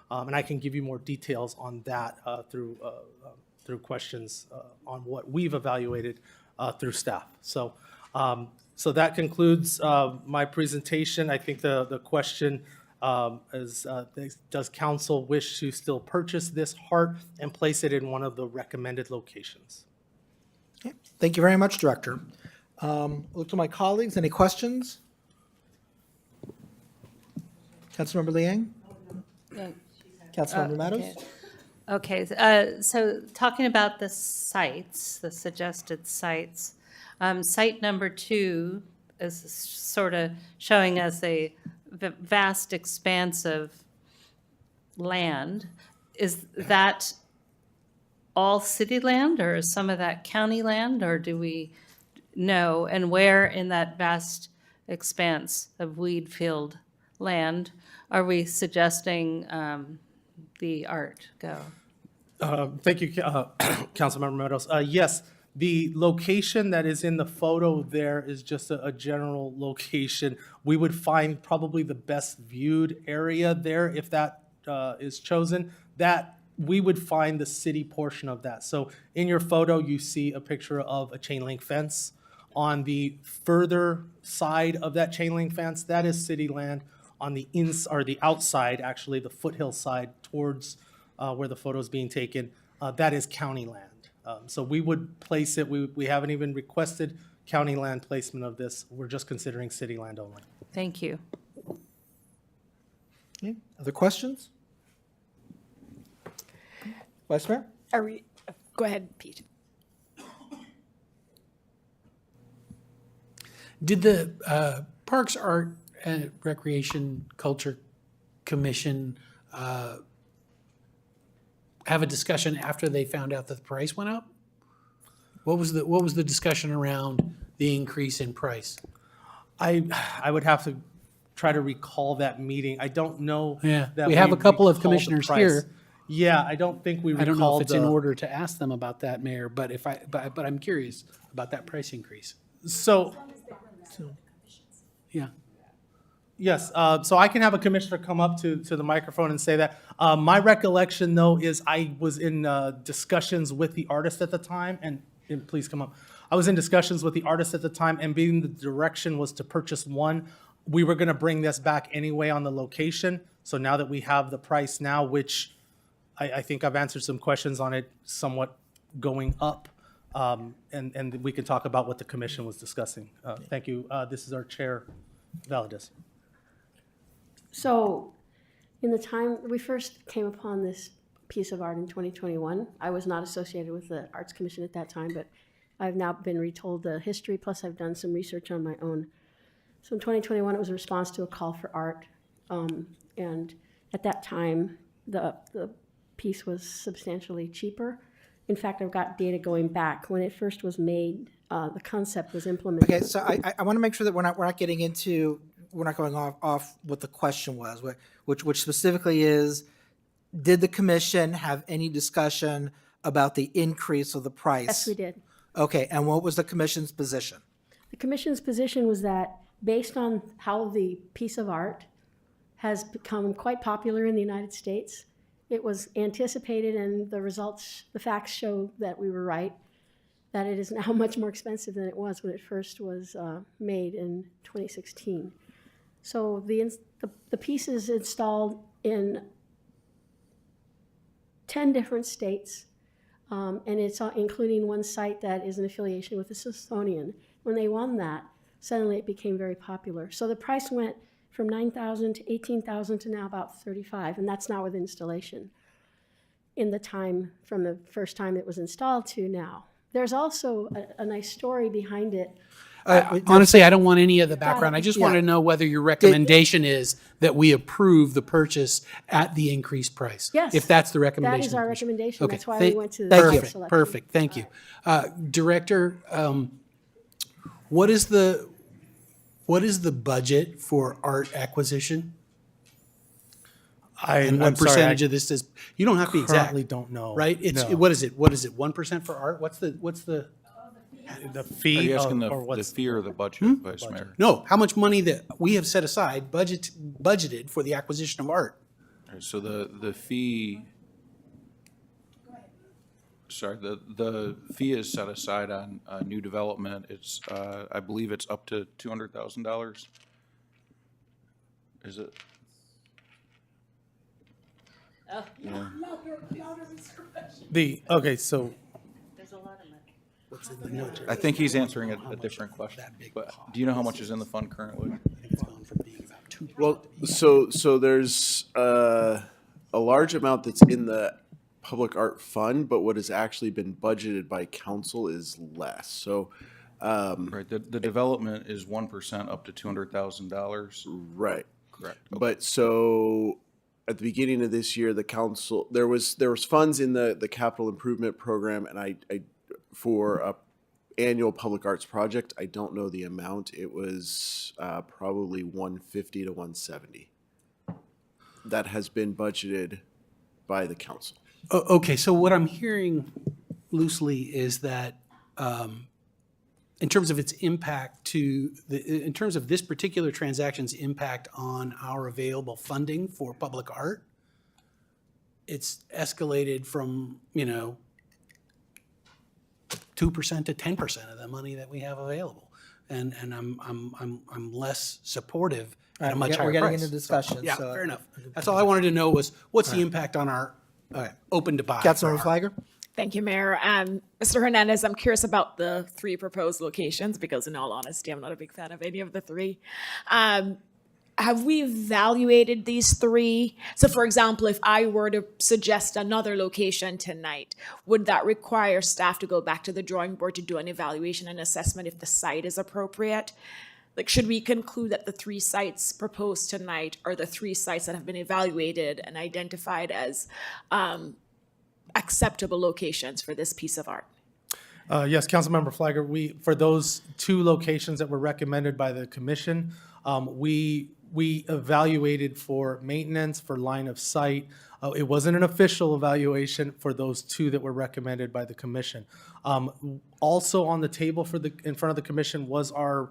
S21: And I can give you more details on that through questions on what we've evaluated through staff. So so that concludes my presentation. I think the question is, does council wish to still purchase this heart and place it in one of the recommended locations?
S3: Okay. Thank you very much, Director. Look to my colleagues. Any questions? Councilmember Liang? Councilmember Meadows?
S1: Okay, so talking about the sites, the suggested sites, site number 2 is sort of showing us a vast expanse of land. Is that all city land, or is some of that county land, or do we know? And where in that vast expanse of weed field land are we suggesting the art go?
S21: Thank you, Councilmember Meadows. Yes, the location that is in the photo there is just a general location. We would find probably the best viewed area there if that is chosen. That we would find the city portion of that. So in your photo, you see a picture of a chain link fence. On the further side of that chain link fence, that is city land. On the or the outside, actually, the foothill side towards where the photo is being taken, that is county land. So we would place it, we haven't even requested county land placement of this. We're just considering city land only.
S1: Thank you.
S3: Okay. Other questions? Vice Mayor?
S12: Go ahead, Pete.
S5: Did the Parks, Art, and Recreation Culture Commission have a discussion after they found out that the price went up? What was the discussion around the increase in price?
S21: I would have to try to recall that meeting. I don't know.
S5: Yeah,
S21: that
S5: we have a couple of
S21: recalled the
S5: commissioners
S21: price.
S5: here.
S21: Yeah, I don't think we
S5: I
S21: recalled
S5: don't know if it's in
S21: the-
S5: order to ask them about that, Mayor, but but I'm curious about that price increase.
S21: So,
S5: Yeah.
S21: yes, so I can have a commissioner come up to the microphone and say that. My recollection, though, is I was in discussions with the artist at the time, and please come up. I was in discussions with the artist at the time, and being the direction was to purchase one, we were going to bring this back anyway on the location. So now that we have the price now, which I think I've answered some questions on it somewhat going up, and we can talk about what the commission was discussing. Thank you. This is our chair, Valadez.
S22: So, in the time we first came upon this piece of art in 2021, I was not associated with the Arts Commission at that time, but I've now been retold the history, plus I've done some research on my own. So in 2021, it was a response to a call for art. And at that time, the piece was substantially cheaper. In fact, I've got data going back. When it first was made, the concept was implemented.
S3: Okay, so I want to make sure that we're not getting into, we're not going off what the question was, which specifically is, did the commission have any discussion about the increase of the price?
S22: Yes, we did.
S3: Okay, and what was the commission's position?
S22: The commission's position was that based on how the piece of art has become quite popular in the United States, it was anticipated, and the results, the facts show that we were right, that it is now much more expensive than it was when it first was made in 2016. So the piece is installed in 10 different states, and it's including one site that is in affiliation with the Smithsonian. When they won that, suddenly it became very popular. So the price went from $9,000 to $18,000 to now about $35,000, and that's not with installation in the time from the first time it was installed to now. There's also a nice story behind it.
S5: Honestly, I don't want any of the background. I just
S3: Yeah.
S5: want to know whether your recommendation is that we approve the purchase at the increased price.
S22: Yes.
S5: If that's the recommendation.
S22: That is our
S5: of the commission.
S22: recommendation.
S5: Okay,
S22: That's why we went to the
S3: Thank you.
S22: site selection.
S5: Perfect, thank you. Director, what is the budget for art acquisition? And what percentage of this is, you don't have to be exact.
S21: Currently don't know.
S5: Right? It's,
S21: No.
S5: what is it? 1% for art? What's the,
S21: The
S9: Are
S21: fee
S9: you asking
S21: or
S9: the
S21: what's
S9: fee or the budget, Vice Mayor?
S5: no, how much money that we have set aside, budgeted for the acquisition of art?
S9: All right, so the fee, sorry, the fee is set aside on new development. It's, I believe it's up to $200,000. Is it?
S1: Oh,
S9: Yeah.
S21: okay, so
S1: there's a lot of money.
S9: I think he's answering a different question, but do you know how much is in the fund currently?
S16: Well, so there's a large amount that's in the public art fund, but what has actually been budgeted by council is less. So,
S9: Right, the development is 1% up to $200,000.
S16: right.
S9: Correct.
S16: But so at the beginning of this year, the council, there was funds in the capital improvement program, and I for a annual public arts project, I don't know the amount. It was probably 150 to 170. That has been budgeted by the council.
S5: Okay, so what I'm hearing loosely is that in terms of its impact to in terms of this particular transaction's impact on our available funding for public art, it's escalated from, 2% to 10% of the money that we have available. And I'm less supportive at a much higher price.
S3: We're getting into discussion.
S5: Yeah,
S3: so-
S5: fair enough. That's all I wanted to know was, what's the
S3: All right.
S5: impact on our open to buy?
S3: Councilmember Flagger?
S12: Thank you, Mayor. Mr. Hernandez, I'm curious about the 3 proposed locations because in all honesty, I'm not a big fan of any of the 3. Have we evaluated these 3? So for example, if I were to suggest another location tonight, would that require staff to go back to the drawing board to do an evaluation and assessment if the site is appropriate? Like, should we conclude that the 3 sites proposed tonight are the 3 sites that have been evaluated and identified as acceptable locations for this piece of art?
S21: Yes, Councilmember Flagger, for those 2 locations that were recommended by the commission, we evaluated for maintenance, for line of sight. It wasn't an official evaluation for those 2 that were recommended by the commission. Also on the table in front of the commission was our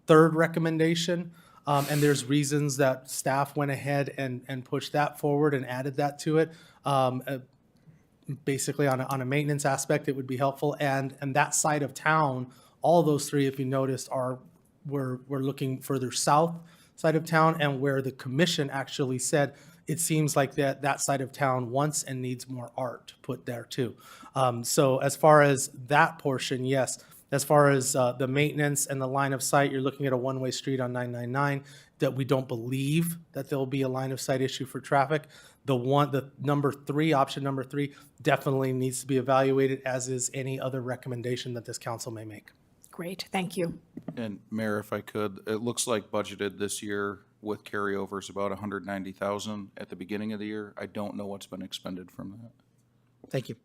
S21: 3rd recommendation. And there's reasons that staff went ahead and pushed that forward and added that to it. Basically on a maintenance aspect, it would be helpful. And that side of town, all those 3, if you noticed, we're looking further south side of town, and where the commission actually said it seems like that side of town wants and needs more art put there too. So as far as that portion, yes. As far as the maintenance and the line of sight, you're looking at a one-way street on 999 that we don't believe that there'll be a line of sight issue for traffic. The number 3, option number 3, definitely needs to be evaluated, as is any other recommendation that this council may make.
S12: Great, thank you.
S9: And Mayor, if I could, it looks like budgeted this year with carryovers about 190,000 at the beginning of the year. I don't know what's been expended from that.
S3: Thank you.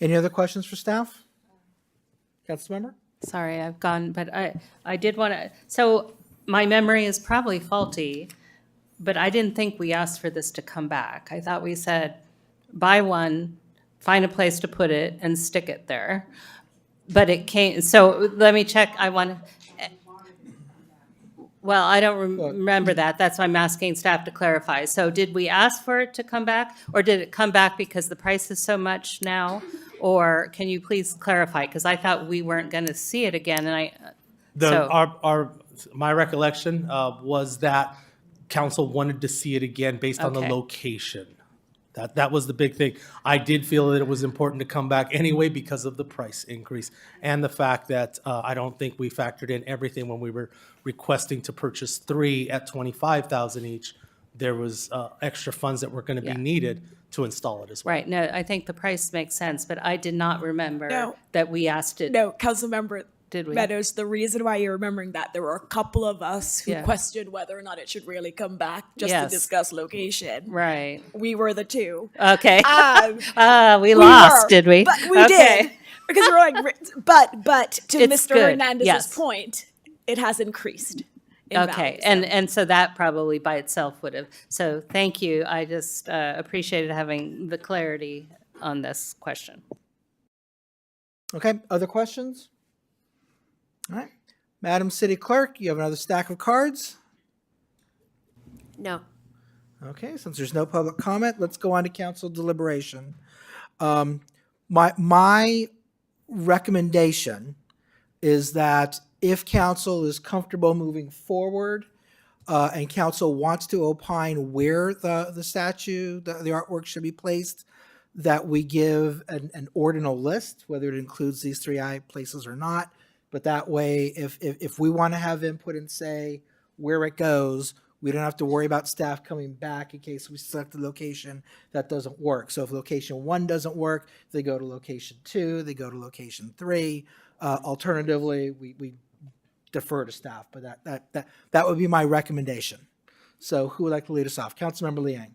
S3: Any other questions for staff? Councilmember?
S1: Sorry, I've gone, but I did want to, so my memory is probably faulty, but I didn't think we asked for this to come back. I thought we said, buy one, find a place to put it, and stick it there. But it came, so let me check, well, I don't remember that. That's why I'm asking staff to clarify. So did we ask for it to come back, or did it come back because the price is so much now? Or can you please clarify? Because I thought we weren't going to see it again, and
S21: My recollection was that council wanted to see it again based on the
S1: Okay.
S21: location. That was the big thing. I did feel that it was important to come back anyway because of the price increase and the fact that I don't think we factored in everything when we were requesting to purchase 3 at $25,000 each. There was extra funds that were going to be
S1: Yeah.
S21: needed to install it as well.
S1: right, no, I think the price makes sense, but I did not remember
S12: No.
S1: that we asked it.
S12: No, Councilmember
S1: Did we?
S12: Meadows, the reason why you're remembering that, there were a couple of us who
S1: Yeah.
S12: questioned whether or not it should really come back just
S1: Yes.
S12: to discuss location.
S1: Right.
S12: We were the 2.
S1: Okay.
S12: We
S1: We lost,
S12: were,
S1: did we?
S12: But we
S1: Okay.
S12: did. Because we're like, but to
S1: It's
S12: Mr.
S1: good,
S12: Hernandez's
S1: yes.
S12: point, it has increased in
S1: Okay,
S12: value, so.
S1: and so that probably by itself would have, so thank you. I just appreciated having the clarity on this question.
S3: Okay, other questions? All right. Madam City Clerk, you have another stack of cards?
S22: No.
S3: Okay, since there's no public comment, let's go on to council deliberation. My recommendation is that if council is comfortable moving forward and council wants to opine where the statue, the artwork should be placed, that we give an ordinal list, whether it includes these 3 places or not. But that way, if we want to have input and say where it goes, We don't have to worry about staff coming back in case we select a location that doesn't work. So if location 1 doesn't work, they go to location 2, they go to location 3. Alternatively, we defer to staff, but that would be my recommendation. So who would like to lead us off? Councilmember Liang.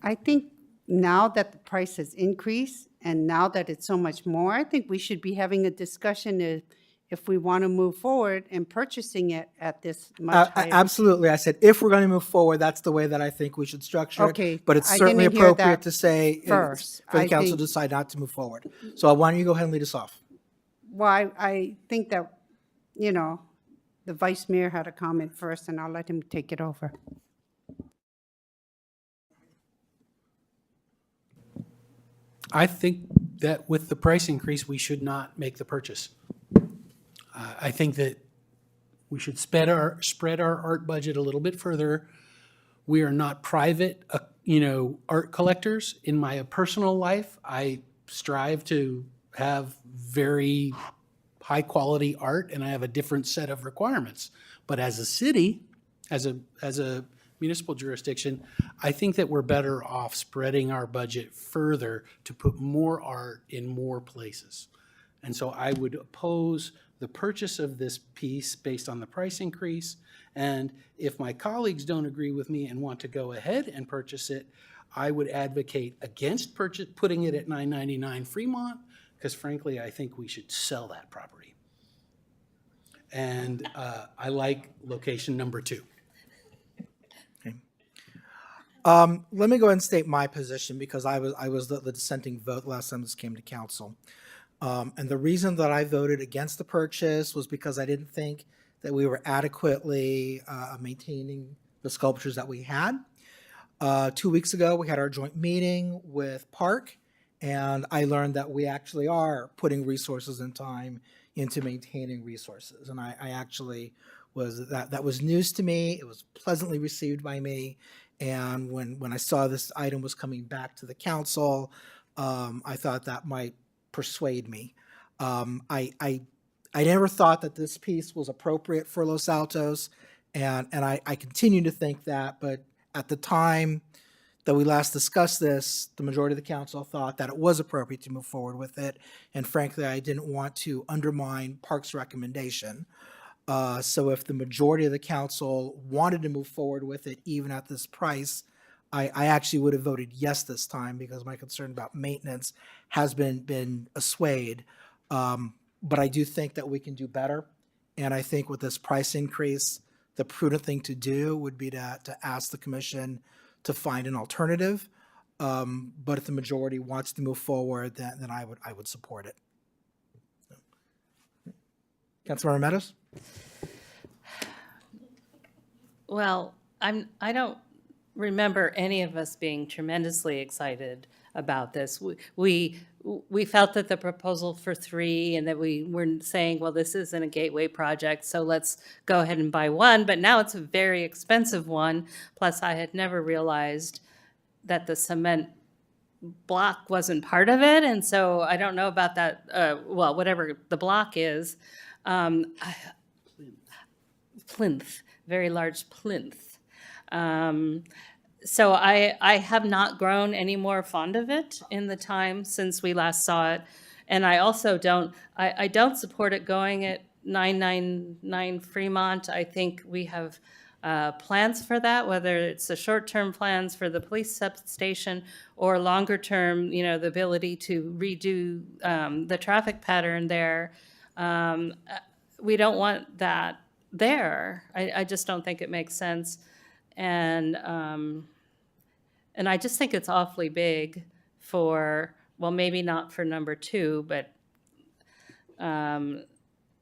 S13: I think now that the price has increased and now that it's so much more, I think we should be having a discussion if we want to move forward and purchasing it at this much higher.
S3: Absolutely. I said, if we're going to move forward, that's the way that I think we should structure it.
S13: Okay,
S3: But it's
S13: I
S3: certainly
S13: didn't hear
S3: appropriate
S13: that
S3: to say
S13: first.
S3: for the
S13: I
S3: council to
S13: think-
S3: decide not to move forward. So why don't you go ahead and lead us off?
S13: Well, I think that, the vice mayor had a comment first, and I'll let him take it over.
S5: I think that with the price increase, we should not make the purchase. I think that we should spread our art budget a little bit further. We are not private, art collectors. In my personal life, I strive to have very high-quality art, and I have a different set of requirements. But as a city, as a municipal jurisdiction, I think that we're better off spreading our budget further to put more art in more places. And so I would oppose the purchase of this piece based on the price increase. And if my colleagues don't agree with me and want to go ahead and purchase it, I would advocate against putting it at $999 Fremont, because frankly, I think we should sell that property. And I like location number 2.
S3: Let me go ahead and state my position, because I was the dissenting vote last time this came to council. And the reason that I voted against the purchase was because I didn't think that we were adequately maintaining the sculptures that we had. 2 weeks ago, we had our joint meeting with Park, and I learned that we actually are putting resources and time into maintaining resources. And I actually that was news to me. It was pleasantly received by me. And when I saw this item was coming back to the council, I thought that might persuade me. I never thought that this piece was appropriate for Los Altos, and I continue to think that, but at the time that we last discussed this, the majority of the council thought that it was appropriate to move forward with it, and frankly, I didn't want to undermine Park's recommendation. So if the majority of the council wanted to move forward with it, even at this price, I actually would have voted yes this time, because my concern about maintenance has been assuaged. But I do think that we can do better. And I think with this price increase, the prudent thing to do would be to ask the commission to find an alternative. But if the majority wants to move forward, then I would support it. Councilmember Meadows?
S1: Well, I don't remember any of us being tremendously excited about this. We felt that the proposal for 3, and that we were saying, well, this isn't a gateway project, so let's go ahead and buy 1. But now it's a very expensive one. Plus, I had never realized that the cement block wasn't part of it, and so I don't know about that. Well, whatever the block is. Plinth, very large plinth. So I have not grown any more fond of it in the time since we last saw it. And I also don't support it going at 999 Fremont. I think we have plans for that, whether it's the short-term plans for the police substation or longer-term, the ability to redo the traffic pattern there. We don't want that there. I just don't think it makes sense. And I just think it's awfully big for, well, maybe not for number 2, but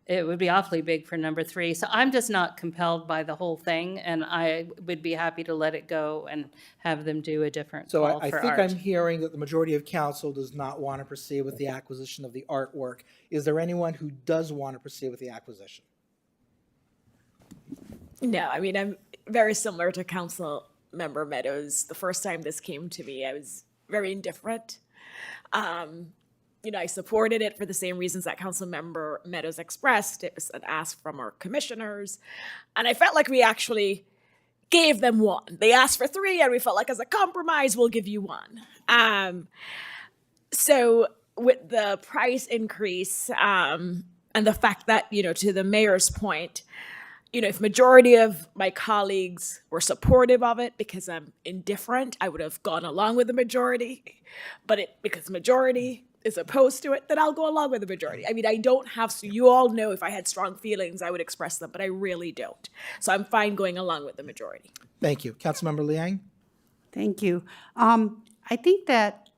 S1: it would be awfully big for number 3. So I'm just not compelled by the whole thing, and I would be happy to let it go and have them do a different
S3: So
S1: call
S3: I
S1: for
S3: think
S1: art.
S3: I'm hearing that the majority of council does not want to proceed with the acquisition of the artwork. Is there anyone who does want to proceed with the acquisition?
S12: No, I mean, I'm very similar to Council Member Meadows. The first time this came to me, I was very indifferent. I supported it for the same reasons that Council Member Meadows expressed. It was an ask from our commissioners. And I felt like we actually
S2: gave them one. They asked for three, and we felt like as a compromise, we'll give you one. So with the price increase and the fact that, to the mayor's point, if majority of my colleagues were supportive of it because I'm indifferent, I would have gone along with the majority. But because majority is opposed to it, then I'll go along with the majority. I mean, I don't have to. You all know if I had strong feelings, I would express them, but I really don't. So I'm fine going along with the majority.
S3: Thank you. Councilmember Liang?
S13: Thank you. I think that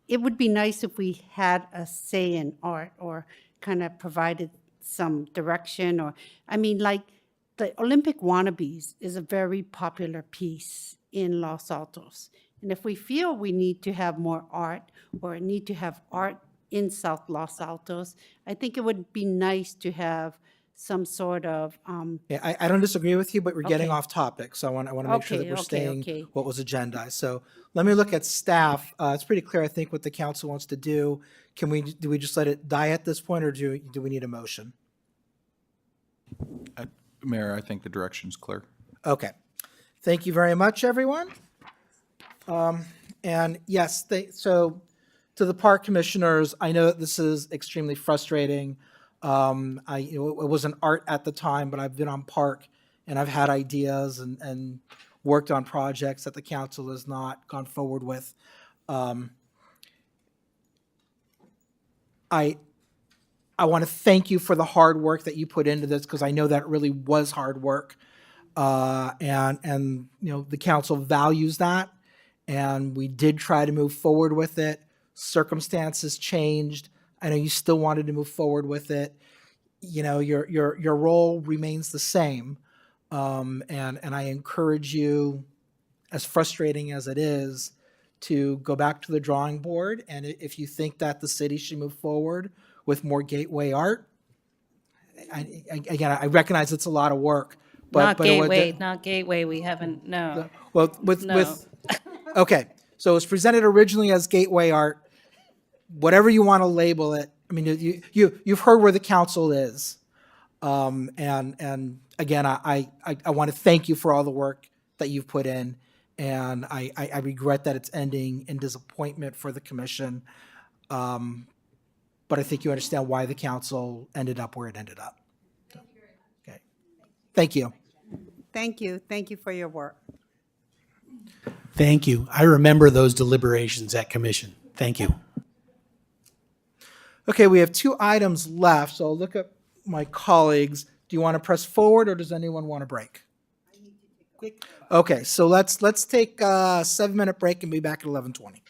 S13: it would be nice if we had a say in art or kind of provided some direction or, I mean, like the Olympic Wannabes is a very popular piece in Los Altos. And if we feel we need to have more art or need to have art in South Los Altos, I think it would be nice to have some sort of,
S3: Yeah, I don't disagree with you, but we're getting
S13: Okay.
S3: off topic, so I want to make sure that
S13: Okay,
S3: we're
S13: okay,
S3: staying
S13: okay.
S3: what was agendized. So let me look at staff. It's pretty clear, I think, what the council wants to do. Do we just let it die at this point, or do we need a motion?
S9: Mayor, I think the direction's clear.
S3: Okay. Thank you very much, everyone. And yes, so to the park commissioners, I know that this is extremely frustrating. It wasn't art at the time, but I've been on park and I've had ideas and worked on projects that the council has not gone forward with. I want to thank you for the hard work that you put into this, because I know that really was hard work. And the council values that, and we did try to move forward with it. Circumstances changed. I know you still wanted to move forward with it. Your role remains the same, and I encourage you, as frustrating as it is, to go back to the drawing board. And if you think that the city should move forward with more gateway art, I recognize it's a lot of work.
S1: Not gateway, we haven't, no.
S3: Well, okay, so it was presented originally as gateway art, whatever you want to label it. I mean, you've heard where the council is. And again, I want to thank you for all the work that you've put in, and I regret that it's ending in disappointment for the commission. But I think you understand why the council ended up where it ended up. Okay, thank you.
S13: thank you. Thank you for your work.
S5: Thank you. I remember those deliberations at commission. Thank you.
S3: Okay, we have 2 items left, so I'll look at my colleagues. Do you want to press forward, or does anyone want to break? Okay, so let's take a 7-minute break and be back at 11:20.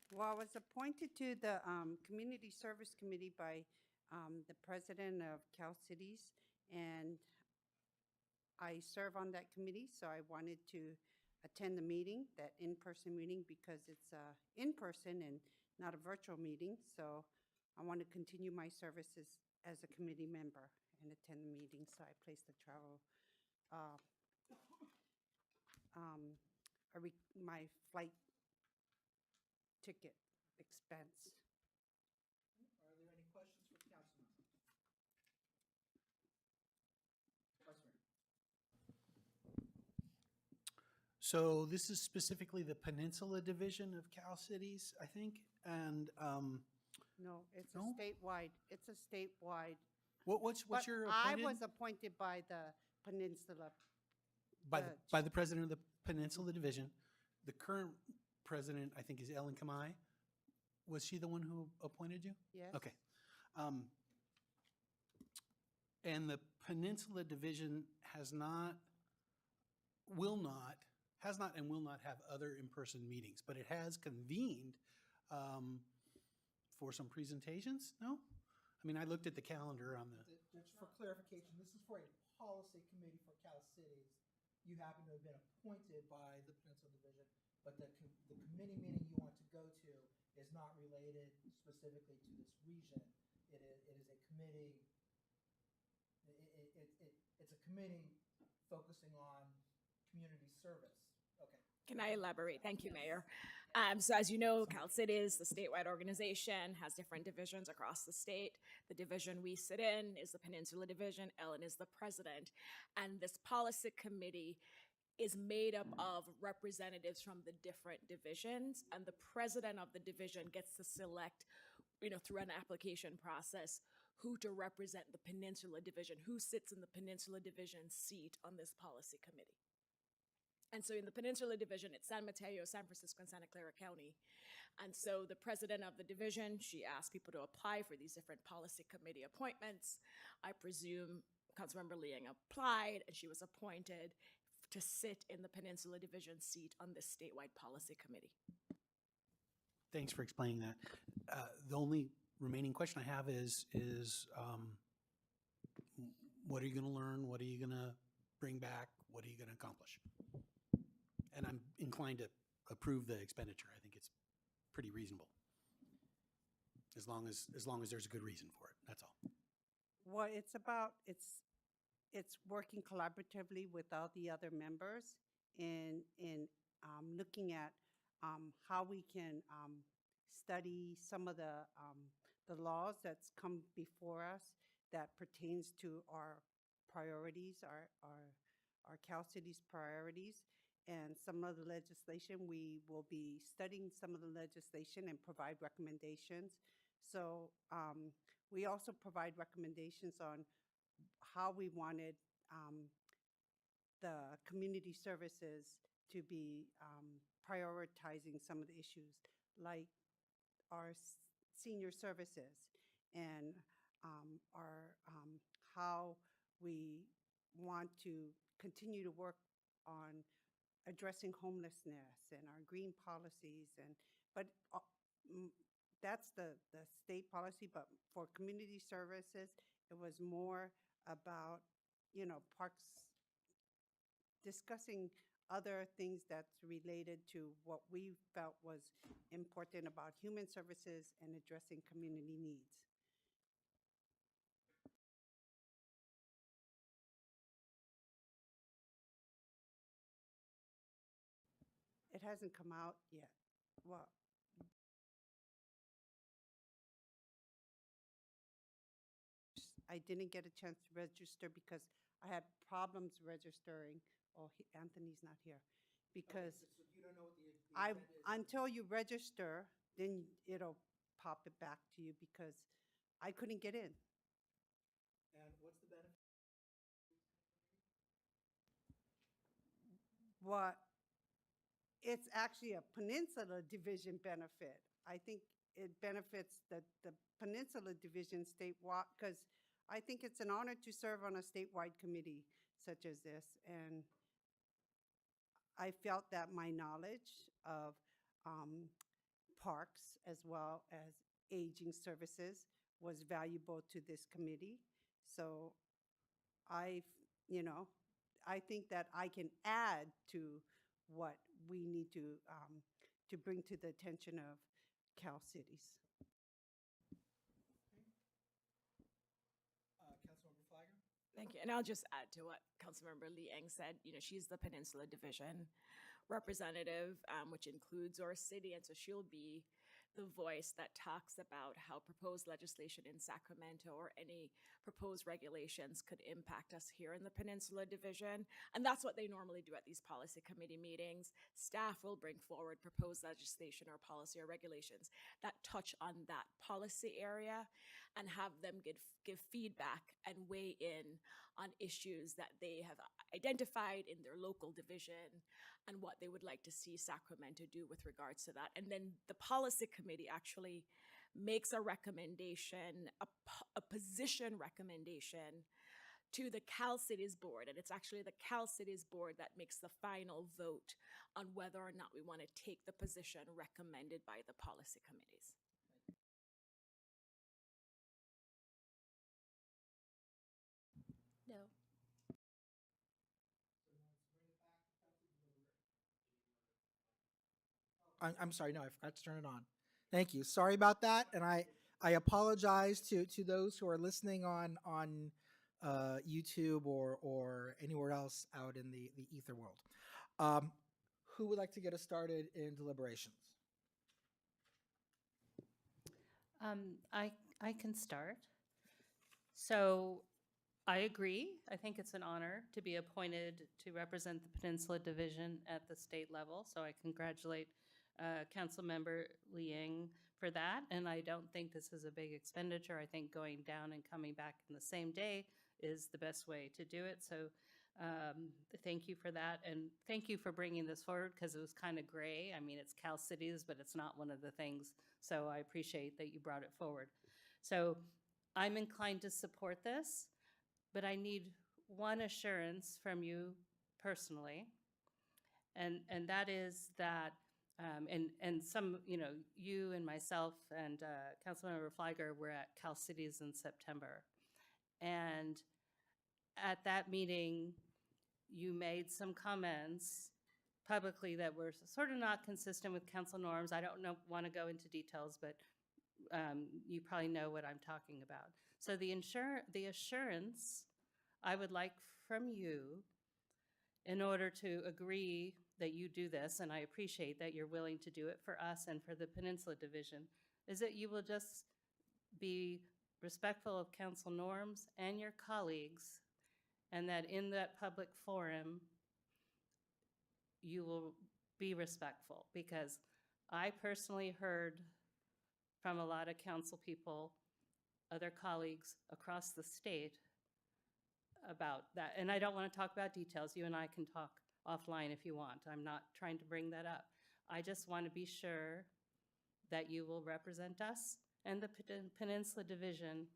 S13: Well, I was appointed to the Community Service Committee by the president of Cal Cities, and I serve on that committee, so I wanted to attend the meeting, that in-person meeting, because it's in-person and not a virtual meeting. So I want to continue my services as a committee member and attend the meeting, so I placed the travel, my flight ticket expense.
S3: Are there any questions for the council member? Vice Mayor.
S5: So this is specifically the Peninsula Division of Cal Cities, I think, and
S13: No, it's
S5: No?
S13: a statewide, it's a statewide.
S5: what's
S13: But
S5: your
S13: I
S5: appointed?
S13: was appointed by the Peninsula.
S5: By the president of the Peninsula Division. The current president, I think, is Ellen Kamai. Was she the one who appointed you?
S13: Yes.
S5: Okay. And the Peninsula Division has not and will not have other in-person meetings, but it has convened for some presentations, no? I mean, I looked at the calendar on the,
S3: Just for clarification, this is for a policy committee for Cal Cities. You happen to have been appointed by the Peninsula Division, but the committee meeting you want to go to is not related specifically to this region. It is a committee, it's a committee focusing on community service. Okay.
S12: Can I elaborate? Thank you, Mayor. So as you know, Cal Cities, the statewide organization, has different divisions across the state. The division we sit in is the Peninsula Division. Ellen is the president. And this policy committee is made up of representatives from the different divisions, and the president of the division gets to select, through an application process, who to represent the Peninsula Division, who sits in the Peninsula Division seat on this policy committee. And so in the Peninsula Division, it's San Mateo, San Francisco, and Santa Clara County. And so the president of the division, she asked people to apply for these different policy committee appointments. I presume Councilmember Liang applied, and she was appointed to sit in the Peninsula Division seat on this statewide policy committee.
S5: thanks for explaining that. The only remaining question I have is what are you going to learn? What are you going to bring back? What are you going to accomplish? And I'm inclined to approve the expenditure. I think it's pretty reasonable. As long as there's a good reason for it, that's all.
S13: What it's about, it's working collaboratively with all the other members in looking at how we can study some of the laws that's come before us that pertains to our priorities, our Cal Cities priorities, and some of the legislation. We will be studying some of the legislation and provide recommendations. So we also provide recommendations on how we wanted the community services to be prioritizing some of the issues, like our senior services and our how we want to continue to work on addressing homelessness and our green policies. But that's the state policy. But for community services, it was more about, parks, discussing other things that's related to what we felt was important about human services and addressing community needs. It hasn't come out yet. Well, I didn't get a chance to register because I had problems registering. Oh, Anthony's not here. Because
S3: So you don't know what the
S13: agenda is? Until you register, then it'll pop it back to you, because I couldn't get in.
S3: And what's the benefit?
S13: It's actually a Peninsula Division benefit. I think it benefits the Peninsula Division statewide, because I think it's an honor to serve on a statewide committee such as this. And I felt that my knowledge of parks as well as aging services was valuable to this committee. So you know, I think that I can add to what we need to bring to the attention of Cal Cities.
S3: Councilmember Flagger?
S12: Thank you. And I'll just add to what Councilmember Liang said. You know, she's the Peninsula Division representative, which includes our city. And so she'll be the voice that talks about how proposed legislation in Sacramento or any proposed regulations could impact us here in the Peninsula Division. And that's what they normally do at these policy committee meetings. Staff will bring forward proposed legislation or policy or regulations that touch on that policy area and have them give feedback and weigh in on issues that they have identified in their local division and what they would like to see Sacramento do with regards to that. And then the policy committee actually makes a recommendation, a position recommendation to the Cal Cities Board. And it's actually the Cal Cities Board that makes the final vote on whether or not we want to take the position recommended by the policy committees.
S17: No.
S3: I'm sorry, no, I forgot to turn it on. Thank you. Sorry about that, and I apologize to those who are listening on YouTube or anywhere else out in the ether world. Who would like to get us started in deliberations?
S1: I can start. So I agree. I think it's an honor to be appointed to represent the Peninsula Division at the state level. So I congratulate Councilmember Liang for that. And I don't think this is a big expenditure. I think going down and coming back in the same day is the best way to do it. So thank you for that. And thank you for bringing this forward because it was kind of gray. I mean, it's Cal Cities, but it's not one of the things. So I appreciate that you brought it forward. So I'm inclined to support this, but I need one assurance from you personally. And that is that, and some, you know, you and myself and Councilmember Flagger were at Cal Cities in September. And at that meeting, you made some comments publicly that were sort of not consistent with council norms. I don't want to go into details, but you probably know what I'm talking about. So the assurance I would like from you in order to agree that you do this, and I appreciate that you're willing to do it for us and for the Peninsula Division, is that you will just be respectful of council norms and your colleagues, and that in that public forum, you will be respectful. Because I personally heard from a lot of council people, other colleagues across the state about that. And I don't want to talk about details. You and I can talk offline if you want. I'm not trying to bring that up. I just want to be sure that you will represent us and the Peninsula Division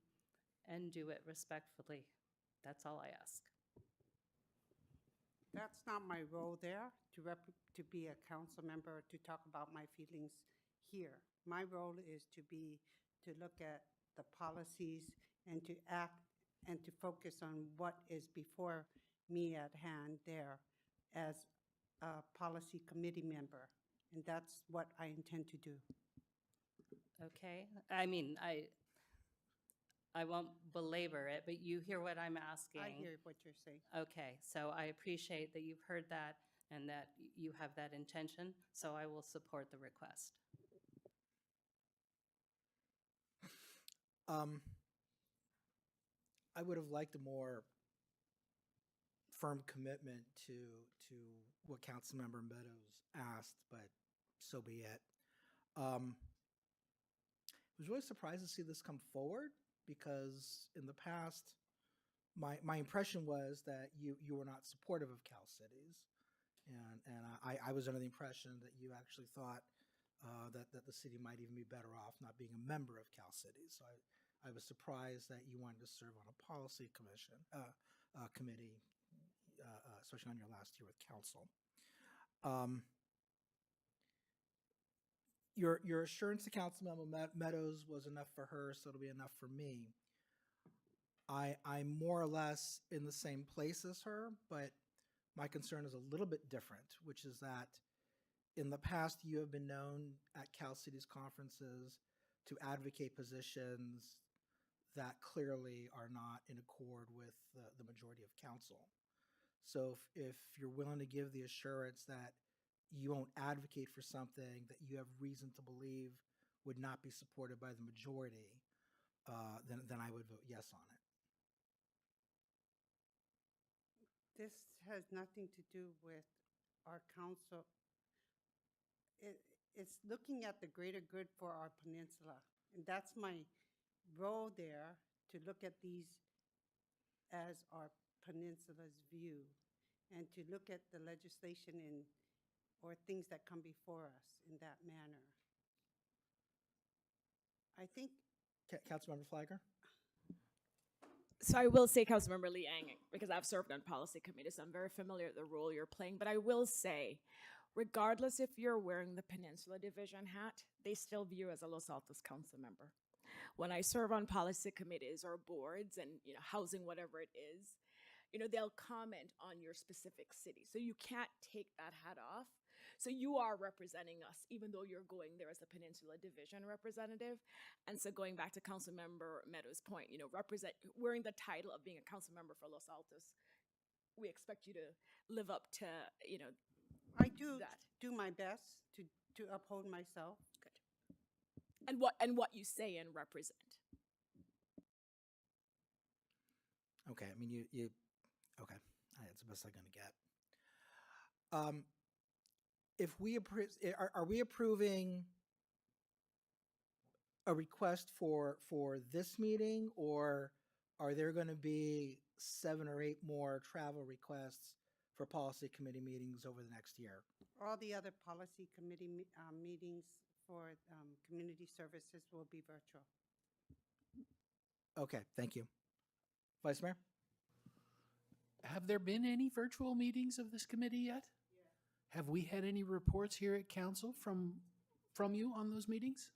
S1: and do it respectfully. That's all I ask.
S13: That's not my role there, to be a council member, to talk about my feelings here. My role is to look at the policies and to act and to focus on what is before me at hand there as a policy committee member. And that's what I intend to do.
S1: Okay. I mean, I won't belabor it, but you hear what I'm asking.
S13: I hear what you're saying.
S1: Okay, so I appreciate that you've heard that and that you have that intention, so I will support the request.
S3: I would have liked a more firm commitment to what Councilmember Meadows asked, but so be it. I was really surprised to see this come forward because in the past, my impression was that you were not supportive of Cal Cities, and I was under the impression that you actually thought that the city might even be better off not being a member of Cal Cities. So I was surprised that you wanted to serve on a policy committee, especially on your last year with council. your assurance to Councilmember Meadows was enough for her, so it'll be enough for me. I'm more or less in the same place as her, but my concern is a little bit different, which is that in the past you have been known at Cal City's conferences to advocate positions that clearly are not in accord with the majority of council. So if you're willing to give the assurance that you won't advocate for something that you have reason to believe would not be supported by the majority, then I would vote yes on it.
S13: This has nothing to do with our council. It's looking at the greater good for our peninsula. And that's my role there, to look at these as our peninsula's view and to look at the legislation or things that come before us in that manner. I think.
S3: Councilmember Flagger?
S12: So I will say, Councilmember Liang, because I've served on policy committees, so I'm very familiar with the role you're playing, but I will say, regardless if you're wearing the Peninsula Division hat, they still view you as a Los Altos council member. When I serve on policy committees or boards and, housing, whatever it is, they'll comment on your specific city. So you can't take that hat off. So you are representing us, even though you're going there as a Peninsula Division representative. And so going back to Councilmember Meadows' point, wearing the title of being a council member for Los Altos, we expect you to live up to,
S13: I do
S12: that.
S13: do my best to uphold myself.
S12: Good. And what you say and represent.
S3: Okay, I mean, you okay, that's the best I'm gonna get. If we approve, are we approving a request for this meeting, or are there going to be 7 or 8 more travel requests for policy committee meetings over the next year?
S13: All the other policy committee meetings for community services will be virtual.
S3: Okay, thank you. Vice Mayor?
S5: Have there been any virtual meetings of this committee yet? Yeah. Have we had any reports here at council from you on those meetings?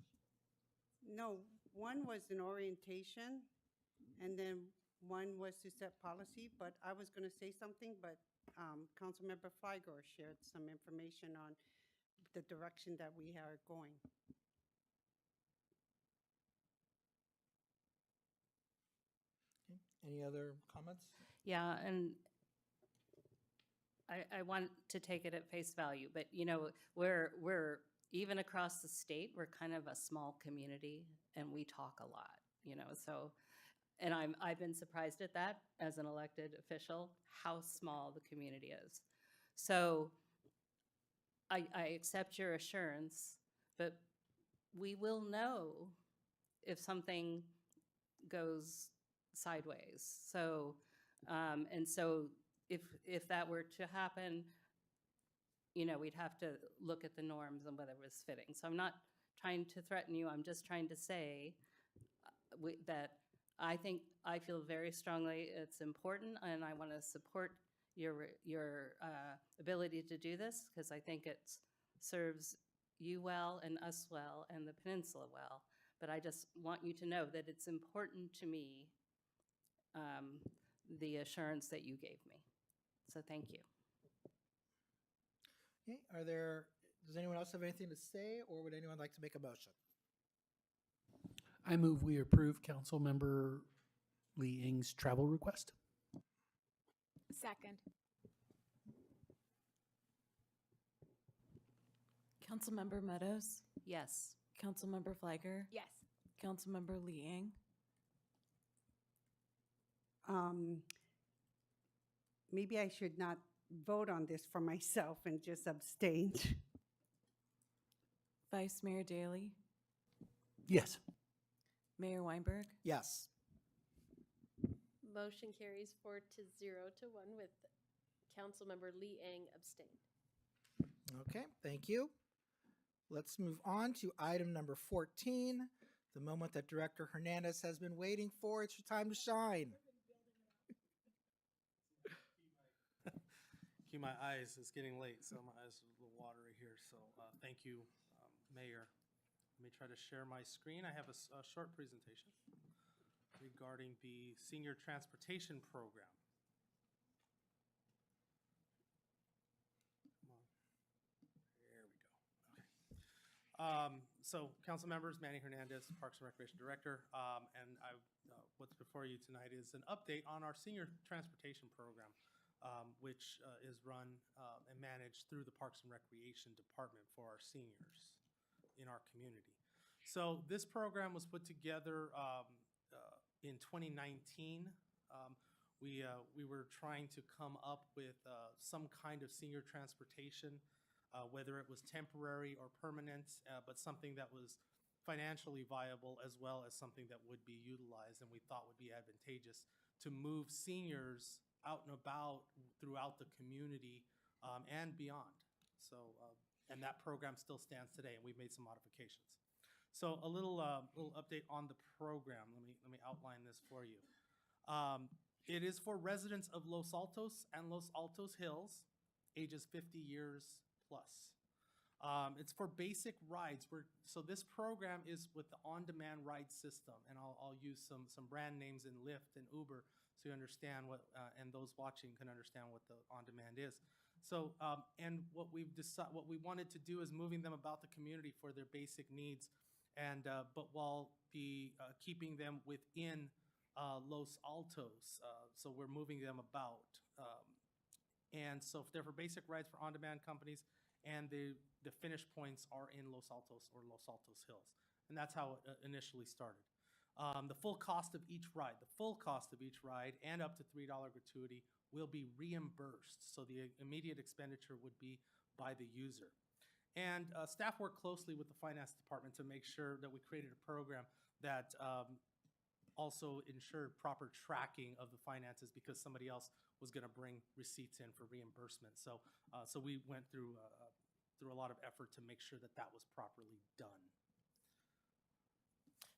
S13: No, one was an orientation, and then one was to set policy, but I was going to say something, but Councilmember Flagor shared some information on the direction that we are going.
S3: Okay. Any other comments?
S1: Yeah, and I want to take it at face value, but we're even across the state, we're kind of a small community and we talk a lot, so, and I've been surprised at that as an elected official, how small the community is. So I accept your assurance, but we will know if something goes sideways. So, and so if that were to happen, we'd have to look at the norms and whether it was fitting. So I'm not trying to threaten you. I'm just trying to say that I feel very strongly it's important, and I want to support your ability to do this, because I think it serves you well and us well and the peninsula well. But I just want you to know that it's important to me, the assurance that you gave me. So thank you.
S3: Okay, does anyone else have anything to say, or would anyone like to make a motion?
S5: I move we approve Councilmember Lee Ng's travel request.
S12: Second.
S8: Councilmember Meadows,
S1: Yes.
S8: Councilmember Flagger,
S12: Yes.
S8: Councilmember Liang.
S13: Maybe I should not vote on this for myself and just abstain.
S8: Vice Mayor Daley,
S5: Yes.
S8: Mayor Weinberg.
S3: Yes.
S17: Motion carries 4-0 to 1 with Councilmember Liang abstained.
S3: Okay, thank you. Let's move on to item number 14, the moment that Director Hernandez has been waiting for. It's your time to shine.
S21: Keep my eyes, it's getting late, so my eyes are a little watery here. So thank you, Mayor. Let me try to share my screen. I have a short presentation regarding the Senior Transportation Program. Come on. There we go. Okay. So, council members, Manny Hernandez, Parks and Recreation Director, and what's before you tonight is an update on our Senior Transportation Program, which is run and managed through the Parks and Recreation Department for our seniors in our community. So this program was put together in 2019. We were trying to come up with some kind of senior transportation, whether it was temporary or permanent, but something that was financially viable as well as something that would be utilized and we thought would be advantageous to move seniors out and about throughout the community and beyond. So, and that program still stands today, and we've made some modifications. So a little update on the program. Let me outline this for you. It is for residents of Los Altos and Los Altos Hills, ages 50 years plus. It's for basic rides. So this program is with the on-demand ride system, and I'll use some brand names in Lyft and Uber so you understand what, and those watching can understand what the on-demand is. So, and what we wanted to do is moving them about the community for their basic needs, and but while keeping them within Los Altos. So we're moving them about, and so if they're for basic rides for on-demand companies, and the finish points are in Los Altos or Los Altos Hills. And that's how it initially started. The full cost of each ride and up to $3 gratuity will be reimbursed. So the immediate expenditure would be by the user. And staff worked closely with the finance department to make sure that we created a program that also ensured proper tracking of the finances because somebody else was going to bring receipts in for reimbursement. So, so we went through a lot of effort to make sure that that was properly done.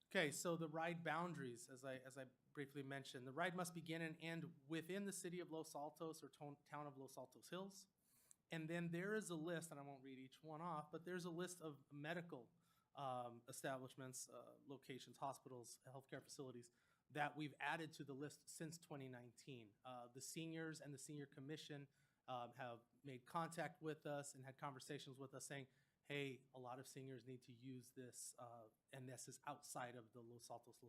S21: Okay, so the ride boundaries, as I briefly mentioned, the ride must begin and end within the city of Los Altos or town of Los Altos Hills. And then there is a list, and I won't read each one off, but there's a list of medical establishments, locations, hospitals, healthcare facilities that we've added to the list since 2019. The seniors and the senior commission have made contact with us and had conversations with us saying, hey, a lot of seniors need to use this, and this is outside of the Los Altos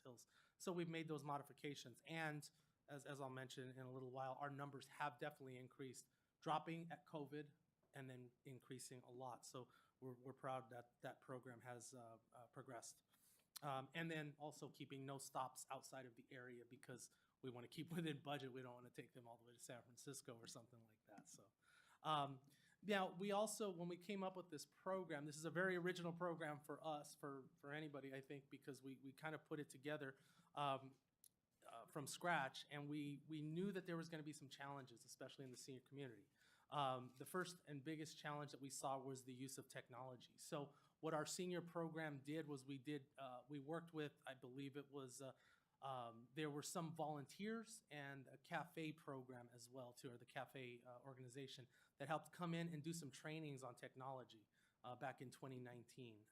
S21: Hills. So we've made those modifications. And as I'll mention in a little while, our numbers have definitely increased, dropping at COVID and then increasing a lot. So we're proud that that program has progressed. And then also keeping no stops outside of the area because we want to keep within budget. We don't want to take them all the way to San Francisco or something like that. So now we also, when we came up with this program, this is a very original program for us, for anybody, I think, because we kind of put it together from scratch, and we knew that there was going to be some challenges, especially in the senior community. The first and biggest challenge that we saw was the use of technology. So what our senior program did was we worked with, I believe it was, there were some volunteers and a cafe program as well too, or the cafe organization that helped come in and do some trainings on technology back in 2019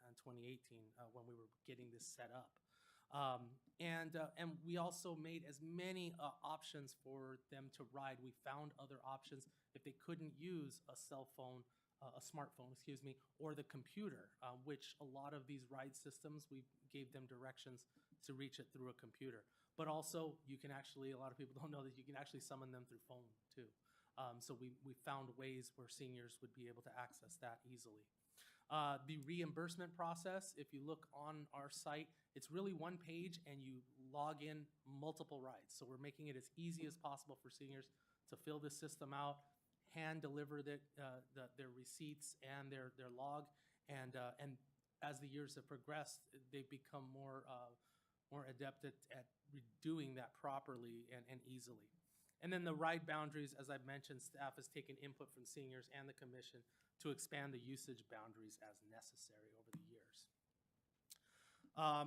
S21: and 2018 when we were getting this set up. And we also made as many options for them to ride. We found other options if they couldn't use a cell phone, a smartphone, excuse me, or the computer, which a lot of these ride systems, we gave them directions to reach it through a computer. But also, you can actually, a lot of people don't know that you can actually summon them through phone too. So we found ways where seniors would be able to access that easily. The reimbursement process, if you look on our site, it's really one page and you log in multiple rides. So we're making it as easy as possible for seniors to fill this system out, hand deliver their receipts and their log, and as the years have progressed, they've become more adept at doing that properly and easily. And then the ride boundaries, as I've mentioned, staff has taken input from seniors and the commission to expand the usage boundaries as necessary over the years.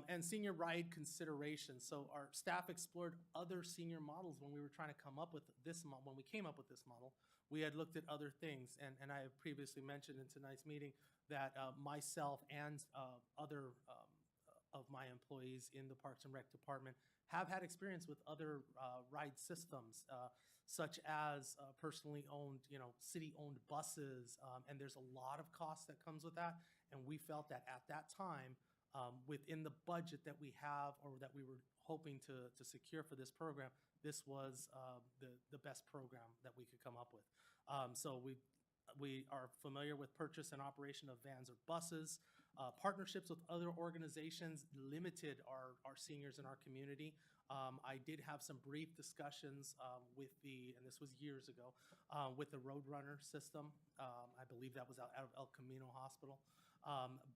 S21: And senior ride considerations. So our staff explored other senior models when we were trying to come up with this model. When we came up with this model, we had looked at other things, and I have previously mentioned in tonight's meeting that myself and other of my employees in the Parks and Rec Department have had experience with other ride systems, such as personally owned, city-owned buses, and there's a lot of cost that comes with that. And we felt that at that time, within the budget that we have or that we were hoping to secure for this program, this was the best program that we could come up with. So we are familiar with purchase and operation of vans or buses. Partnerships with other organizations limited our seniors in our community. I did have some brief discussions with and this was years ago, with the Roadrunner system. I believe that was out of El Camino Hospital.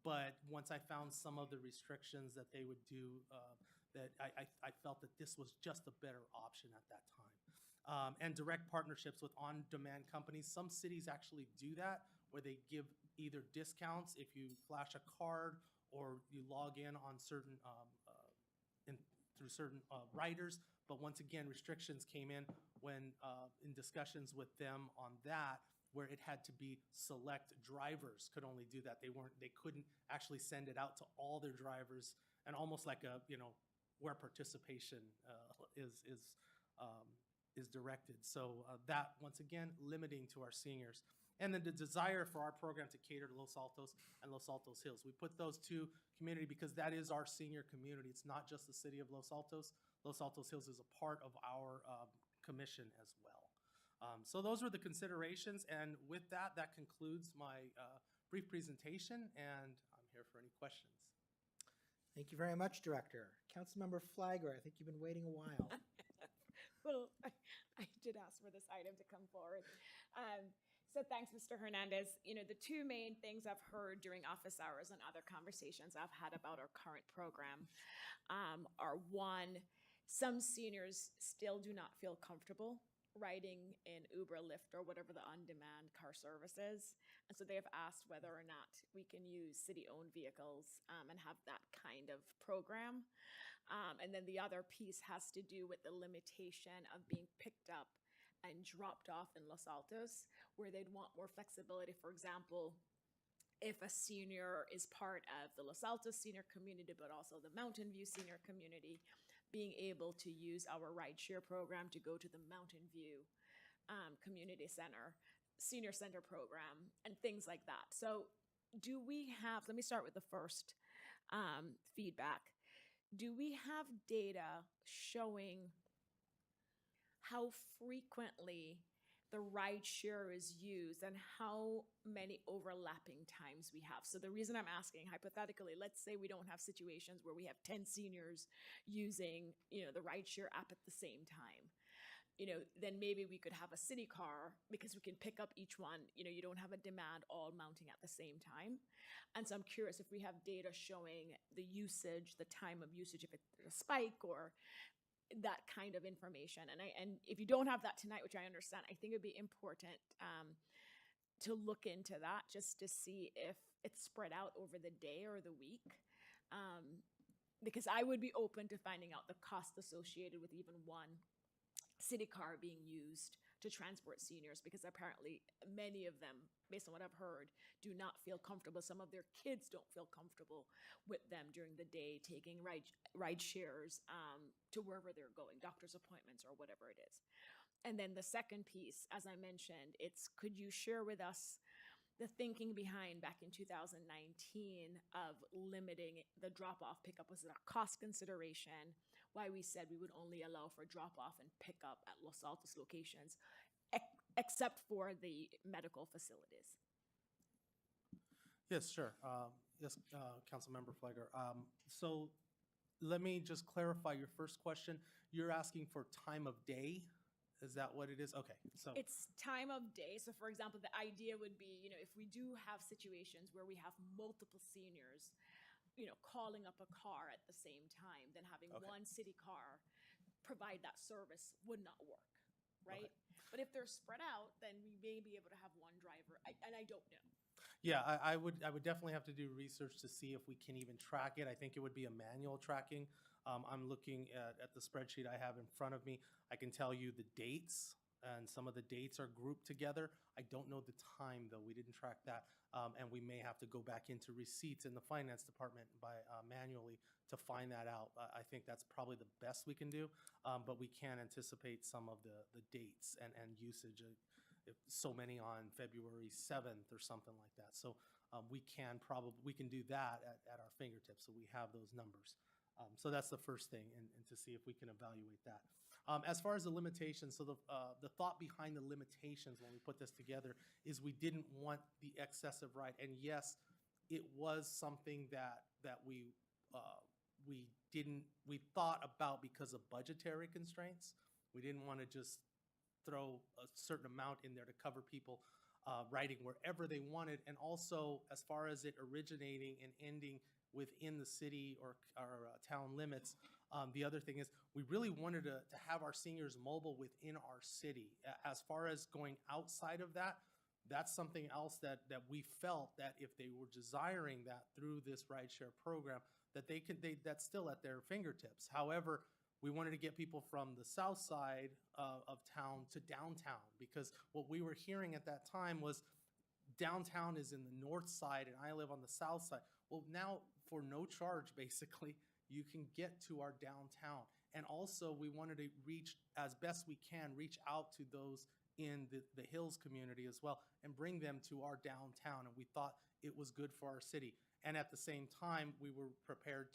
S21: But once I found some of the restrictions that they would do, that I felt that this was just a better option at that time. And direct partnerships with on-demand companies. Some cities actually do that, where they give either discounts if you flash a card or you log in on certain through certain riders. But once again, restrictions came in when in discussions with them on that, where it had to be select drivers could only do that. They couldn't actually send it out to all their drivers, and almost like where participation is directed. So that, once again, limiting to our seniors. And then the desire for our program to cater to Los Altos and Los Altos Hills. We put those two community because that is our senior community. It's not just the city of Los Altos. Los Altos Hills is a part of our commission as well. So those were the considerations. And with that, that concludes my brief presentation, and I'm here for any questions.
S3: Thank you very much, Director. Councilmember Flagler, I think you've been waiting a while.
S12: Well, I did ask for this item to come forward. So thanks, Mr. Hernandez. The two main things I've heard during office hours and other conversations I've had about our current program are, one, some seniors still do not feel comfortable riding in Uber, Lyft, or whatever the on-demand car service is. And so they have asked whether or not we can use city-owned vehicles and have that kind of program. And then the other piece has to do with the limitation of being picked up and dropped off in Los Altos, where they'd want more flexibility. For example, if a senior is part of the Los Altos senior community, but also the Mountain View senior community, being able to use our rideshare program to go to the Mountain View Community Center, Senior Center program, and things like that. So do we have, let me start with the first feedback. Do we have data showing how frequently the rideshare is used and how many overlapping times we have? So the reason I'm asking, hypothetically, let's say we don't have situations where we have 10 seniors using, the rideshare app at the same time. Then maybe we could have a city car because we can pick up each one. You don't have a demand all mounting at the same time. And so I'm curious if we have data showing the usage, the time of usage, if it's a spike or that kind of information. And if you don't have that tonight, which I understand, I think it'd be important to look into that just to see if it's spread out over the day or the week. Because I would be open to finding out the cost associated with even one city car being used to transport seniors, because apparently many of them, based on what I've heard, do not feel comfortable. Some of their kids don't feel comfortable with them during the day, taking ride shares to wherever they're going, doctor's appointments or whatever it is. And then the second piece, as I mentioned, it's could you share with us the thinking behind back in 2019 of limiting the drop-off pickup? Was it a cost consideration? Why we said we would only allow for drop-off and pickup at Los Altos locations, except for the medical facilities?
S21: Yes, sure. Yes, Councilmember Flagler. So let me just clarify your first question. You're asking for time of day? Is that what it is? Okay, so.
S12: It's time of day. So for example, the idea would be, if we do have situations where we have multiple seniors, calling up a car at the same time, then having one city car provide that service would not work, right? Okay. But if they're spread out, then we may be able to have one driver, and I don't know.
S21: Yeah, I would definitely have to do research to see if we can even track it. I think it would be a manual tracking. I'm looking at the spreadsheet I have in front of me. I can tell you the dates and some of the dates are grouped together. I don't know the time, though. We didn't track that. And we may have to go back into receipts in the finance department by manually to find that out. I think that's probably the best we can do, but we can anticipate some of the dates and usage. If so many on February 7th or something like that. So we can do that at our fingertips, so we have those numbers. So that's the first thing, and to see if we can evaluate that. As far as the limitations, so the thought behind the limitations when we put this together is we didn't want the excessive ride. And yes, it was something that we thought about because of budgetary constraints. We didn't want to just throw a certain amount in there to cover people riding wherever they wanted. And also, as far as it originating and ending within the city or town limits, the other thing is we really wanted to have our seniors mobile within our city. As far as going outside of that, that's something else that we felt that if they were desiring that through this rideshare program, that that's still at their fingertips. However, we wanted to get people from the south side of town to downtown, because what we were hearing at that time was downtown is in the north side and I live on the south side. Well, now for no charge, basically, you can get to our downtown. And also we wanted to reach, as best we can, reach out to those in the Hills community as well and bring them to our downtown. And we thought it was good for our city. And at the same time, we were prepared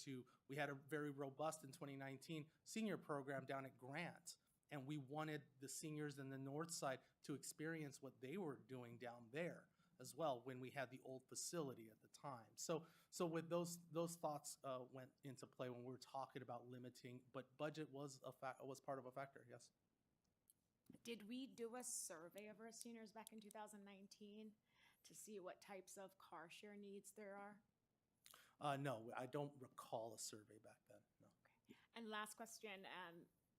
S21: we had a very robust in 2019 senior program down at Grant. And we wanted the seniors in the north side to experience what they were doing down there as well when we had the old facility at the time. So with those thoughts went into play when we were talking about limiting, but budget was part of a factor, yes.
S12: Did we do a survey of our seniors back in 2019 to see what types of car share needs there are?
S21: No, I don't recall a survey back then, no.
S12: Okay. And last question,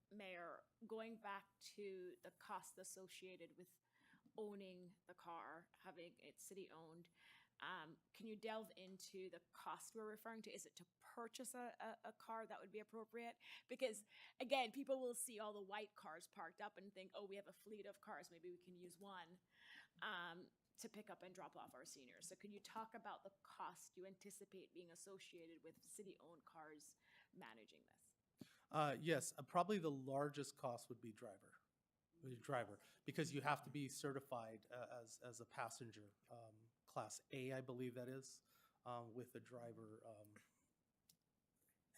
S12: Mayor, going back to the cost associated with owning the car, having it city-owned, can you delve into the cost we're referring to? Is it to purchase a car that would be appropriate? Because, again, people will see all the white cars parked up and think, oh, we have a fleet of cars, maybe we can use one to pick up and drop off our seniors. So can you talk about the cost you anticipate being associated with city-owned cars managing this?
S21: Yes, probably the largest cost would be driver, because you have to be certified as a passenger, class A, I believe that is, with the driver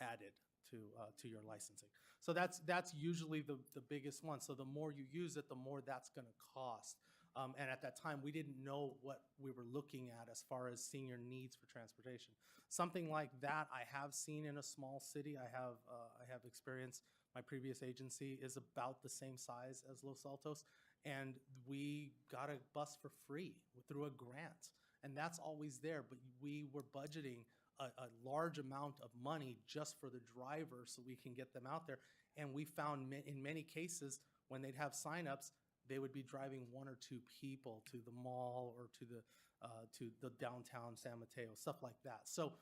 S21: added to your licensing. So that's usually the biggest one. So the more you use it, the more that's going to cost. And at that time, we didn't know what we were looking at as far as senior needs for transportation. Something like that I have seen in a small city. I have experience. My previous agency is about the same size as Los Altos, and we got a bus for free through a grant. And that's always there, but we were budgeting a large amount of money just for the driver so we can get them out there. And we found in many cases when they'd have signups, they would be driving one or two people to the mall or to the downtown San Mateo, stuff like that. So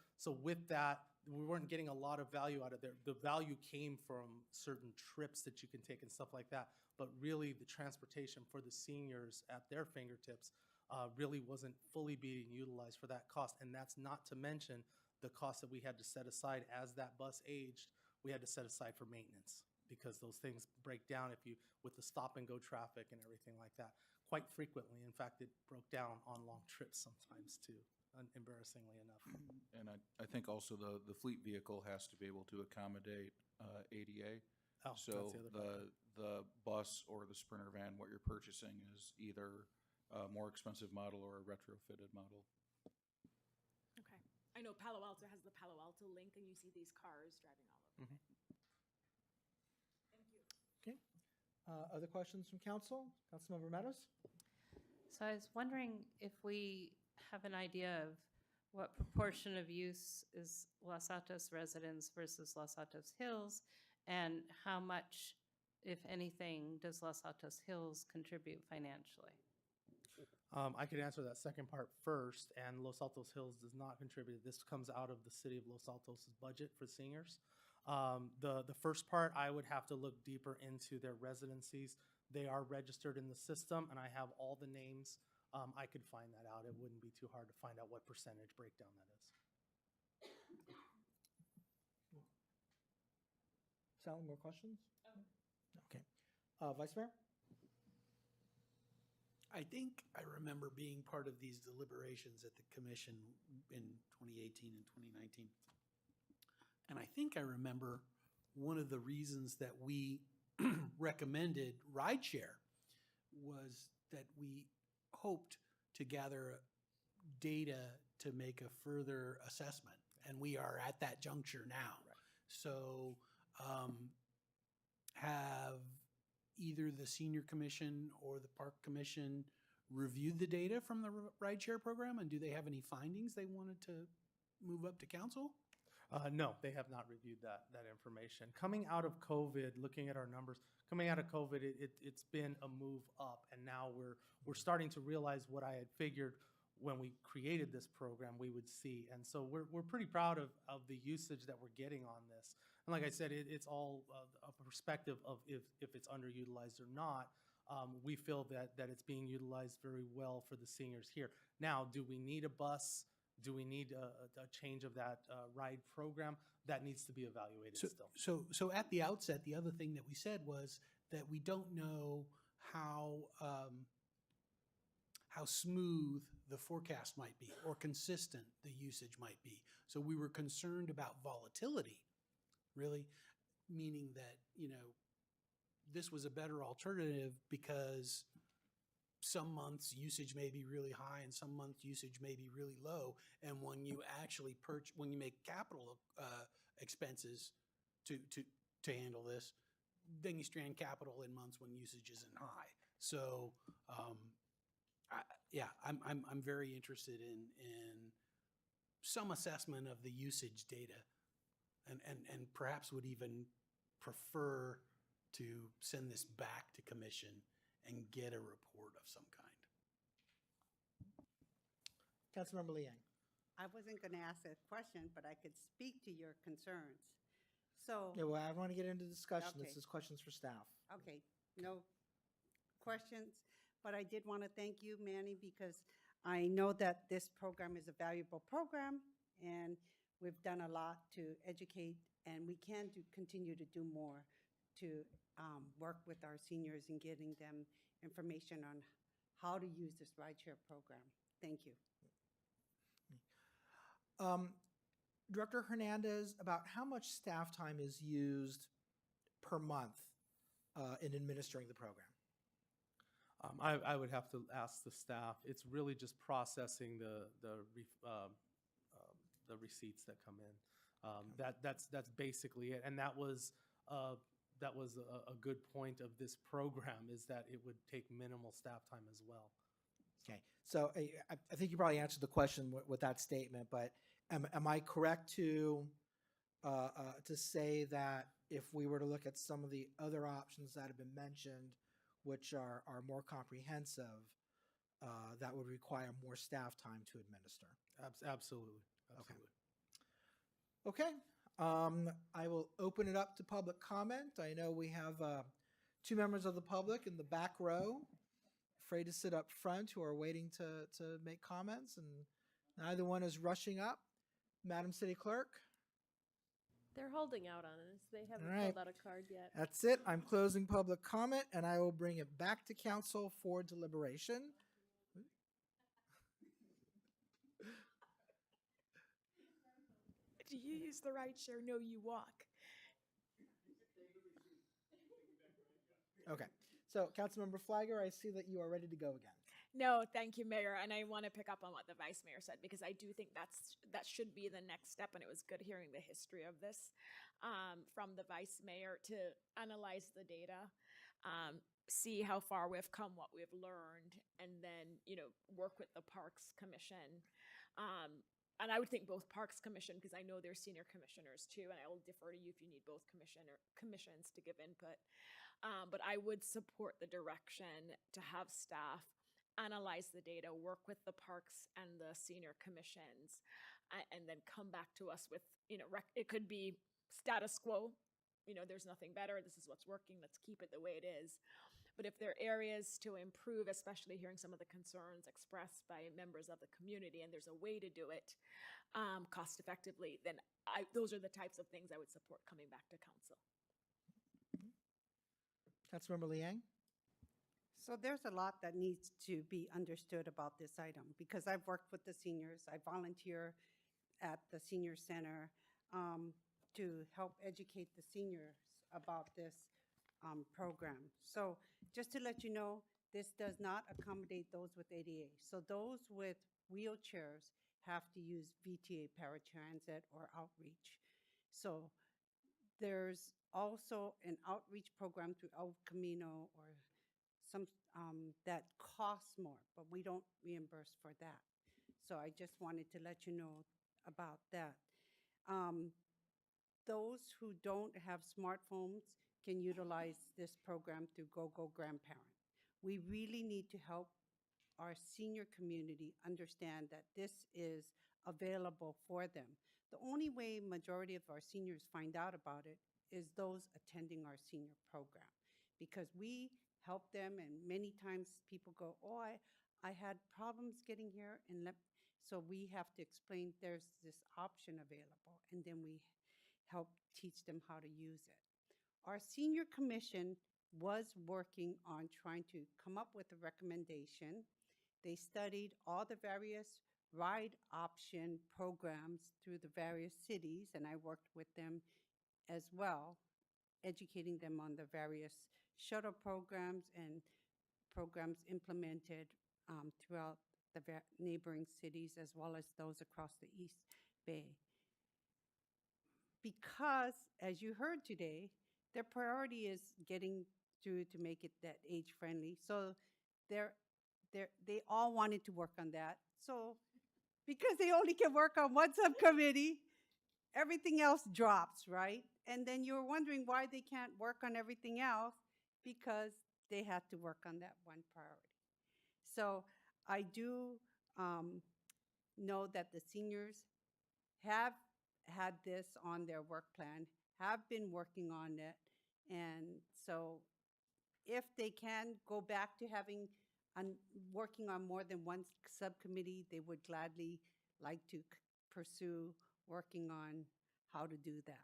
S21: with that, we weren't getting a lot of value out of there. The value came from certain trips that you can take and stuff like that. But really the transportation for the seniors at their fingertips really wasn't fully being utilized for that cost. And that's not to mention the cost that we had to set aside as that bus aged. We had to set aside for maintenance, because those things break down with the stop and go traffic and everything like that quite frequently. In fact, it broke down on long trips sometimes too, embarrassingly enough.
S9: And I think also the fleet vehicle has to be able to accommodate ADA.
S21: Oh,
S9: so
S21: that's the other part.
S9: the bus or the Sprinter van, what you're purchasing is either a more expensive model or a retrofitted model.
S12: Okay. I know Palo Alto has the Palo Alto link, and you see these cars driving all over.
S21: Mm-hmm.
S12: Thank you.
S3: Okay. Other questions from council? Councilmember Meadows?
S1: So I was wondering if we have an idea of what proportion of use is Los Altos residents versus Los Altos Hills, and how much, if anything, does Los Altos Hills contribute financially?
S21: I could answer that second part first, and Los Altos Hills does not contribute. This comes out of the city of Los Altos' budget for seniors. The first part, I would have to look deeper into their residencies. They are registered in the system, and I have all the names. I could find that out. It wouldn't be too hard to find out what percentage breakdown that is.
S3: Sally, more questions? Okay. Vice Mayor?
S5: I think I remember being part of these deliberations at the commission in 2018 and 2019. And I think I remember one of the reasons that we recommended rideshare was that we hoped to gather data to make a further assessment. And we are at that juncture now.
S21: Right.
S5: So have either the senior commission or the park commission reviewed the data from the rideshare program, and do they have any findings they wanted to move up to council?
S21: No, they have not reviewed that information. Coming out of COVID, looking at our numbers, coming out of COVID, it's been a move up, and now we're starting to realize what I had figured when we created this program we would see. And so we're pretty proud of the usage that we're getting on this. And like I said, it's all a perspective of if it's underutilized or not. We feel that it's being utilized very well for the seniors here. Now, do we need a bus? Do we need a change of that ride program? That needs to be evaluated still.
S5: So at the outset, the other thing that we said was that we don't know how smooth the forecast might be or consistent the usage might be. So we were concerned about volatility, really, meaning that, this was a better alternative because some months usage may be really high and some months usage may be really low. And when you actually when you make capital expenses to handle this, then you strand capital in months when usage isn't high. So I'm very interested in some assessment of the usage data, and perhaps would even prefer to send this back to commission and get a report of some kind.
S3: Councilmember Liang.
S13: I wasn't going to ask a question, but I could speak to your concerns. So.
S3: Yeah, well, I want to get into discussion.
S13: Okay.
S3: This is questions for staff.
S13: Okay, no questions, but I did want to thank you, Manny, because I know that this program is a valuable program, and we've done a lot to educate, and we can continue to do more to work with our seniors in getting them information on how to use this rideshare program. Thank you.
S3: Director Hernandez, about how much staff time is used per month in administering the program?
S21: I would have to ask the staff. It's really just processing the receipts that come in. That's basically it, and that was a good point of this program, is that it would take minimal staff time as well.
S3: Okay, so I think you probably answered the question with that statement, but am I correct to say that if we were to look at some of the other options that have been mentioned, which are more comprehensive, that would require more staff time to administer?
S21: Absolutely.
S3: Okay. I will open it up to public comment. I know we have 2 members of the public in the back row, afraid to sit up front, who are waiting to make comments, and neither one is rushing up. Madam City Clerk?
S17: They're holding out on us. They haven't
S3: All right.
S17: filled out a card yet.
S3: That's it. I'm closing public comment, and I will bring it back to council for deliberation.
S12: Do you use the rideshare? No, you walk.
S3: Okay. So, Councilmember Flagger, I see that you are ready to go again.
S12: No, thank you, Mayor. And I want to pick up on what the Vice Mayor said, because I do think that should be the next step. And it was good hearing the history of this from the Vice Mayor, to analyze the data, see how far we've come, what we've learned, and then, work with the Parks Commission. And I would think both Parks Commission, because I know they're senior commissioners too, and I will defer to you if you need both commissions to give input. But I would support the direction to have staff analyze the data, work with the parks and the senior commissions, and then come back to us with, it could be status quo. There's nothing better. This is what's working. Let's keep it the way it is. But if there are areas to improve, especially hearing some of the concerns expressed by members of the community, and there's a way to do it cost effectively, then those are the types of things I would support coming back to council.
S3: Councilmember Liang?
S13: So there's a lot that needs to be understood about this item, because I've worked with the seniors. I volunteer at the senior center to help educate the seniors about this program. So just to let you know, this does not accommodate those with ADA. So those with wheelchairs have to use VTA paratransit or outreach. So there's also an outreach program through El Camino or some that costs more, but we don't reimburse for that. So I just wanted to let you know about that. Those who don't have smartphones can utilize this program through GoGo Grandparent. We really need to help our senior community understand that this is available for them. The only way majority of our seniors find out about it is those attending our senior program, because we help them, and many times people go, oh, I had problems getting here, and so we have to explain there's this option available, and then we help teach them how to use it. Our senior commission was working on trying to come up with a recommendation. They studied all the various ride option programs through the various cities, and I worked with them as well, educating them on the various shuttle programs and programs implemented throughout the neighboring cities, as well as those across the East Bay. Because, as you heard today, their priority is getting through to make it that age-friendly. So they all wanted to work on that. So because they only can work on one subcommittee, everything else drops, right? And then you're wondering why they can't work on everything else, because they had to work on that one priority. So I do know that the seniors have had this on their work plan, have been working on it. And so if they can go back to having working on more than one subcommittee, they would gladly like to pursue working on how to do that.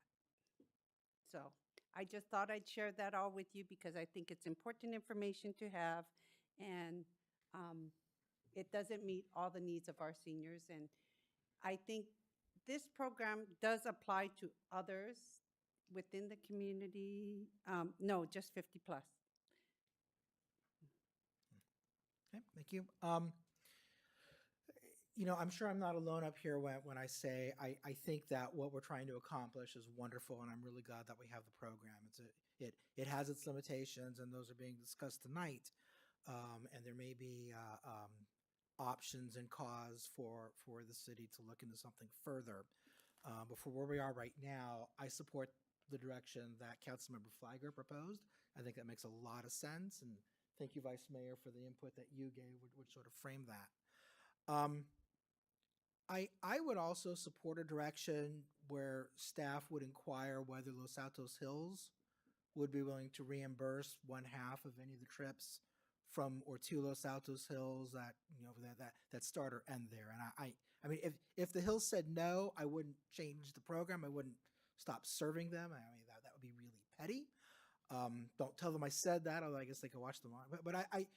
S13: So I just thought I'd share that all with you, because I think it's important information to have, and it doesn't meet all the needs of our seniors. And I think this program does apply to others within the community. No, just 50 plus.
S3: Okay, thank you. You know, I'm sure I'm not alone up here when I say I think that what we're trying to accomplish is wonderful, and I'm really glad that we have the program. It has its limitations, and those are being discussed tonight. And there may be options and cause for the city to look into something further. But for where we are right now, I support the direction that Councilmember Flagger proposed. I think that makes a lot of sense, and thank you, Vice Mayor, for the input that you gave, which sort of frame that. I would also support a direction where staff would inquire whether Los Altos Hills would be willing to reimburse 1/2 of any of the trips from or to Los Altos Hills that, you know, that start or end there. And I mean, if the Hills said no, I wouldn't change the program. I wouldn't stop serving them. I mean, that would be really petty. Don't tell them I said that, although I guess they could watch them on. But I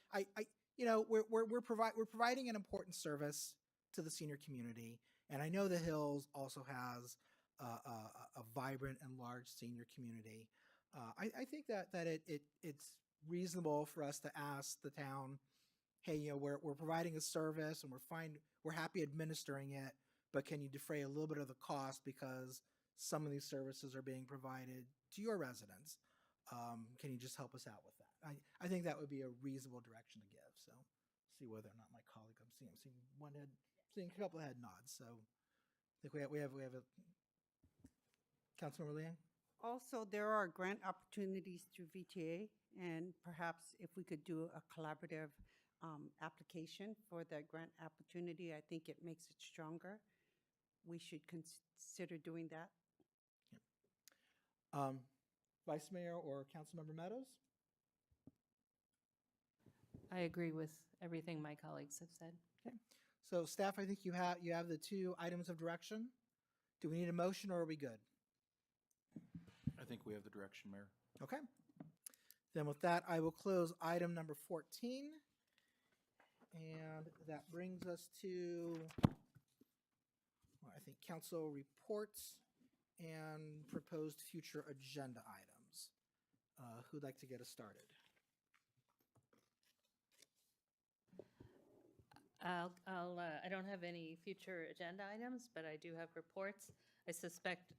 S3: you know, we're providing an important service to the senior community, and I know the Hills also has a vibrant and large senior community. I think that it's reasonable for us to ask the town, hey, you know, we're providing a service and we're happy administering it, but can you defray a little bit of the cost because some of these services are being provided to your residents? Can you just help us out with that? I think that would be a reasonable direction to give. So see whether or not my colleague, I'm seeing a couple of head nods. So I think we have a Councilmember Liang.
S13: Also, there are grant opportunities through VTA, and perhaps if we could do a collaborative application for the grant opportunity, I think it makes it stronger. We should consider doing that.
S3: Vice Mayor or Councilmember Meadows?
S1: I agree with everything my colleagues have said.
S3: Okay. So staff, I think you have the two items of direction. Do we need a motion or are we good?
S9: I think we have the direction, Mayor.
S3: Okay. Then with that, I will close item number 14. And that brings us to, well, I think, council reports and proposed future agenda items. Who'd like to get us started?
S1: I don't have any future agenda items, but I do have reports. I suspect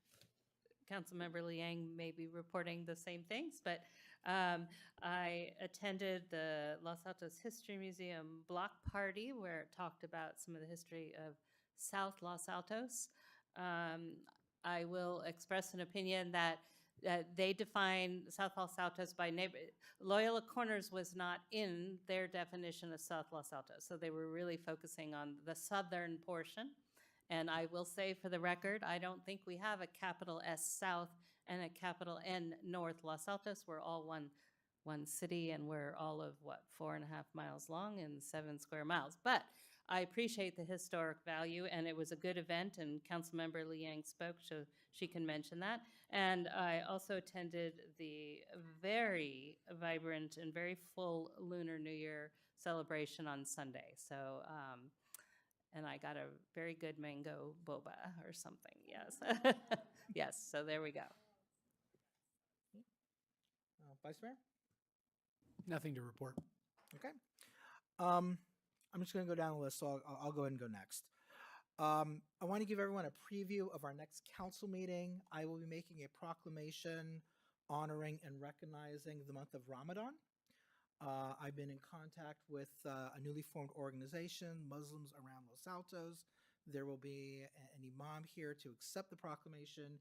S1: Councilmember Liang may be reporting the same things, but I attended the Los Altos History Museum block party where it talked about some of the history of South Los Altos. I will express an opinion that they define South Los Altos by neighbor. Loyola Corners was not in their definition of South Los Altos, so they were really focusing on the southern portion. And I will say for the record, I don't think we have a capital S South and a capital N North Los Altos. We're all one city, and we're all of, 4.5 miles long and 7 square miles. But I appreciate the historic value, and it was a good event, and Councilmember Liang spoke, so she can mention that. And I also attended the very vibrant and very full Lunar New Year celebration on Sunday. So, and I got a very good mango boba or something, yes. Yes, so there we go.
S3: Vice Mayor?
S5: Nothing to report.
S3: Okay. I'm just going to go down the list, so I'll go ahead and go next. I want to give everyone a preview of our next council meeting. I will be making a proclamation honoring and recognizing the month of Ramadan. I've been in contact with a newly formed organization, Muslims Around Los Altos. There will be an imam here to accept the proclamation.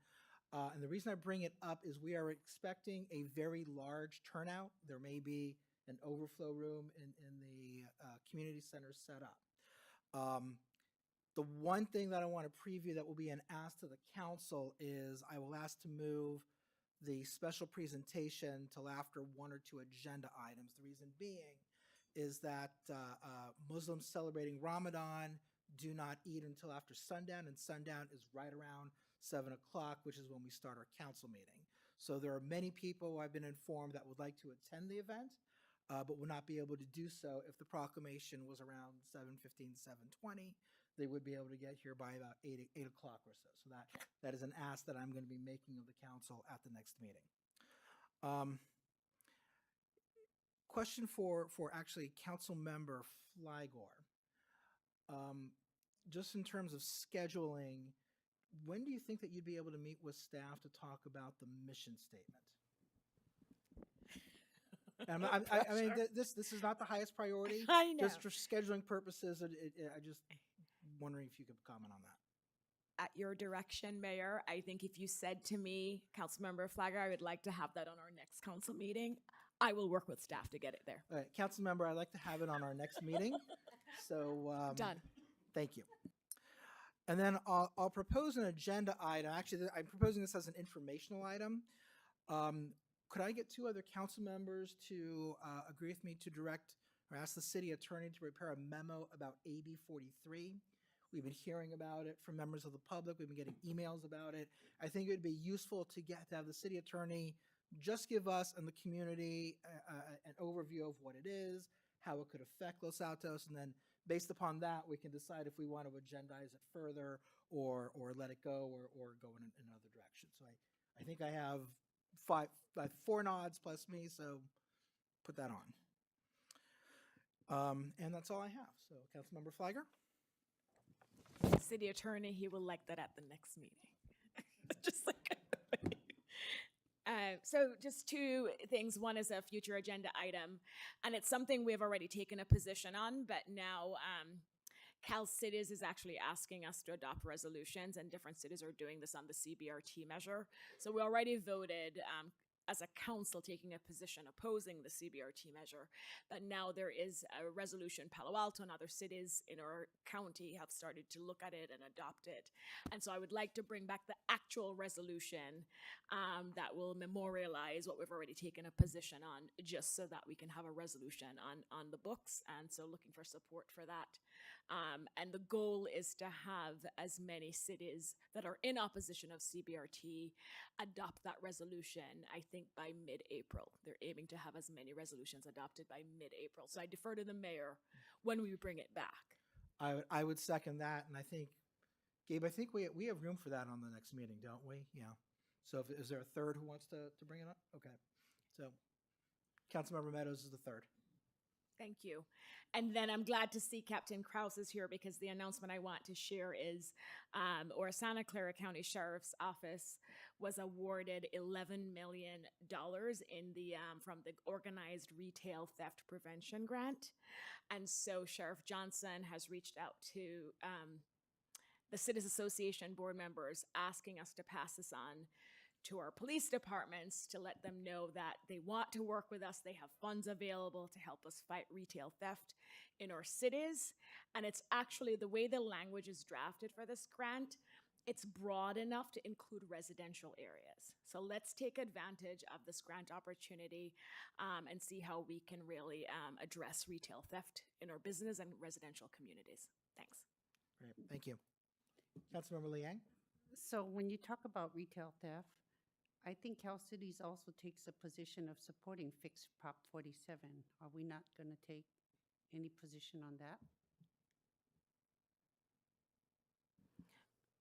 S3: And the reason I bring it up is we are expecting a very large turnout. There may be an overflow room in the community center set up. The one thing that I want to preview that will be an ask to the council is I will ask to move the special presentation till after 1 or 2 agenda items. The reason being is that Muslims celebrating Ramadan do not eat until after sundown, and sundown is right around 7 o'clock, which is when we start our council meeting. So there are many people who I've been informed that would like to attend the event, but would not be able to do so if the proclamation was around 7:15, 7:20. They would be able to get here by about 8 o'clock or so. So that is an ask that I'm going to be making of the council at the next meeting. Question for actually Council Member Flygor. Just in terms of scheduling, when do you think that you'd be able to meet with staff to talk about the mission statement? I mean, this is not the highest priority.
S12: I know.
S3: Just for scheduling purposes, I just wondering if you could comment on that.
S12: At your direction, Mayor, I think if you said to me, Councilmember Flagger, I would like to have that on our next council meeting, I will work with staff to get it there.
S3: All right, Council Member, I'd like to have it on our next meeting. So
S12: Done.
S3: Thank you. And then I'll propose an agenda item. Actually, I'm proposing this as an informational item. Could I get 2 other council members to agree with me to direct or ask the city attorney to prepare a memo about AB 43? We've been hearing about it from members of the public. We've been getting emails about it. I think it would be useful to have the city attorney just give us and the community an overview of what it is, how it could affect Los Altos, and then based upon that, we can decide if we want to agendize it further or let it go or go in another direction. So I think I have 4 nods plus me, so put that on. And that's all I have. So Councilmember Flagger?
S12: City attorney, he will like that at the next meeting. Just like so just 2 things. One is a future agenda item, and it's something we've already taken a position on, but now Cal Cities is actually asking us to adopt resolutions, and different cities are doing this on the CBRT measure. So we already voted
S2: as a council taking a position opposing the CBRT measure. But now there is a resolution. Palo Alto and other cities in our county have started to look at it and adopt it. And so I would like to bring back the actual resolution that will memorialize what we've already taken a position on, just so that we can have a resolution on the books. And so looking for support for that. And the goal is to have as many cities that are in opposition of CBRT adopt that resolution, I think by mid-April. They're aiming to have as many resolutions adopted by mid-April. So I defer to the mayor when we bring it back.
S3: I would second that, and I think, Gabe, I think we have room for that on the next meeting, don't we? Yeah. So is there a third who wants to bring it up? Okay. So Councilmember Meadows is the third.
S2: Thank you. And then I'm glad to see Captain Kraus is here, because the announcement I want to share is our Santa Clara County Sheriff's Office was awarded $11 million in the from the Organized Retail Theft Prevention Grant. And so Sheriff Johnson has reached out to the Cities Association board members, asking us to pass this on to our police departments to let them know that they want to work with us. They have funds available to help us fight retail theft in our cities. And it's actually the way the language is drafted for this grant, it's broad enough to include residential areas. So let's take advantage of this grant opportunity and see how we can really address retail theft in our business and residential communities. Thanks.
S3: Great, thank you. Councilmember Liang?
S13: So when you talk about retail theft, I think Cal Cities also takes a position of supporting Fix Prop 47. Are we not going to take any position on that?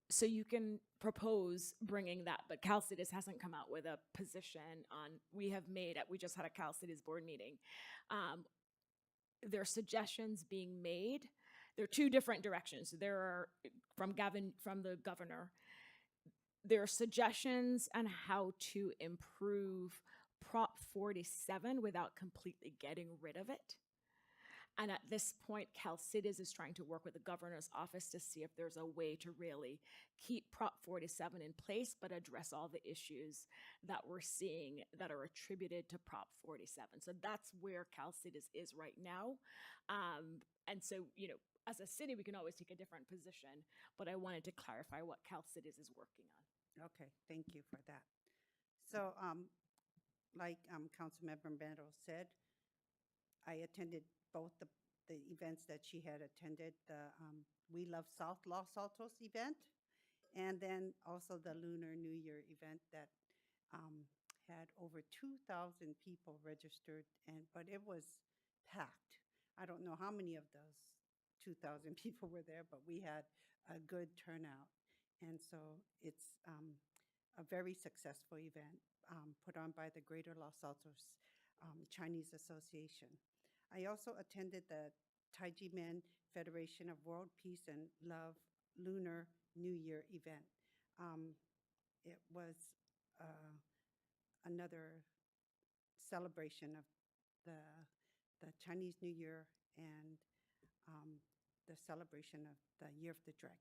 S2: So you can propose bringing that, but Cal Cities hasn't come out with a position on. We just had a Cal Cities board meeting. There are suggestions being made. There are two different directions. There are from the governor. There are suggestions on how to improve Prop 47 without completely getting rid of it. And at this point, Cal Cities is trying to work with the governor's office to see if there's a way to really keep Prop 47 in place, but address all the issues that we're seeing that are attributed to Prop 47. So that's where Cal Cities is right now. And so, as a city, we can always take a different position, but I wanted to clarify what Cal Cities is working on.
S13: Okay, thank you for that. So, like Councilmember Meadows said, I attended both the events that she had attended, the We Love South Los Altos event, and then also the Lunar New Year event that had over 2,000 people registered, but it was packed. I don't know how many of those 2,000 people were there, but we had a good turnout. And so it's a very successful event put on by the Greater Los Altos Chinese Association. I also attended the Taiji Men Federation of World Peace and Love Lunar New Year event. It was another celebration of the Chinese New Year and the celebration of the Year of the Dragon.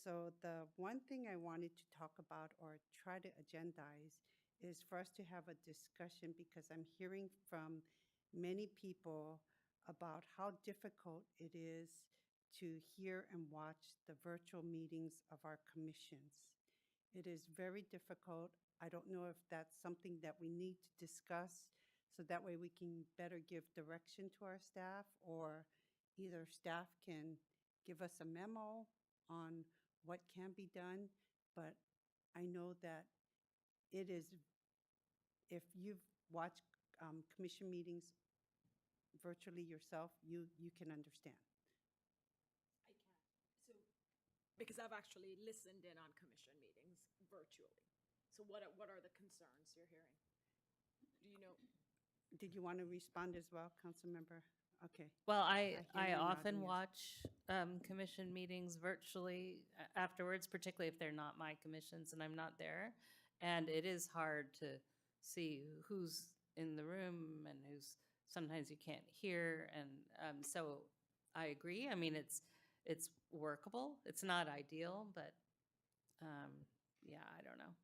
S13: So the one thing I wanted to talk about or try to agendize is for us to have a discussion, because I'm hearing from many people about how difficult it is to hear and watch the virtual meetings of our commissions. It is very difficult. I don't know if that's something that we need to discuss so that way we can better give direction to our staff, or either staff can give us a memo on what can be done. But I know that it is, if you've watched commission meetings virtually yourself, you can understand.
S2: I can. So, because I've actually listened in on commission meetings virtually. So what are the concerns you're hearing? Do you know?
S13: Did you want to respond as well, Councilmember? Okay.
S1: Well,
S13: hear
S1: I
S13: you
S1: often
S13: nodding, yes.
S1: watch commission meetings virtually afterwards, particularly if they're not my commissions and I'm not there. And it is hard to see who's in the room and who's, sometimes you can't hear. And so I agree. I mean, it's workable. It's not ideal, but yeah, I don't know.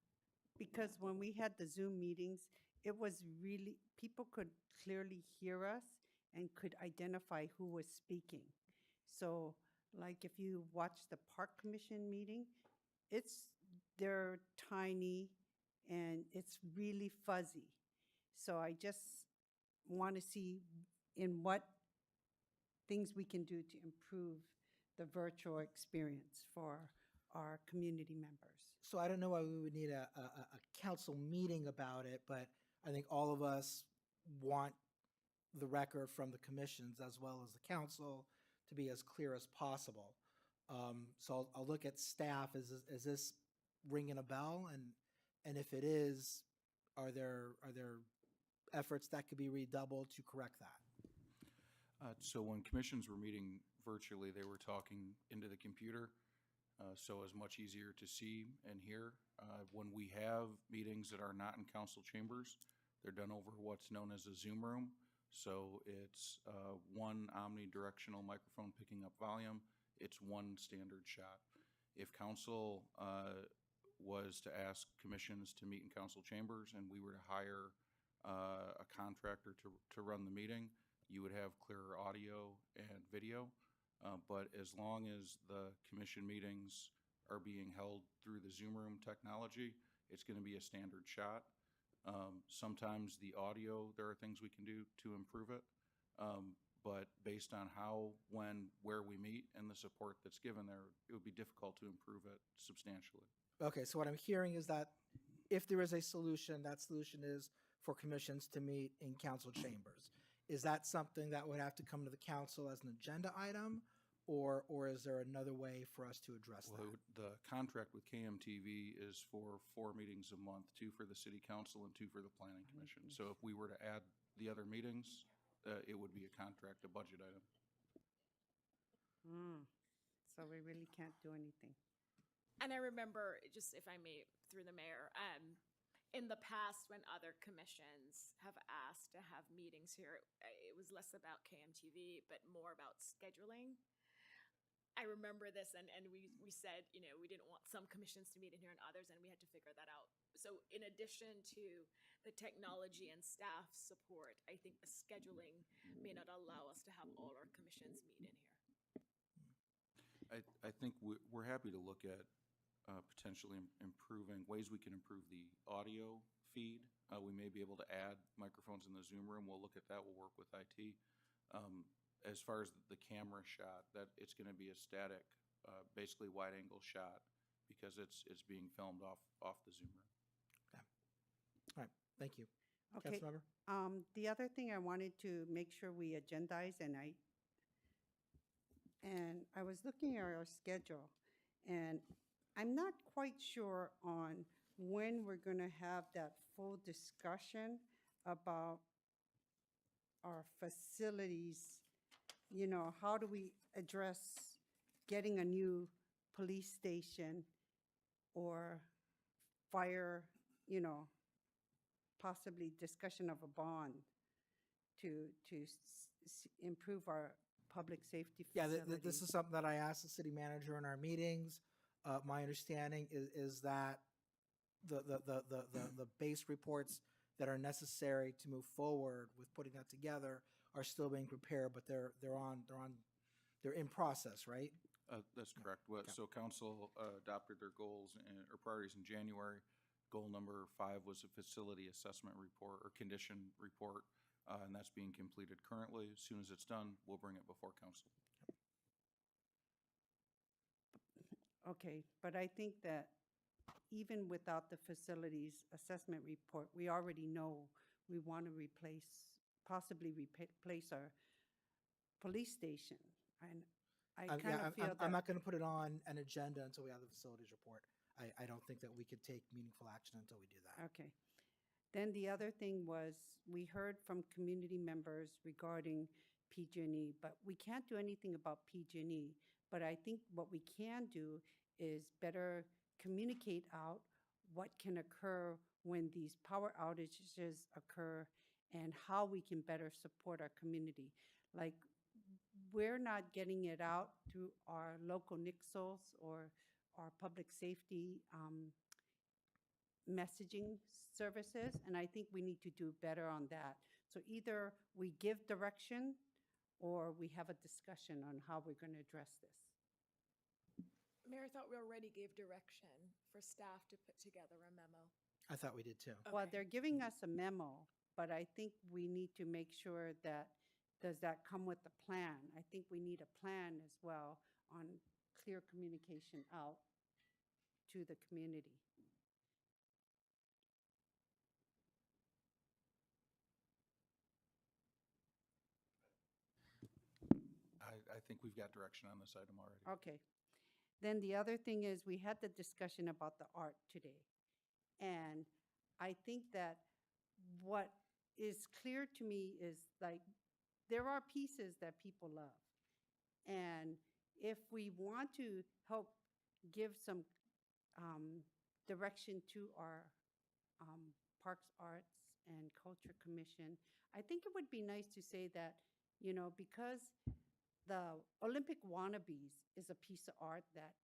S13: because when we had the Zoom meetings, it was really, people could clearly hear us and could identify who was speaking. So like if you watch the Park Commission meeting, they're tiny and it's really fuzzy. So I just want to see in what things we can do to improve the virtual experience for our community members.
S3: So I don't know why we would need a council meeting about it, but I think all of us want the record from the commissions as well as the council to be as clear as possible. So I'll look at staff. Is this ringing a bell? And if it is, are there efforts that could be redoubled to correct that?
S9: So when commissions were meeting virtually, they were talking into the computer, so it's much easier to see and hear. When we have meetings that are not in council chambers, they're done over what's known as a Zoom room. So it's one omnidirectional microphone picking up volume. It's one standard shot. If council was to ask commissions to meet in council chambers and we were to hire a contractor to run the meeting, you would have clearer audio and video. But as long as the commission meetings are being held through the Zoom room technology, it's going to be a standard shot. Sometimes the audio, there are things we can do to improve it. But based on how, when, where we meet and the support that's given there, it would be difficult to improve it substantially.
S3: Okay, so what I'm hearing is that if there is a solution, that solution is for commissions to meet in council chambers. Is that something that would have to come to the council as an agenda item, or is there another way for us to address that?
S9: Well, the contract with KMTV is for 4 meetings a month, 2 for the city council and 2 for the planning commission. So if we were to add the other meetings, it would be a contract, a budget item.
S13: So we really can't do anything.
S2: And I remember, just if I may, through the mayor, in the past when other commissions have asked to have meetings here, it was less about KMTV, but more about scheduling. I remember this, and we said, you know, we didn't want some commissions to meet in here and others, and we had to figure that out. So in addition to the technology and staff support, I think the scheduling may not allow us to have all our commissions meet in here.
S9: I think we're happy to look at potentially improving ways we can improve the audio feed. We may be able to add microphones in the Zoom room. We'll look at that. We'll work with IT. As far as the camera shot, that it's going to be a static, basically wide angle shot because it's being filmed off the Zoom room.
S3: Okay. All right. Thank you.
S13: Okay.
S3: Councilmember?
S13: The other thing I wanted to make sure we agendize, and I was looking at our schedule, and I'm not quite sure on when we're going to have that full discussion about our facilities. You know, how do we address getting a new police station or fire, you know, possibly discussion of a bond to improve our public safety facilities?
S3: Yeah, this is something that I asked the city manager in our meetings. My understanding is that the base reports that are necessary to move forward with putting that together are still being prepared, but they're in process, right?
S9: That's correct. So council adopted their goals or priorities in January. Goal number 5 was a facility assessment report or condition report, and that's being completed currently. As soon as it's done, we'll bring it before council.
S13: Okay, but I think that even without the facilities assessment report, we already know we want to possibly replace our police station. And I kind of feel that.
S3: I'm not going to put it on an agenda until we have the facilities report. I don't think that we could take meaningful action until we do that.
S13: Okay. Then the other thing was, we heard from community members regarding PG&E, but we can't do anything about PG&E. But I think what we can do is better communicate out what can occur when these power outages occur and how we can better support our community. Like, we're not getting it out through our local NICSOs or our public safety messaging services, and I think we need to do better on that. So either we give direction or we have a discussion on how we're going to address this.
S12: Mayor, I thought we already gave direction for staff to put together a memo.
S3: I thought we did too.
S13: Well, they're giving us a memo, but I think we need to make sure that, does that come with the plan? I think we need a plan as well on clear communication out to the community.
S9: I think we've got direction on this item already.
S13: Okay. Then the other thing is, we had the discussion about the art today. And I think that what is clear to me is, like, there are pieces that people love. And if we want to help give some direction to our Parks, Arts, and Culture Commission, I think it would be nice to say that, you know, because the Olympic Wannabes is a piece of art that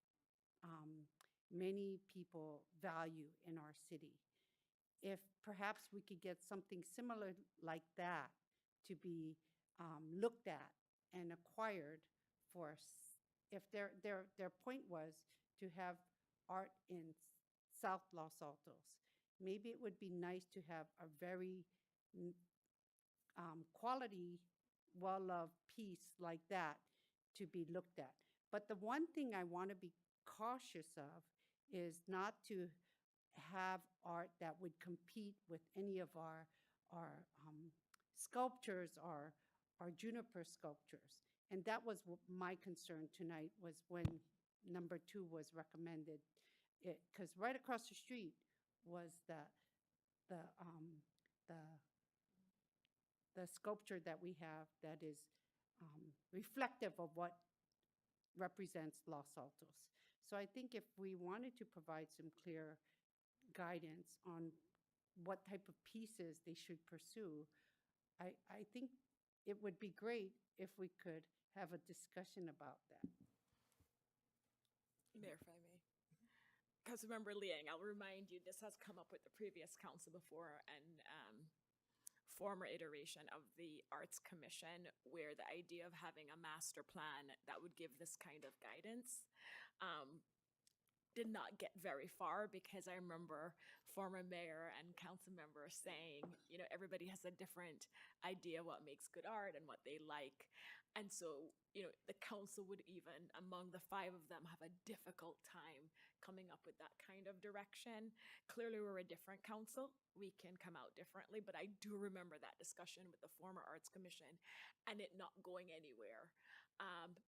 S13: many people value in our city. If perhaps we could get something similar like that to be looked at and acquired for, if their point was to have art in South Los Altos, maybe it would be nice to have a very quality, well-loved piece like that to be looked at. But the one thing I want to be cautious of is not to have art that would compete with any of our sculptures or our juniper sculptures. And that was my concern tonight, was when number 2 was recommended. Because right across the street was the sculpture that we have that is reflective of what represents Los Altos. So I think if we wanted to provide some clear guidance on what type of pieces they should pursue, I think it would be great if we could have a discussion about that.
S12: Mayor, if I may. Councilmember Liang, I'll remind you, this has come up with the previous council before, and former iteration of the Arts Commission, where the idea of having a master plan that would give this kind of guidance did not get very far, because I remember former mayor and council members saying, you know, everybody has a different idea what makes good art and what they like. And so, you know, the council would even, among the 5 of them, have a difficult time coming up with that kind of direction. Clearly, we're a different council. We can come out differently, but I do remember that discussion with the former Arts Commission and it not going anywhere.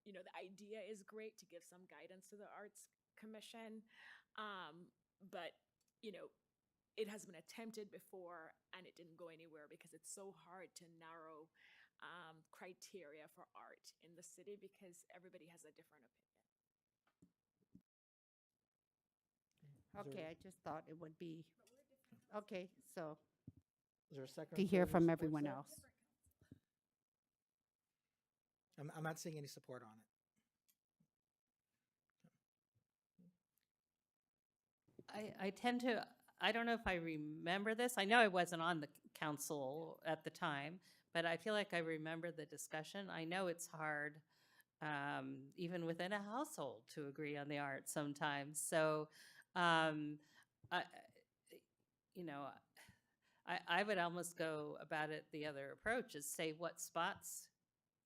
S12: You know, the idea is great to give some guidance to the Arts Commission, but, you know, it has been attempted before and it didn't go anywhere because it's so hard to narrow criteria for art in the city because everybody has a different opinion.
S13: Okay, I just thought it would be, okay, so
S3: Is there a second?
S13: to
S3: or
S13: hear
S3: third
S13: from
S3: support
S13: everyone
S3: for that?
S13: else.
S3: I'm not seeing any support on it.
S1: I tend to, I don't know if I remember this. I know I wasn't on the council at the time, but I feel like I remember the discussion. I know it's hard, even within a household, to agree on the art sometimes. So, you know, I would almost go about it the other approach, is say what spots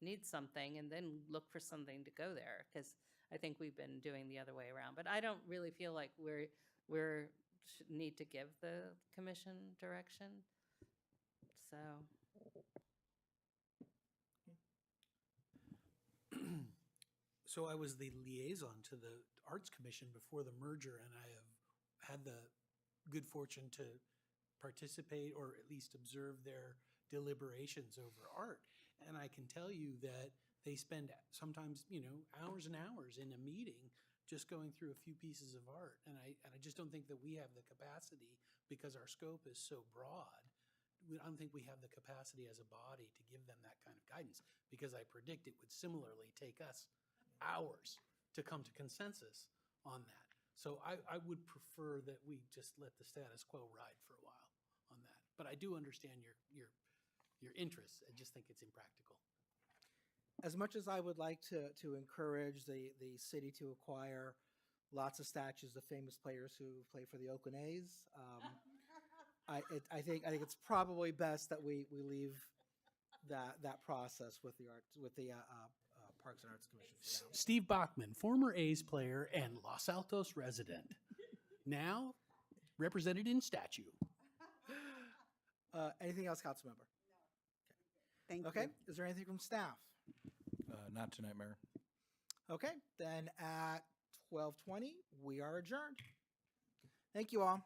S1: need something and then look for something to go there, because I think we've been doing the other way around. But I don't really feel like we're need to give the commission direction. So.
S5: So I was the liaison to the Arts Commission before the merger, and I have had the good fortune to participate or at least observe their deliberations over art. And I can tell you that they spend sometimes, you know, hours and hours in a meeting just going through a few pieces of art. And I just don't think that we have the capacity, because our scope is so broad. I don't think we have the capacity as a body to give them that kind of guidance, because I predict it would similarly take us hours to come to consensus on that. So I would prefer that we just let the status quo ride for a while on that. But I do understand your interests. I just think it's impractical.
S3: As much as I would like to encourage the city to acquire lots of statues of famous players who play for the Oakland A's, I think it's probably best that we leave that process with the Parks and Arts Commission for now.
S5: Steve Bachman, former A's player and Los Altos resident, now represented in statue.
S3: Anything else, council member? No.
S13: Thank you.
S3: Okay, is there anything from staff?
S9: Not tonight, Mayor.
S3: Okay, then at 12:20, we are adjourned. Thank you all.